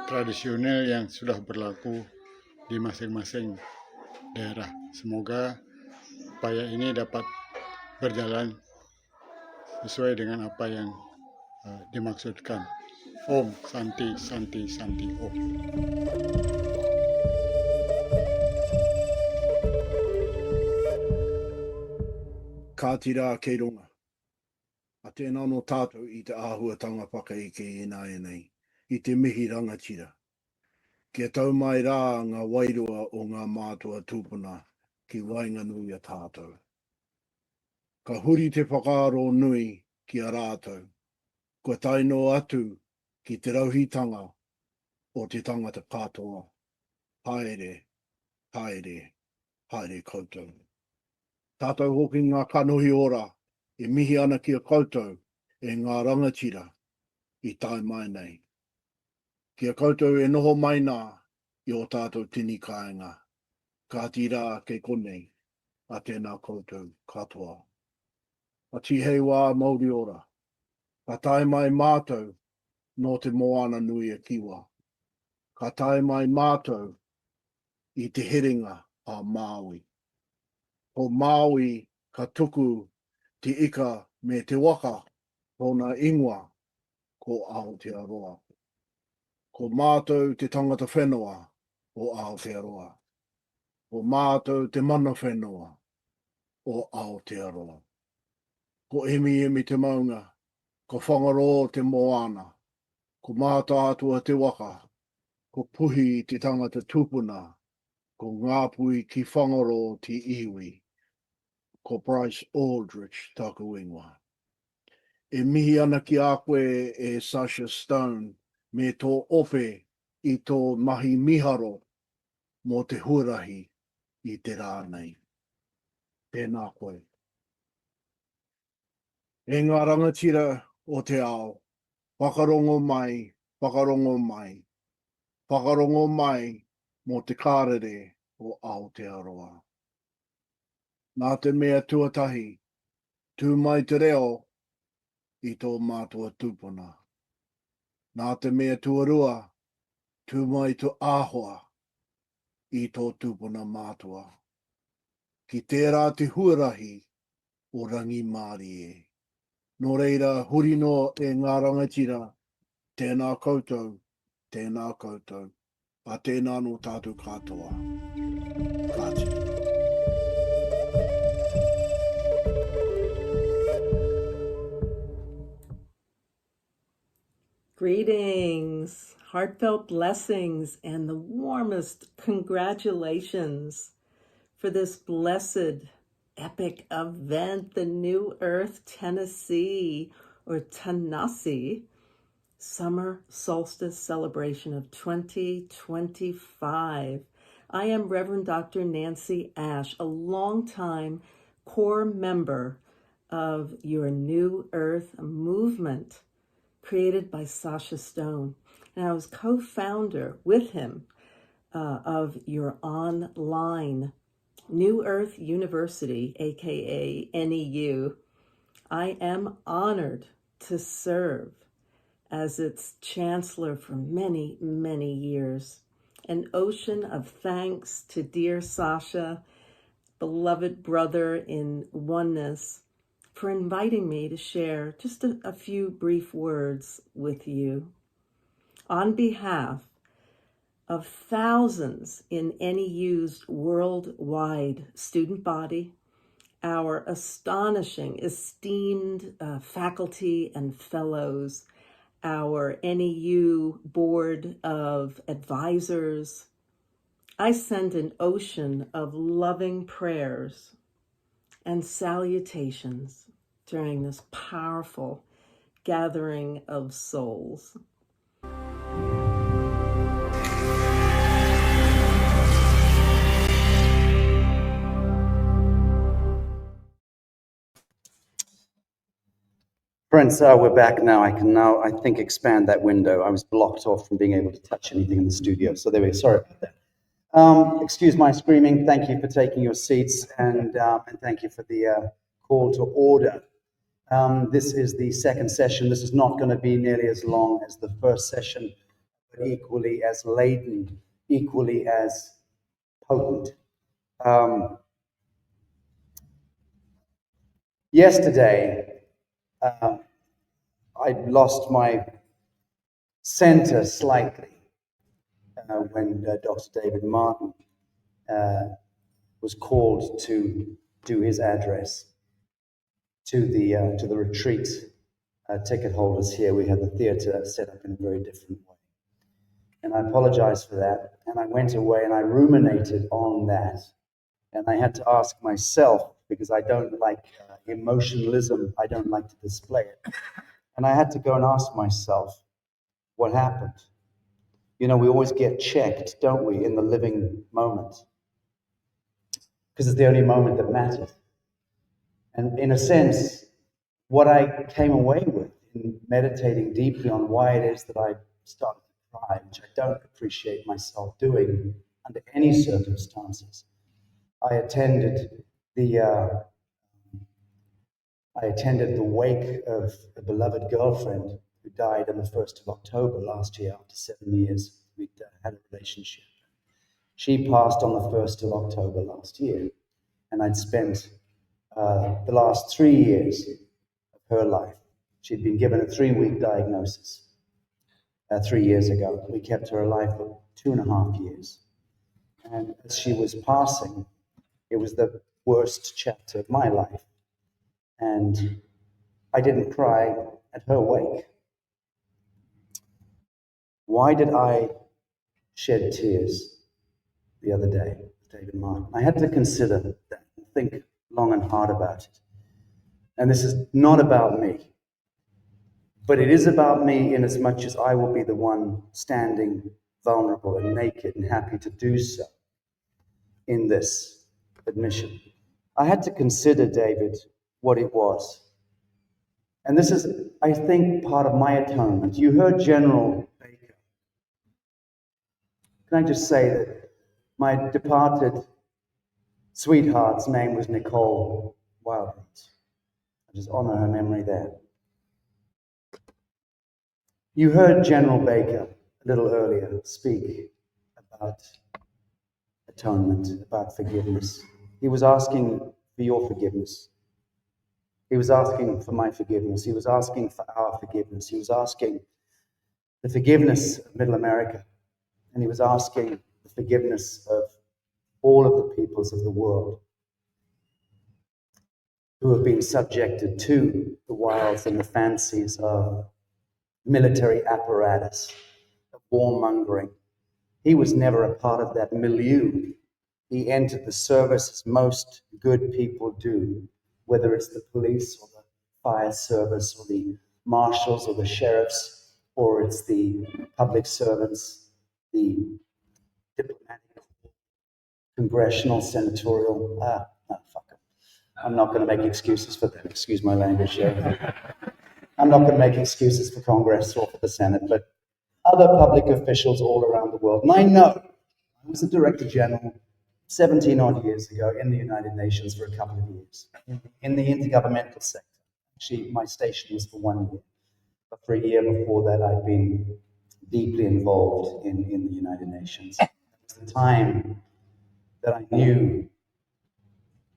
tradisional yang sudah berlaku di masing-masing daerah. Semoga upaya ini dapat berjalan sesuai dengan apa yang dimaksudkan. Om Santi Santi Santi Om. Ka tira kei runga. A tēnā no tātou i te āhuatanga whakaike e nāia nei, i te mihi rangatira. Kia tau mai rā ngā wairua o ngā mātua tūpuna ki wainganui a tātou. Ka huri te whakaaro nui ki a rātou. Kua taino atu ki te rauhitanga o te tangata katoa. Haere, haere, haere koutou. Tātou hoki ngā kanohi ora, e mihi ana ki a koutou e ngā rangatira i tai mai nei. Ki a koutou e noho mai nā i o tātou tini kāinga. Ka tira ke konei a tēnā koutou katoa. A tihei wā Māori ora. Ka tai mai mātou no te moana nui a kiwa. Ka tai mai mātou i te heringa a Māui. Ko Māui ka tuku te ika me te waka tōna ingoa ko Aotearoa. Ko mātou te tangata whenua o Aotearoa. Ko mātou te mana whenua o Aotearoa. Ko emi te maunga, ko whangaro te moana, ko māta atua te waka, ko puhi te tangata tūpuna, ko ngāpui ki whangaro te iwi, ko Bryce Aldrich tāku ingoa. E mihi ana ki a koe e Sacha Stone me tō ope i tō mahi miharo mō te huarahi i te rānei. Tēnā koe. E ngā rangatira o te ao, whakarongo mai, whakarongo mai, whakarongo mai mō te kārere o Aotearoa. Nā te mea tuatahi, tū mai te reo i tō mātua tūpuna. Nā te mea tuarua, tū mai tu āhua i tō tūpuna mātua. Ki tērā te huarahi o rangi Māori e. Nō reira, huri no e ngā rangatira, tēnā koutou, tēnā koutou, a tēnā no tātou katoa. Kāti. Greetings, heartfelt blessings, and the warmest congratulations for this blessed, epic event, the NewEarth Tennessee, or Tanasi, Summer Solstice Celebration of 2025. I am Reverend Dr. Nancy Ash, a longtime core member of your NewEarth movement, created by Sacha Stone. And I was co-founder with him of your online New Earth University, aka NEU, I am honored to serve as its chancellor for many, many years. An ocean of thanks to dear Sacha, beloved brother in oneness, for inviting me to share just a few brief words with you. On behalf of thousands in NEU's worldwide student body, our astonishing, esteemed faculty and fellows, our NEU board of advisors, I send an ocean of loving prayers and salutations during this powerful gathering of souls. Friends, we're back now. I can now, I think, expand that window. I was blocked off from being able to touch anything in the studio. So there we go. Sorry about that. Excuse my screaming. Thank you for taking your seats, and thank you for the call to order. This is the second session. This is not going to be nearly as long as the first session, but equally as laden, equally as potent. Yesterday, I lost my center slightly when Dr. David Martin was called to do his address to the retreat ticket holders here. We had the theater set up in a very different way. And I apologize for that. And I went away and I ruminated on that. And I had to ask myself, because I don't like emotionalism, I don't like to display it. And I had to go and ask myself, what happened? You know, we always get checked, don't we, in the living moment? Because it's the only moment that matters. And in a sense, what I came away with in meditating deeply on why it is that I started to cry, which I don't appreciate myself doing under any circumstances. I attended the wake of a beloved girlfriend who died on the 1st of October last year after 7 years we'd had a relationship. She passed on the 1st of October last year, and I'd spent the last 3 years of her life. She'd been given a 3-week diagnosis 3 years ago. We kept her alive for 2.5 years. And as she was passing, it was the worst chapter of my life. And I didn't cry at her wake. Why did I shed tears the other day, David Martin? I had to consider that and think long and hard about it. And this is not about me, but it is about me in as much as I will be the one standing vulnerable and naked and happy to do so in this admission. I had to consider, David, what it was. And this is, I think, part of my atonement. You heard General Baker. Can I just say that my departed sweetheart's name was Nicole Wildrose. I just honor her memory there. You heard General Baker a little earlier speak about atonement, about forgiveness. He was asking for your forgiveness. He was asking for my forgiveness. He was asking for our forgiveness. He was asking the forgiveness of Middle America. And he was asking the forgiveness of all of the peoples of the world who have been subjected to the wiles and the fancies of military apparatus, of warmongering. He was never a part of that milieu. He entered the service as most good people do, whether it's the police or the fire service or the marshals or the sheriffs, or it's the public servants, the diplomatic, congressional, senatorial, fuck it. I'm not going to make excuses for them, excuse my language here. I'm not going to make excuses for Congress or for the Senate, but other public officials all around the world. And I know, I was a director general, 17 odd years ago in the United Nations for a couple of years in the intergovernmental sector. Actually, my station was for 1 year, but for a year before that, I'd been deeply involved in the United Nations. It was the time that I knew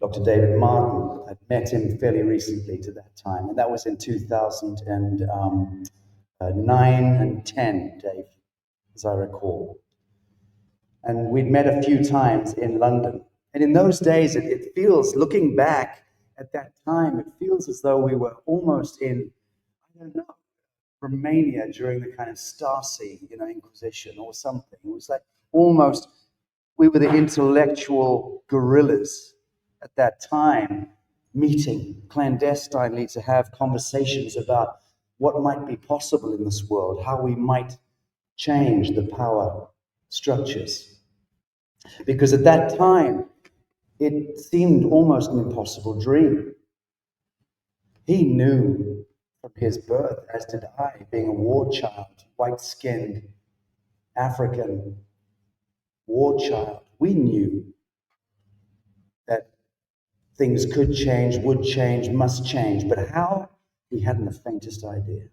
Dr. David Martin. I'd met him fairly recently to that time, and that was in 2009 and 10, Dave, as I recall. And we'd met a few times in London. And in those days, it feels, looking back at that time, it feels as though we were almost in, I don't know, Romania during the kind of Stasi, Inquisition or something. It was like almost, we were the intellectual guerrillas at that time, meeting clandestinely to have conversations about what might be possible in this world, how we might change the power structures. Because at that time, it seemed almost an impossible dream. He knew from his birth, as did I, being a war child, white-skinned, African war child, we knew that things could change, would change, must change. But how? We hadn't the faintest idea.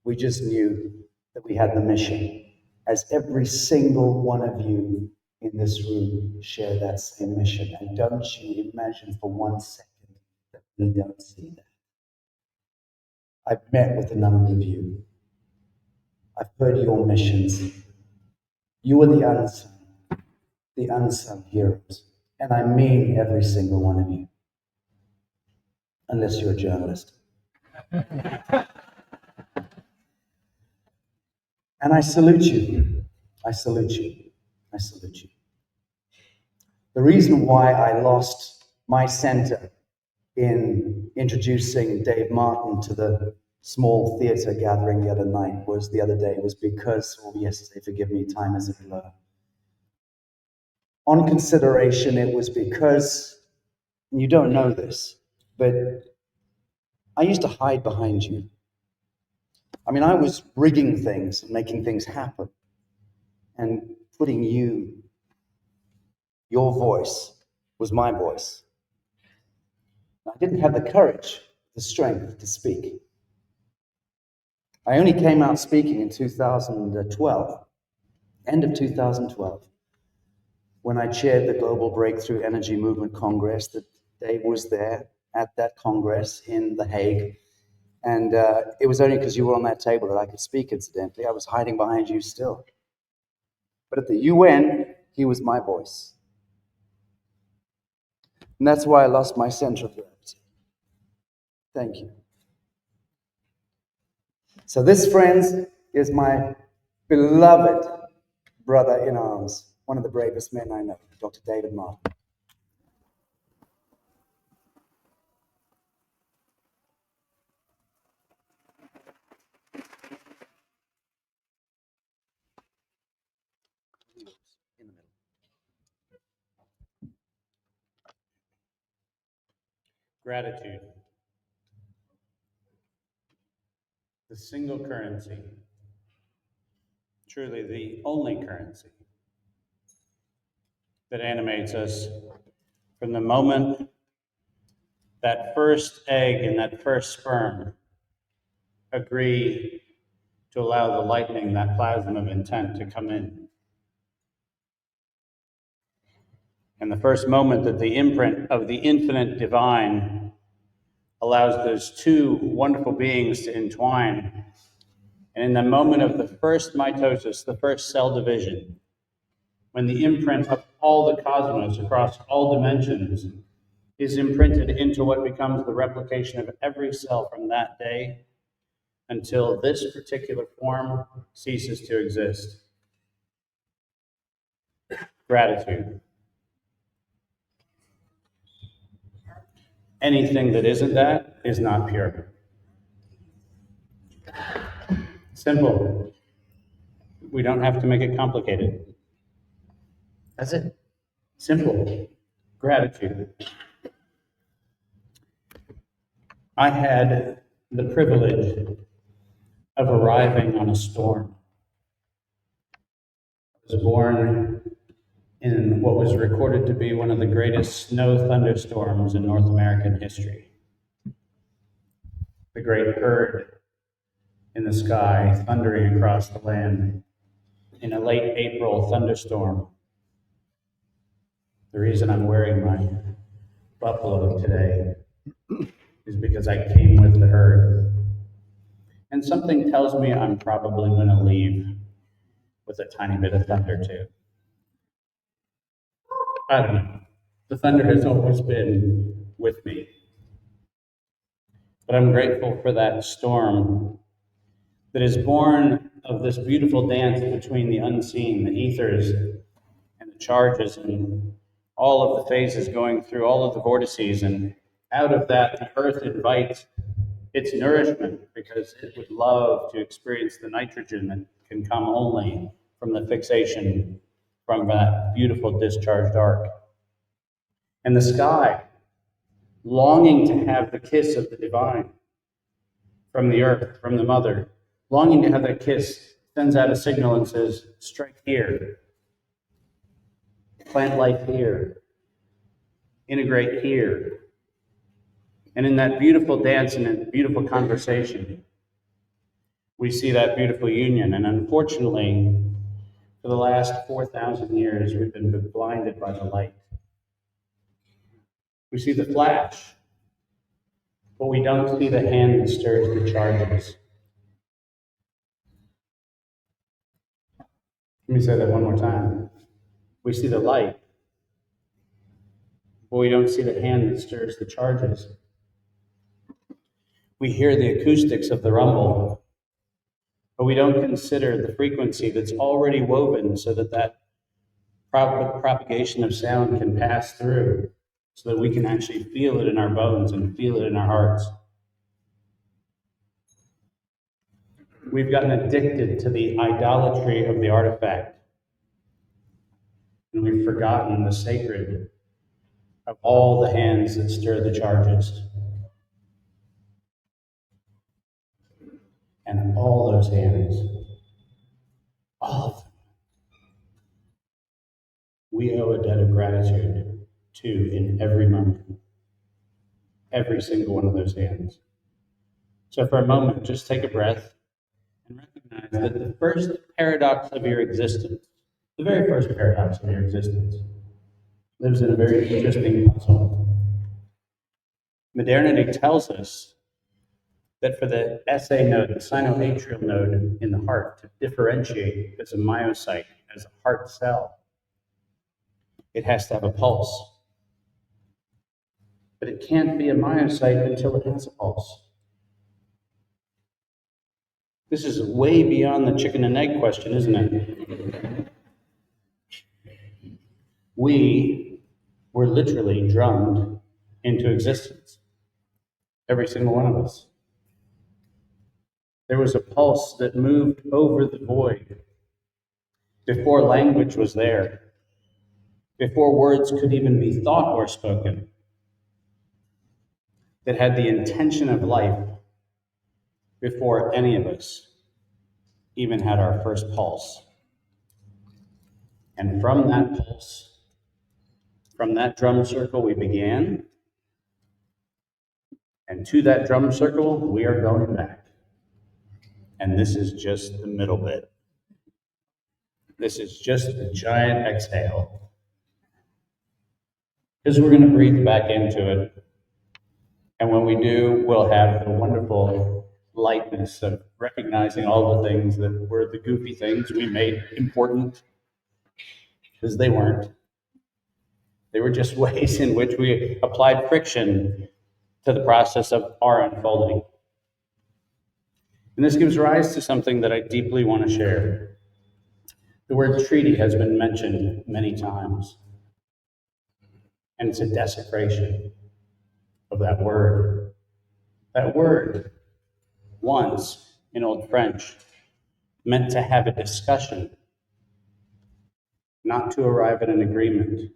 We just knew that we had the mission, as every single one of you in this room share that same mission. And don't you imagine for 1 second that we don't see that. I've met with a number of you. I've heard your missions. You are the unsung heroes. And I mean every single one of you. Unless you're a journalist. And I salute you. I salute you. I salute you. The reason why I lost my center in introducing Dave Martin to the small theater gathering the other day was because, or yesterday, forgive me, time is a blur. On consideration, it was because, and you don't know this, but I used to hide behind you. I mean, I was rigging things and making things happen and putting your voice was my voice. I didn't have the courage, the strength to speak. I only came out speaking in 2012, end of 2012, when I chaired the Global Breakthrough Energy Movement Congress. That Dave was there at that Congress in The Hague. And it was only because you were on that table that I could speak, incidentally. I was hiding behind you still. But at the UN, he was my voice. And that's why I lost my center of gravity. Thank you. So this, friends, is my beloved brother in arms, one of the bravest men I know, Dr. David Martin. Gratitude. The single currency, truly the only currency that animates us from the moment that first egg and that first sperm agree to allow the lightning, that plasma of intent, to come in. And the first moment that the imprint of the infinite divine allows those two wonderful beings to entwine. And in the moment of the first mitosis, the first cell division, when the imprint of all the cosmos across all dimensions is imprinted into what becomes the replication of every cell from that day until this particular form ceases to exist. Gratitude. Anything that isn't that is not pure. Simple. We don't have to make it complicated. That's it. Simple. Gratitude. I had the privilege of arriving on a storm. I was born in what was recorded to be one of the greatest snow thunderstorms in North American history. The great herd in the sky thundering across the land in a late April thunderstorm. The reason I'm wearing my buffalo today is because I came with the herd. And something tells me I'm probably going to leave with a tiny bit of thunder too. I don't know. The thunder has always been with me. But I'm grateful for that storm that is born of this beautiful dance between the unseen, the ethers, and the charges, and all of the phases going through all of the vortices. And out of that, the earth invites its nourishment because it would love to experience the nitrogen that can come only from the fixation from that beautiful discharged arc. And the sky, longing to have the kiss of the divine from the earth, from the mother, longing to have that kiss, sends out a signal and says, strike here, plant life here, integrate here. And in that beautiful dance and that beautiful conversation, we see that beautiful union. And unfortunately, for the last 4,000 years, we've been blinded by the light. We see the flash, but we don't see the hand that stirs the charges. Let me say that one more time. We see the light, but we don't see the hand that stirs the charges. We hear the acoustics of the rumble, but we don't consider the frequency that's already woven so that that propagation of sound can pass through, so that we can actually feel it in our bones and feel it in our hearts. We've gotten addicted to the idolatry of the artifact, and we've forgotten the sacred of all the hands that stir the charges. And all those hands, all of them, we owe a debt of gratitude to in every moment, every single one of those hands. So for a moment, just take a breath and recognize that the first paradox of your existence, the very first paradox of your existence, lives in a very interesting puzzle. Modernity tells us that for the SA node, the sinoatrial node in the heart, to differentiate as a myocyte, as a heart cell, it has to have a pulse. But it can't be a myocyte until it has a pulse. This is way beyond the chicken and egg question, isn't it? We were literally drummed into existence, every single one of us. There was a pulse that moved over the void before language was there, before words could even be thought or spoken, that had the intention of life before any of us even had our first pulse. And from that pulse, from that drum circle we began, and to that drum circle we are going back. And this is just the middle bit. This is just a giant exhale. Because we're going to breathe back into it. And when we do, we'll have the wonderful lightness of recognizing all the things that were the goofy things we made important, because they weren't. They were just ways in which we applied friction to the process of our unfolding. And this gives rise to something that I deeply want to share. The word treaty has been mentioned many times, and it's a desecration of that word. That word, once in Old French, meant to have a discussion, not to arrive at an agreement.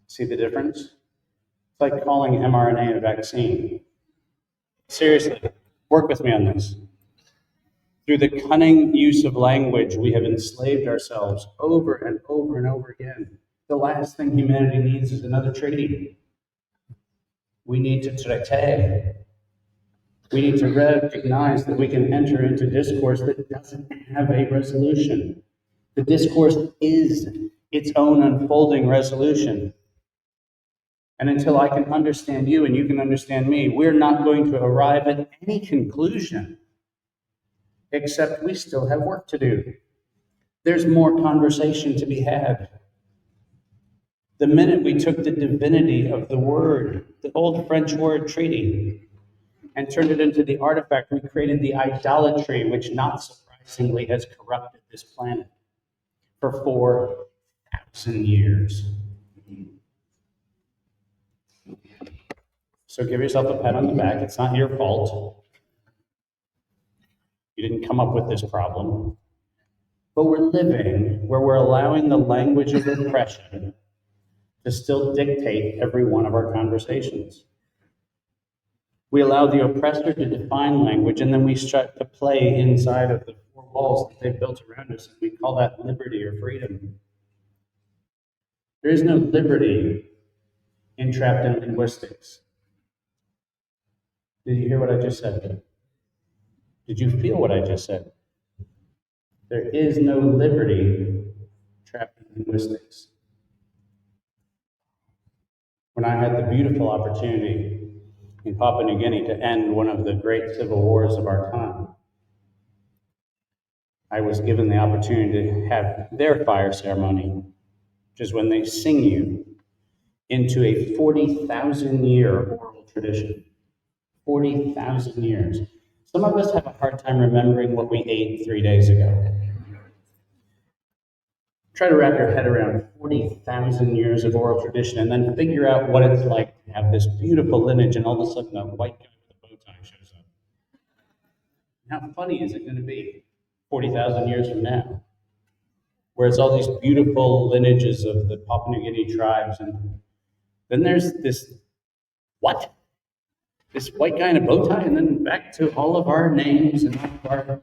See the difference? It's like calling mRNA a vaccine. Seriously, work with me on this. Through the cunning use of language, we have enslaved ourselves over and over and over again. The last thing humanity needs is another treaty. We need to traité. We need to recognize that we can enter into discourse that doesn't have a resolution. The discourse is its own unfolding resolution. And until I can understand you and you can understand me, we're not going to arrive at any conclusion, except we still have work to do. There's more conversation to be had. The minute we took the divinity of the word, the old French word treaty, and turned it into the artifact, we created the idolatry, which not surprisingly has corrupted this planet for 4,000 years. So give yourself a pat on the back. It's not your fault. You didn't come up with this problem. But we're living where we're allowing the language of oppression to still dictate every one of our conversations. We allow the oppressor to define language, and then we start to play inside of the four walls that they've built around us, and we call that liberty or freedom. There is no liberty entrapped in linguistics. Did you hear what I just said? Did you feel what I just said? There is no liberty trapped in linguistics. When I had the beautiful opportunity in Papua New Guinea to end one of the great civil wars of our time, I was given the opportunity to have their fire ceremony, which is when they sing you into a 40,000-year oral tradition. 40,000 years. Some of us have a hard time remembering what we ate 3 days ago. Try to wrap your head around 40,000 years of oral tradition and then figure out what it's like to have this beautiful lineage and all of a sudden a white guy with a bow tie shows up. How funny is it going to be 40,000 years from now? Where it's all these beautiful lineages of the Papua New Guinea tribes, and then there's this, what? This white guy in a bow tie, and then back to all of our names and all of our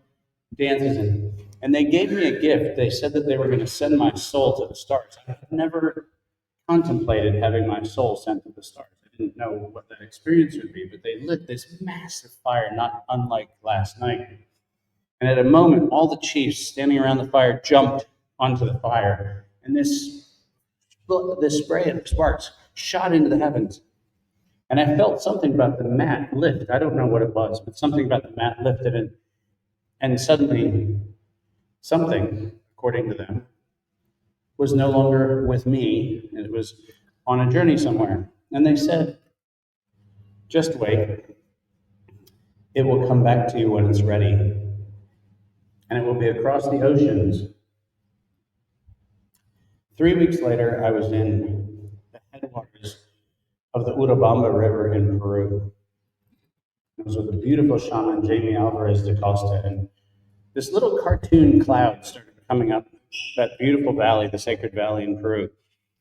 dances. And they gave me a gift. They said that they were going to send my soul to the stars. I've never contemplated having my soul sent to the stars. I didn't know what that experience would be, but they lit this massive fire, not unlike last night. And at a moment, all the chiefs standing around the fire jumped onto the fire, and this spray of sparks shot into the heavens. And I felt something about the mat lift. I don't know what it was, but something about the mat lifted, and suddenly something, according to them, was no longer with me, and it was on a journey somewhere. And they said, just wait. It will come back to you when it's ready. And it will be across the oceans. 3 weeks later, I was in the headwaters of the Urubamba River in Peru. It was with the beautiful shaman, Jamie Alvarez da Costa, and this little cartoon cloud started coming up that beautiful valley, the Sacred Valley in Peru.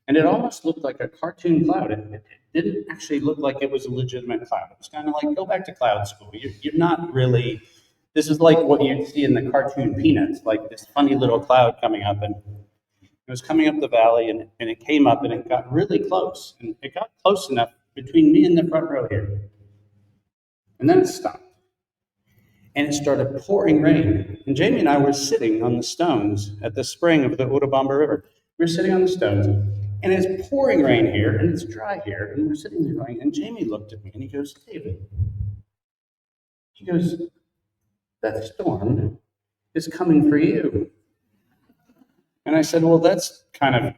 And it almost looked like a cartoon cloud. It didn't actually look like it was a legitimate cloud. It was kind of like, go back to cloud school. You're not really, this is like what you'd see in the cartoon Peanuts, like this funny little cloud coming up. And it was coming up the valley, and it came up, and it got really close. And it got close enough between me and the front row here. And then it stopped. And it started pouring rain. And Jamie and I were sitting on the stones at the spring of the Urubamba River. We were sitting on the stones, and it's pouring rain here, and it's dry here. And we're sitting there going, and Jamie looked at me, and he goes, David, he goes, that storm is coming for you. And I said, well, that's kind of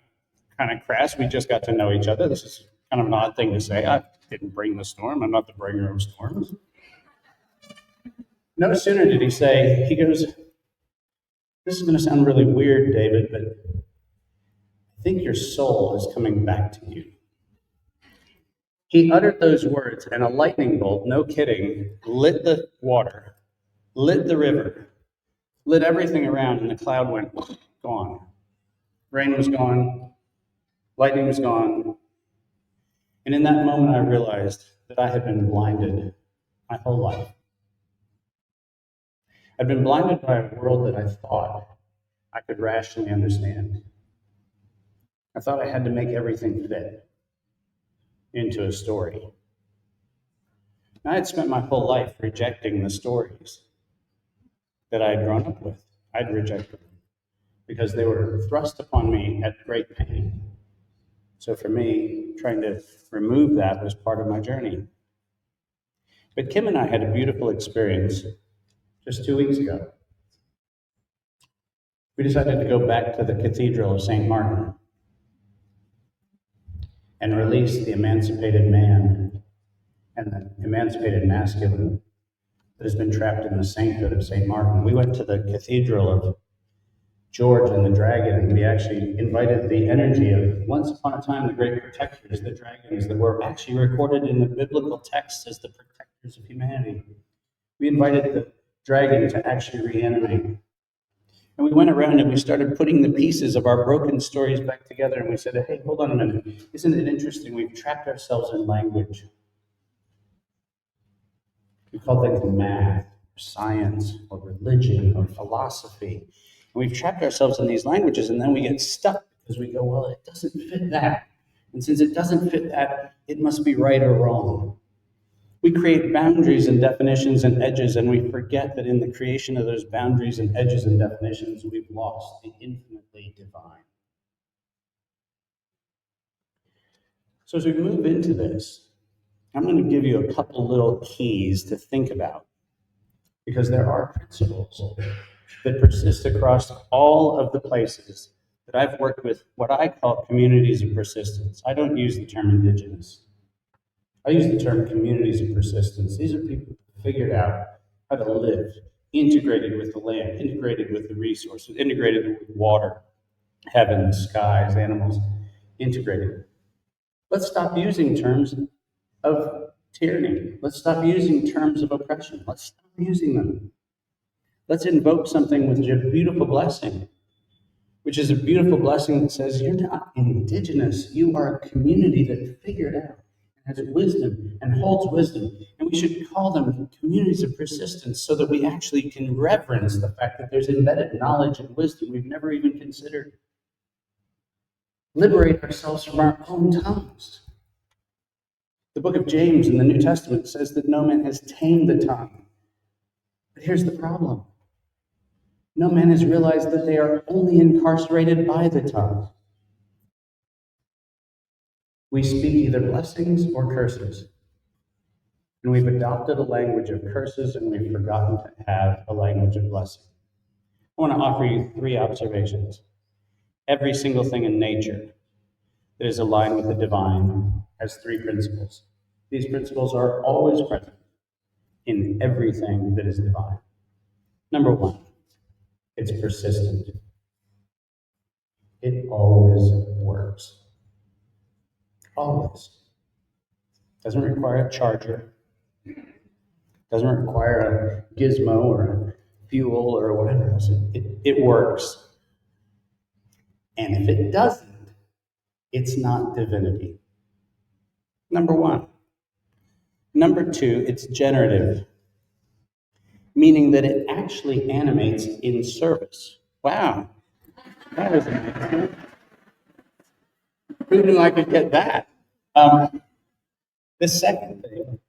crass. We just got to know each other. This is kind of an odd thing to say. I didn't bring the storm. I'm not the bringer of storms. No sooner did he say, he goes, this is going to sound really weird, David, but I think your soul is coming back to you. He uttered those words, and a lightning bolt, no kidding, lit the water, lit the river, lit everything around, and the cloud went gone. Rain was gone, lightning was gone. And in that moment, I realized that I had been blinded my whole life. I'd been blinded by a world that I thought I could rationally understand. I thought I had to make everything fit into a story. And I had spent my whole life rejecting the stories that I had grown up with. I'd rejected them because they were thrust upon me at great pain. So for me, trying to remove that was part of my journey. But Kim and I had a beautiful experience just 2 weeks ago. We decided to go back to the Cathedral of St. Martin and release the emancipated man and the emancipated masculine that has been trapped in the sainthood of St. Martin. We went to the Cathedral of George and the Dragon, and we actually invited the energy of once upon a time the great protectors, the dragons that were actually recorded in the biblical texts as the protectors of humanity. We invited the dragon to actually reanimate. And we went around and we started putting the pieces of our broken stories back together, and we said, hey, hold on a minute. Isn't it interesting? We've trapped ourselves in language. We call things math, or science, or religion, or philosophy. And we've trapped ourselves in these languages, and then we get stuck because we go, well, it doesn't fit that. And since it doesn't fit that, it must be right or wrong. We create boundaries and definitions and edges, and we forget that in the creation of those boundaries and edges and definitions, we've lost the infinitely divine. So as we move into this, I'm going to give you a couple little keys to think about, because there are principles that persist across all of the places that I've worked with what I call communities of persistence. I don't use the term indigenous. I use the term communities of persistence. These are people who figured out how to live integrated with the land, integrated with the resources, integrated with water, heaven, the skies, animals, integrated. Let's stop using terms of tyranny. Let's stop using terms of oppression. Let's stop using them. Let's invoke something with a beautiful blessing, which is a beautiful blessing that says you're not indigenous. You are a community that figured out, has wisdom and holds wisdom. And we should call them communities of persistence so that we actually can reverence the fact that there's embedded knowledge and wisdom we've never even considered. Liberate ourselves from our own tongues. The book of James in the New Testament says that no man has tamed the tongue. But here's the problem. No man has realized that they are only incarcerated by the tongue. We speak either blessings or curses. And we've adopted a language of curses, and we've forgotten to have a language of blessing. I want to offer you 3 observations. Every single thing in nature that is aligned with the divine has 3 principles. These principles are always present in everything that is divine. Number 1, it's persistent. It always works. Always. Doesn't require a charger. Doesn't require a gizmo or a fuel or whatever else. It works. And if it doesn't, it's not divinity. Number 1. Number 2, it's generative, meaning that it actually animates in service. Wow, that was amazing. Who knew I could get that? The second thing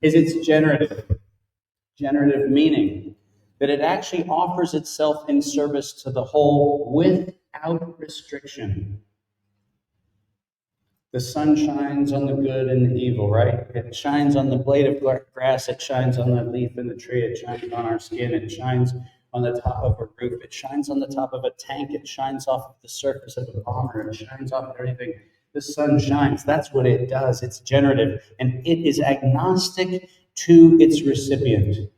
is it's generative. Generative meaning that it actually offers itself in service to the whole without restriction. The sun shines on the good and the evil, right? It shines on the blade of grass, it shines on the leaf in the tree, it shines on our skin, it shines on the top of a roof, it shines on the top of a tank, it shines off of the surface of a bomber, it shines off of everything. The sun shines, that's what it does. It's generative, and it is agnostic to its recipient.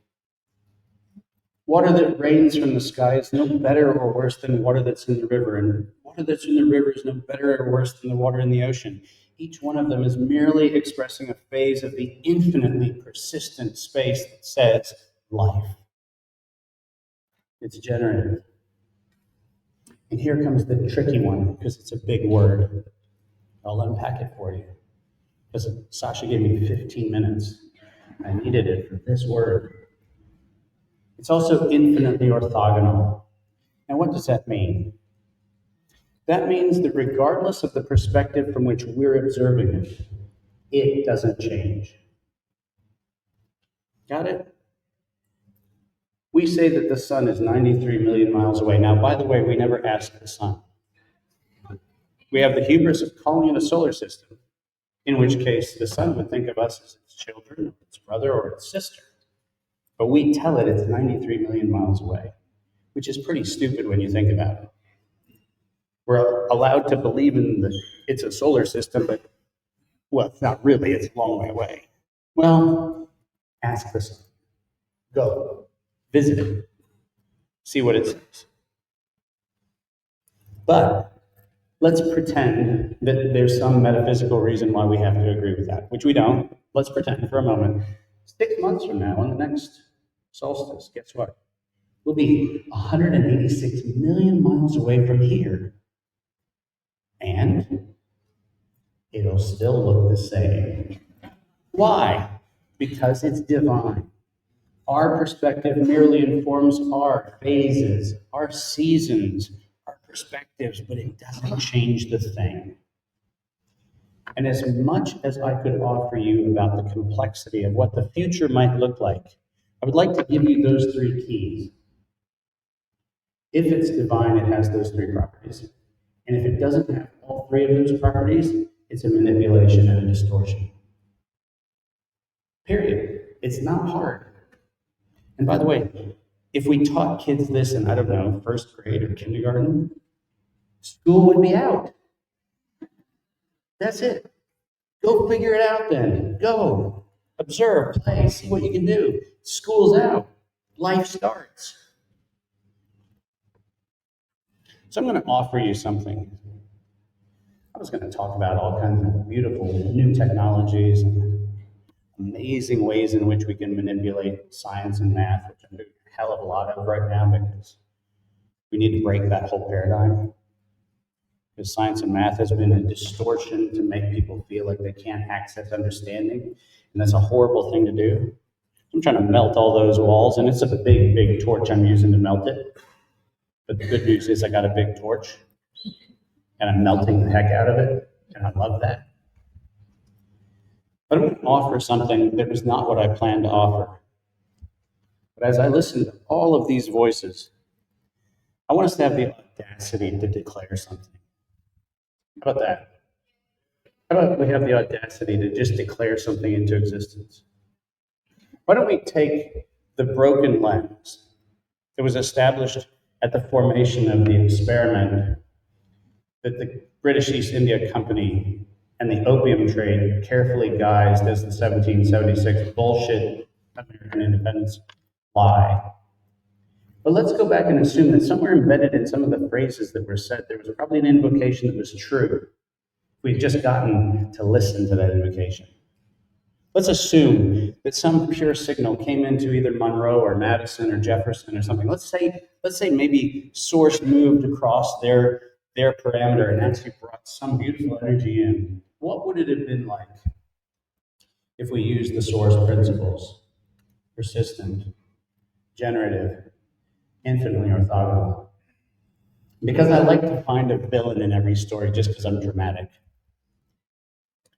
Water that rains from the sky is no better or worse than water that's in the river, and water that's in the river is no better or worse than the water in the ocean. Each one of them is merely expressing a phase of the infinitely persistent space that says life. It's generative. And here comes the tricky one, because it's a big word. I'll unpack it for you. Because Sacha gave me 15 minutes. I needed it for this word. It's also infinitely orthogonal. And what does that mean? That means that regardless of the perspective from which we're observing it, it doesn't change. Got it? We say that the sun is 93 million miles away. Now, by the way, we never ask the sun. We have the hubris of calling it a solar system, in which case the sun would think of us as its children, its brother, or its sister. But we tell it it's 93 million miles away, which is pretty stupid when you think about it. We're allowed to believe it's a solar system, but, well, it's not really, it's a long way away. Well, ask the sun. Go, visit it, see what it says. But let's pretend that there's some metaphysical reason why we have to agree with that, which we don't. Let's pretend for a moment. 6 months from now, on the next solstice, guess what? We'll be 186 million miles away from here. And it'll still look the same. Why? Because it's divine. Our perspective merely informs our phases, our seasons, our perspectives, but it doesn't change the thing. And as much as I could offer you about the complexity of what the future might look like, I would like to give you those 3 keys. If it's divine, it has those 3 properties. And if it doesn't have all 3 of those properties, it's a manipulation and a distortion. Period. It's not hard. And by the way, if we taught kids this in, I don't know, 1st grade or kindergarten, school would be out. That's it. Go figure it out then. Go. Observe, play, see what you can do. School's out. Life starts. So I'm going to offer you something. I was going to talk about all kinds of beautiful new technologies and amazing ways in which we can manipulate science and math, which I'm doing a hell of a lot of right now because we need to break that whole paradigm. Because science and math has been a distortion to make people feel like they can't access understanding, and that's a horrible thing to do. I'm trying to melt all those walls, and it's a big, big torch I'm using to melt it. But the good news is I got a big torch, and I'm melting the heck out of it, and I love that. But I'm going to offer something that was not what I planned to offer. But as I listen to all of these voices, I want us to have the audacity to declare something. How about that? How about we have the audacity to just declare something into existence? Why don't we take the broken lens that was established at the formation of the experiment that the British East India Company and the opium trade carefully guised as the 1776 bullshit American independence lie. But let's go back and assume that somewhere embedded in some of the phrases that were said, there was probably an invocation that was true. We'd just gotten to listen to that invocation. Let's assume that some pure signal came into either Monroe or Madison or Jefferson or something. Let's say maybe source moved across their parameter and actually brought some beautiful energy in. What would it have been like if we used the source principles? Persistent, generative, infinitely orthogonal. Because I like to find a villain in every story just because I'm dramatic.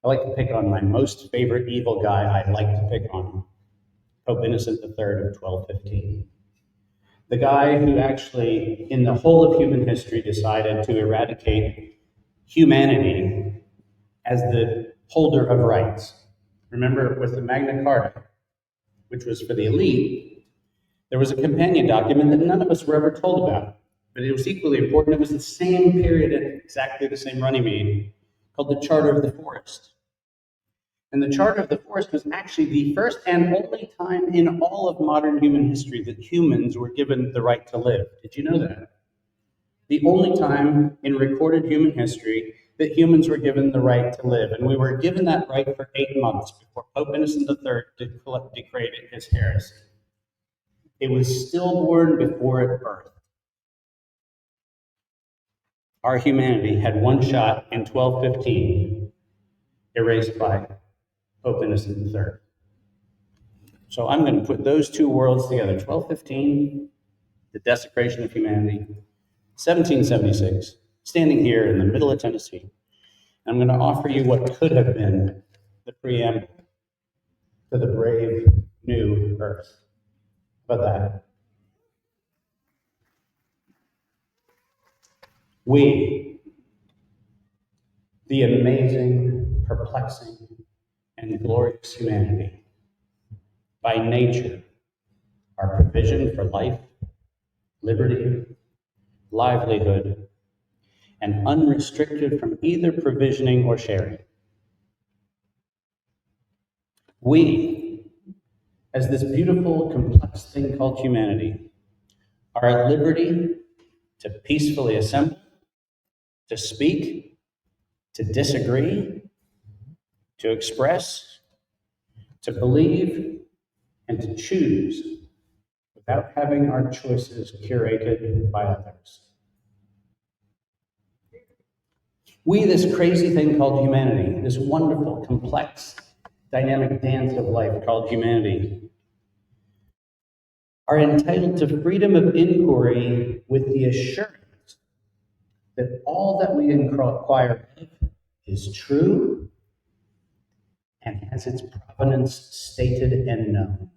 I like to pick on my most favorite evil guy I like to pick on, Pope Innocent III of 1215. The guy who actually, in the whole of human history, decided to eradicate humanity as the holder of rights. Remember, with the Magna Carta, which was for the elite, there was a companion document that none of us were ever told about, but it was equally important. It was the same period at exactly the same Runnymede, called the Charter of the Forest. And the Charter of the Forest was actually the first and only time in all of modern human history that humans were given the right to live. Did you know that? The only time in recorded human history that humans were given the right to live. And we were given that right for 8 months before Pope Innocent III decreed his heresy. It was stillborn before it birthed. Our humanity had one shot in 1215, erased by Pope Innocent III. So I'm going to put those two worlds together. 1215, the desecration of humanity. 1776, standing here in the middle of Tennessee. I'm going to offer you what could have been the preamble to the brave new earth. How about that? We, the amazing, perplexing, and glorious humanity, by nature, are provision for life, liberty, livelihood, and unrestricted from either provisioning or sharing. We, as this beautiful, complex thing called humanity, are at liberty to peacefully assemble, to speak, to disagree, to express, to believe, and to choose without having our choices curated by others. We, this crazy thing called humanity, this wonderful, complex, dynamic dance of life called humanity, are entitled to freedom of inquiry with the assurance that all that we inquire of is true and has its provenance stated and known.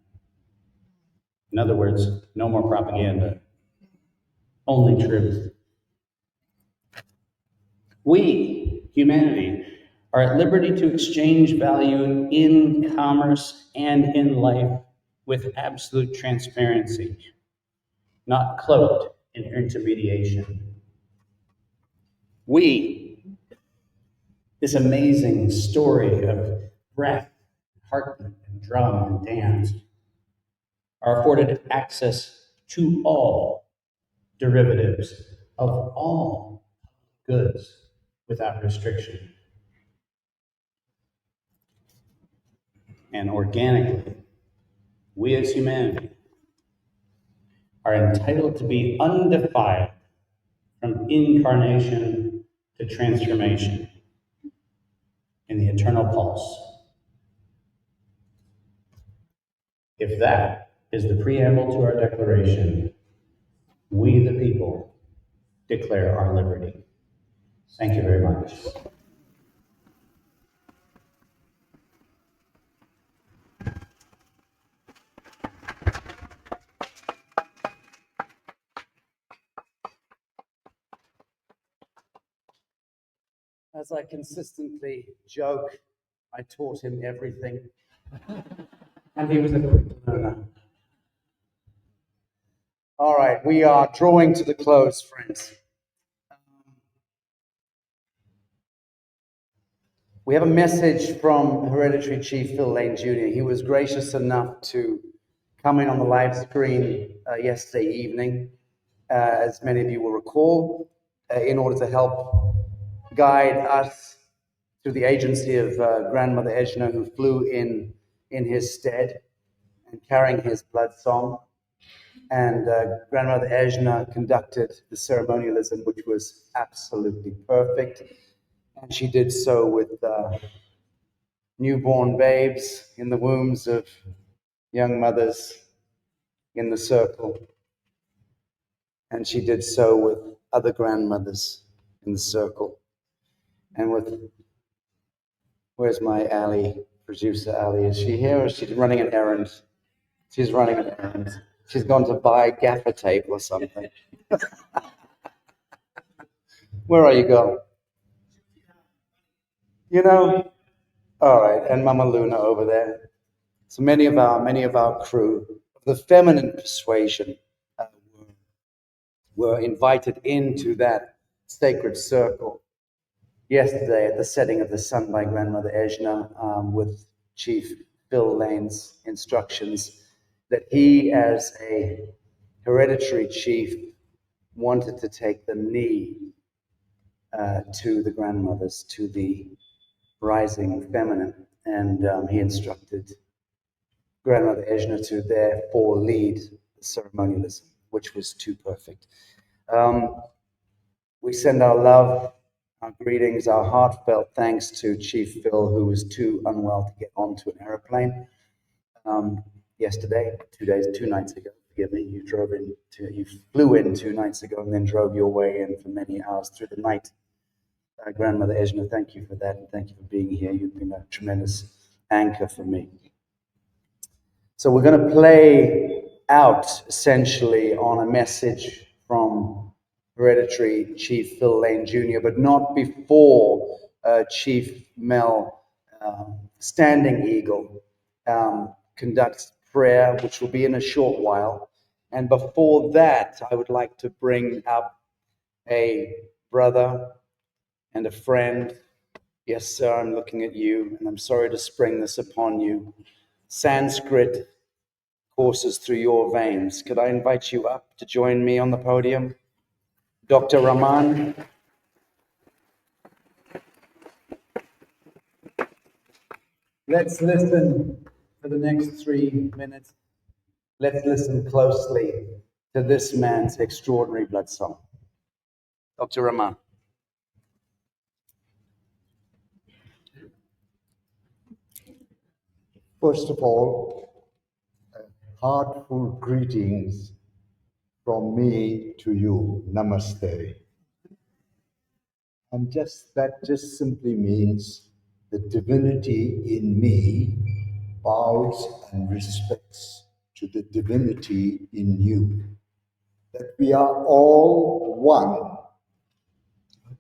In other words, no more propaganda, only truth. We, humanity, are at liberty to exchange value in commerce and in life with absolute transparency, not cloaked in intermediation. We, this amazing story of breath, heartbeat, and drum and dance, are afforded access to all derivatives of all goods without restriction. And organically, we as humanity are entitled to be undefiled from incarnation to transformation in the eternal pulse. If that is the preamble to our declaration, we the people declare our liberty. Thank you very much. As I consistently joke, I taught him everything, and he was a quick learner. All right, we are drawing to the close, friends. We have a message from Hereditary Chief Phil Lane Jr. He was gracious enough to come in on the live screen yesterday evening, as many of you will recall, in order to help guide us through the agency of Grandmother Ejna, who flew in his stead and carrying his blood song. And Grandmother Ejna conducted the ceremonialism, which was absolutely perfect. And she did so with newborn babes in the wombs of young mothers in the circle. And she did so with other grandmothers in the circle. And with, where's my Ali, producer Ali? Is she here or is she running an errand? She's running an errand. She's gone to buy gaffer tape or something. Where are you going? You know? All right, and Mama Luna over there. So many of our crew of the feminine persuasion were invited into that sacred circle yesterday at the setting of the sun by Grandmother Ejna, with Chief Phil Lane's instructions that he, as a hereditary chief, wanted to take the knee to the grandmothers, to the rising feminine, and he instructed Grandmother Ejna to therefore lead the ceremonialism, which was too perfect. We send our love, our greetings, our heartfelt thanks to Chief Phil, who was too unwell to get onto an airplane. yesterday, 2 nights ago. Forgive me. You flew in 2 nights ago and then drove your way in for many hours through the night. Grandmother Ejna, thank you for that, and thank you for being here. You've been a tremendous anchor for me. So we're going to play out essentially on a message from Hereditary Chief Phil Lane Jr., but not before Chief Mel Standing Eagle conducts prayer, which will be in a short while. And before that, I would like to bring up a brother and a friend. Yes, sir, I'm looking at you, and I'm sorry to spring this upon you. Sanskrit courses through your veins. Could I invite you up to join me on the podium? Dr. Rahman. Let's listen for the next 3 minutes. Let's listen closely to this man's extraordinary blood song. Dr. Rahman. First of all, heartfelt greetings from me to you. Namaste. And that just simply means the divinity in me bows and respects to the divinity in you. That we are all one.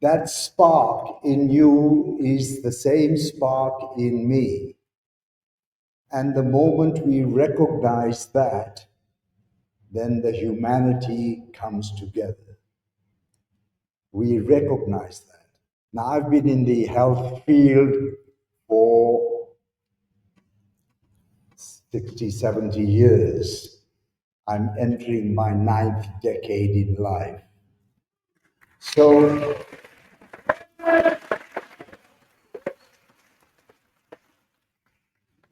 That spark in you is the same spark in me. And the moment we recognize that, then the humanity comes together. We recognize that. Now, I've been in the health field for 60, 70 years. I'm entering my 9th decade in life. So,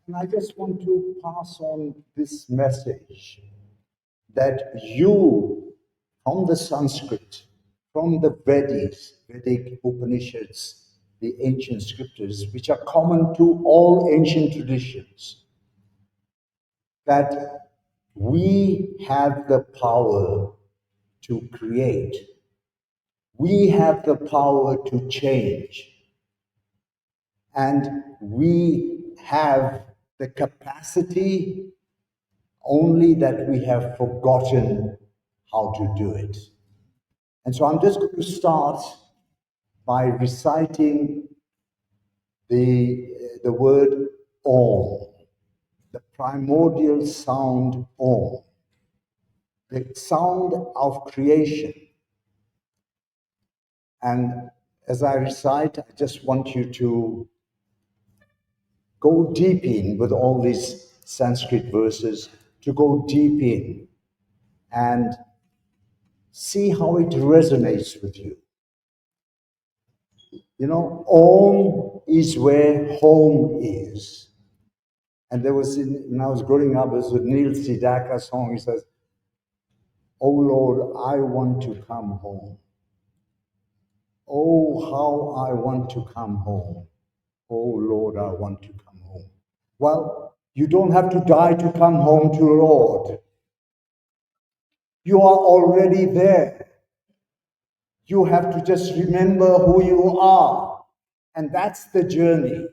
and I just want to pass on this message that you, from the Sanskrit, from the Vedic Upanishads, the ancient scriptures, which are common to all ancient traditions, that we have the power to create. We have the power to change. And we have the capacity, only that we have forgotten how to do it. And so I'm just going to start by reciting the word Om, the primordial sound Om, the sound of creation. And as I recite, I just want you to go deep in with all these Sanskrit verses, to go deep in and see how it resonates with you. You know, Om is where home is. And there was, when I was growing up, there's a Neil Sedaka song. He says, "Oh Lord, I want to come home. Oh, how I want to come home. Oh Lord, I want to come home." Well, you don't have to die to come home to the Lord. You are already there. You have to just remember who you are. And that's the journey.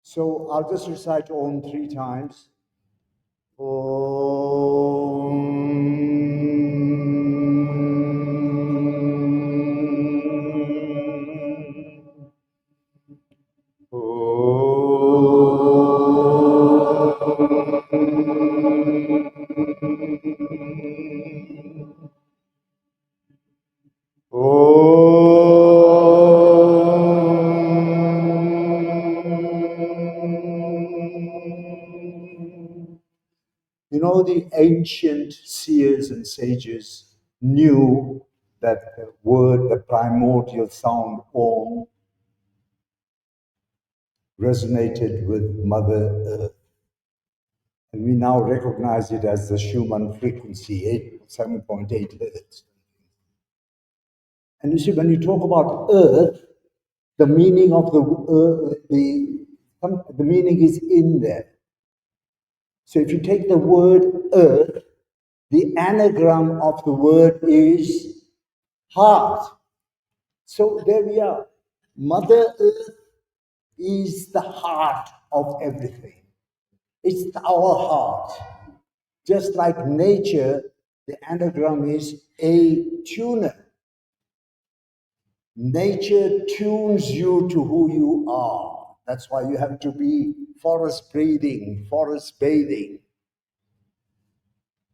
So I'll just recite Om 3 times. You know, the ancient seers and sages knew that the word, the primordial sound Om, resonated with Mother Earth. And we now recognize it as the Schumann frequency, 7.8 hertz. And you see, when you talk about Earth, the meaning of the meaning is in there. So if you take the word earth, the anagram of the word is heart. So there we are. Mother Earth is the heart of everything. It's our heart. Just like nature, the anagram is a tuner. Nature tunes you to who you are. That's why you have to be forest breathing, forest bathing.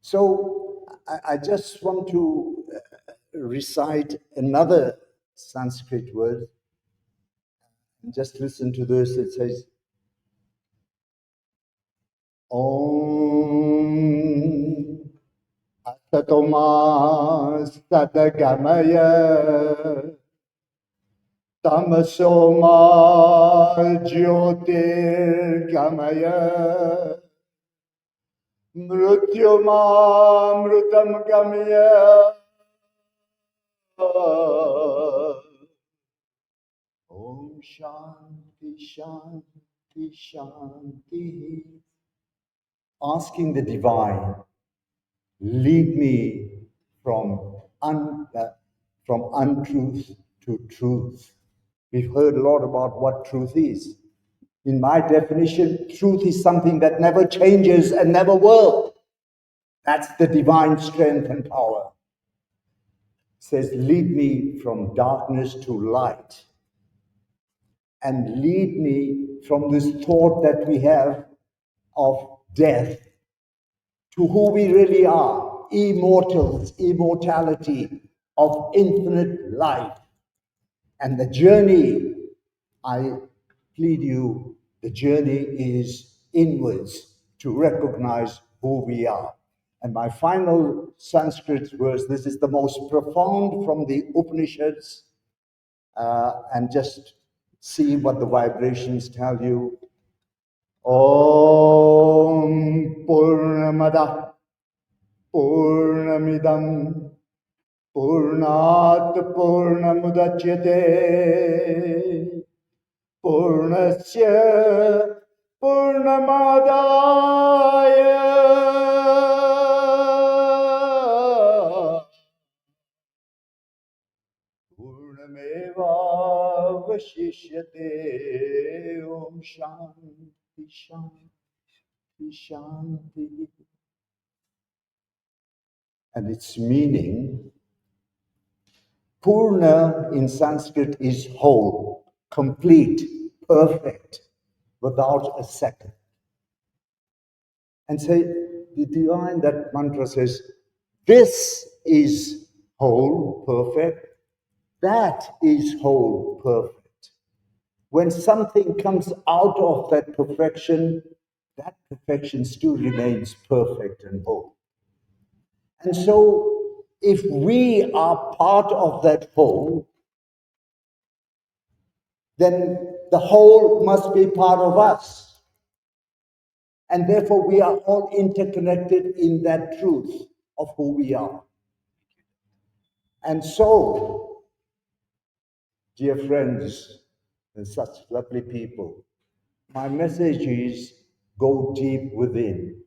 So I just want to recite another Sanskrit word. Just listen to this. It says, Om Asatoma Satagamaya Tamasoma Jyotirgamaya Mrutyoma Mrutam Gamaya Om Shanti Shanti Shanti. Asking the divine, lead me from untruth to truth. We've heard a lot about what truth is. In my definition, truth is something that never changes and never will. That's the divine strength and power. It says, lead me from darkness to light. And lead me from this thought that we have of death to who we really are, immortals, immortality of infinite life. And the journey, I plead you, the journey is inwards to recognize who we are. And my final Sanskrit verse, this is the most profound from the Upanishads, and just see what the vibrations tell you. Om Purnamada Purnamidam Purnat Purnamudachyate Purnasya Purnamadaya Purnameva Vashishyate. Om Shanti Shanti Shanti. And its meaning, Purna in Sanskrit is whole, complete, perfect, without a second. And say, the divine, that mantra says, this is whole, perfect, that is whole, perfect. When something comes out of that perfection still remains perfect and whole. And so, if we are part of that whole, then the whole must be part of us. And therefore, we are all interconnected in that truth of who we are. And so, dear friends and such lovely people, my message is go deep within.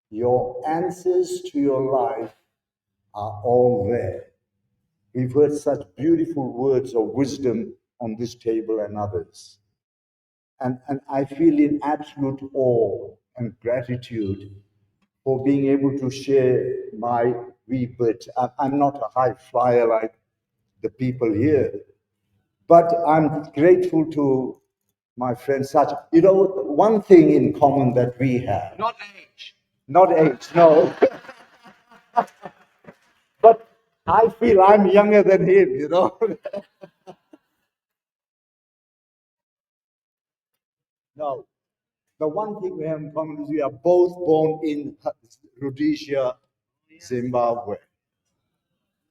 Your answers to your life are all there. We've heard such beautiful words of wisdom on this table and others. And I feel in absolute awe and gratitude for being able to share my wee bit. I'm not a high flyer like the people here, but I'm grateful to my friend Sacha. You know, one thing in common that we have. Not age. Not age, no. But I feel I'm younger than him, you know. No. The one thing we have in common is we are both born in Rhodesia, Zimbabwe.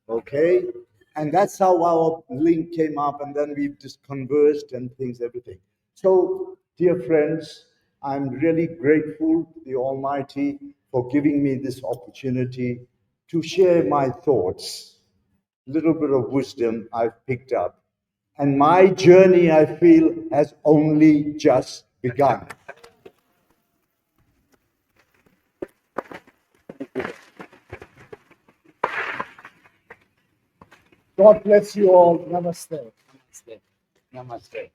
Okay? And that's how our link came up, and then we've just conversed and things, everything. So, dear friends, I'm really grateful to the Almighty for giving me this opportunity to share my thoughts, a little bit of wisdom I've picked up. And my journey, I feel, has only just begun. God bless you all. Namaste. Namaste. Namaste.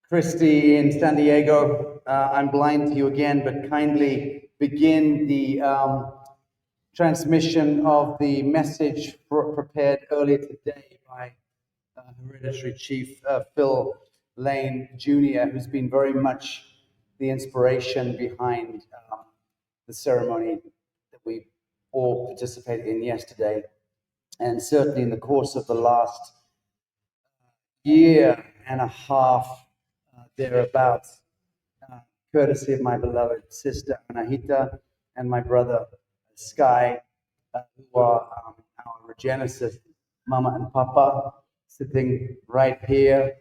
Christy in San Diego, I'm blind to you again, but kindly begin the transmission of the message prepared earlier today by Hereditary Chief Phil Lane Jr., who's been very much the inspiration behind the ceremony that we all participated in yesterday. And certainly in the course of the last year and a half, thereabouts, courtesy of my beloved sister Anahita and my brother Sky, who are our Regenesis Mama and Papa, sitting right here,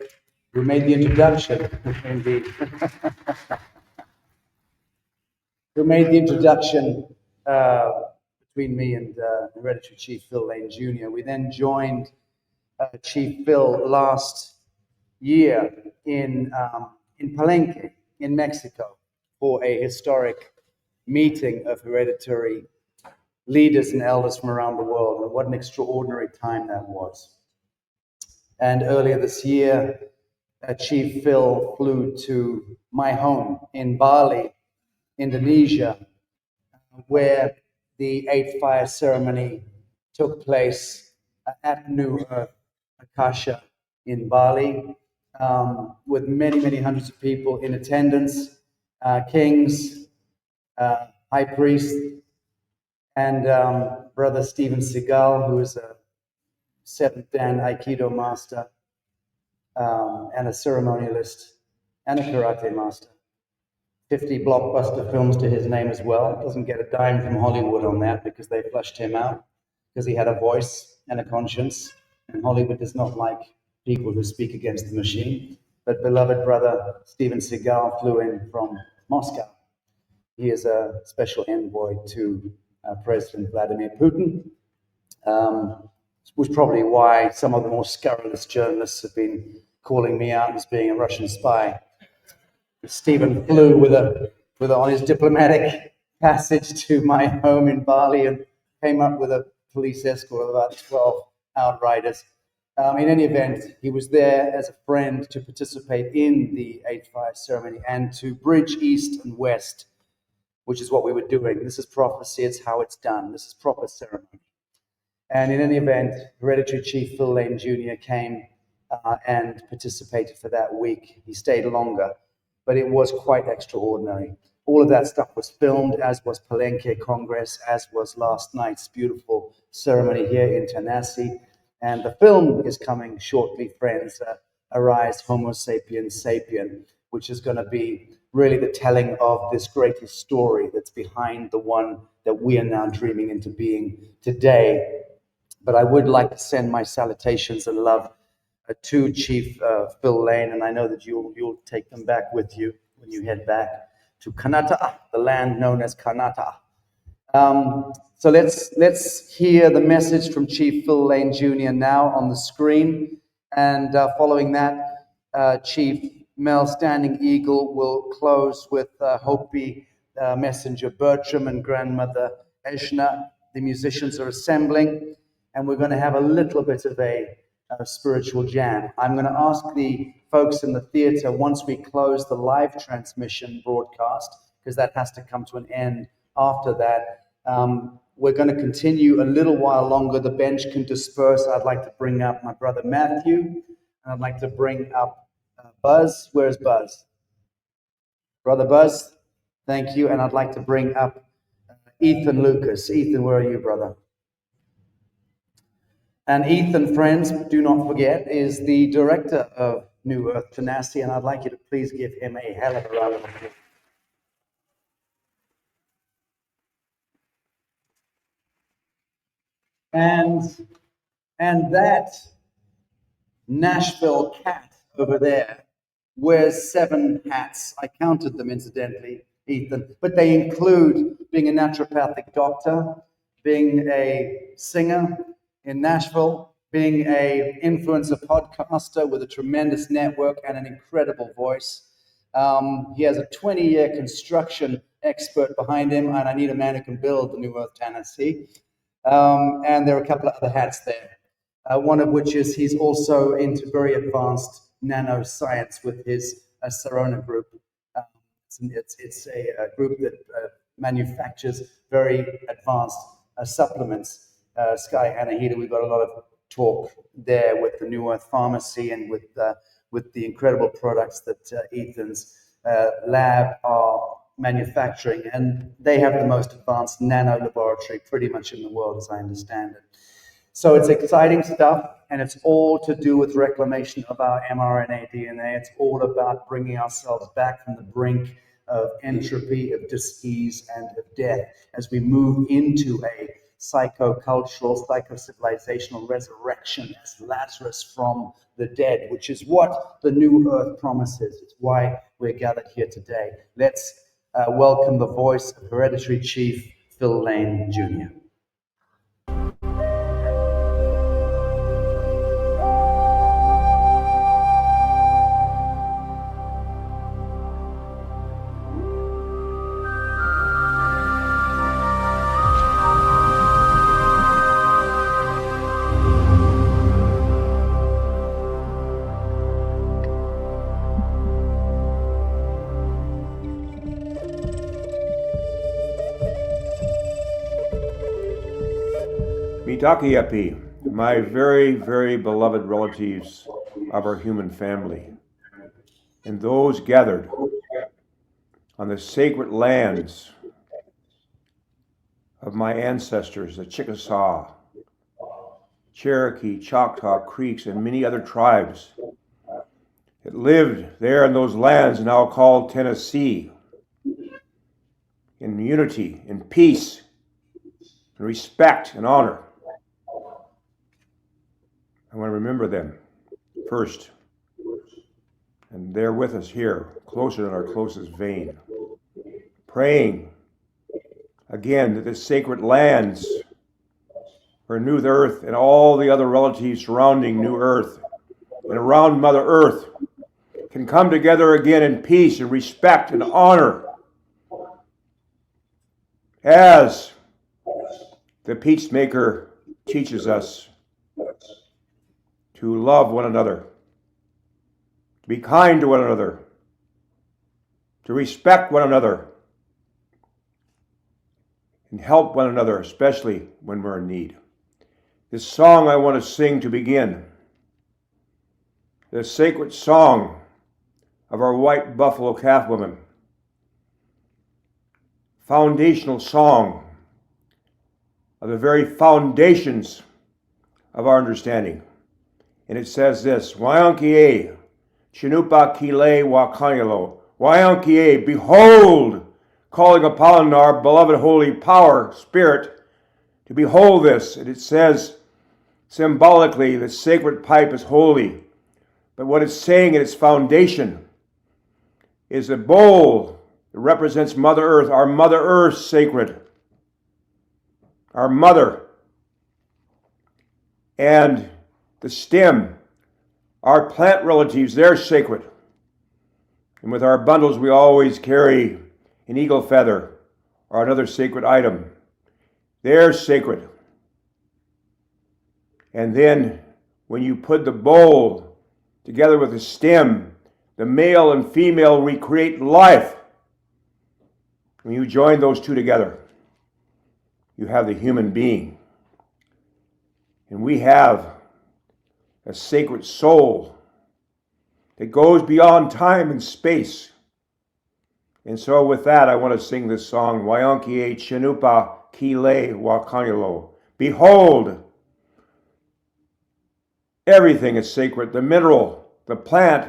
who made the introduction, indeed, who made the introduction between me and Hereditary Chief Phil Lane Jr. We then joined Chief Phil last year in Palenque, in Mexico, for a historic meeting of hereditary leaders and elders from around the world. And what an extraordinary time that was. And earlier this year, Chief Phil flew to my home in Bali, Indonesia, where the 8th fire ceremony took place at NewEarth Akasha in Bali, with many, many hundreds of people in attendance, kings, high priest, and Brother Steven Seagal, who is a 7th Dan Aikido master, and a ceremonialist, and a karate master. 50 blockbuster films to his name as well. Doesn't get a dime from Hollywood on that because they flushed him out because he had a voice and a conscience, and Hollywood does not like people who speak against the machine. But beloved brother Steven Seagal flew in from Moscow. He is a special envoy to President Vladimir Putin, which is probably why some of the more scurrilous journalists have been calling me out as being a Russian spy. Stephen flew on his diplomatic passage to my home in Bali and came up with a police escort of about 12 outriders. In any event, he was there as a friend to participate in the 8th fire ceremony and to bridge east and west, which is what we were doing. This is prophecy, it's how it's done. This is proper ceremony. And in any event, Hereditary Chief Phil Lane Jr. came and participated for that week. He stayed longer, but it was quite extraordinary. All of that stuff was filmed, as was Palenque Congress, as was last night's beautiful ceremony here in Tanasi. And the film is coming shortly, friends, Arise, Homo Sapiens Sapien, which is going to be really the telling of this greatest story that's behind the one that we are now dreaming into being today. But I would like to send my salutations and love to Chief Phil Lane, and I know that you'll take them back with you when you head back to Kanata, the land known as Kanata. So let's hear the message from Chief Phil Lane Jr. now on the screen, and following that, Chief Mel Standing Eagle will close with Hopi Messenger Bertram and Grandmother Eshna. The musicians are assembling, and we're going to have a little bit of a spiritual jam. I'm going to ask the folks in the theater, once we close the live transmission broadcast, because that has to come to an end after that, we're going to continue a little while longer. The bench can disperse. I'd like to bring up my brother Matthew, and I'd like to bring up Buzz. Where's Buzz? Brother Buzz, thank you. And I'd like to bring up Ethan Lucas. Ethan, where are you, brother? And Ethan, friends, do not forget, is the director of NewEarth Tanasi, and I'd like you to please give him a hell of a round of applause. And that Nashville cat over there wears 7 hats. I counted them, incidentally, Ethan, but they include being a naturopathic doctor, being a singer in Nashville, being an influencer podcaster with a tremendous network and an incredible voice. He has a 20-year construction expert behind him, and I need a man who can build the NewEarth Tanasi. And there are a couple of other hats there. One of which is he's also into very advanced nanoscience with his Sarona group. It's a group that manufactures very advanced supplements. Sky Anahita, we've got a lot of talk there with the NewEarth pharmacy and with the incredible products that Ethan's lab are manufacturing, and they have the most advanced nano laboratory pretty much in the world, as I understand it. So it's exciting stuff, and it's all to do with reclamation of our mRNA DNA. It's all about bringing ourselves back from the brink of entropy, of dis-ease, and of death as we move into a psychocultural, psycho-civilizational resurrection as Lazarus from the dead, which is what the New Earth promises. It's why we're gathered here today. Let's welcome the voice of Hereditary Chief Phil Lane Jr. Mitakiapi, my very, very beloved relatives of our human family, and those gathered on the sacred lands of my ancestors, the Chickasaw, Cherokee, Choctaw, Creeks, and many other tribes that lived there in those lands now called Tanasi, in unity, in peace, in respect and honor. I want to remember them first, and they're with us here, closer than our closest vein, praying again that the sacred lands for New Earth and all the other relatives surrounding New Earth and around Mother Earth can come together again in peace and respect and honor as the Peacemaker teaches us to love one another, to be kind to one another, to respect one another, and help one another, especially when we're in need. This song I want to sing to begin, the sacred song of our white buffalo calf women, foundational song of the very foundations of our understanding. And it says this, Wayankie, Chinupa Kile Wakanyalo, Wayankie, behold, calling upon our beloved holy power, spirit, to behold this. And it says symbolically, the sacred pipe is holy. But what it's saying in its foundation is a bowl that represents Mother Earth, our Mother Earth sacred, our mother, and the stem, our plant relatives, they're sacred. And with our bundles, we always carry an eagle feather or another sacred item. They're sacred. And then when you put the bowl together with the stem, the male and female recreate life. When you join those two together, you have the human being. And we have a sacred soul that goes beyond time and space. And so with that, I want to sing this song, Wayankie Chinupa Kile Wakanyalo. Behold, everything is sacred, the mineral, the plant,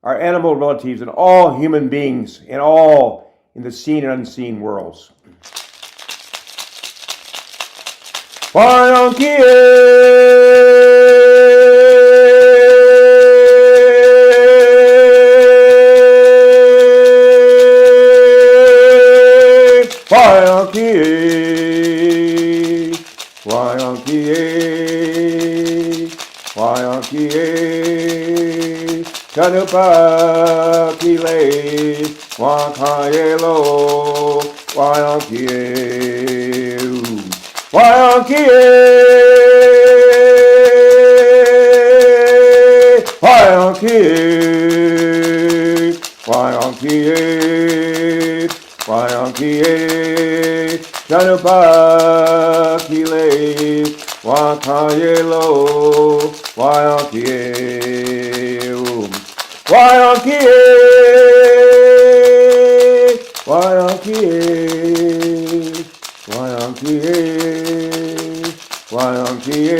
our animal relatives, and all human beings, and all in the seen and unseen worlds. Wayankie! Wayankie, Wayankie, Wayankie, Chanupa Kile, Wakayelo, Wayankie. Wayankie, Wayankie, Wayankie, Wayankie, Janupakile, Wakayelo, Wayankie, Wayankie, Wayankie, Wayankie, Wayankie,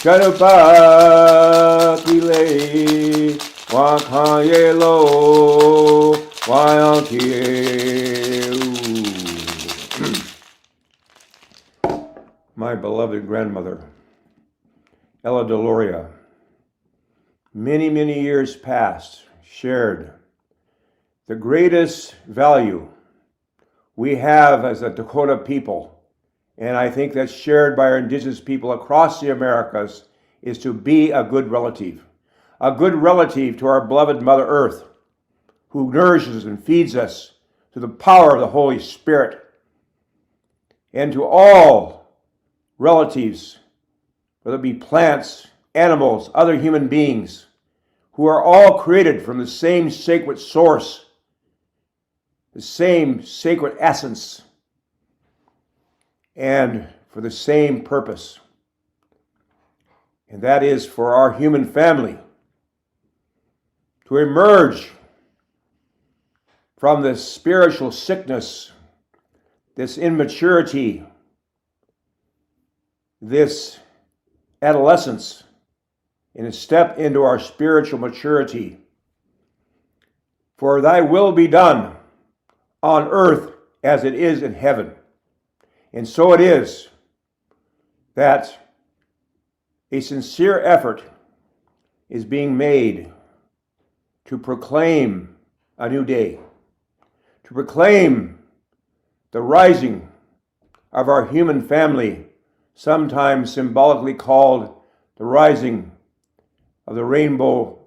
Janupakile, Wakayelo, Wayankie. My beloved grandmother, Ella Deloria, many, many years past, shared the greatest value we have as a Dakota people, and I think that's shared by our indigenous people across the Americas, is to be a good relative to our beloved Mother Earth, who nourishes and feeds us through the power of the Holy Spirit, and to all relatives, whether it be plants, animals, other human beings, who are all created from the same sacred source, the same sacred essence, and for the same purpose. And that is for our human family to emerge from this spiritual sickness, this immaturity, this adolescence, and to step into our spiritual maturity. For thy will be done on earth as it is in heaven. And so it is that a sincere effort is being made to proclaim a new day, to proclaim the rising of our human family, sometimes symbolically called the rising of the rainbow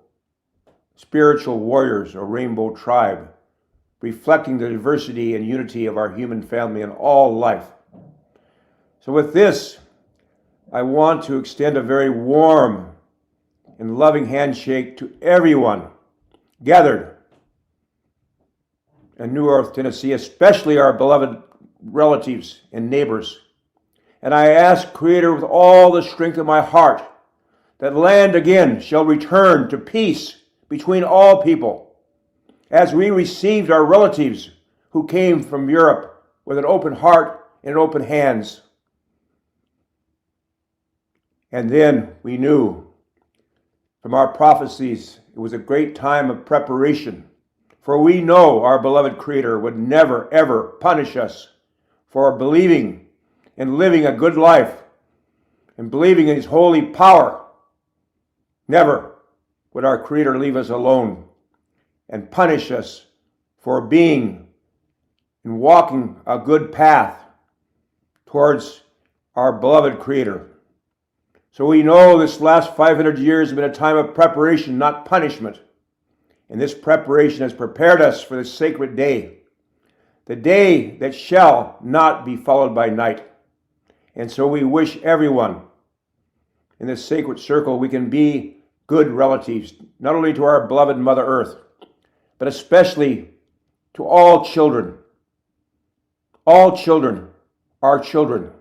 spiritual warriors or rainbow tribe, reflecting the diversity and unity of our human family in all life. So with this, I want to extend a very warm and loving handshake to everyone gathered in NewEarth, Tennessee, especially our beloved relatives and neighbors. And I ask, Creator, with all the strength of my heart, that land again shall return to peace between all people, as we received our relatives who came from Europe with an open heart and open hands. And then we knew from our prophecies it was a great time of preparation, for we know our beloved Creator would never, ever punish us for believing and living a good life and believing in His holy power. Never would our Creator leave us alone and punish us for being and walking a good path towards our beloved Creator. So we know this last 500 years has been a time of preparation, not punishment. And this preparation has prepared us for this sacred day, the day that shall not be followed by night. And so we wish everyone in this sacred circle we can be good relatives, not only to our beloved Mother Earth, but especially to all children. All children are children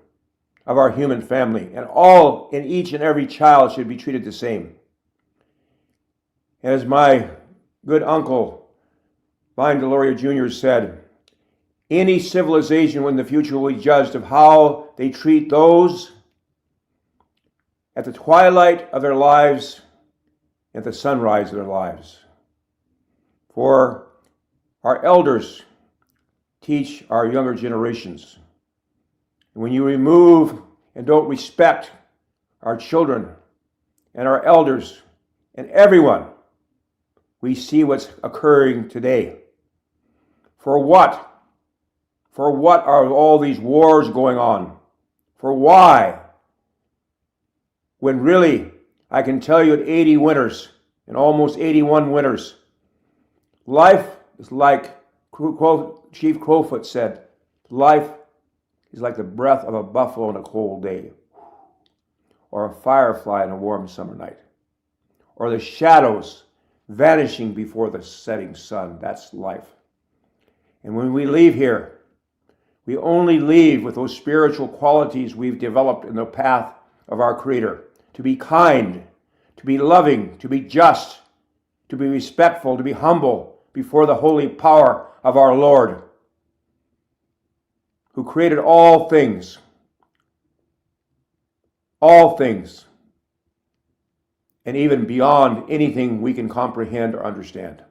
of our human family, and all and each and every child should be treated the same. As my good uncle, Vine Deloria Jr. said, any civilization in the future will be judged of how they treat those at the twilight of their lives, at the sunrise of their lives. For our elders teach our younger generations. And when you remove and don't respect our children and our elders and everyone, we see what's occurring today. For what? For what are all these wars going on? For why? When really, I can tell you at 80 winters and almost 81 winters, life is like Chief Crowfoot said, life is like the breath of a buffalo on a cold day, or a firefly on a warm summer night, or the shadows vanishing before the setting sun. That's life. And when we leave here, we only leave with those spiritual qualities we've developed in the path of our Creator. To be kind, to be loving, to be just, to be respectful, to be humble before the holy power of our Lord, who created all things, and even beyond anything we can comprehend or understand.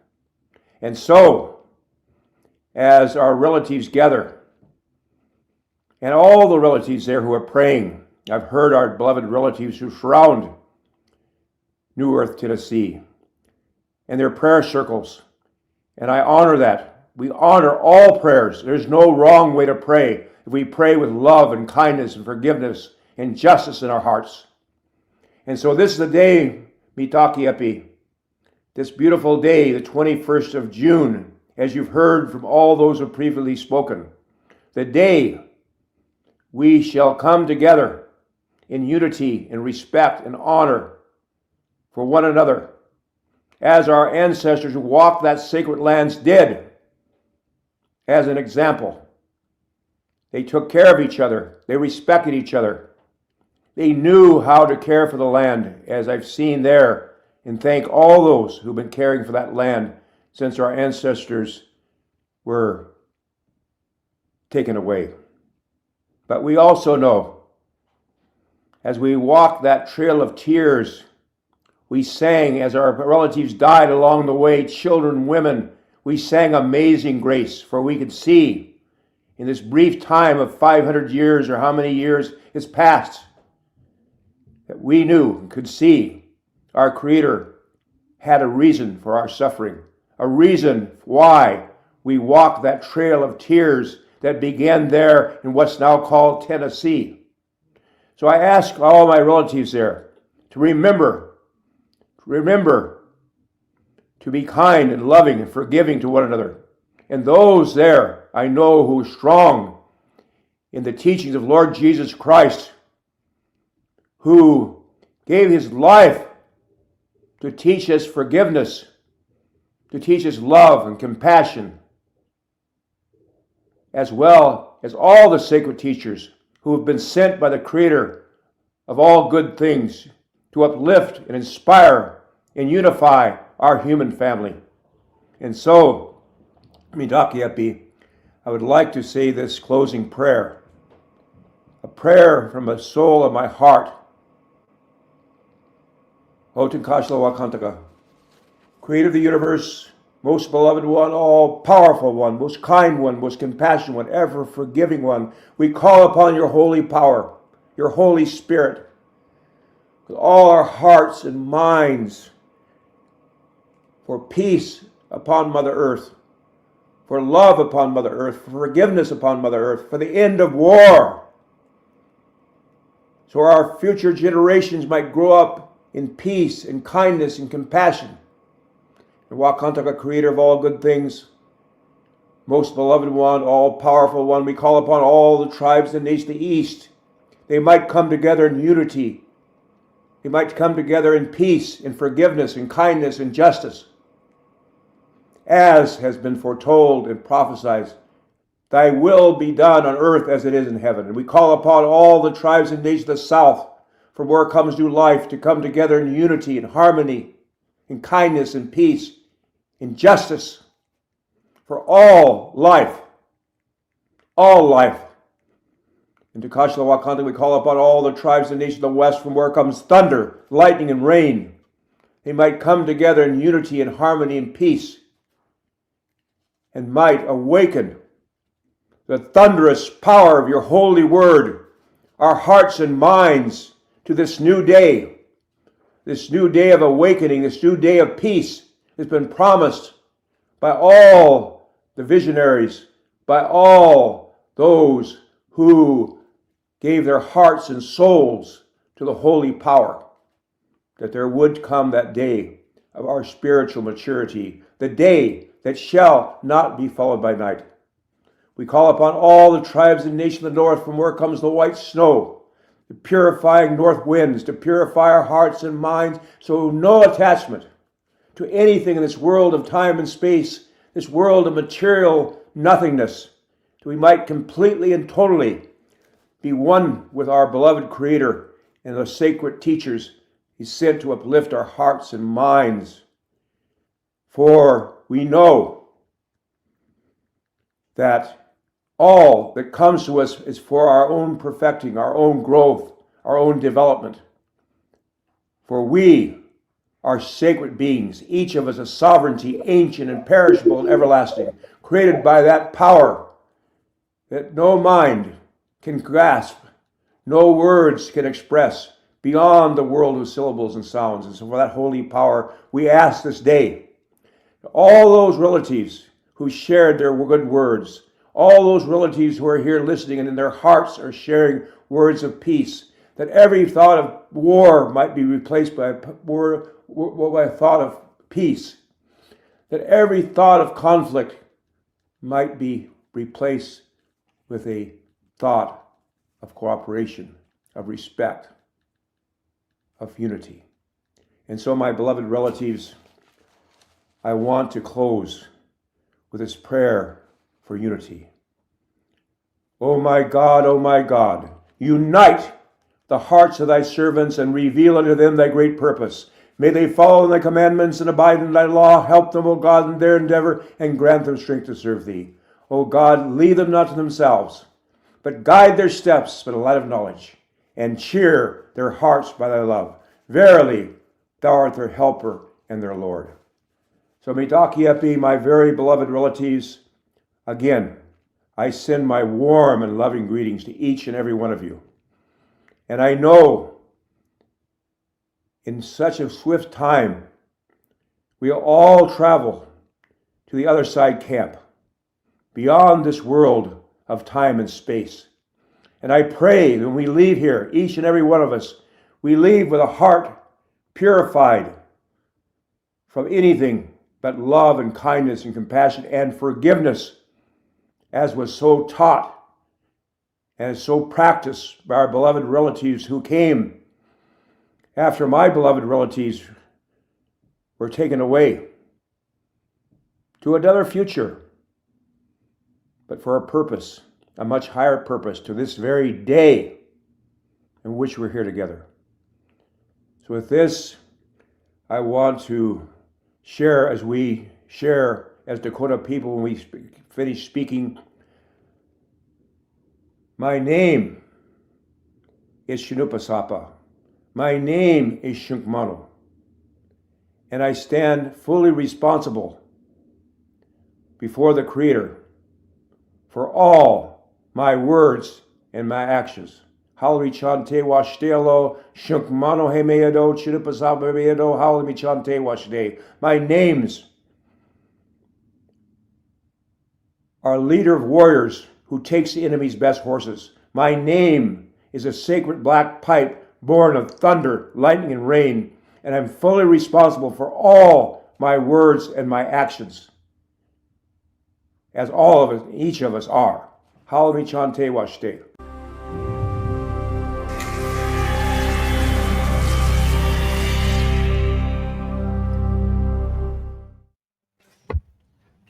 And so, as our relatives gather, and all the relatives there who are praying, I've heard our beloved relatives who surround NewEarth, Tennessee, and their prayer circles, and I honor that. We honor all prayers. There's no wrong way to pray if we pray with love and kindness and forgiveness and justice in our hearts. And so this is the day, Mitaki Epi, this beautiful day, the 21st of June, as you've heard from all those who have previously spoken, the day we shall come together in unity and respect and honor for one another, as our ancestors who walked that sacred lands did, as an example. They took care of each other. They respected each other. They knew how to care for the land, as I've seen there, and thank all those who've been caring for that land since our ancestors were taken away. But we also know, as we walked that trail of tears, we sang, as our relatives died along the way, children, women, we sang Amazing Grace, for we could see in this brief time of 500 years, or how many years has passed, that we knew and could see our Creator had a reason for our suffering, a reason why we walked that trail of tears that began there in what's now called Tennessee. So I ask all my relatives there to remember to be kind and loving and forgiving to one another. And those there I know who are strong in the teachings of Lord Jesus Christ, who gave his life to teach us forgiveness, to teach us love and compassion, as well as all the sacred teachers who have been sent by the Creator of all good things to uplift and inspire and unify our human family. And so, Mitaki Epi, I would like to say this closing prayer, a prayer from the soul of my heart. Otenkashla Wakantaka, Creator of the universe, most beloved one, all powerful one, most kind one, most compassionate one, ever forgiving one, we call upon your holy power, your Holy Spirit, with all our hearts and minds, for peace upon Mother Earth, for love upon Mother Earth, for forgiveness upon Mother Earth, for the end of war, so our future generations might grow up in peace and kindness and compassion. And Wakantaka, Creator of all good things, most beloved one, all powerful one, we call upon all the tribes and nations of the East. They might come together in unity. They might come together in peace, in forgiveness, in kindness, and justice. As has been foretold and prophesied, thy will be done on earth as it is in heaven. And we call upon all the tribes and nations of the South, from where comes new life, to come together in unity and harmony, in kindness and peace, in justice, for all life. All life. In Takashla Wakanta, we call upon all the tribes and nations of the West, from where comes thunder, lightning, and rain. They might come together in unity and harmony and peace, and might awaken the thunderous power of your holy word, our hearts and minds, to this new day of awakening, this new day of peace has been promised by all the visionaries, by all those who gave their hearts and souls to the holy power, that there would come that day of our spiritual maturity, the day that shall not be followed by night. We call upon all the tribes and nations of the north, from where comes the white snow, the purifying north winds, to purify our hearts and minds, so no attachment to anything in this world of time and space, this world of material nothingness, that we might completely and totally be one with our beloved Creator and the sacred teachers He sent to uplift our hearts and minds. For we know that all that comes to us is for our own perfecting, our own growth, our own development. For we are sacred beings, each of us a sovereignty, ancient and perishable and everlasting, created by that power that no mind can grasp, no words can express, beyond the world of syllables and sounds. And so for that holy power, we ask this day, all those relatives who shared their good words, all those relatives who are here listening and in their hearts are sharing words of peace, that every thought of war might be replaced by a thought of peace, that every thought of conflict might be replaced with a thought of cooperation, of respect, of unity. And so, my beloved relatives, I want to close with this prayer for unity. O my God, unite the hearts of thy servants and reveal unto them thy great purpose. May they follow thy commandments and abide in thy law. Help them, O God, in their endeavor, and grant them strength to serve thee. O God, lead them not to themselves, but guide their steps by the light of knowledge, and cheer their hearts by thy love. Verily, thou art their helper and their Lord. So Mitaki, my very beloved relatives, again, I send my warm and loving greetings to each and every one of you. And I know in such a swift time, we'll all travel to the other side camp, beyond this world of time and space. And I pray that when we leave here, each and every one of us, we leave with a heart purified from anything but love and kindness and compassion and forgiveness, as was so taught and so practiced by our beloved relatives who came after my beloved relatives were taken away to another future, but for a purpose, a much higher purpose, to this very day in which we're here together. So with this, I want to share, as we share as Dakota people when we finish speaking. My name is Shinupasapa. My name is Shunkmano. And I stand fully responsible before the Creator for all my words and my actions. Halmi chante washtelo, Shunkmano hemeado, Shinupasapa meado, Halmi chante washde. My names are leader of warriors who takes the enemy's best horses. My name is a sacred black pipe born of thunder, lightning, and rain, and I'm fully responsible for all my words and my actions, as all of us, each of us are. Halmi chante washte.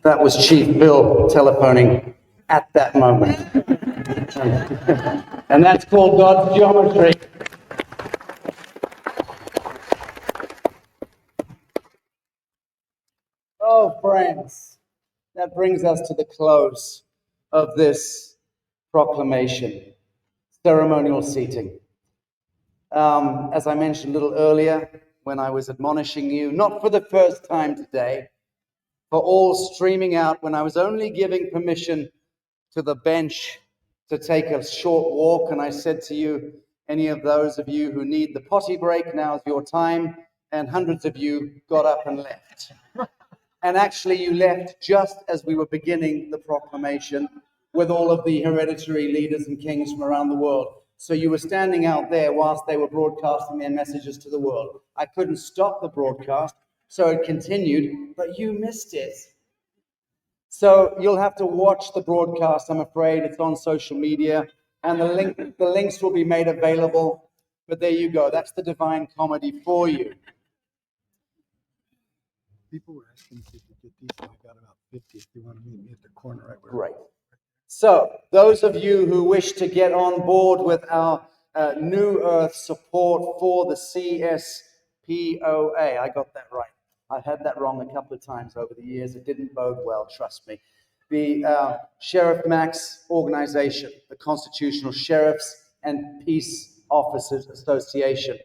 That was Chief Bill telephoning at that moment. And that's called God's geometry. Oh, friends, that brings us to the close of this proclamation, ceremonial seating. As I mentioned a little earlier, when I was admonishing you, not for the first time today, for all streaming out, when I was only giving permission to the bench to take a short walk, and I said to you, any of those of you who need the potty break, now's your time, and hundreds of you got up and left. And actually you left just as we were beginning the proclamation with all of the hereditary leaders and kings from around the world. So you were standing out there whilst they were broadcasting their messages to the world. I couldn't stop the broadcast, so it continued, but you missed it. So you'll have to watch the broadcast, I'm afraid. It's on social media, and the links will be made available. But there you go. That's the Divine Comedy for you. People were asking if you could get these, and I got about 50 if you want to meet me at the corner right where. Great. So those of you who wish to get on board with our New Earth support for the CSPOA, I got that right. I've had that wrong a couple of times over the years. It didn't bode well, trust me. The Sheriff Mack's organization, the Constitutional Sheriffs and Peace Officers Association.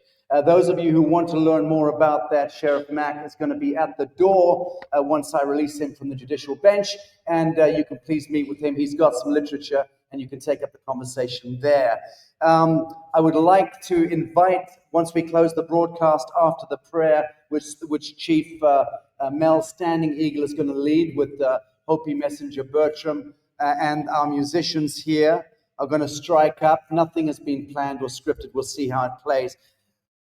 Those of you who want to learn more about that, Sheriff Mack is going to be at the door once I release him from the judicial bench, and you can please meet with him. He's got some literature, and you can take up the conversation there. I would like to invite, once we close the broadcast after the prayer, which Chief Mel Standing Eagle is going to lead with Hopi Messenger Bertram, and our musicians here are going to strike up. Nothing has been planned or scripted. We'll see how it plays.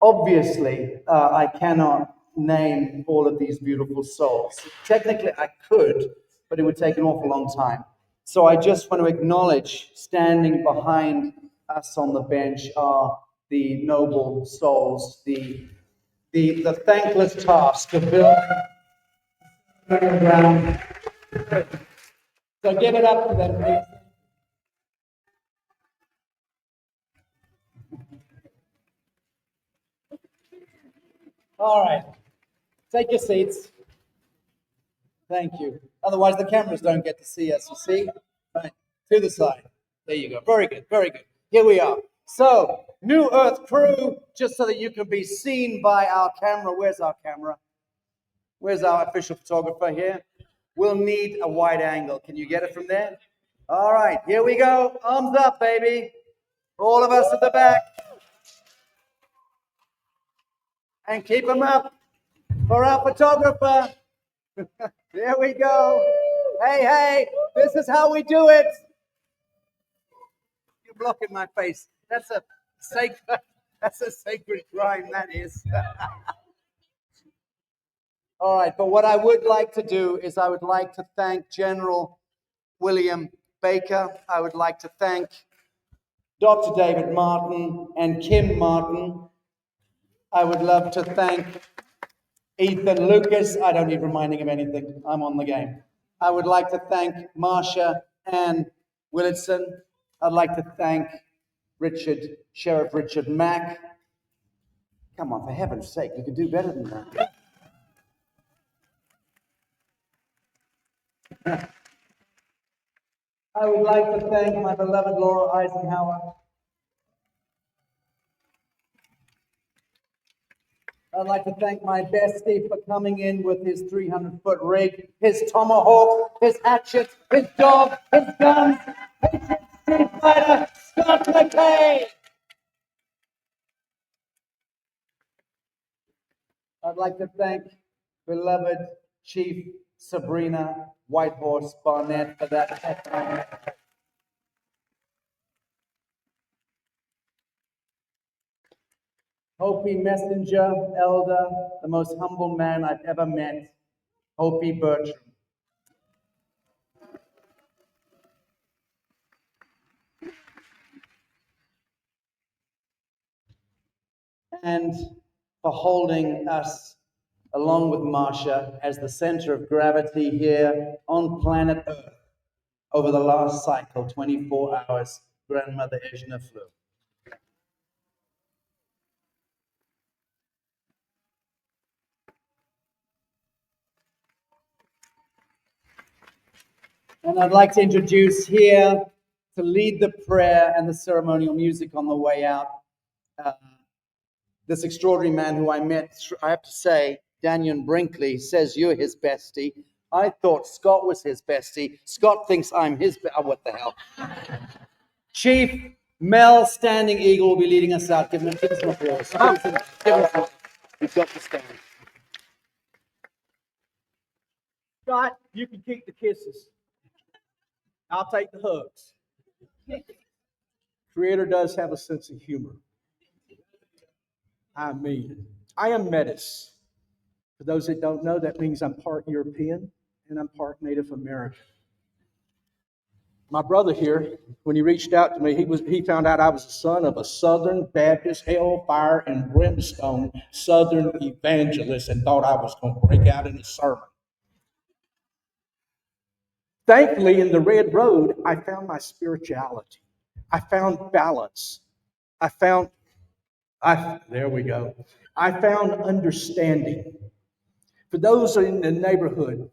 Obviously, I cannot name all of these beautiful souls. Technically, I could, but it would take an awful long time. So I just want to acknowledge, standing behind us on the bench are the noble souls, the thankless task of building ground. So give it up for them, please. All right, take your seats. Thank you. Otherwise, the cameras don't get to see us, you see? Right, to the side. There you go. Very good, very good. Here we are. So, New Earth crew, just so that you can be seen by our camera. Where's our camera? Where's our official photographer here? We'll need a wide angle. Can you get it from there? All right, here we go. Arms up, baby. All of us at the back. And keep them up for our photographer. There we go. Hey, hey, this is how we do it. You're blocking my face. That's a sacred crime, that is. All right, but what I would like to do is I would like to thank General William Baker. I would like to thank Dr. David Martin and Kim Martin. I would love to thank Ethan Lucas. I don't need reminding him anything. I'm on the game. I would like to thank Marsha Ann Willardson. I'd like to thank Sheriff Richard Mack. Come on, for heaven's sake, you can do better than that. I would like to thank my beloved Laura Eisenhower. I'd like to thank my bestie for coming in with his 300-foot rig, his tomahawk, his hatchet, his dog, his guns, his street fighter, Scott McKay. I'd like to thank beloved Chief Sabrina Whitehorse Barnett for that. Hopi Messenger, Elder, the most humble man I've ever met, Hopi Bertram. And for holding us, along with Marsha, as the center of gravity here on planet Earth over the last cycle, 24 hours, Grandmother Ejna flew. And I'd like to introduce here, to lead the prayer and the ceremonial music on the way out, this extraordinary man who I met, I have to say, Daniel Brinkley says you're his bestie. I thought Scott was his bestie. Scott thinks I'm his oh, what the hell. Chief Mel Standing Eagle will be leading us out. Give him some applause. He's got to stand. Scott, you can keep the kisses. I'll take the hugs. Creator does have a sense of humor. I mean, I am Metis. For those that don't know, that means I'm part European and I'm part Native American. My brother here, when he reached out to me, he found out I was the son of a Southern Baptist, hellfire and brimstone Southern evangelist, and thought I was going to break out in a sermon. Thankfully, in the Red Road, I found my spirituality. I found balance. There we go. I found understanding. For those in the neighborhood,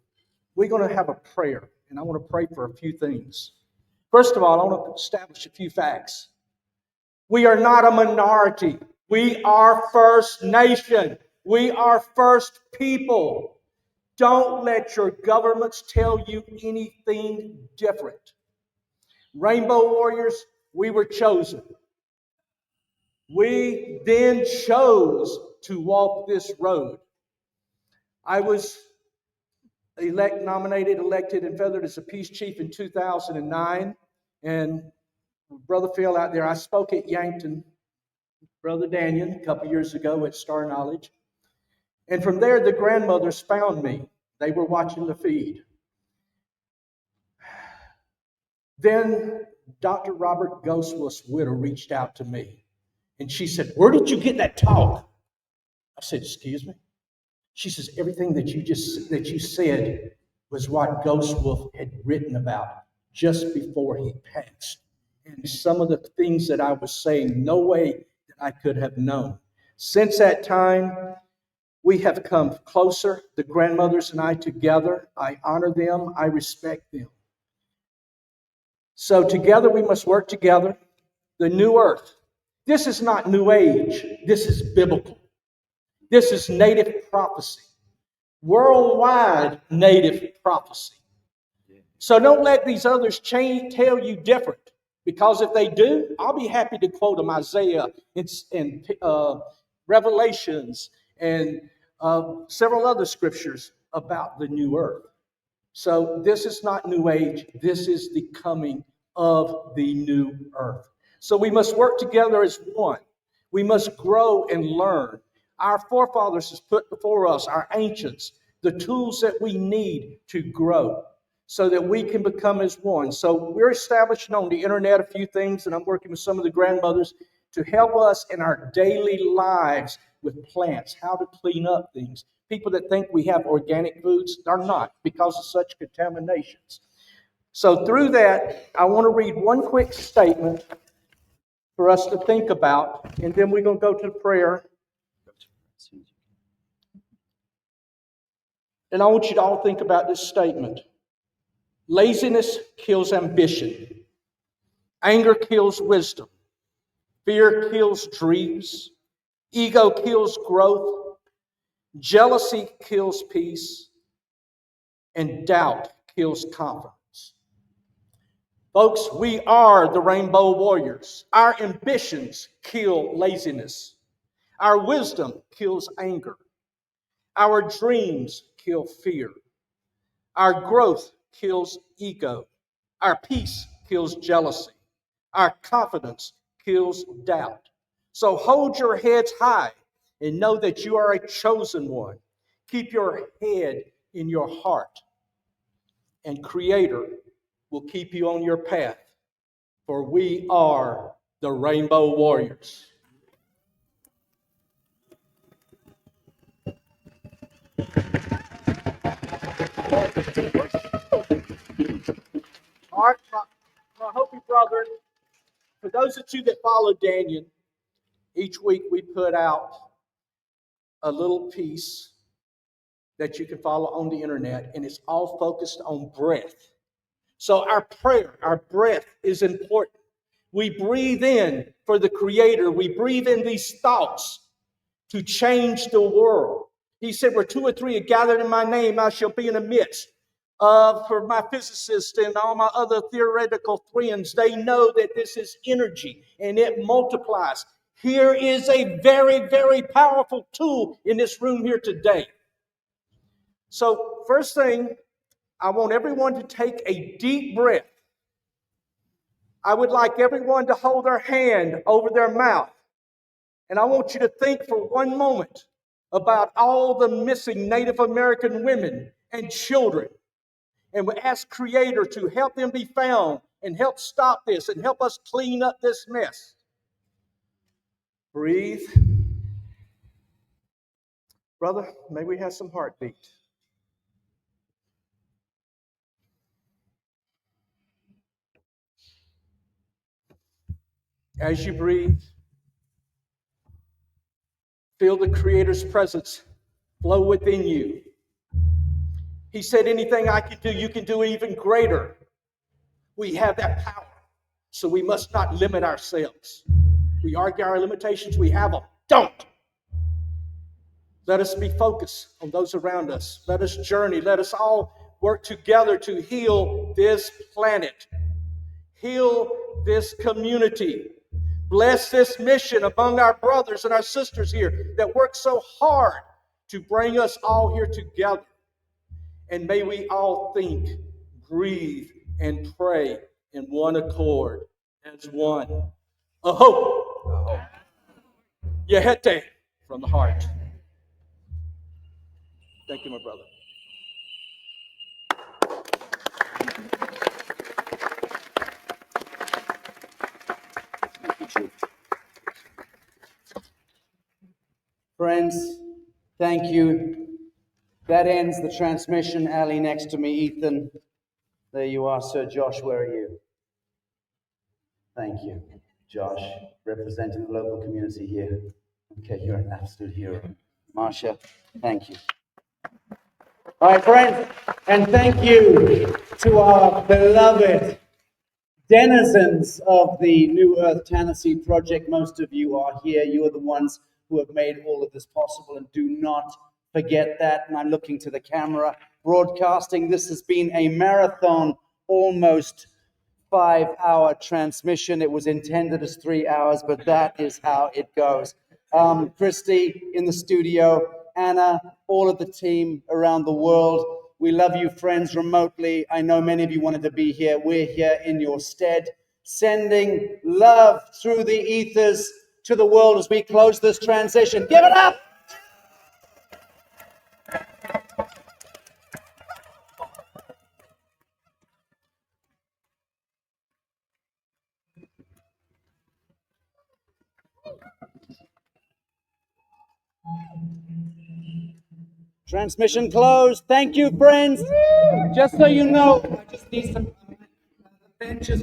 we're going to have a prayer, and I want to pray for a few things. First of all, I want to establish a few facts. We are not a minority. We are First Nation. We are First People. Don't let your governments tell you anything different. Rainbow Warriors, we were chosen. We then chose to walk this road. I was elected, and feathered as a peace chief in 2009. And Brother Phil out there, I spoke at Yankton, Brother Daniel, a couple years ago at Star Knowledge. And from there, the grandmothers found me. They were watching the feed. Then Dr. Robert Ghostwell's widow reached out to me. And she said, "Where did you get that talk?" I said, "Excuse me?" She says, "Everything that you said was what Ghostwell had written about just before he passed. And some of the things that I was saying, no way that I could have known." Since that time, we have come closer, the grandmothers and I together. I honor them. I respect them. So together we must work together. The New Earth. This is not New Age. This is biblical. This is native prophecy. Worldwide native prophecy. So don't let these others tell you different. Because if they do, I'll be happy to quote them, Isaiah and Revelations and several other scriptures about the new earth. So this is not New Age. This is the coming of the new earth. So we must work together as one. We must grow and learn. Our forefathers has put before us, our ancients, the tools that we need to grow so that we can become as one. So we're establishing on the internet a few things, and I'm working with some of the grandmothers to help us in our daily lives with plants, how to clean up things. People that think we have organic foods are not because of such contaminations. So through that, I want to read one quick statement for us to think about, and then we're going to go to prayer. And I want you to all think about this statement. Laziness kills ambition. Anger kills wisdom. Fear kills dreams. Ego kills growth. Jealousy kills peace. And doubt kills confidence. Folks, we are the Rainbow Warriors. Our ambitions kill laziness. Our wisdom kills anger. Our dreams kill fear. Our growth kills ego. Our peace kills jealousy. Our confidence kills doubt. So hold your heads high and know that you are a chosen one. Keep your head in your heart, and Creator will keep you on your path, for we are the Rainbow Warriors. All right, my Hopi brethren, for those of you that follow Daniel, each week we put out a little piece that you can follow on the internet, and it's all focused on breath. So our prayer, our breath is important. We breathe in for the Creator. We breathe in these thoughts to change the world. He said, where two or three are gathered in my name, I shall be in the midst. For my physicists and all my other theoretical friends, they know that this is energy and it multiplies. Here is a very, very powerful tool in this room here today. So first thing, I want everyone to take a deep breath. I would like everyone to hold their hand over their mouth. And I want you to think for one moment about all the missing Native American women and children And we ask Creator to help them be found and help stop this and help us clean up this mess. Breathe. Brother, may we have some heartbeat. As you breathe, feel the Creator's presence flow within you. He said, anything I can do, you can do even greater. We have that power, so we must not limit ourselves. We argue our limitations, we have them. Don't. Let us be focused on those around us. Let us journey. Let us all work together to heal this planet. Heal this community. Bless this mission among our brothers and our sisters here that work so hard to bring us all here together. And may we all think, breathe, and pray in one accord as one. Aho! Yehete, from the heart. Thank you, my brother. Friends, thank you. That ends the transmission. Ali next to me, Ethan. There you are, Sir Josh. Where are you? Thank you, Josh, representing the local community here. Okay, you're an absolute hero. Marsha, thank you. All right, friends, and thank you to our beloved denizens of the New Earth Tanasi project. Most of you are here. You are the ones who have made all of this possible, and do not forget that. And I'm looking to the camera broadcasting. This has been a marathon, almost 5-hour transmission. It was intended as 3 hours, but that is how it goes. Christy in the studio, Anna, all of the team around the world. We love you, friends, remotely. I know many of you wanted to be here. We're here in your stead, sending love through the ethers to the world as we close this transition. Give it up! Transmission closed. Thank you, friends. Just so you know, I just need some benches.